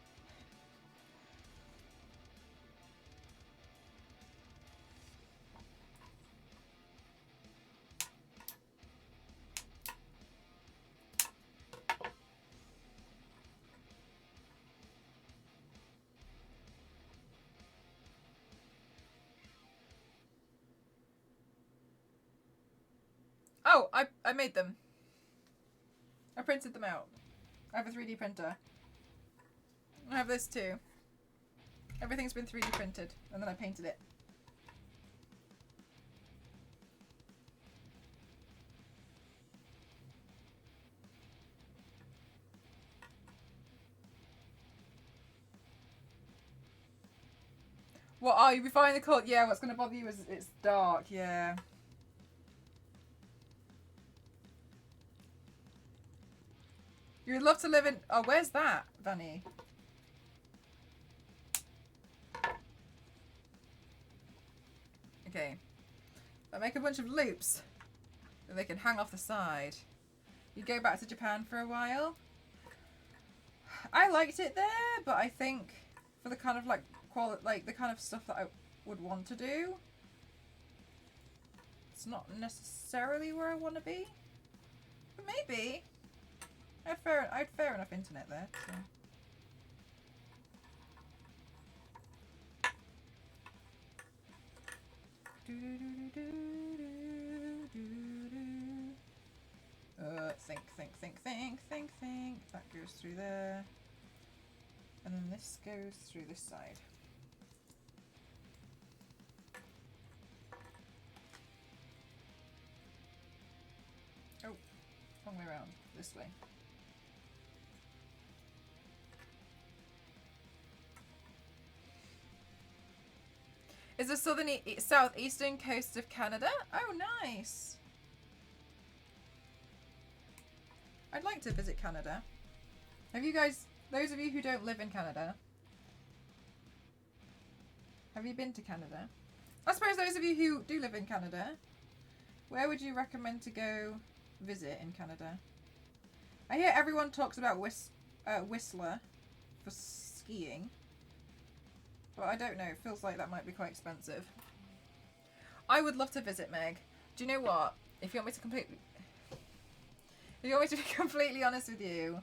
Oh, I made them. I printed them out. I have a 3D printer. I have this too. Everything's been 3D printed, and then I painted it. What? Oh, you'll be fine in the cold. Yeah, what's going to bother you is it's dark. Yeah. You would love to live in... Oh, where's that, Vanny? Okay. I make a bunch of loops that they can hang off the side. You go back to Japan for a while. I liked it there, but I think for the kind of like the kind of stuff that I would want to do, it's not necessarily where I want to be. But maybe. I had fair enough internet there. So. Think. That goes through there. And then this goes through this side. Oh, wrong way around. This way. Is the southeastern coast of Canada? Oh, nice. I'd like to visit Canada. Have you guys, those of you who don't live in Canada, have you been to Canada? I suppose those of you who do live in Canada, where would you recommend to go visit in Canada? I hear everyone talks about Whistler for skiing. But I don't know, it feels like that might be quite expensive. I would love to visit, Meg. Do you know what? If you want me to be completely honest with you,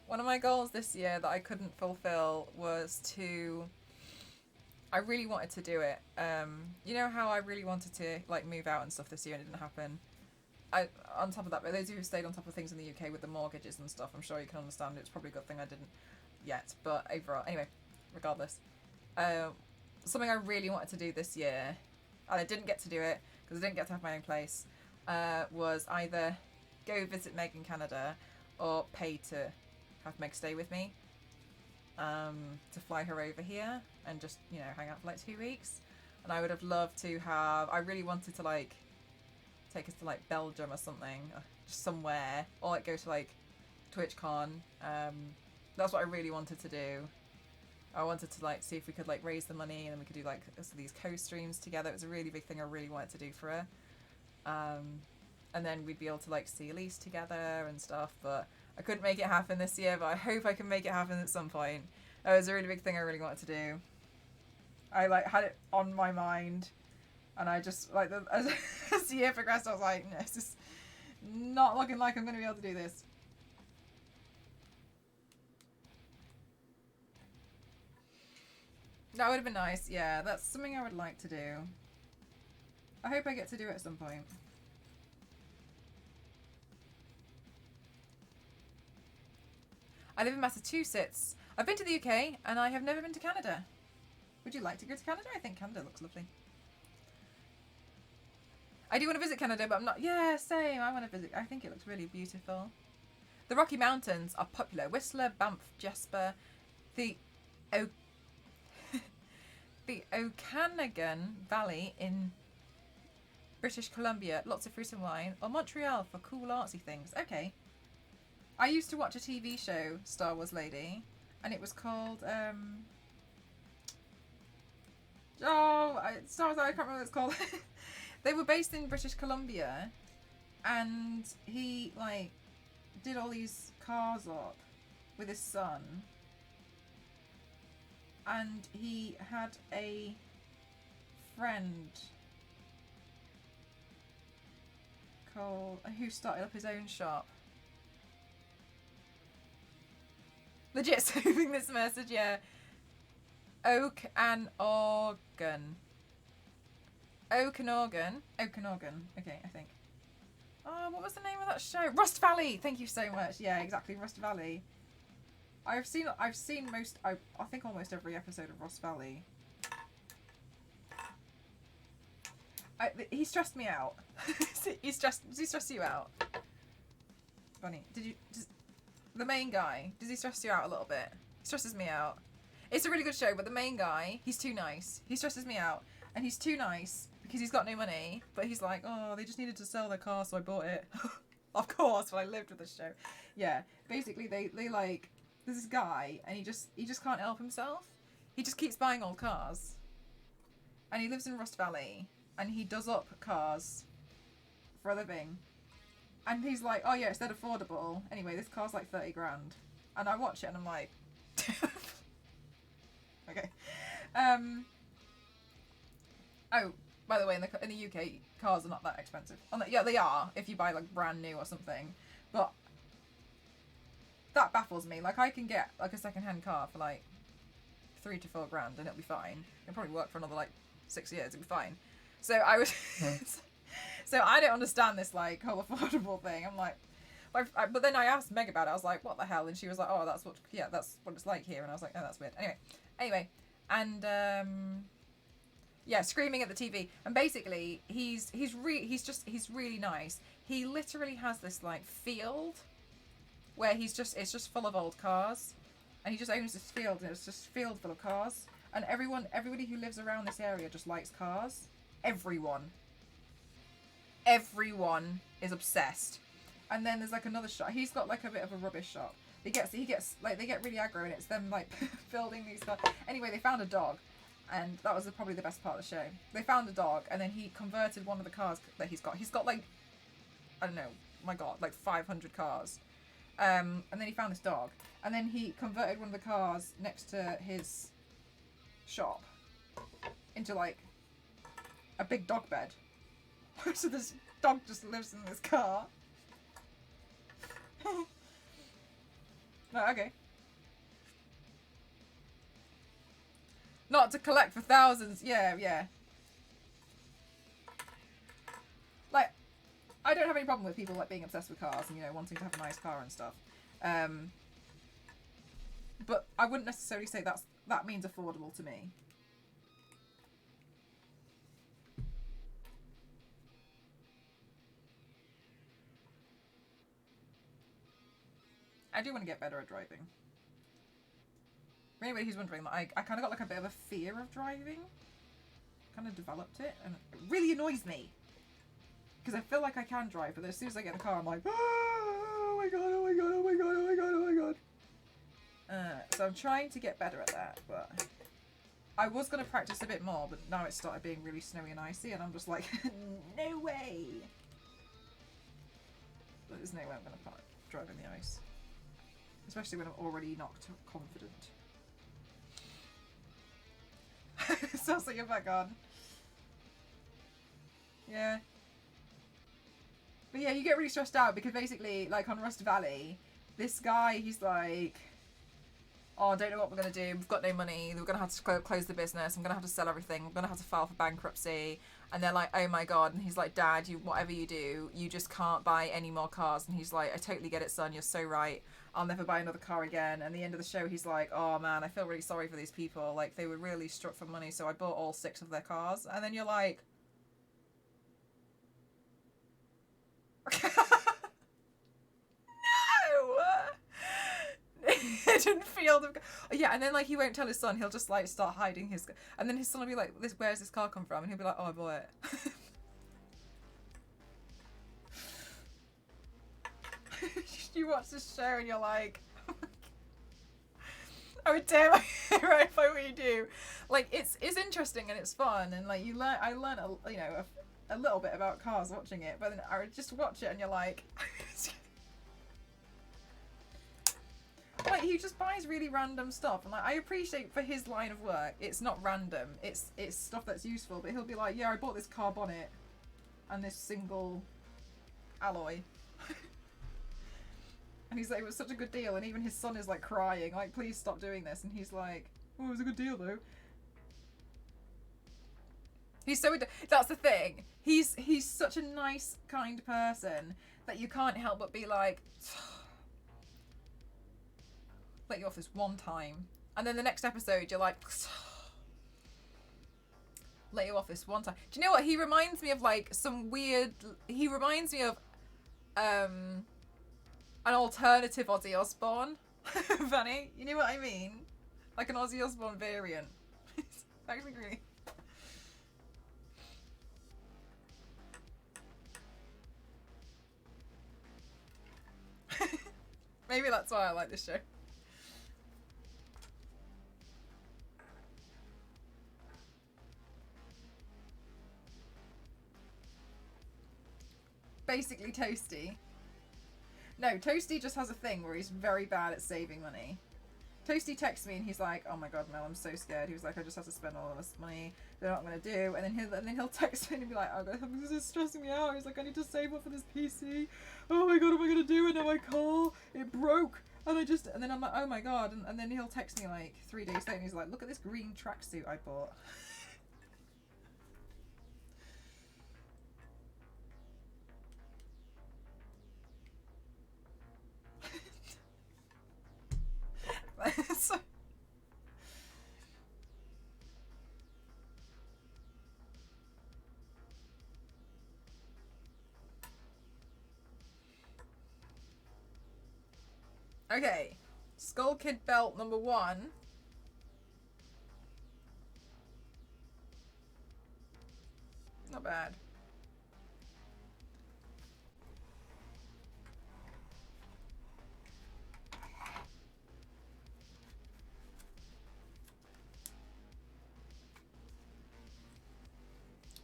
one of my goals this year that I couldn't fulfill was I really wanted to do it. You know how I really wanted to like move out and stuff this year and it didn't happen? On top of that, but those of you who stayed on top of things in the UK with the mortgages and stuff, I'm sure you can understand it's probably a good thing I didn't. yet, but overall, anyway, regardless. Something I really wanted to do this year, and I didn't get to do it because I didn't get to have my own place, was either go visit Meg in Canada or pay to have Meg stay with me, to fly her over here and just, you know, hang out for like 2 weeks. And I would have loved to have, I really wanted to like take us to like Belgium or something, just somewhere, or like go to like TwitchCon. That's what I really wanted to do. I wanted to like see if we could like raise the money and then we could do like these co-streams together. It was a really big thing I really wanted to do for her. And then we'd be able to like see Elise together and stuff, but I couldn't make it happen this year, but I hope I can make it happen at some point. That was a really big thing I really wanted to do. I like had it on my mind, and I just like as the year progressed, I was like, no, it's just not looking like I'm going to be able to do this. That would have been nice. Yeah, that's something I would like to do. I hope I get to do it at some point. I live in Massachusetts. I've been to the UK and I have never been to Canada. Would you like to go to Canada? I think Canada looks lovely. I do want to visit Canada, but I'm not... Yeah, same. I want to visit. I think it looks really beautiful. The Rocky Mountains are popular. Whistler, Banff, Jasper, the the Okanagan Valley in British Columbia. Lots of fruit and wine. Or Montreal for cool artsy things. Okay. I used to watch a TV show, Star Wars Lady, and it was called... Star Wars, I can't remember what it's called. They were based in British Columbia, and he like did all these cars up with his son, and he had a friend called who started up his own shop. Legit saving this message, yeah. Okanagan. Okanagan. Okay, I think. Oh, what was the name of that show? Rust Valley. Thank you so much. Yeah, exactly, Rust Valley. I've seen most. I think almost every episode of Rust Valley. He stressed me out. Does he stress you out? Bunny, the main guy, does he stress you out a little bit? He stresses me out. It's a really good show, but the main guy, he's too nice. He stresses me out, and he's too nice because he's got no money, but he's like, oh, they just needed to sell their car, so I bought it. Of course, when I lived with this show. Yeah, basically they like, there's this guy, and he just can't help himself. He just keeps buying old cars. And he lives in Rust Valley, and he does up cars for a living. And he's like, oh yeah, it's dead affordable. Anyway, this car's like 30 grand. And I watch it and I'm like, okay. Oh, by the way, in the UK, cars are not that expensive. Yeah, they are if you buy like brand new or something. But that baffles me. Like I can get like a second-hand car for like 3 to 4 grand and it'll be fine. It'll probably work for another like 6 years. It'll be fine. So I was, so I don't understand this like whole affordable thing. I'm like, but then I asked Meg about it. I was like, what the hell? And she was like, oh, that's what it's like here. And I was like, oh, that's weird. Anyway, and yeah, screaming at the TV. And basically, he's really nice. He literally has this like field where it's just full of old cars, and he just owns this field, and it's just field full of cars. And everybody who lives around this area just likes cars. Everyone is obsessed. And then there's like another shop. He's got like a bit of a rubbish shop. He gets like, they get really aggro, and it's them like building these cars. Anyway, they found a dog, and that was probably the best part of the show. They found a dog, and then he converted one of the cars that he's got. He's got like, I don't know, my God, like 500 cars. And then he found this dog, and then he converted one of the cars next to his shop into like a big dog bed. So this dog just lives in this car. No, okay. Not to collect for thousands. Yeah. Like, I don't have any problem with people like being obsessed with cars and, you know, wanting to have a nice car and stuff. But I wouldn't necessarily say that means affordable to me. I do want to get better at driving. For anybody who's wondering, like, I kind of got like a bit of a fear of driving. Kind of developed it, and it really annoys me. Because I feel like I can drive, but as soon as I get in the car, I'm like, oh my god, oh my god, oh my god, oh my god, oh my god. So I'm trying to get better at that, but I was going to practice a bit more, but now it started being really snowy and icy, and I'm just like, no way. But there's no way I'm going to drive in the ice. Especially when I'm already not confident. Sounds like you're back on. Yeah. But yeah, you get really stressed out because basically, like on Rust Valley, this guy, he's like, oh, I don't know what we're going to do. We've got no money. We're going to have to close the business. I'm going to have to sell everything. I'm going to have to file for bankruptcy. And they're like, oh my God. And he's like, Dad, whatever you do, you just can't buy any more cars. And he's like, I totally get it, son. You're so right. I'll never buy another car again. And at the end of the show, he's like, oh man, I feel really sorry for these people. Like, they were really struck for money. So I bought all 6 of their cars. And then you're like, I didn't feel them. Yeah, and then like he won't tell his son. He'll just like start hiding his. And then his son will be like, "Where's this car come from?" And he'll be like, "Oh, I bought it." You watch this show and you're like, "I would damn right if I were you do." Like it's interesting and it's fun and like you learn. I learned a little bit about cars watching it, but then I would just watch it and you're like. Like he just buys really random stuff, and like I appreciate for his line of work, it's not random. It's stuff that's useful. But he'll be like, yeah, I bought this car bonnet and this single alloy, and he's like, it was such a good deal. And even his son is like crying, like, please stop doing this. And he's like, oh, it was a good deal though. He's so that's the thing. He's such a nice, kind person that you can't help but be like. Let you off this one time, and then the next episode you're like, let you off this one time. Do you know what he reminds me of? Like some weird. He reminds me of an alternative Ozzy Osbourne. Funny, you know what I mean? Like an Ozzy Osbourne variant. It's actually really. Maybe that's why I like this show. Basically Toasty. No, Toasty just has a thing where he's very bad at saving money. Toasty texts me and he's like, oh my god, Mel, I'm so scared. He was like, I just have to spend all of this money. They're not going to do. And then he'll text me and be like, oh god, this is stressing me out. He's like, I need to save up for this PC. Oh my god, what am I going to do? And now my car, it broke. And then I'm like, oh my god. And then he'll text me like 3 days later and he's like, look at this green tracksuit I bought. So, okay, Skull Kid belt number 1. Not bad.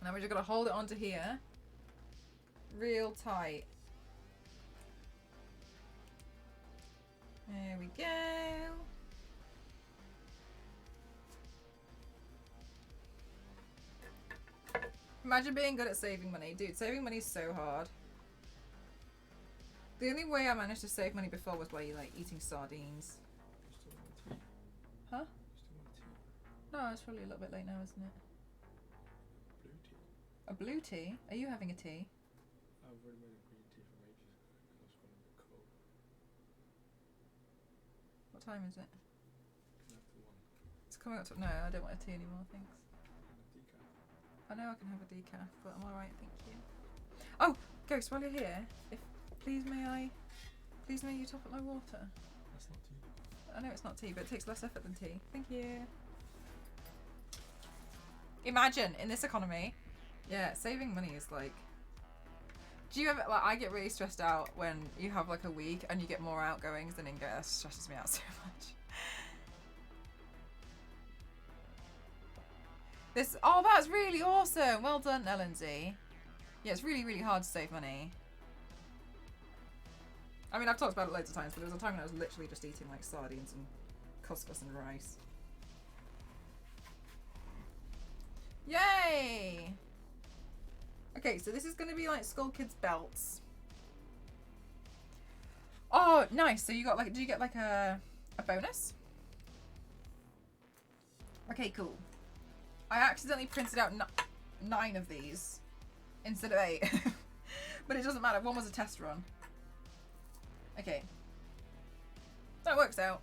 Now we're just gonna hold it onto here, real tight. There we go. Imagine being good at saving money. Dude, saving money is so hard. The only way I managed to save money before was by like eating sardines. Huh? No, it's probably a little bit late now, isn't it? A blue tea? Are you having a tea? I've already made a green tea from ages ago. I was going a bit cold. What time is it? coming up to... No, I don't want a tea anymore, thanks. And a decaf. I know I can have a decaf, but I'm alright, thank you. Oh, Ghost, while you're here, please may you top up my water? That's not tea. I know it's not tea, but it takes less effort than tea. Thank you. Imagine, in this economy, yeah, saving money is like... Do you ever, like, I get really stressed out when you have like a week and you get more outgoings than income. That stresses me out so much. Oh, that's really awesome. Well done, Ellen-Z. Yeah, it's really, really hard to save money. I mean, I've talked about it loads of times, but there was a time when I was literally just eating like sardines and couscous and rice. Yay! Okay, so this is going to be like Skull Kids belts. Oh, nice. So you got like, did you get like a bonus? Okay, cool. I accidentally printed out 9 of these instead of 8. But it doesn't matter. One was a test run. Okay. That works out.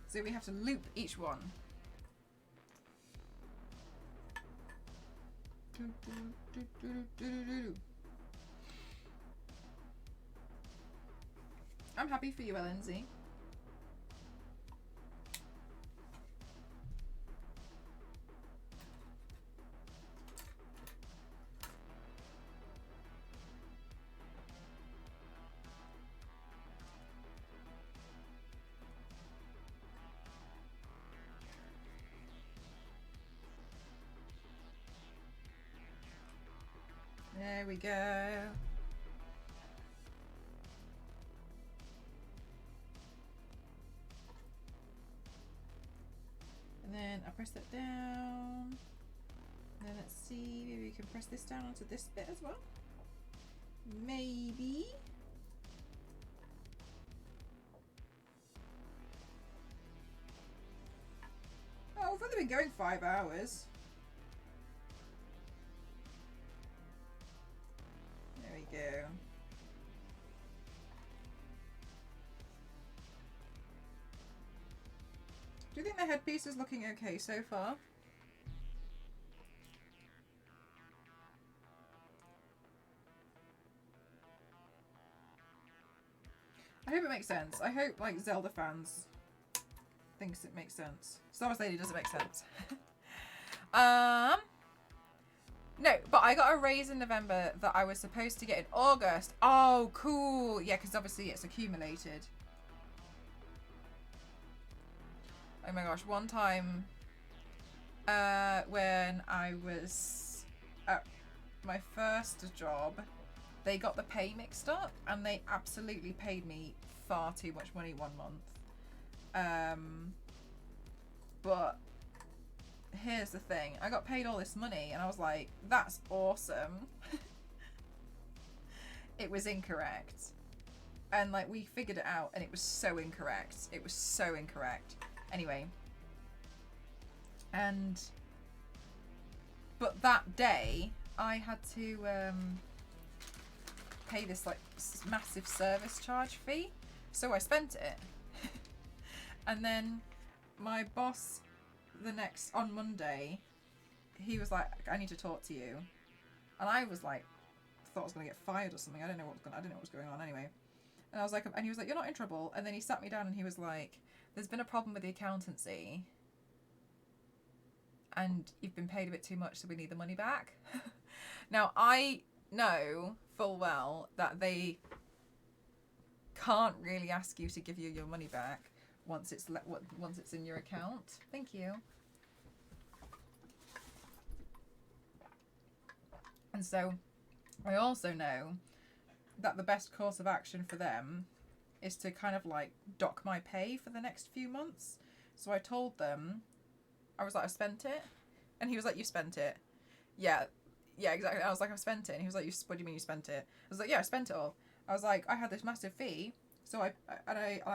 So we have to loop each one. I'm happy for you, Ellen-Z. There we go. And then I press that down. And then let's see, maybe we can press this down onto this bit as well. Maybe. Oh, we've only been going 5 hours. There we go. Do you think the headpiece is looking okay so far? I hope it makes sense. I hope like Zelda fans thinks it makes sense. Star Wars Lady doesn't make sense. No, but I got a raise in November that I was supposed to get in August. Oh, cool. Yeah, because obviously it's accumulated. Oh my gosh, one time when I was at my first job, they got the pay mixed up and they absolutely paid me far too much money one month. But here's the thing, I got paid all this money and I was like, that's awesome. It was incorrect. And like we figured it out and it was so incorrect. It was so incorrect. Anyway. But that day I had to pay this like massive service charge fee. So I spent it. And then my boss on Monday, he was like, I need to talk to you. And I was like, thought I was gonna get fired or something. I didn't know what was going on anyway. And I was like, and he was like, you're not in trouble. And then he sat me down and he was like, there's been a problem with the accountancy. And you've been paid a bit too much, so we need the money back. Now, I know full well that they can't really ask you to give you your money back once it's in your account. Thank you. And so I also know that the best course of action for them is to kind of like dock my pay for the next few months. So I told them, I was like, I spent it. And he was like, you spent it. Yeah, exactly. I was like, I've spent it. And he was like, what do you mean you spent it? I was like, yeah, I spent it all. I was like, I had this massive fee, so I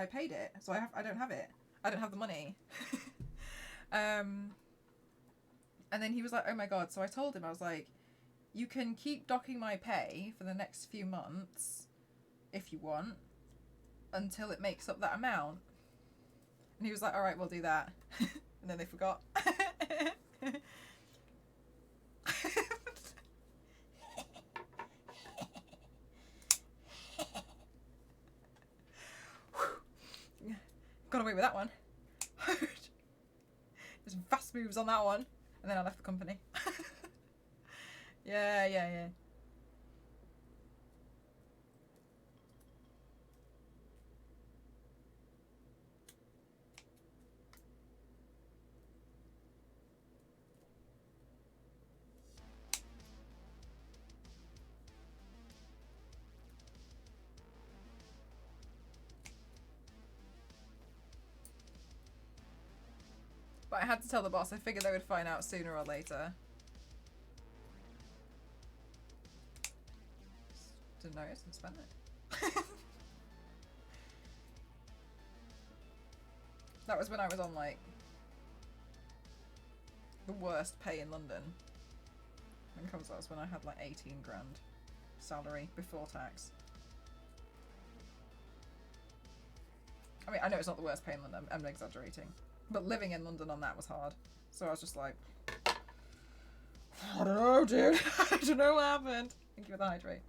paid it. So I don't have it. I don't have the money. And then he was like, oh my God. So I told him, I was like, you can keep docking my pay for the next few months if you want until it makes up that amount. And he was like, all right, we'll do that. And then they forgot. Got away with that one. There's fast moves on that one. And then I left the company. Yeah. But I had to tell the boss. I figured they would find out sooner or later. Didn't notice and spend it. That was when I was on like the worst pay in London. Because that was when I had like 18 grand salary before tax. I mean, I know it's not the worst pay in London, I'm exaggerating. But living in London on that was hard. So I was just like, I don't know, dude. I don't know what happened. Thank you for the hydrate.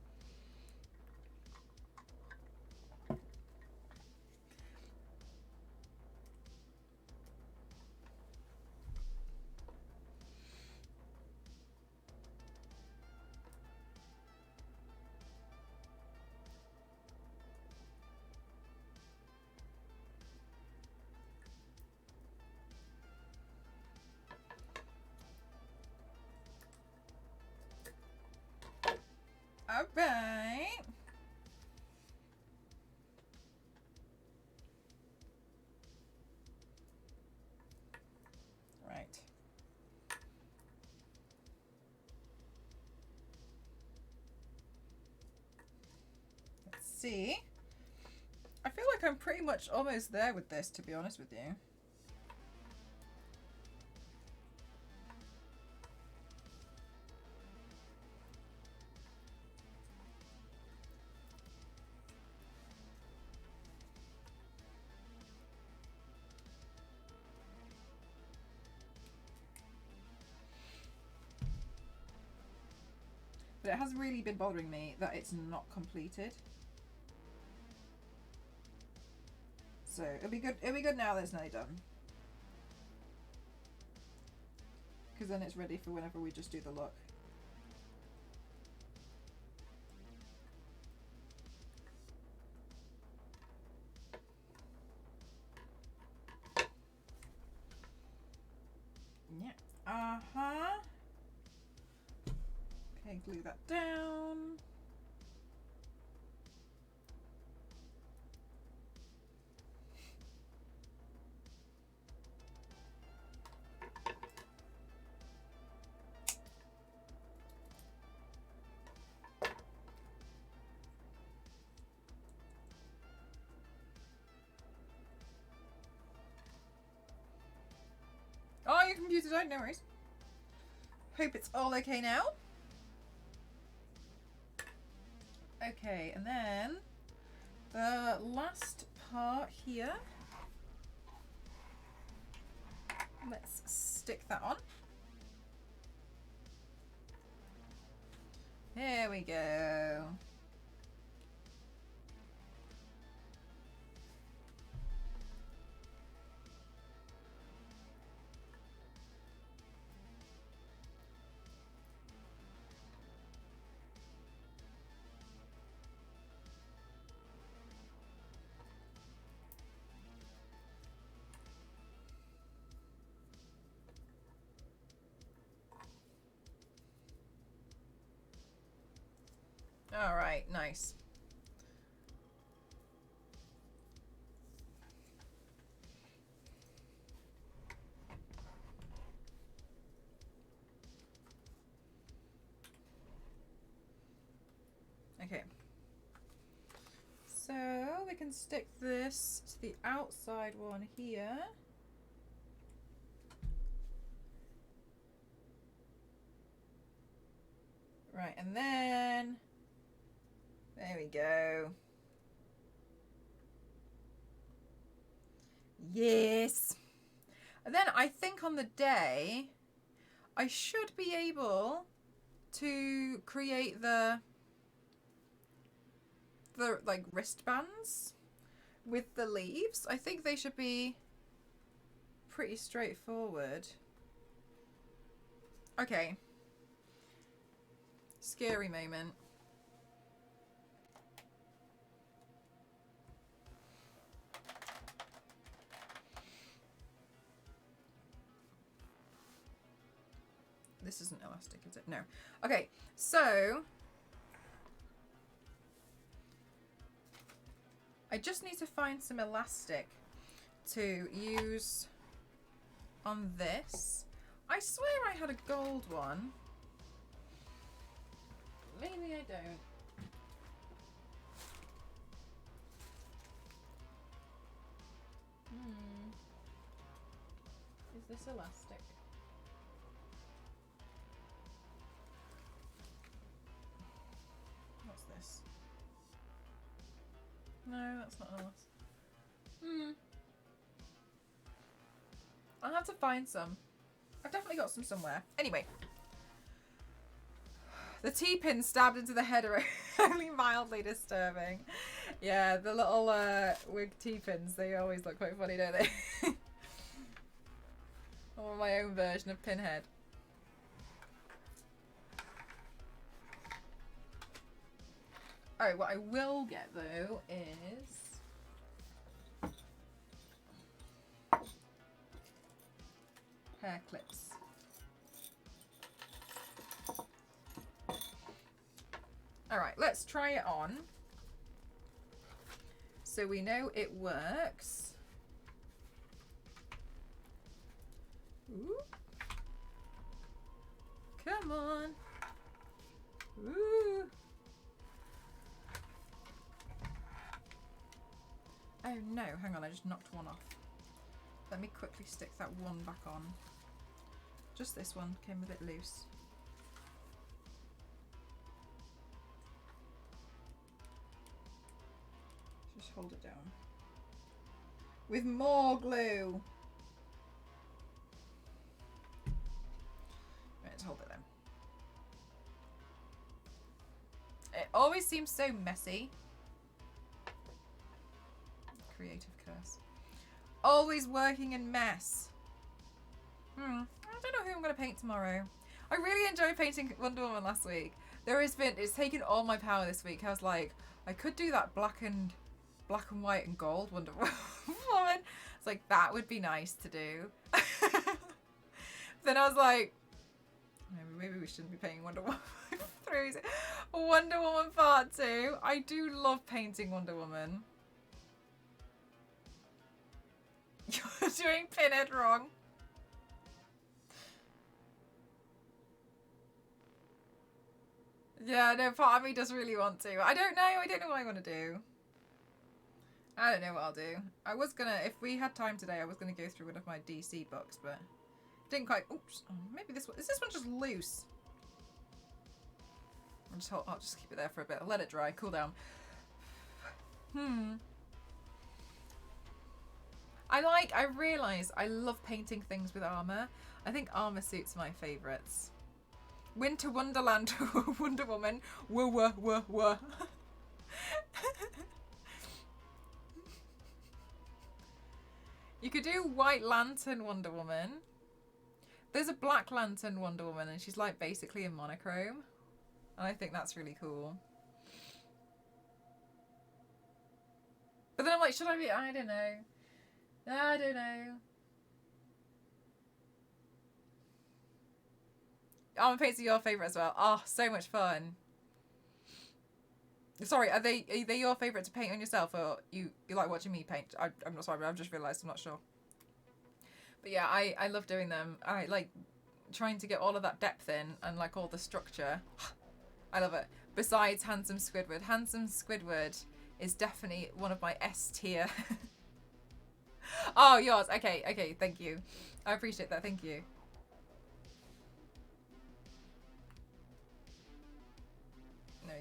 Alright. Right. Let's see. I feel like I'm pretty much almost there with this, to be honest with you. But it has really been bothering me that it's not completed. So it'll be good now that it's nearly done. Because then it's ready for whenever we just do the look. Yeah. Uh-huh. Okay, glue that down. Oh, your computer died, no worries. Hope it's all okay now. Okay, and then the last part here. Let's stick that on. There we go. All right, nice. Okay. So we can stick this to the outside one here. Right, and then there we go. Yes. And then I think on the day, I should be able to create the like wristbands with the leaves. I think they should be pretty straightforward. Okay. Scary moment. This isn't elastic, is it? No. Okay, so I just need to find some elastic to use on this. I swear I had a gold one. Maybe I don't. Is this elastic? What's this? No, that's not elastic. I'll have to find some. I've definitely got some somewhere. Anyway. The T-pin stabbed into the head are only mildly disturbing. Yeah, the little wig T-pins, they always look quite funny, don't they? Or my own version of Pinhead. Alright, what I will get though is hair clips. Alright, let's try it on. So we know it works. Ooh. Come on. Ooh. Oh no, hang on, I just knocked one off. Let me quickly stick that one back on. Just this one came a bit loose. Just hold it down. With more glue. Let's hold it then. It always seems so messy. Creative curse. Always working in mess. I don't know who I'm going to paint tomorrow. I really enjoyed painting Wonder Woman last week. It's taken all my power this week. I was like, I could do that black and white and gold Wonder Woman. It's like, that would be nice to do. Then I was like, maybe we shouldn't be painting Wonder Woman. Wonder Woman Part 2. I do love painting Wonder Woman. You're doing Pinhead wrong. Yeah, no, part of me does really want to. I don't know. I don't know what I want to do. I don't know what I'll do. I was gonna, if we had time today, I was gonna go through one of my DC books, but didn't quite. Oops. Oh, maybe this one. Is this one just loose? I'll just keep it there for a bit. I'll let it dry, cool down. I realise I love painting things with armour. I think armour suits my favourites. Winter Wonderland Wonder Woman. Woo woo woo woo. You could do White Lantern Wonder Woman. There's a Black Lantern Wonder Woman and she's like basically in monochrome. And I think that's really cool. But then I'm like, should I be? I don't know. I don't know. Armour paints are your favourite as well. Oh, so much fun. Sorry, are they your favourite to paint on yourself, or you like watching me paint? I'm not sorry, but I've just realised I'm not sure. But yeah, I love doing them. I like trying to get all of that depth in and like all the structure. I love it. Besides Handsome Squidward. Handsome Squidward is definitely one of my S tier. Oh, yours. Okay, thank you. I appreciate that, thank you. There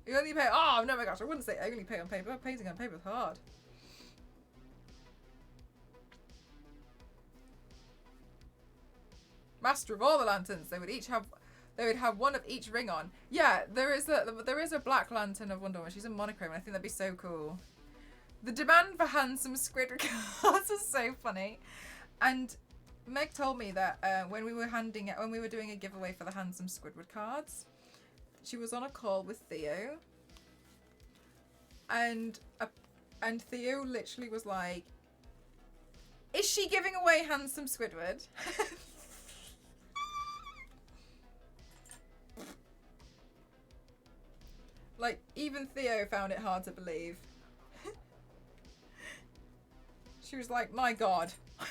you You only pay. Oh no, my gosh! I wouldn't say I only pay on paper. Painting on paper is hard. Master of all the lanterns. They would each have. They would have one of each ring on. Yeah, there is a black lantern of Wonder Woman. She's in monochrome, and I think that'd be so cool. The demand for handsome Squidward cards is so funny, and Meg told me that when we were doing a giveaway for the handsome Squidward cards, she was on a call with Theo, and Theo literally was like, "Is she giving away handsome Squidward?" Like, even Theo found it hard to believe. She was like, my God. I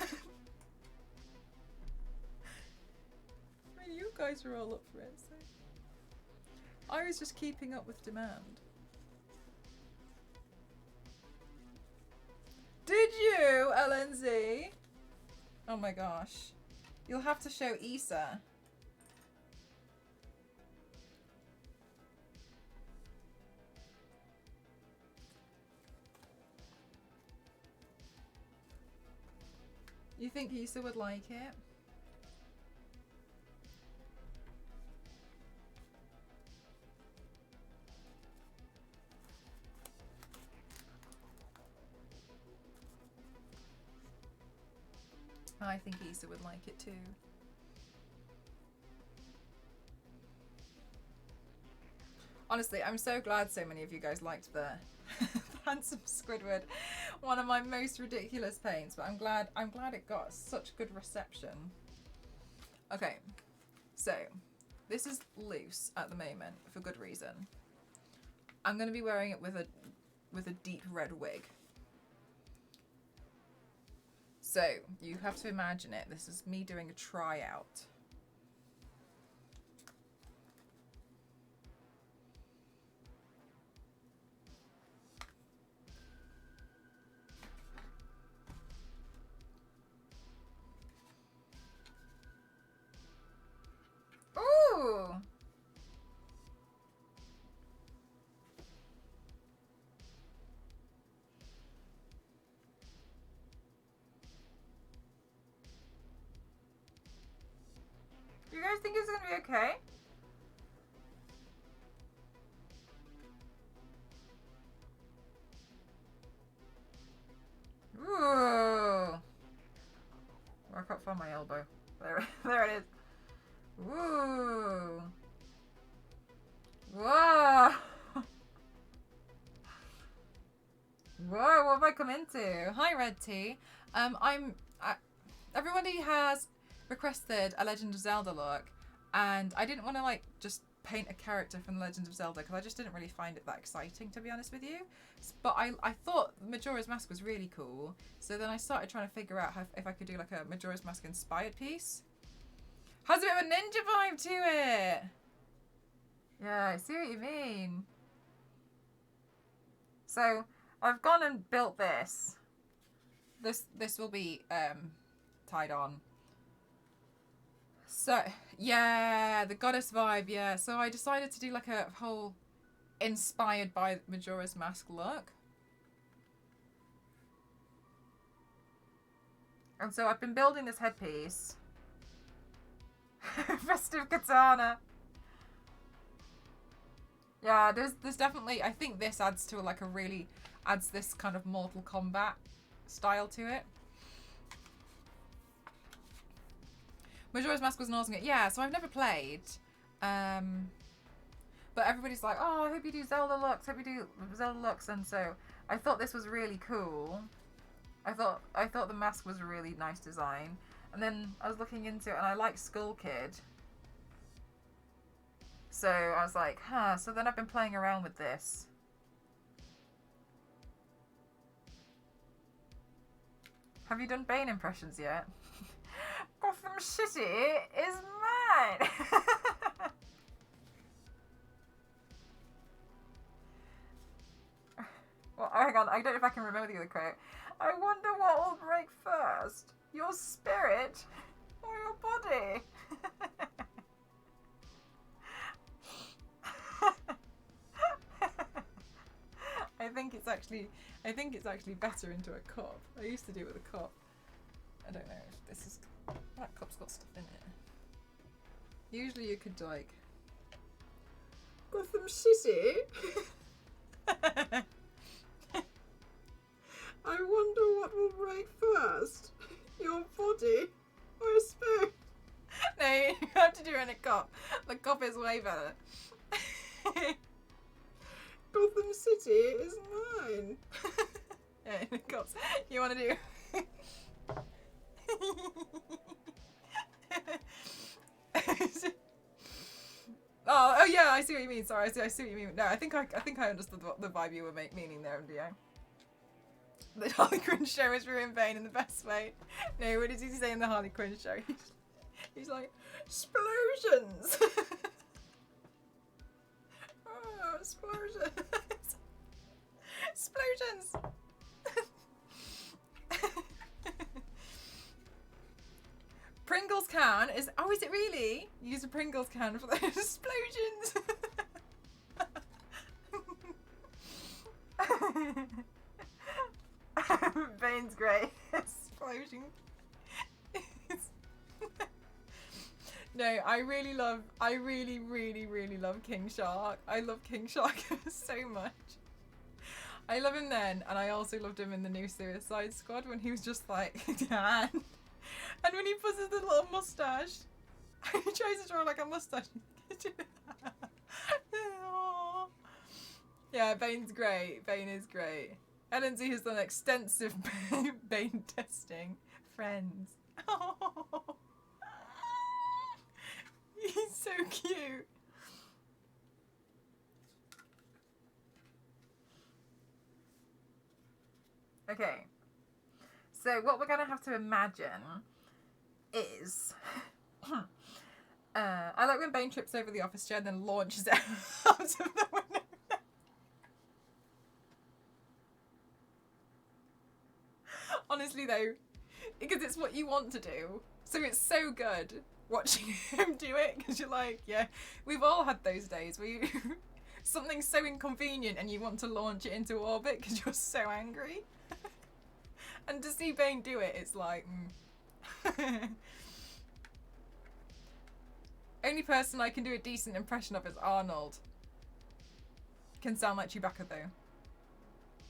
mean, you guys are all up for it, so. I was just keeping up with demand. Did you, LNZ? Oh my gosh. You'll have to show Issa. You think Issa would like it? I think Issa would like it too. Honestly, I'm so glad so many of you guys liked the handsome Squidward, one of my most ridiculous paints, but I'm glad it got such good reception. Okay, so this is loose at the moment for good reason. I'm going to be wearing it with a deep red wig. So you have to imagine it. This is me doing a tryout. Ooh! You guys think it's gonna be okay? Ooh! I can't find my elbow. There it is. Ooh! Whoa! Whoa! What have I come into? Hi, Red Tea. Everybody has requested a Legend of Zelda look, and I didn't want to like just paint a character from the Legend of Zelda because I just didn't really find it that exciting, to be honest with you. But I thought Majora's Mask was really cool, so then I started trying to figure out if I could do like a Majora's Mask inspired piece. Has a bit of a ninja vibe to it. Yeah, I see what you mean. So I've gone and built this. This will be tied on. So yeah, the goddess vibe. Yeah. So I decided to do like a whole inspired by Majora's Mask look. And so I've been building this headpiece. Festive katana. Yeah, there's definitely, I think this adds to like adds this kind of Mortal Kombat style to it. Majora's Mask was an awesome game. Yeah, so I've never played. But everybody's like, oh, I hope you do Zelda looks, and so I thought this was really cool. I thought the mask was a really nice design. And then I was looking into it and I like Skull Kid. So I was like, huh, so then I've been playing around with this. Have you done Bane impressions yet? Gotham City is mine! Well, hang on, I don't know if I can remember the other quote. I wonder what will break first, your spirit or your body? I think it's actually better into a cup. I used to do it with a cup. I don't know if this is, that cup's got stuff in it. Usually you could like, Gotham City? I wonder what will break first. Your body or a spoon? no, you have to do it in a cup. The cup is way better. Gotham City is mine. Yeah, in the cups. You want to do? Oh yeah, I see what you mean. Sorry, I see what you mean. No, I think I understood what the vibe you were meaning there, MDA. The Harley Quinn show is ruined Bane in the best way. No, what did he say in the Harley Quinn show? He's like, explosions! Oh, explosions! Explosions! Pringles can is, oh, is it really? Use a Pringles can for those explosions! Bane's great. Explosion. No, I really love King Shark. I love King Shark so much. I love him then, and I also loved him in the new Suicide Squad when he was just like, Dan. And when he puts his little mustache, he tries to draw like a mustache. Yeah, Bane's great. Bane is great. LNZ has done extensive Bane testing. Friends. Oh. He's so cute. Okay. So what we're going to have to imagine is... I like when Bane trips over the office chair and then launches it out of the window. Honestly though, because it's what you want to do. So it's so good watching him do it, because you're like, yeah, we've all had those days where you something's so inconvenient and you want to launch it into orbit because you're so angry. And to see Bane do it, it's like, Only person I can do a decent impression of is Arnold. Can sound like Chewbacca though.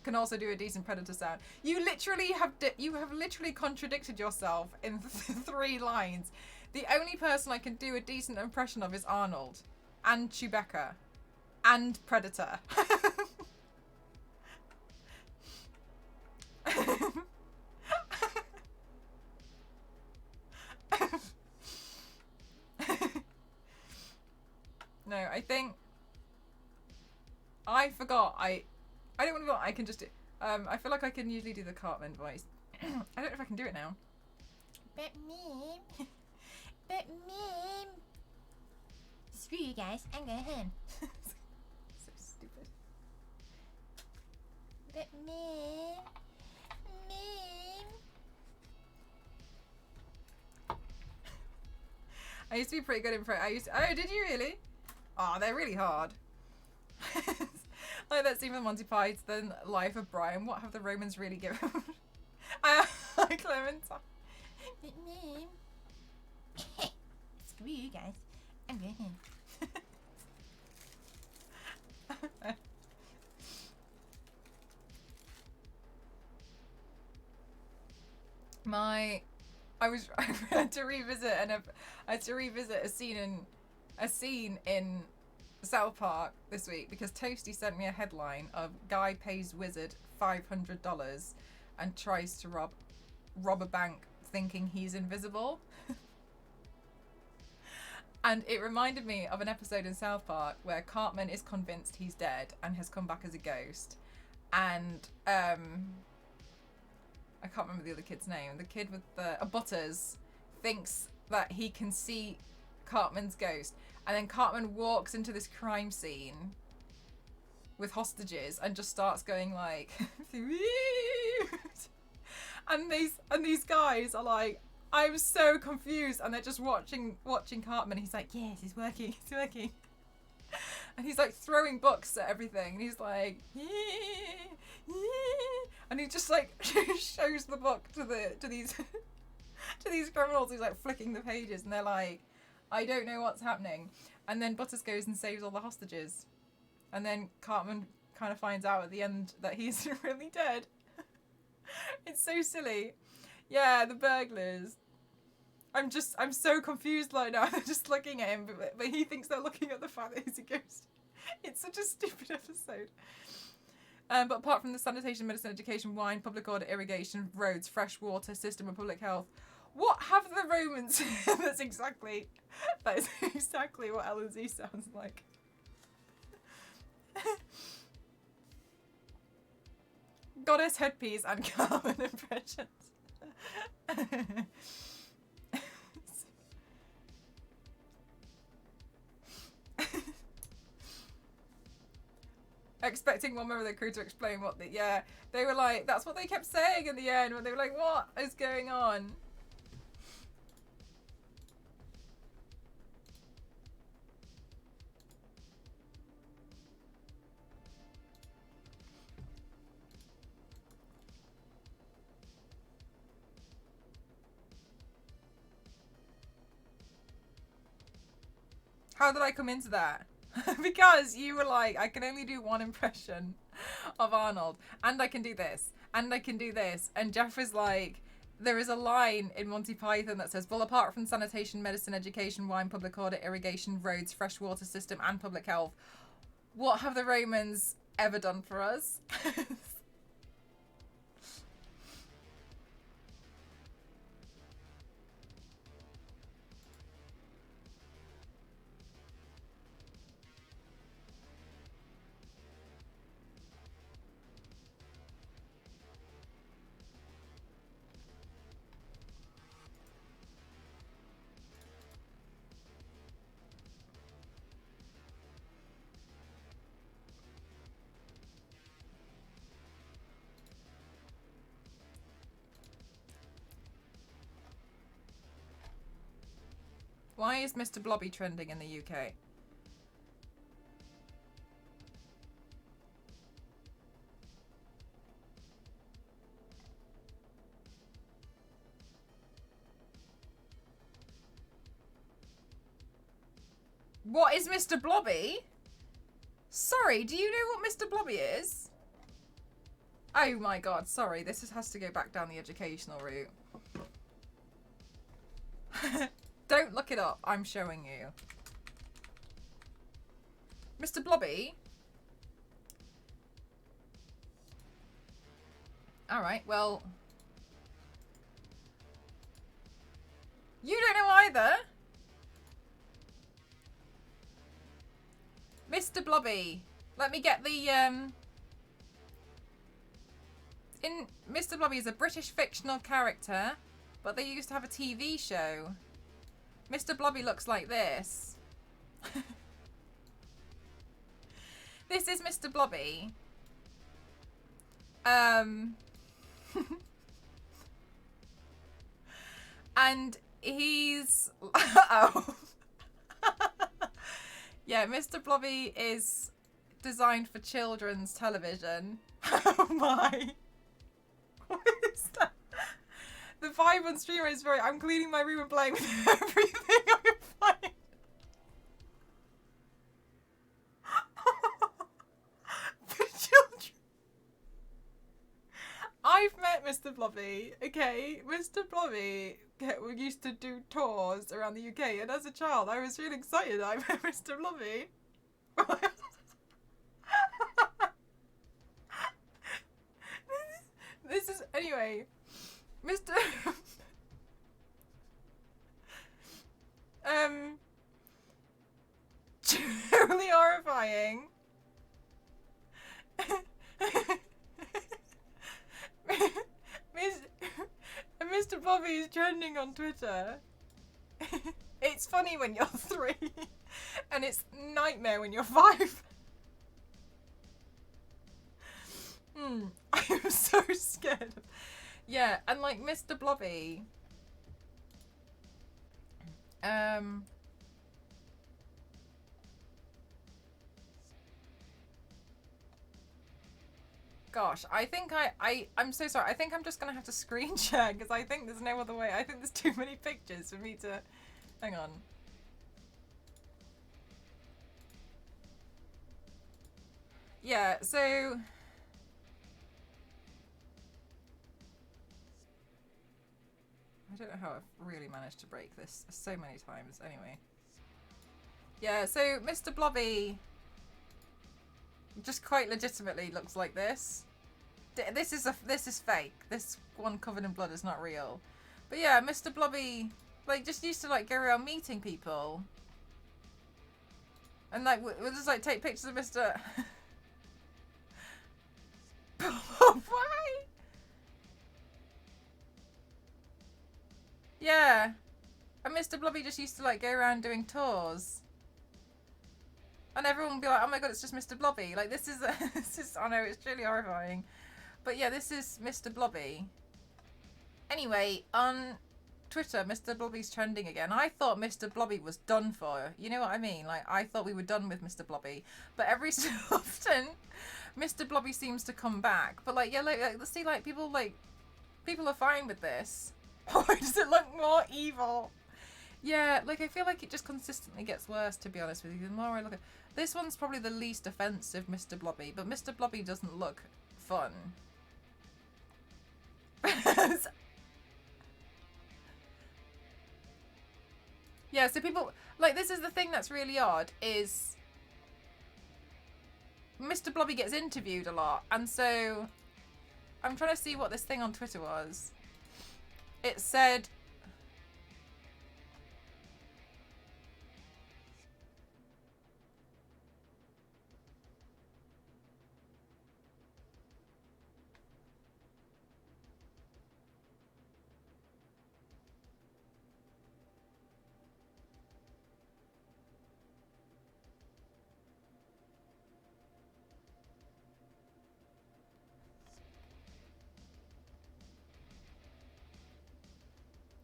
Can also do a decent Predator sound. You literally have literally contradicted yourself in 3 lines. The only person I can do a decent impression of is Arnold, and Chewbacca, and Predator. No, I think I forgot. I don't want to. I can just do. I feel like I can usually do the Cartman voice. I don't know if I can do it now. But me. But me. Screw you guys. I'm going home. So stupid. But me. I used to be pretty good in oh, did you really? Oh, they're really hard. Like that scene from Monty Python, Life of Brian. What have the Romans really given? Clementine. But me. Screw you guys. I'm going home. I had to revisit a scene in South Park this week because Toasty sent me a headline of guy pays wizard $500 and tries to rob a bank thinking he's invisible. And it reminded me of an episode in South Park where Cartman is convinced he's dead and has come back as a ghost, and I can't remember the other kid's name. The kid with the Butters thinks that he can see Cartman's ghost, and then Cartman walks into this crime scene with hostages and just starts going like and these guys are like, I'm so confused, and they're just watching Cartman. He's like, yes, it's working. And he's like throwing books at everything. And he's like, and he just like shows the book to these to these criminals. He's like flicking the pages, and they're like, I don't know what's happening. And then Butters goes and saves all the hostages. And then Cartman kind of finds out at the end that he's really dead. It's so silly. Yeah, the burglars. I'm so confused right now. They're just looking at him, but he thinks they're looking at the fact that he's a ghost. It's such a stupid episode. But apart from the sanitation, medicine, education, wine, public order, irrigation, roads, fresh water, system, and public health, what have the Romans? That is exactly what LNZ sounds like. Goddess headpiece and Carmen impressions. Expecting one member of the crew to explain what they were like, that's what they kept saying in the end when they were like, what is going on? How did I come into that? Because you were like, I can only do one impression of Arnold, and I can do this, and I can do this. And Jeff was like, there is a line in Monty Python that says, well, apart from sanitation, medicine, education, wine, public order, irrigation, roads, fresh water system, and public health, what have the Romans ever done for us? Why is Mr. Blobby trending in the UK? What is Mr. Blobby? Sorry, do you know what Mr. Blobby is? Oh my god, sorry, this has to go back down the educational route. Don't look it up, I'm showing you. Mr. Blobby? Alright, well... You don't know either? Mr. Blobby. Let me get the, Mr. Blobby is a British fictional character, but they used to have a TV show. Mr. Blobby looks like this. This is Mr. Blobby. And he's... oh. Yeah, Mr. Blobby is designed for children's television. Oh my. What is that? The vibe on stream is very, I'm cleaning my room and playing with everything I can find. For children. I've met Mr. Blobby, okay? Mr. Blobby used to do tours around the UK, and as a child I was really excited that I met Mr. Blobby. This is, anyway, Mr. Truly horrifying. Mr. Blobby is trending on Twitter. It's funny when you're 3, and it's nightmare when you're 5. I'm so scared. Yeah, and like Mr. Blobby. Gosh, I think I'm so sorry. I think I'm just gonna have to screen share because I think there's no other way. I think there's too many pictures for me to. Hang on. Yeah, so. I don't know how I've really managed to break this so many times. Anyway. Yeah, so Mr. Blobby just quite legitimately looks like this. This is fake. This one covered in blood is not real. But yeah, Mr. Blobby like just used to like go around meeting people. And like we'll just like take pictures of Mr. Why? Yeah. And Mr. Blobby just used to like go around doing tours. And everyone would be like, oh my god, it's just Mr. Blobby. Like this is I know it's truly horrifying. But yeah, this is Mr. Blobby. Anyway, on Twitter, Mr. Blobby's trending again. I thought Mr. Blobby was done for. You know what I mean? Like I thought we were done with Mr. Blobby. But every so often Mr. Blobby seems to come back. But like yeah, like see like people are fine with this. Why does it look more evil? Yeah, like I feel like it just consistently gets worse, to be honest with you. The more I look at this one's probably the least offensive Mr. Blobby, but Mr. Blobby doesn't look fun. Yeah, so people like this is the thing that's really odd is Mr. Blobby gets interviewed a lot, and so I'm trying to see what this thing on Twitter was. It said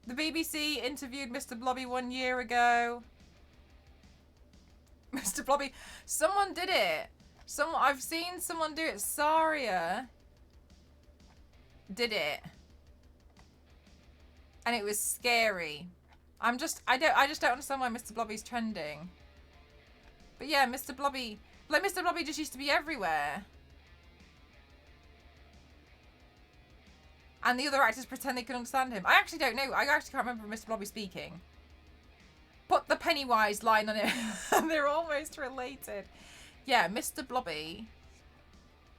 the BBC interviewed Mr. Blobby 1 year ago. Mr. Blobby, someone did it. I've seen someone do it. Saria did it, and it was scary. I just don't understand why Mr. Blobby's trending. But yeah, Mr. Blobby, like Mr. Blobby just used to be everywhere. And the other actors pretend they can understand him. I actually don't know. I actually can't remember Mr. Blobby speaking. Put the Pennywise line on it. They're almost related. Yeah, Mr. Blobby.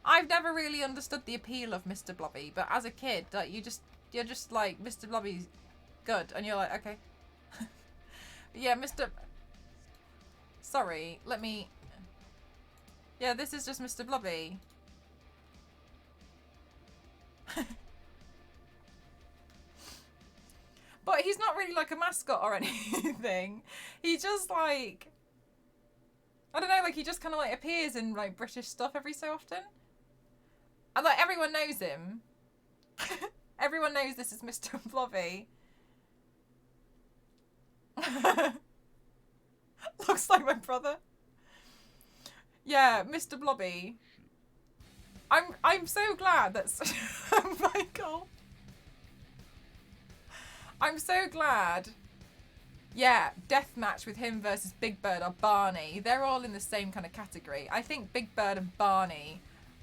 I've never really understood the appeal of Mr. Blobby, but as a kid, like you're just like Mr. Blobby's good, and you're like, okay. Yeah, Mr. Sorry, let me. Yeah, this is just Mr. Blobby. But he's not really like a mascot or anything. He just like, I don't know, like he just kind of like appears in like British stuff every so often. And like everyone knows him. Everyone knows this is Mr. Blobby. Looks like my brother. Yeah, Mr. Blobby. I'm so glad that's Michael. I'm so glad. Yeah, deathmatch with him versus Big Bird or Barney. They're all in the same kind of category. I think Big Bird and Barney,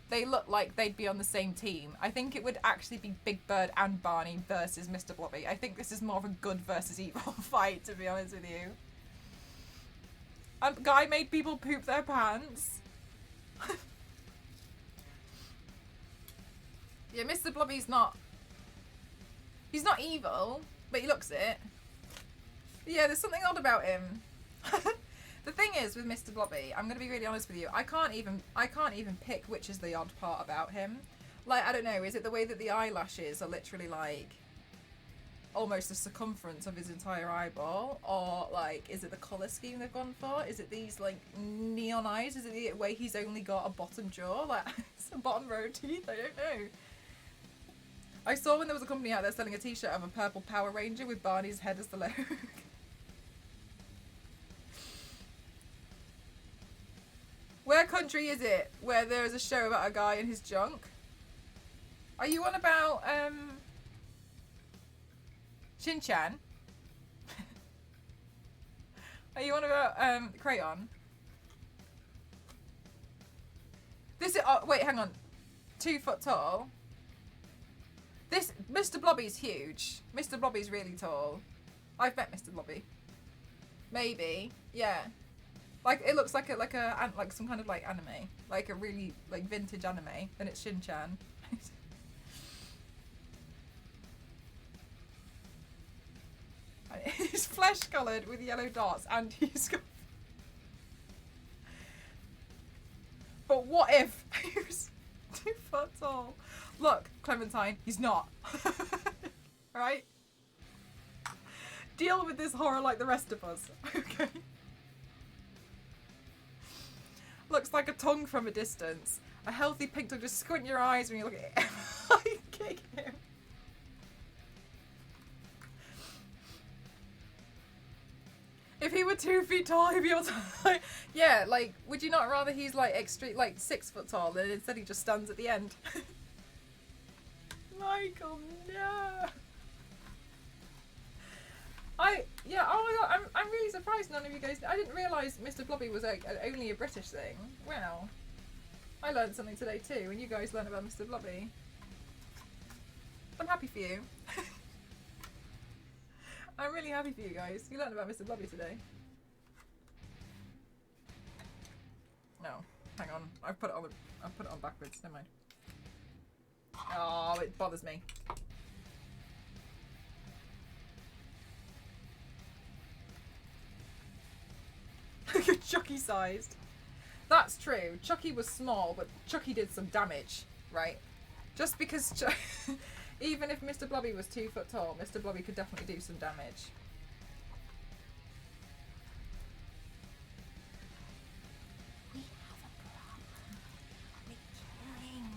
they look like they'd be on the same team. I think it would actually be Big Bird and Barney versus Mr. Blobby. I think this is more of a good versus evil fight, to be honest with you. A guy made people poop their pants. Yeah, Mr. Blobby's not... He's not evil, but he looks it. But yeah, there's something odd about him. The thing is with Mr. Blobby, I'm gonna be really honest with you. I can't even pick which is the odd part about him. Like, I don't know. Is it the way that the eyelashes are literally like almost the circumference of his entire eyeball, or like is it the color scheme they've gone for? Is it these like neon eyes? Is it the way he's only got a bottom jaw, like it's a bottom row of teeth? I don't know. I saw when there was a company out there selling a t-shirt of a purple Power Ranger with Barney's head as the logo. Where country is it where there is a show about a guy and his junk? Are you on about Shin-chan? Are you on about Crayon? This is, oh wait, hang on. 2 foot tall. This Mr. Blobby's huge. Mr. Blobby's really tall. I've met Mr. Blobby. Maybe, yeah. Like it looks like like some kind of like anime, like a really like vintage anime. And it's Shin-chan. He's flesh coloured with yellow dots, and he's got. But what if he was 2 foot tall? Look, Clementine, he's not. Right? Deal with this horror like the rest of us. Okay. Looks like a tongue from a distance. A healthy pink tongue. Just squint your eyes when you look at it. I kick him. If he were 2 feet tall, he'd be able to. Like, yeah, like, would you not rather he's like extreme, like 6 foot tall, and instead he just stands at the end? Michael, no. Yeah, oh my god, I'm really surprised none of you guys. I didn't realise Mr. Blobby was only a British thing. Wow. I learned something today too, and you guys learned about Mr. Blobby. I'm happy for you. I'm really happy for you guys. You learned about Mr. Blobby today. No, hang on. I've put it on backwards. Never mind. Oh, it bothers me. Chucky sized. That's true. Chucky was small, but Chucky did some damage, right? Just because even if Mr. Blobby was 2 foot tall, Mr. Blobby could definitely do some damage. We have a problem with killing.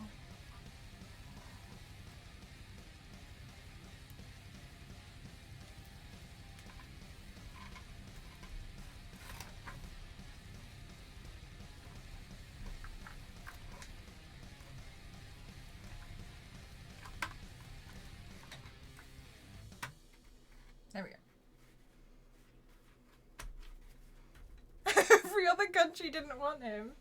There we go. Every other country didn't want him.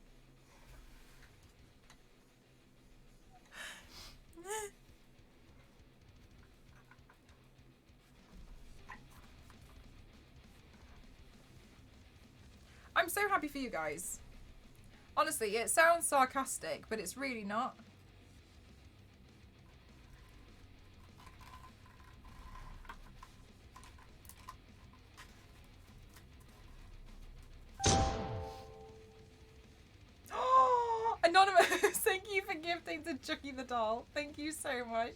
I'm so happy for you guys. Honestly, it sounds sarcastic, but it's really not. Anonymous, thank you for gifting to Chucky the doll. Thank you so much.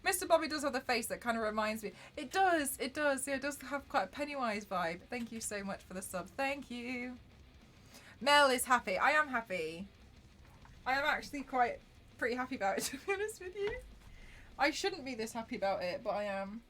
Mr. Blobby does have the face that kind of reminds me. It does. Yeah, it does have quite a Pennywise vibe. Thank you so much for the sub. Thank you. Mel is happy. I am happy. I am actually pretty happy about it, to be honest with you. I shouldn't be this happy about it, but I am.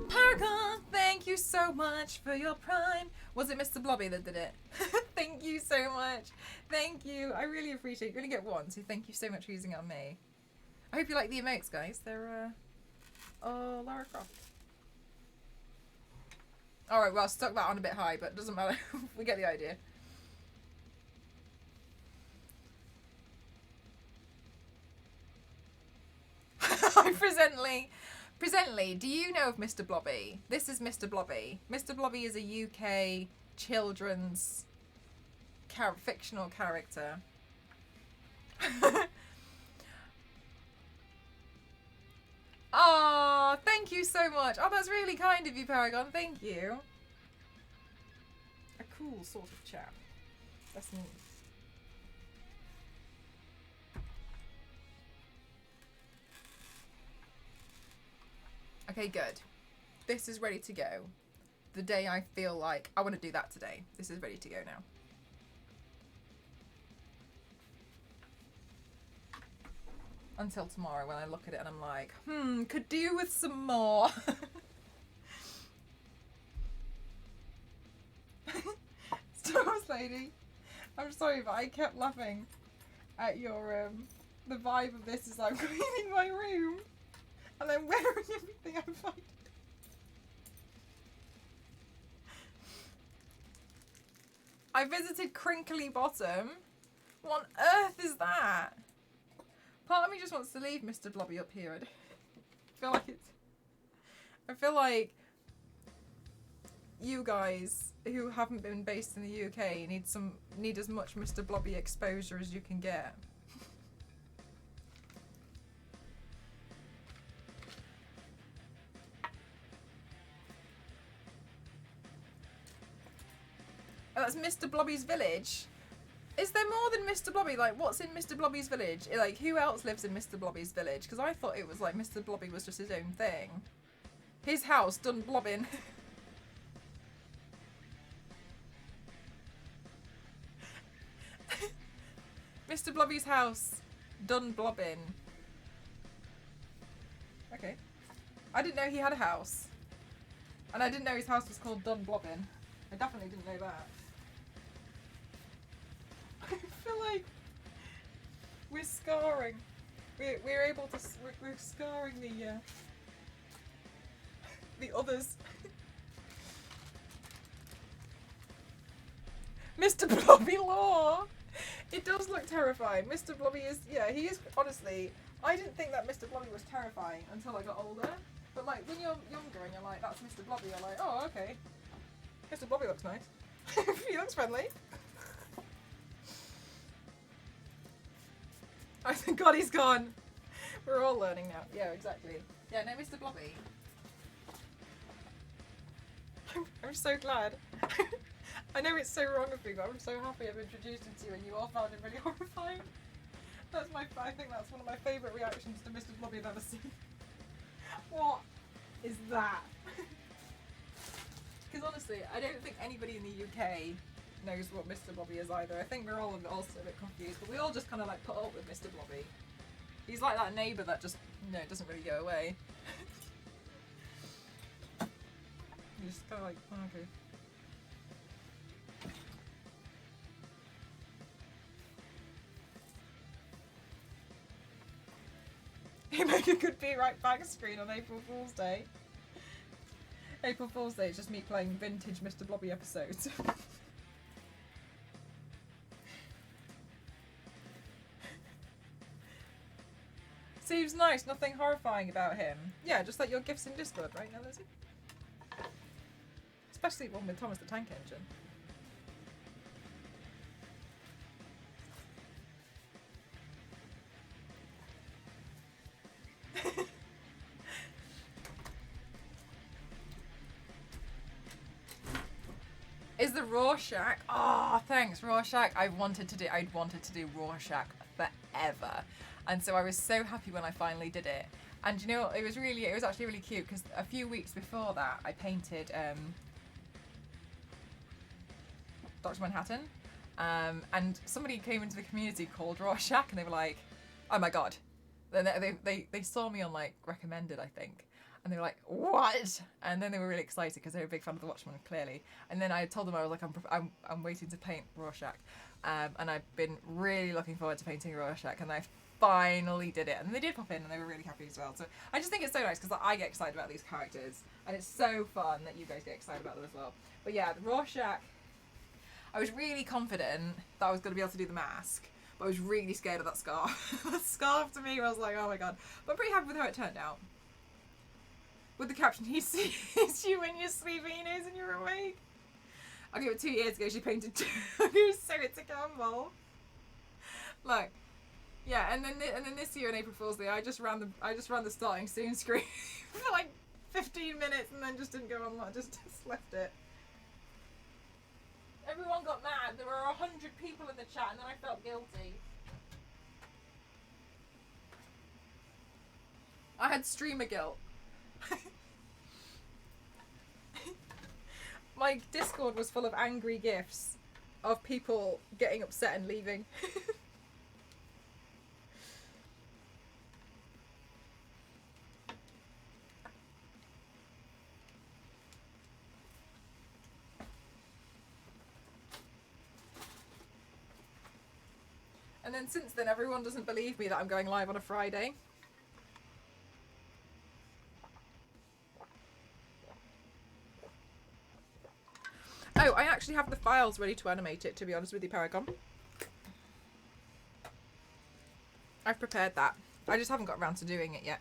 Paragon, thank you so much for your prime. Was it Mr. Blobby that did it? Thank you so much. Thank you. I really appreciate it. You're going to get one, so thank you so much for using it on me. I hope you like the emotes, guys. They're, oh, Lara Croft. Alright, well, I stuck that on a bit high, but it doesn't matter. We get the idea. Hi, Presently, do you know of Mr. Blobby? This is Mr. Blobby. Mr. Blobby is a UK children's fictional character. Oh, thank you so much. Oh, that's really kind of you, Paragon. Thank you. A cool sort of chap. That's neat. Okay, good. This is ready to go. The day I feel like I want to do that today. This is ready to go now. Until tomorrow when I look at it and I'm like, could do with some more. Star Wars Lady, I'm sorry, but I kept laughing at your, the vibe of this is I'm cleaning my room and I'm wearing everything I find. I visited Crinkly Bottom. What on earth is that? Part of me just wants to leave Mr. Blobby up here. I feel like you guys who haven't been based in the UK need as much Mr. Blobby exposure as you can get. Oh, that's Mr. Blobby's village. Is there more than Mr. Blobby? Like, what's in Mr. Blobby's village? Like, who else lives in Mr. Blobby's village? Because I thought it was like Mr. Blobby was just his own thing. His house done blobbing. Mr. Blobby's house done blobbing. Okay. I didn't know he had a house. And I didn't know his house was called Dun Blobbin. I definitely didn't know that. I feel like we're scarring. We're able to. We're scarring the others. Mr. Blobby Law. It does look terrifying. Mr. Blobby is. Yeah, he is. Honestly, I didn't think that Mr. Blobby was terrifying until I got older. But like when you're younger and you're like, that's Mr. Blobby. You're like, oh okay. Mr. Blobby looks nice. He looks friendly. Oh thank God he's gone. We're all learning now. Yeah, exactly. Yeah, no, Mr. Blobby. I'm so glad. I know it's so wrong of me, but I'm so happy I've introduced him to you and you all found him really horrifying. I think that's one of my favourite reactions to Mr. Blobby I've ever seen. What is that? Because honestly, I don't think anybody in the UK knows what Mr. Blobby is either. I think we're all also a bit confused, but we all just kind of like put up with Mr. Blobby. He's like that neighbour that just, doesn't really go away. You're just kind of like, oh, okay. He'd make a good Be Right Back screen on April Fool's Day. April Fool's Day is just me playing vintage Mr. Blobby episodes. Seems nice, nothing horrifying about him. Yeah, just like your gifts in Discord, right now, Lizzie? Especially one with Thomas the Tank Engine. Is the Rorschach? Oh, thanks, Rorschach. I'd wanted to do Rorschach forever, and so I was so happy when I finally did it. And you know, it was actually really cute because a few weeks before that, I painted Dr. Manhattan, and somebody came into the community called Rorschach, and they were like, "Oh my god!" Then they saw me on like recommended, I think. And they were like, what? And then they were really excited because they were a big fan of The Watchmen, clearly. And then I told them, I was like, I'm waiting to paint Rorschach. And I've been really looking forward to painting Rorschach. And I finally did it. And they did pop in and they were really happy as well. So I just think it's so nice because I get excited about these characters. And it's so fun that you guys get excited about them as well. But yeah, the Rorschach, I was really confident that I was going to be able to do the mask. But I was really scared of that scarf. That scarf to me, I was like, oh my god. But I'm pretty happy with how it turned out. With the caption, he sees you when you're sleeping, he knows when you're awake. Okay, but 2 years ago she painted Sarita Campbell. Look, yeah, and then this year in April Fool's Day, I just ran the starting soon screen for like 15 minutes and then just didn't go on. Just left it. Everyone got mad. There were 100 people in the chat, and then I felt guilty. I had streamer guilt. My Discord was full of angry gifs of people getting upset and leaving. And then since then, everyone doesn't believe me that I'm going live on a Friday. Oh, I actually have the files ready to animate it, to be honest with you, Paragon. I've prepared that. I just haven't got around to doing it yet.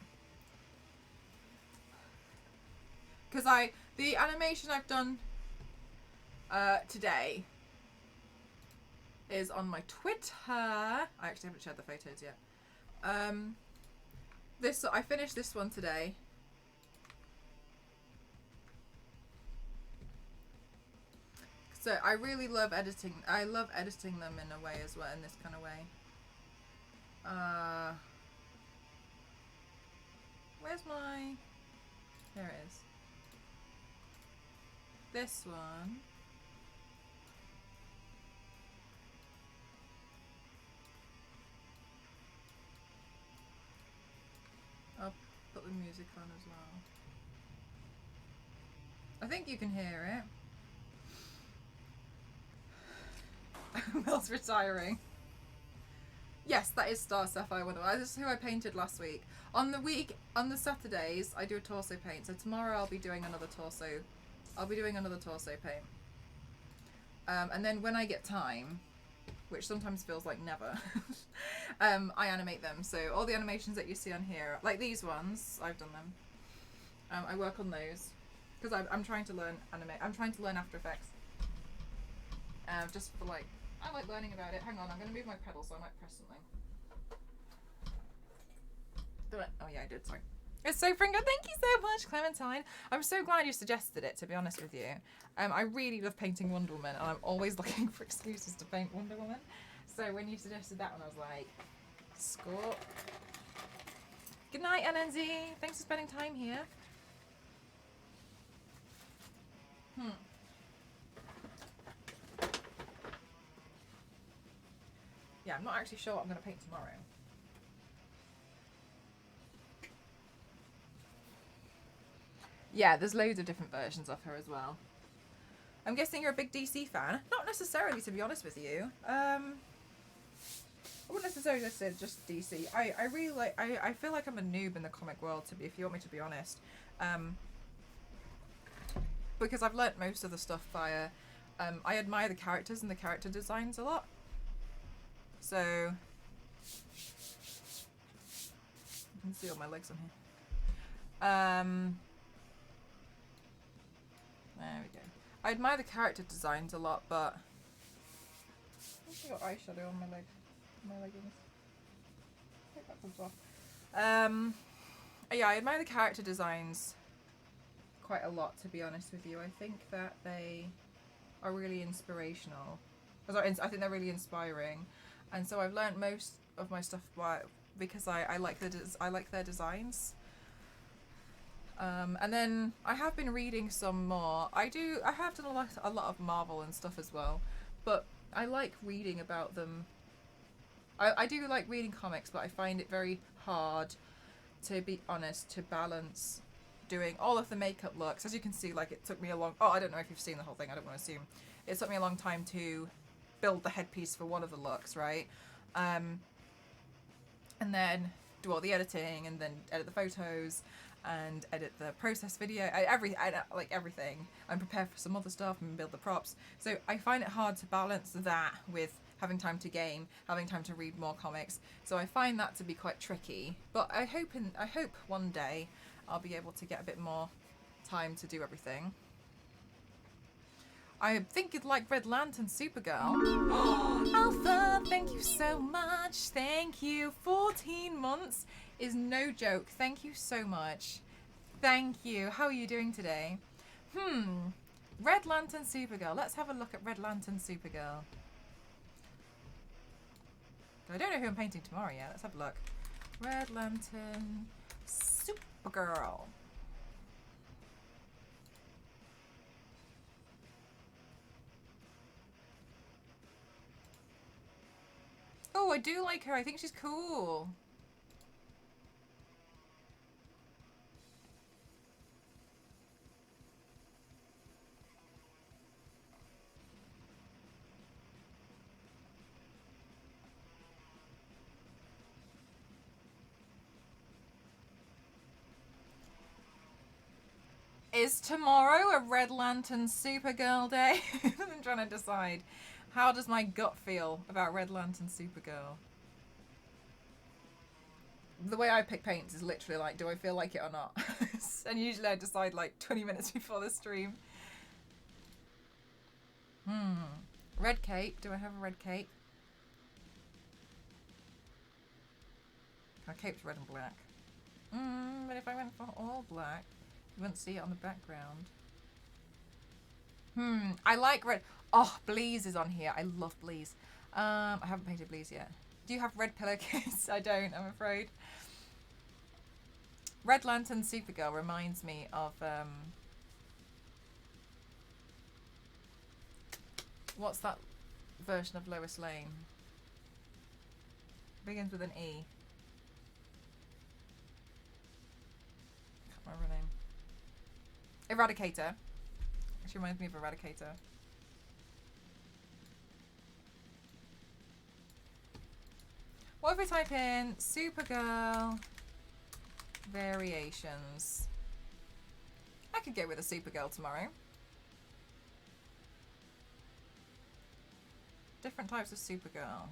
Because the animation I've done today is on my Twitter. I actually haven't shared the photos yet. I finished this one today. So I really love editing. I love editing them in a way as well, in this kind of way. Where's my... There it is. This one. I'll put the music on as well. I think you can hear it. Mel's retiring. Yes, that is Star Sapphire Wonderwall. This is who I painted last week. On the Saturdays, I do a torso paint. So tomorrow I'll be doing another torso. I'll be doing another torso paint. And then when I get time, which sometimes feels like never, I animate them. So all the animations that you see on here, like these ones, I've done them. I work on those because I'm trying to learn I'm trying to learn After Effects. Just for like, I like learning about it. Hang on, I'm going to move my pedal so I might press something. Oh yeah, I did, sorry. It's so Fringo, thank you so much, Clementine. I'm so glad you suggested it, to be honest with you. I really love painting Wonder Woman, and I'm always looking for excuses to paint Wonder Woman. So when you suggested that one, I was like, score. Good night, LNZ. Thanks for spending time here. Yeah, I'm not actually sure what I'm going to paint tomorrow. Yeah, there's loads of different versions of her as well. I'm guessing you're a big DC fan. Not necessarily, to be honest with you. I wouldn't necessarily say just DC. I really like. I feel like I'm a noob in the comic world, if you want me to be honest. Because I've learnt most of the stuff via. I admire the characters and the character designs a lot. So you can see all my legs on here. There we go. I admire the character designs a lot, but I've got eyeshadow on my leggings. Take that comes off. Yeah, I admire the character designs quite a lot, to be honest with you. I think that they are really inspirational. I think they're really inspiring, and so I've learnt most of my stuff because I like their designs. And then I have been reading some more. I have done a lot of Marvel and stuff as well, but I like reading about them. I do like reading comics, but I find it very hard, to be honest, to balance doing all of the makeup looks. As you can see, like, it took me a long... Oh, I don't know if you've seen the whole thing. I don't want to assume. It took me a long time to build the headpiece for one of the looks, right? And then do all the editing, and then edit the photos, and edit the process video, like everything, and prepare for some other stuff and build the props. So I find it hard to balance that with having time to game, having time to read more comics. So I find that to be quite tricky. But I hope one day I'll be able to get a bit more time to do everything. I think you'd like Red Lantern Supergirl. Alpha, thank you so much. Thank you. 14 months is no joke. Thank you so much. Thank you. How are you doing today? Red Lantern Supergirl. Let's have a look at Red Lantern Supergirl. I don't know who I'm painting tomorrow yet. Let's have a look. Red Lantern Supergirl. Oh, I do like her. I think she's cool. Is tomorrow a Red Lantern Supergirl day? I'm trying to decide. How does my gut feel about Red Lantern Supergirl? The way I pick paints is literally like, do I feel like it or not? And usually I decide like 20 minutes before the stream. Red cape. Do I have a red cape? My cape's red and black. But if I went for all black, you wouldn't see it on the background. I like red. Oh, Bleeze is on here. I love Bleeze. I haven't painted Bleeze yet. Do you have red pillowcase? I don't, I'm afraid. Red Lantern Supergirl reminds me of what's that version of Lois Lane? Begins with an E. Can't remember her name. Eradicator. She reminds me of Eradicator. What if we type in Supergirl variations? I could go with a Supergirl tomorrow. Different types of Supergirl.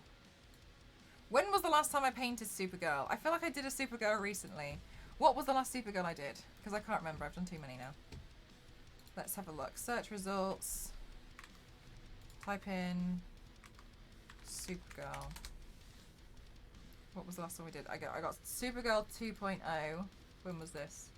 When was the last time I painted Supergirl? I feel like I did a Supergirl recently. What was the last Supergirl I did? Because I can't remember. I've done too many now. Let's have a look. Search results. Type in Supergirl. What was the last one we did? I got Supergirl 2.0. When was this?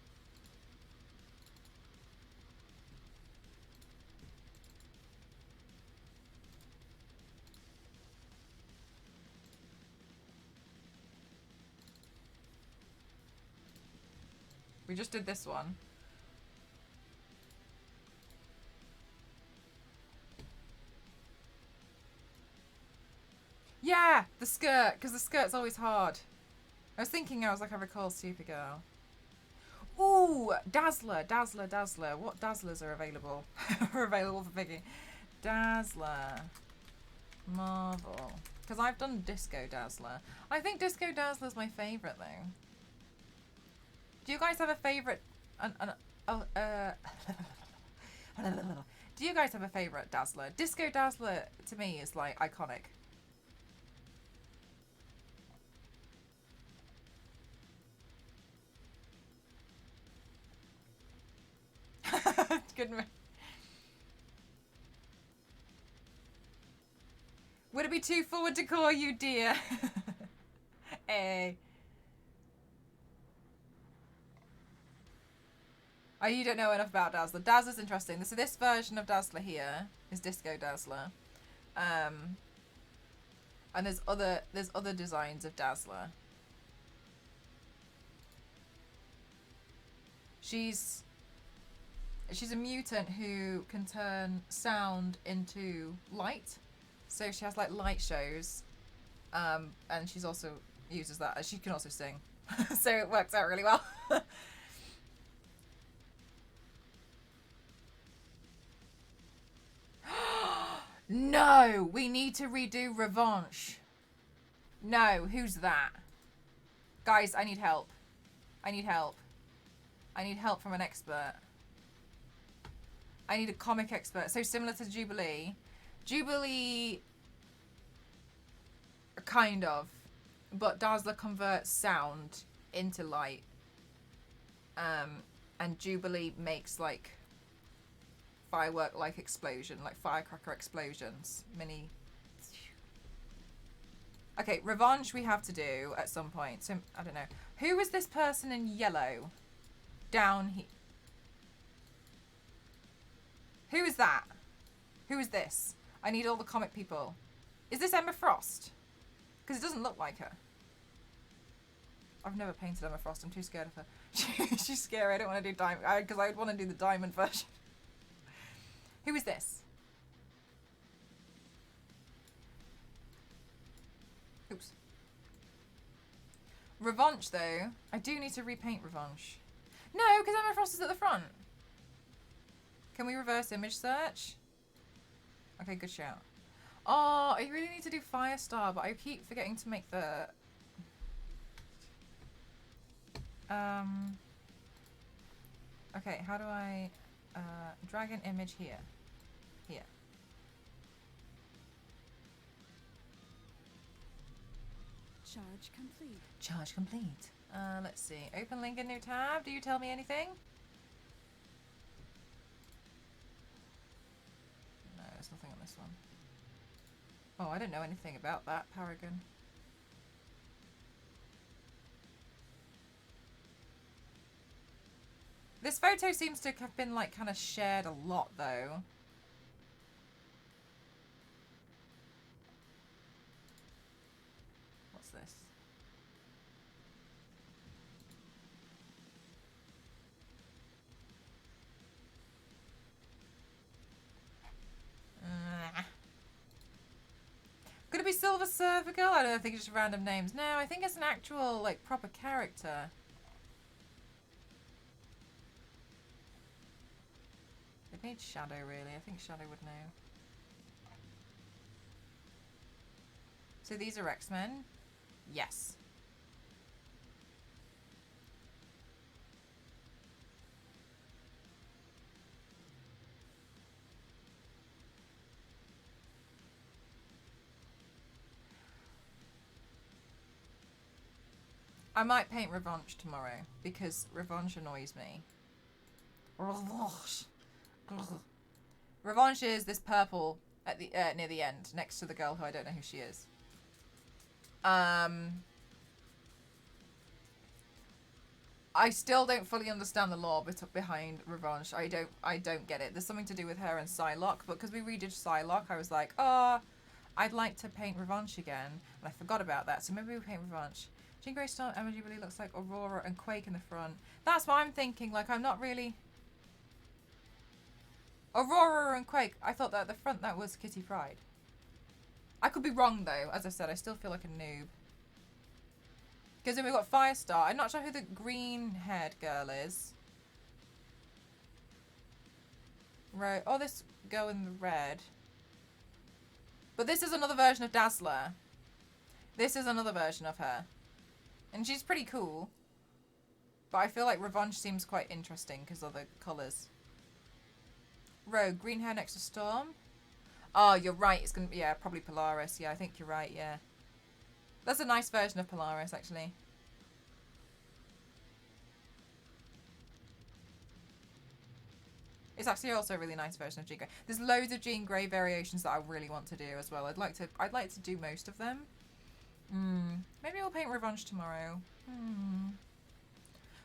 We just did this one. Yeah, the skirt, because the skirt's always hard. I was thinking, I recall Supergirl. Ooh, Dazzler. What Dazzlers are available? Are available for picking. Dazzler. Marvel. Because I've done Disco Dazzler. I think Disco Dazzler's my favourite, though. Do you guys have a favourite? Do you guys have a favourite Dazzler? Disco Dazzler, to me, is, like, iconic. Good. Would it be too forward to call you dear? Hey. Oh, you don't know enough about Dazzler. Dazzler's interesting. So this version of Dazzler here is Disco Dazzler. And there's other designs of Dazzler. She's a mutant who can turn sound into light. So she has like light shows. And she's also uses that. She can also sing. So it works out really well. No, we need to redo Revanche. No, who's that? Guys, I need help. I need help. I need help from an expert. I need a comic expert. So similar to Jubilee. Jubilee, kind of. But Dazzler converts sound into light. And Jubilee makes like firework like explosion, like firecracker explosions. Mini. Okay, Revanche we have to do at some point. So I don't know. Who is this person in yellow? Down here. Who is that? Who is this? I need all the comic people. Is this Emma Frost? Because it doesn't look like her. I've never painted Emma Frost. I'm too scared of her. She's scary. I don't want to do diamond. Because I would want to do the diamond version. Who is this? Oops. Revanche, though. I do need to repaint Revanche. No, because Emma Frost is at the front. Can we reverse image search? Okay, good shout. Oh, I really need to do Firestar, but I keep forgetting to make the... Okay, how do I... Dragon image here. Here. Charge complete. Charge complete. Let's see. Open link in new tab. Do you tell me anything? No, there's nothing on this one. Oh, I don't know anything about that, Paragon. This photo seems to have been like kind of shared a lot though. What's this? Could it be Silver Surfer Girl? I don't think it's just random names. No, I think it's an actual like proper character. It needs Shadow, really. I think Shadow would know. So these are X-Men? Yes. I might paint Revanche tomorrow, because Revanche annoys me. Revanche. Revanche is this purple at the near the end, next to the girl who I don't know who she is. I still don't fully understand the lore behind Revanche. I don't get it. There's something to do with her and Psylocke, but because we redid Psylocke, I was like, oh, I'd like to paint Revanche again, and I forgot about that. So maybe we'll paint Revanche. Jean Grey Storm emoji really looks like Aurora and Quake in the front. That's what I'm thinking. Like, I'm not really. Aurora and Quake. I thought that at the front that was Kitty Pryde. I could be wrong though. As I said, I still feel like a noob. Because then we've got Firestar. I'm not sure who the green-haired girl is. Right. Oh, this girl in the red. But this is another version of Dazzler. This is another version of her. And she's pretty cool. But I feel like Revanche seems quite interesting because of the colours. Rogue, green hair next to Storm. Oh, you're right. It's going to be, yeah, probably Polaris. Yeah, I think you're right, yeah. That's a nice version of Polaris, actually. It's actually also a really nice version of Jean Grey. There's loads of Jean Grey variations that I really want to do as well. I'd like to do most of them. Maybe we'll paint Revanche tomorrow.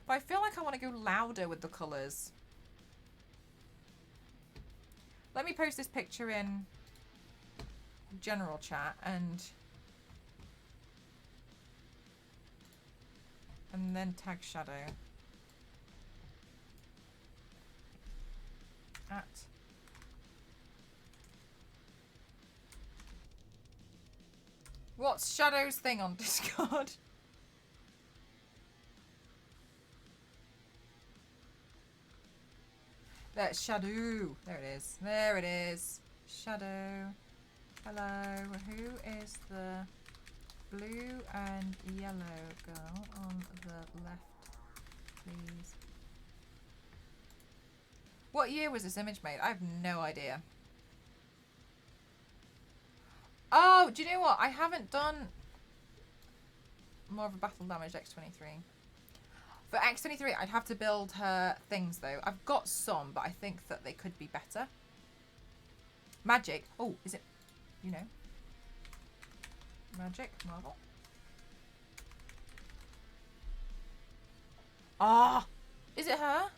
But I feel like I want to go louder with the colours. Let me post this picture in general chat and then tag Shadow. At what's Shadow's thing on Discord? That's Shadow. There it is. There it is. Shadow. Hello. Who is the blue and yellow girl on the left, please? What year was this image made? I have no idea. Oh, do you know what? I haven't done more of a battle damage X23. For X23, I'd have to build her things, though. I've got some, but I think that they could be better. Magic. Oh, is it, you know. Magic, Marvel. Ah! Is it her?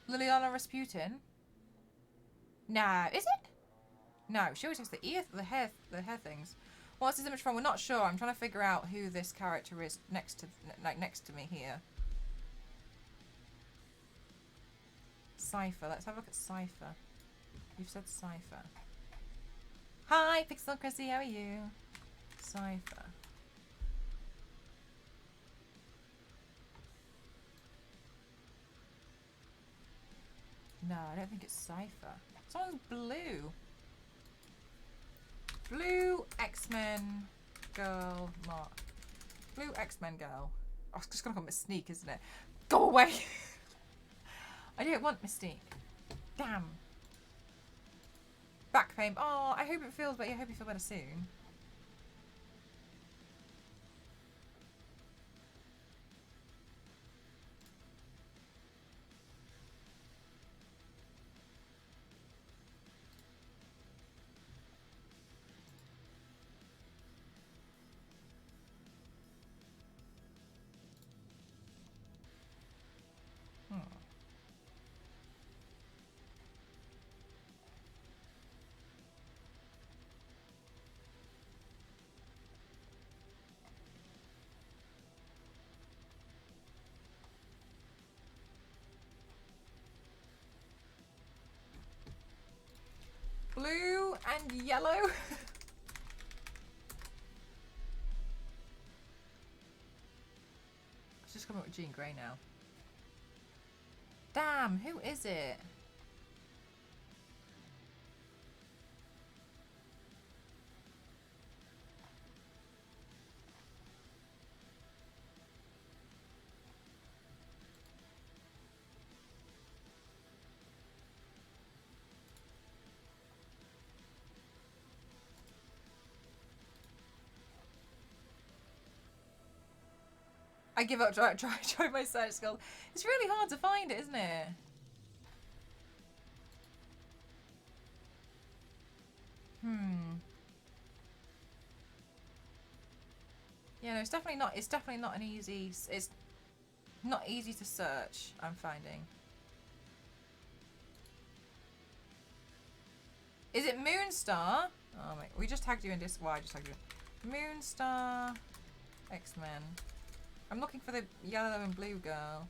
Liliana Rasputin? No, is it? No, she always has the hair things. What's this image from? We're not sure. I'm trying to figure out who this character is next to me here. Cypher. Let's have a look at Cypher. You've said Cypher. Hi, Pixel Chrissy. How are you? Cypher. No, I don't think it's Cypher. Someone's blue. Blue X-Men girl mark. Blue X-Men girl. Oh, it's just gonna come with Sneak, isn't it? Go away! I don't want Mystique. Damn. Back pain. Oh, I hope it feels better. I hope you feel better soon. Blue and yellow. It's just coming up with Jean Grey now. Damn, who is it? I give up. Try my search skill. It's really hard to find it, isn't it? Yeah, no, it's definitely not. It's definitely not an easy. It's not easy to search. I'm finding. Is it Moonstar? Oh my! We just tagged you in this. Why? I just tagged you. Moonstar, X-Men. I'm looking for the yellow and blue girl.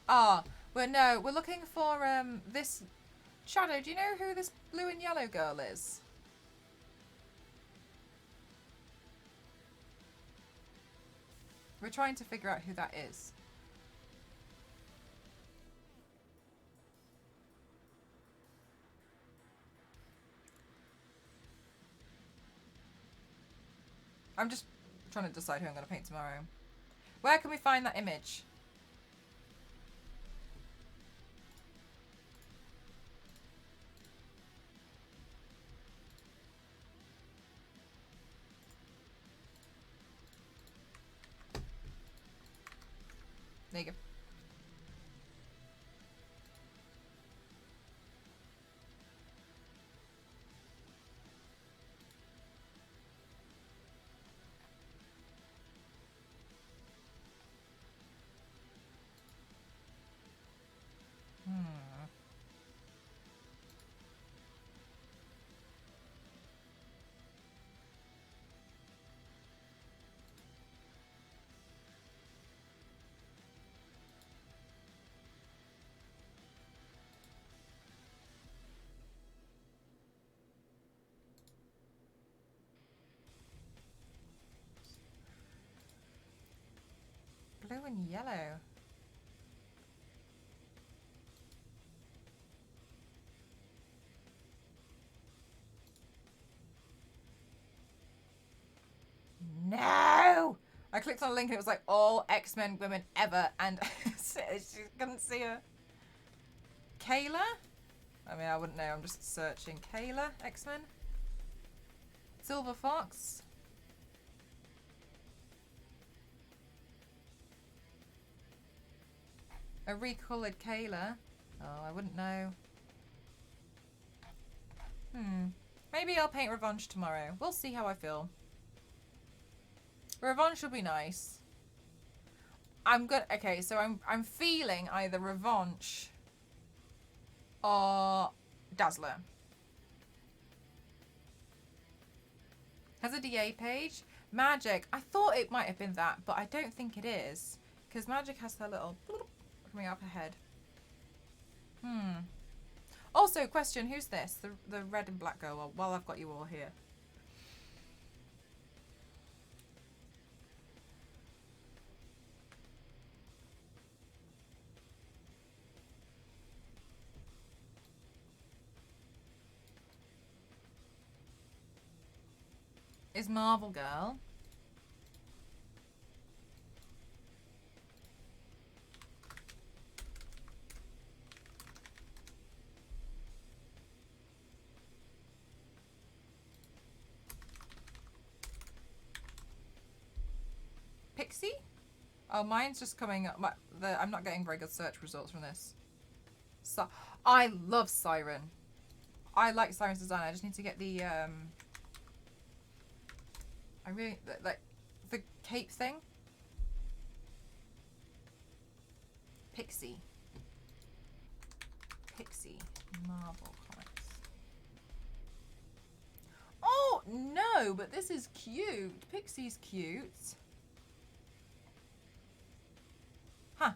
Ah, well no, we're looking for this. Shadow, do you know who this blue and yellow girl is? We're trying to figure out who that is. I'm just trying to decide who I'm going to paint tomorrow. Where can we find that image? There you go. Blue and yellow. No! I clicked on a link and it was like all X-Men women ever, and she couldn't see her. Kayla? I mean, I wouldn't know. I'm just searching. Kayla, X-Men. Silver Fox. A recolored Kayla. Oh, I wouldn't know. Maybe I'll paint Revenge tomorrow. We'll see how I feel. Revenge will be nice. I'm good. Okay, so I'm feeling either Revenge or Dazzler. Has a DA page. Magic. I thought it might have been that, but I don't think it is. Because Magic has her little coming up her head. Also, question, who's this? The red and black girl, while I've got you all here. Is Marvel Girl. Pixie? Oh, mine's just coming up. I'm not getting very good search results from this. So, I love Siren. I like Siren's design. I just need to get the I really like the cape thing. Pixie Marvel Comics. Oh no, but this is cute. Pixie's cute. Huh.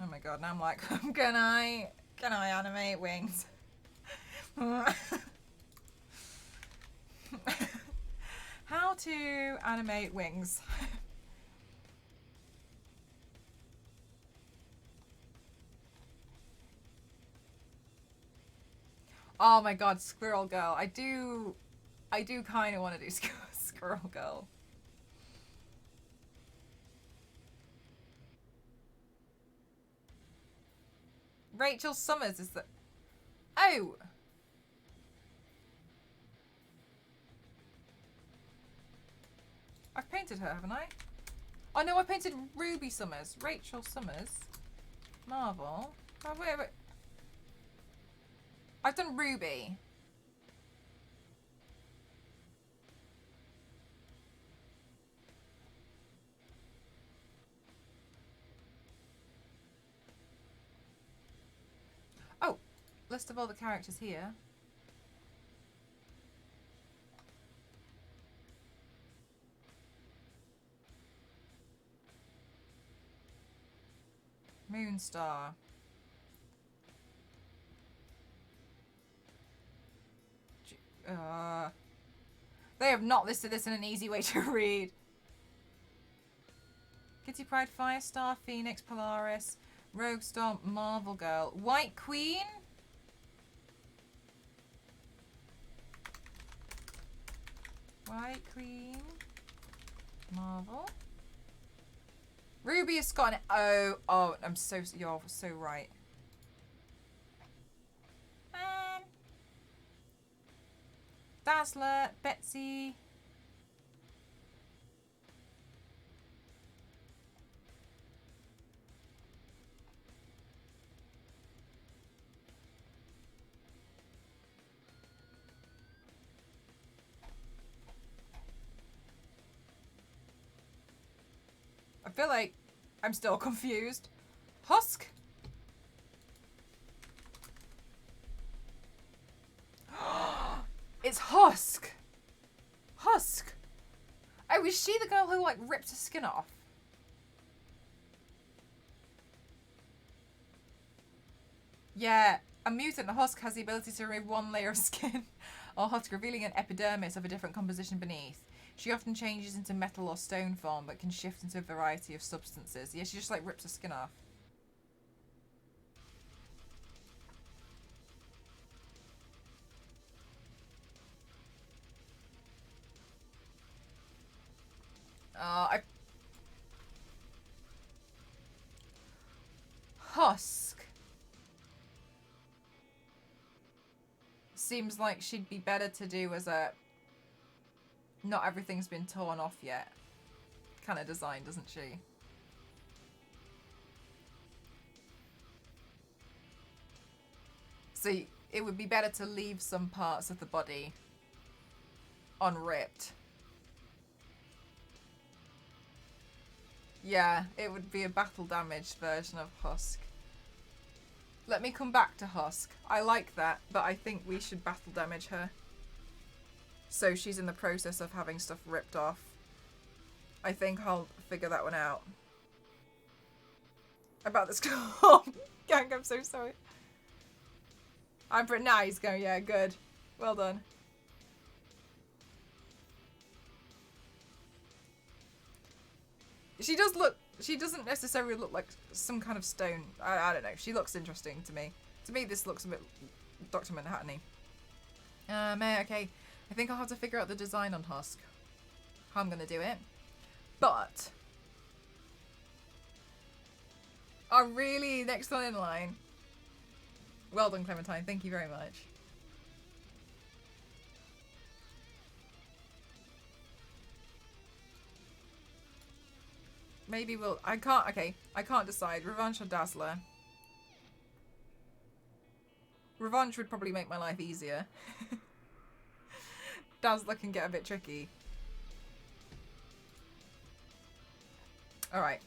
Oh my god, now I'm like, can I animate wings? How to animate wings. Oh my god, Squirrel Girl. I do kind of want to do Squirrel Girl. Rachel Summers is the... Oh! I've painted her, haven't I? Oh no, I painted Ruby Summers. Rachel Summers. Marvel. Oh, wait. I've done Ruby. Oh, list of all the characters here. Moonstar. They have not listed this in an easy way to read. Kitty Pryde, Firestar, Phoenix, Polaris, Rogue Storm, Marvel Girl, White Queen? White Queen, Marvel. Ruby has got an... Oh, you're so right. Dazzler, Betsy. I feel like I'm still confused. Husk? It's Husk! Husk! Oh, is she the girl who, like, ripped her skin off? Yeah, a mutant Husk has the ability to remove one layer of skin or Husk, revealing an epidermis of a different composition beneath. She often changes into metal or stone form, but can shift into a variety of substances. Yeah, she just, like, rips her skin off. Husk. Seems like she'd be better to do as a... Not everything's been torn off yet kind of design, doesn't she? So it would be better to leave some parts of the body unripped. Yeah, it would be a battle damaged version of Husk. Let me come back to Husk. I like that, but I think we should battle damage her. So she's in the process of having stuff ripped off. I think I'll figure that one out. About this girl. Gang, I'm so sorry. I'm pretty nice going, yeah, good. Well done. She does look... She doesn't necessarily look like some kind of stone. I don't know. She looks interesting to me. To me, this looks a bit Dr. Manhattan-y. Okay. I think I'll have to figure out the design on Husk. How I'm going to do it. But... Oh, really? Next one in line. Well done, Clementine. Thank you very much. maybe we'll... I can't... Okay, I can't decide. Revanche or Dazzler? Revanche would probably make my life easier. Dazzler can get a bit tricky. Alright.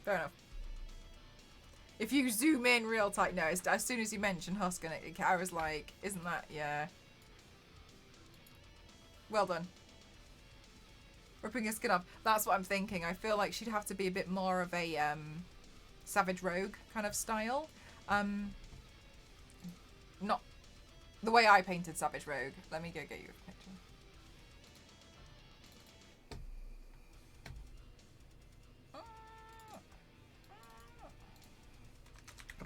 Fair enough. If you zoom in real tight, no, as soon as you mentioned Husk, and I was like, isn't that... Yeah. Well done. Ripping her skin off. That's what I'm thinking. I feel like she'd have to be a bit more of a Savage Rogue kind of style. Not the way I painted Savage Rogue. Let me go get you a picture.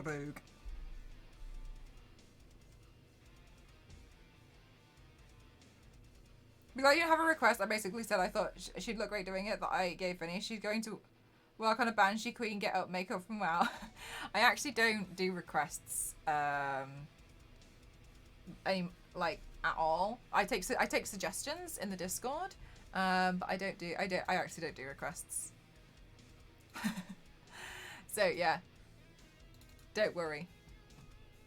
Rogue. Because I didn't have a request, I basically said I thought she'd look great doing it, that I gave Vinny. She's going to work on a Banshee Queen get up makeup from WoW. I actually don't do requests like at all. I take suggestions in the Discord, but I actually don't do requests. So yeah, don't worry,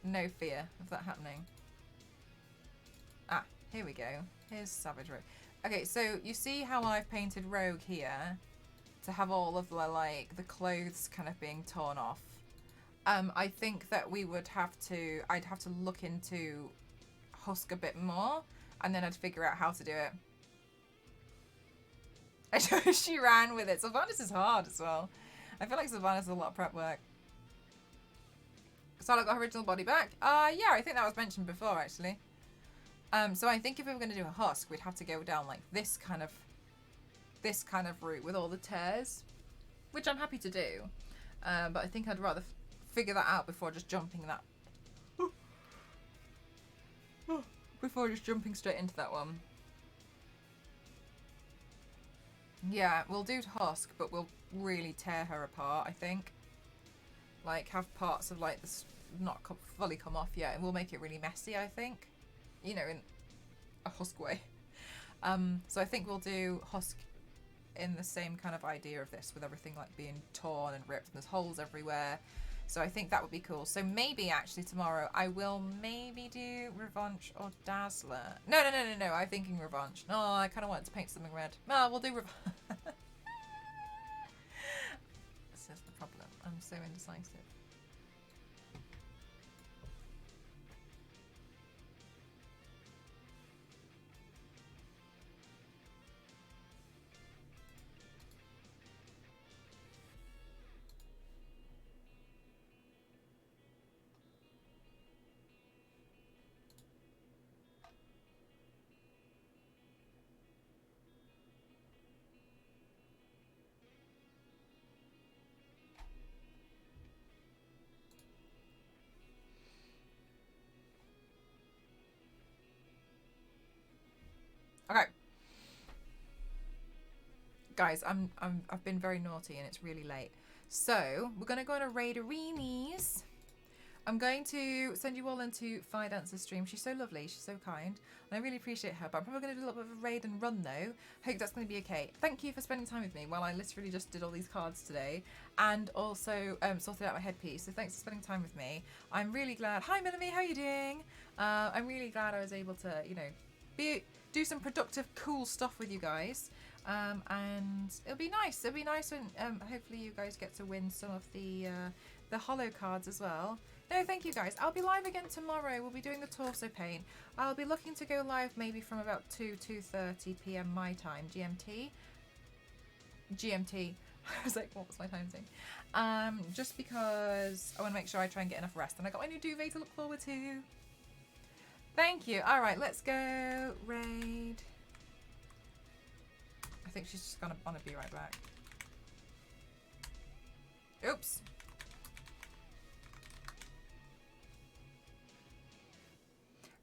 no fear of that happening. Ah, here we go. Here's Savage Rogue. Okay, so you see how I've painted Rogue here to have all of the clothes kind of being torn off. I think that I'd have to look into Husk a bit more, and then I'd figure out how to do it. I know she ran with it. Sylvanas is hard as well. I feel like Sylvanas is a lot of prep work. Starla got her original body back. Yeah, I think that was mentioned before actually. So I think if we were going to do a Husk, we'd have to go down like this kind of route with all the tears, which I'm happy to do. But I think I'd rather figure that out before just jumping that. Before just jumping straight into that one. Yeah, we'll do Husk, but we'll really tear her apart, I think. Like, have parts of like this not fully come off yet, and we'll make it really messy, I think. You know, in a Husk way. So I think we'll do Husk in the same kind of idea of this, with everything like being torn and ripped and there's holes everywhere. So I think that would be cool. So maybe actually tomorrow I will maybe do Revanche or Dazzler. No, I'm thinking Revanche. No, I kind of wanted to paint something red. No, we'll do Revanche. This is the problem. I'm so indecisive. Okay. Guys, I've been very naughty and it's really late. So, we're going to go on a raid arenas. I'm going to send you all into Fire Dancer's stream. She's so lovely. She's so kind. And I really appreciate her. But I'm probably going to do a little bit of a raid and run though. Hope that's going to be okay. Thank you for spending time with me while I literally just did all these cards today. And also sorted out my headpiece. So thanks for spending time with me. I'm really glad. Hi Melanie, how are you doing? I'm really glad I was able to, you know, do some productive, cool stuff with you guys. And it'll be nice. It'll be nice when hopefully you guys get to win some of the holo cards as well. No, thank you guys. I'll be live again tomorrow. We'll be doing the torso paint. I'll be looking to go live maybe from about 2:30 p.m. my time, GMT. I was like, what was my time thing? Just because I want to make sure I try and get enough rest. And I got my new duvet to look forward to. Thank you. All right, let's go raid. I think she's just gonna be right back. Oops.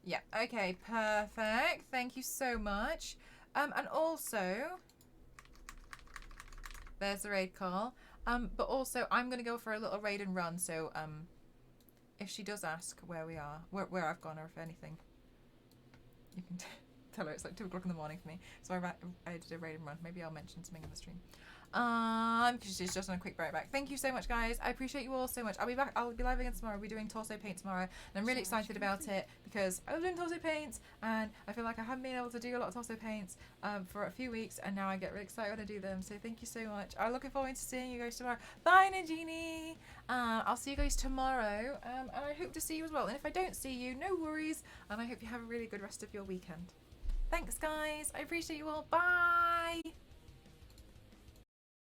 Yeah, okay, perfect. Thank you so much. And also, there's the raid call. But also, I'm going to go for a little raid and run, so if she does ask where we are, where I've gone, or if anything, you can tell her it's like 2 o'clock in the morning for me. So I did a raid and run. Maybe I'll mention something in the stream. Because she's just on a quick break back. Thank you so much, guys. I appreciate you all so much. I'll be back. I'll be live again tomorrow. We're doing torso paint tomorrow, and I'm really excited about it because I was doing torso paints, and I feel like I haven't been able to do a lot of torso paints for a few weeks, and now I get really excited when I do them. So thank you so much. I'm looking forward to seeing you guys tomorrow. Bye, Nagini. I'll see you guys tomorrow, and I hope to see you as well. And if I don't see you, no worries, and I hope you have a really good rest of your weekend. Thanks, guys. I appreciate you all. Bye.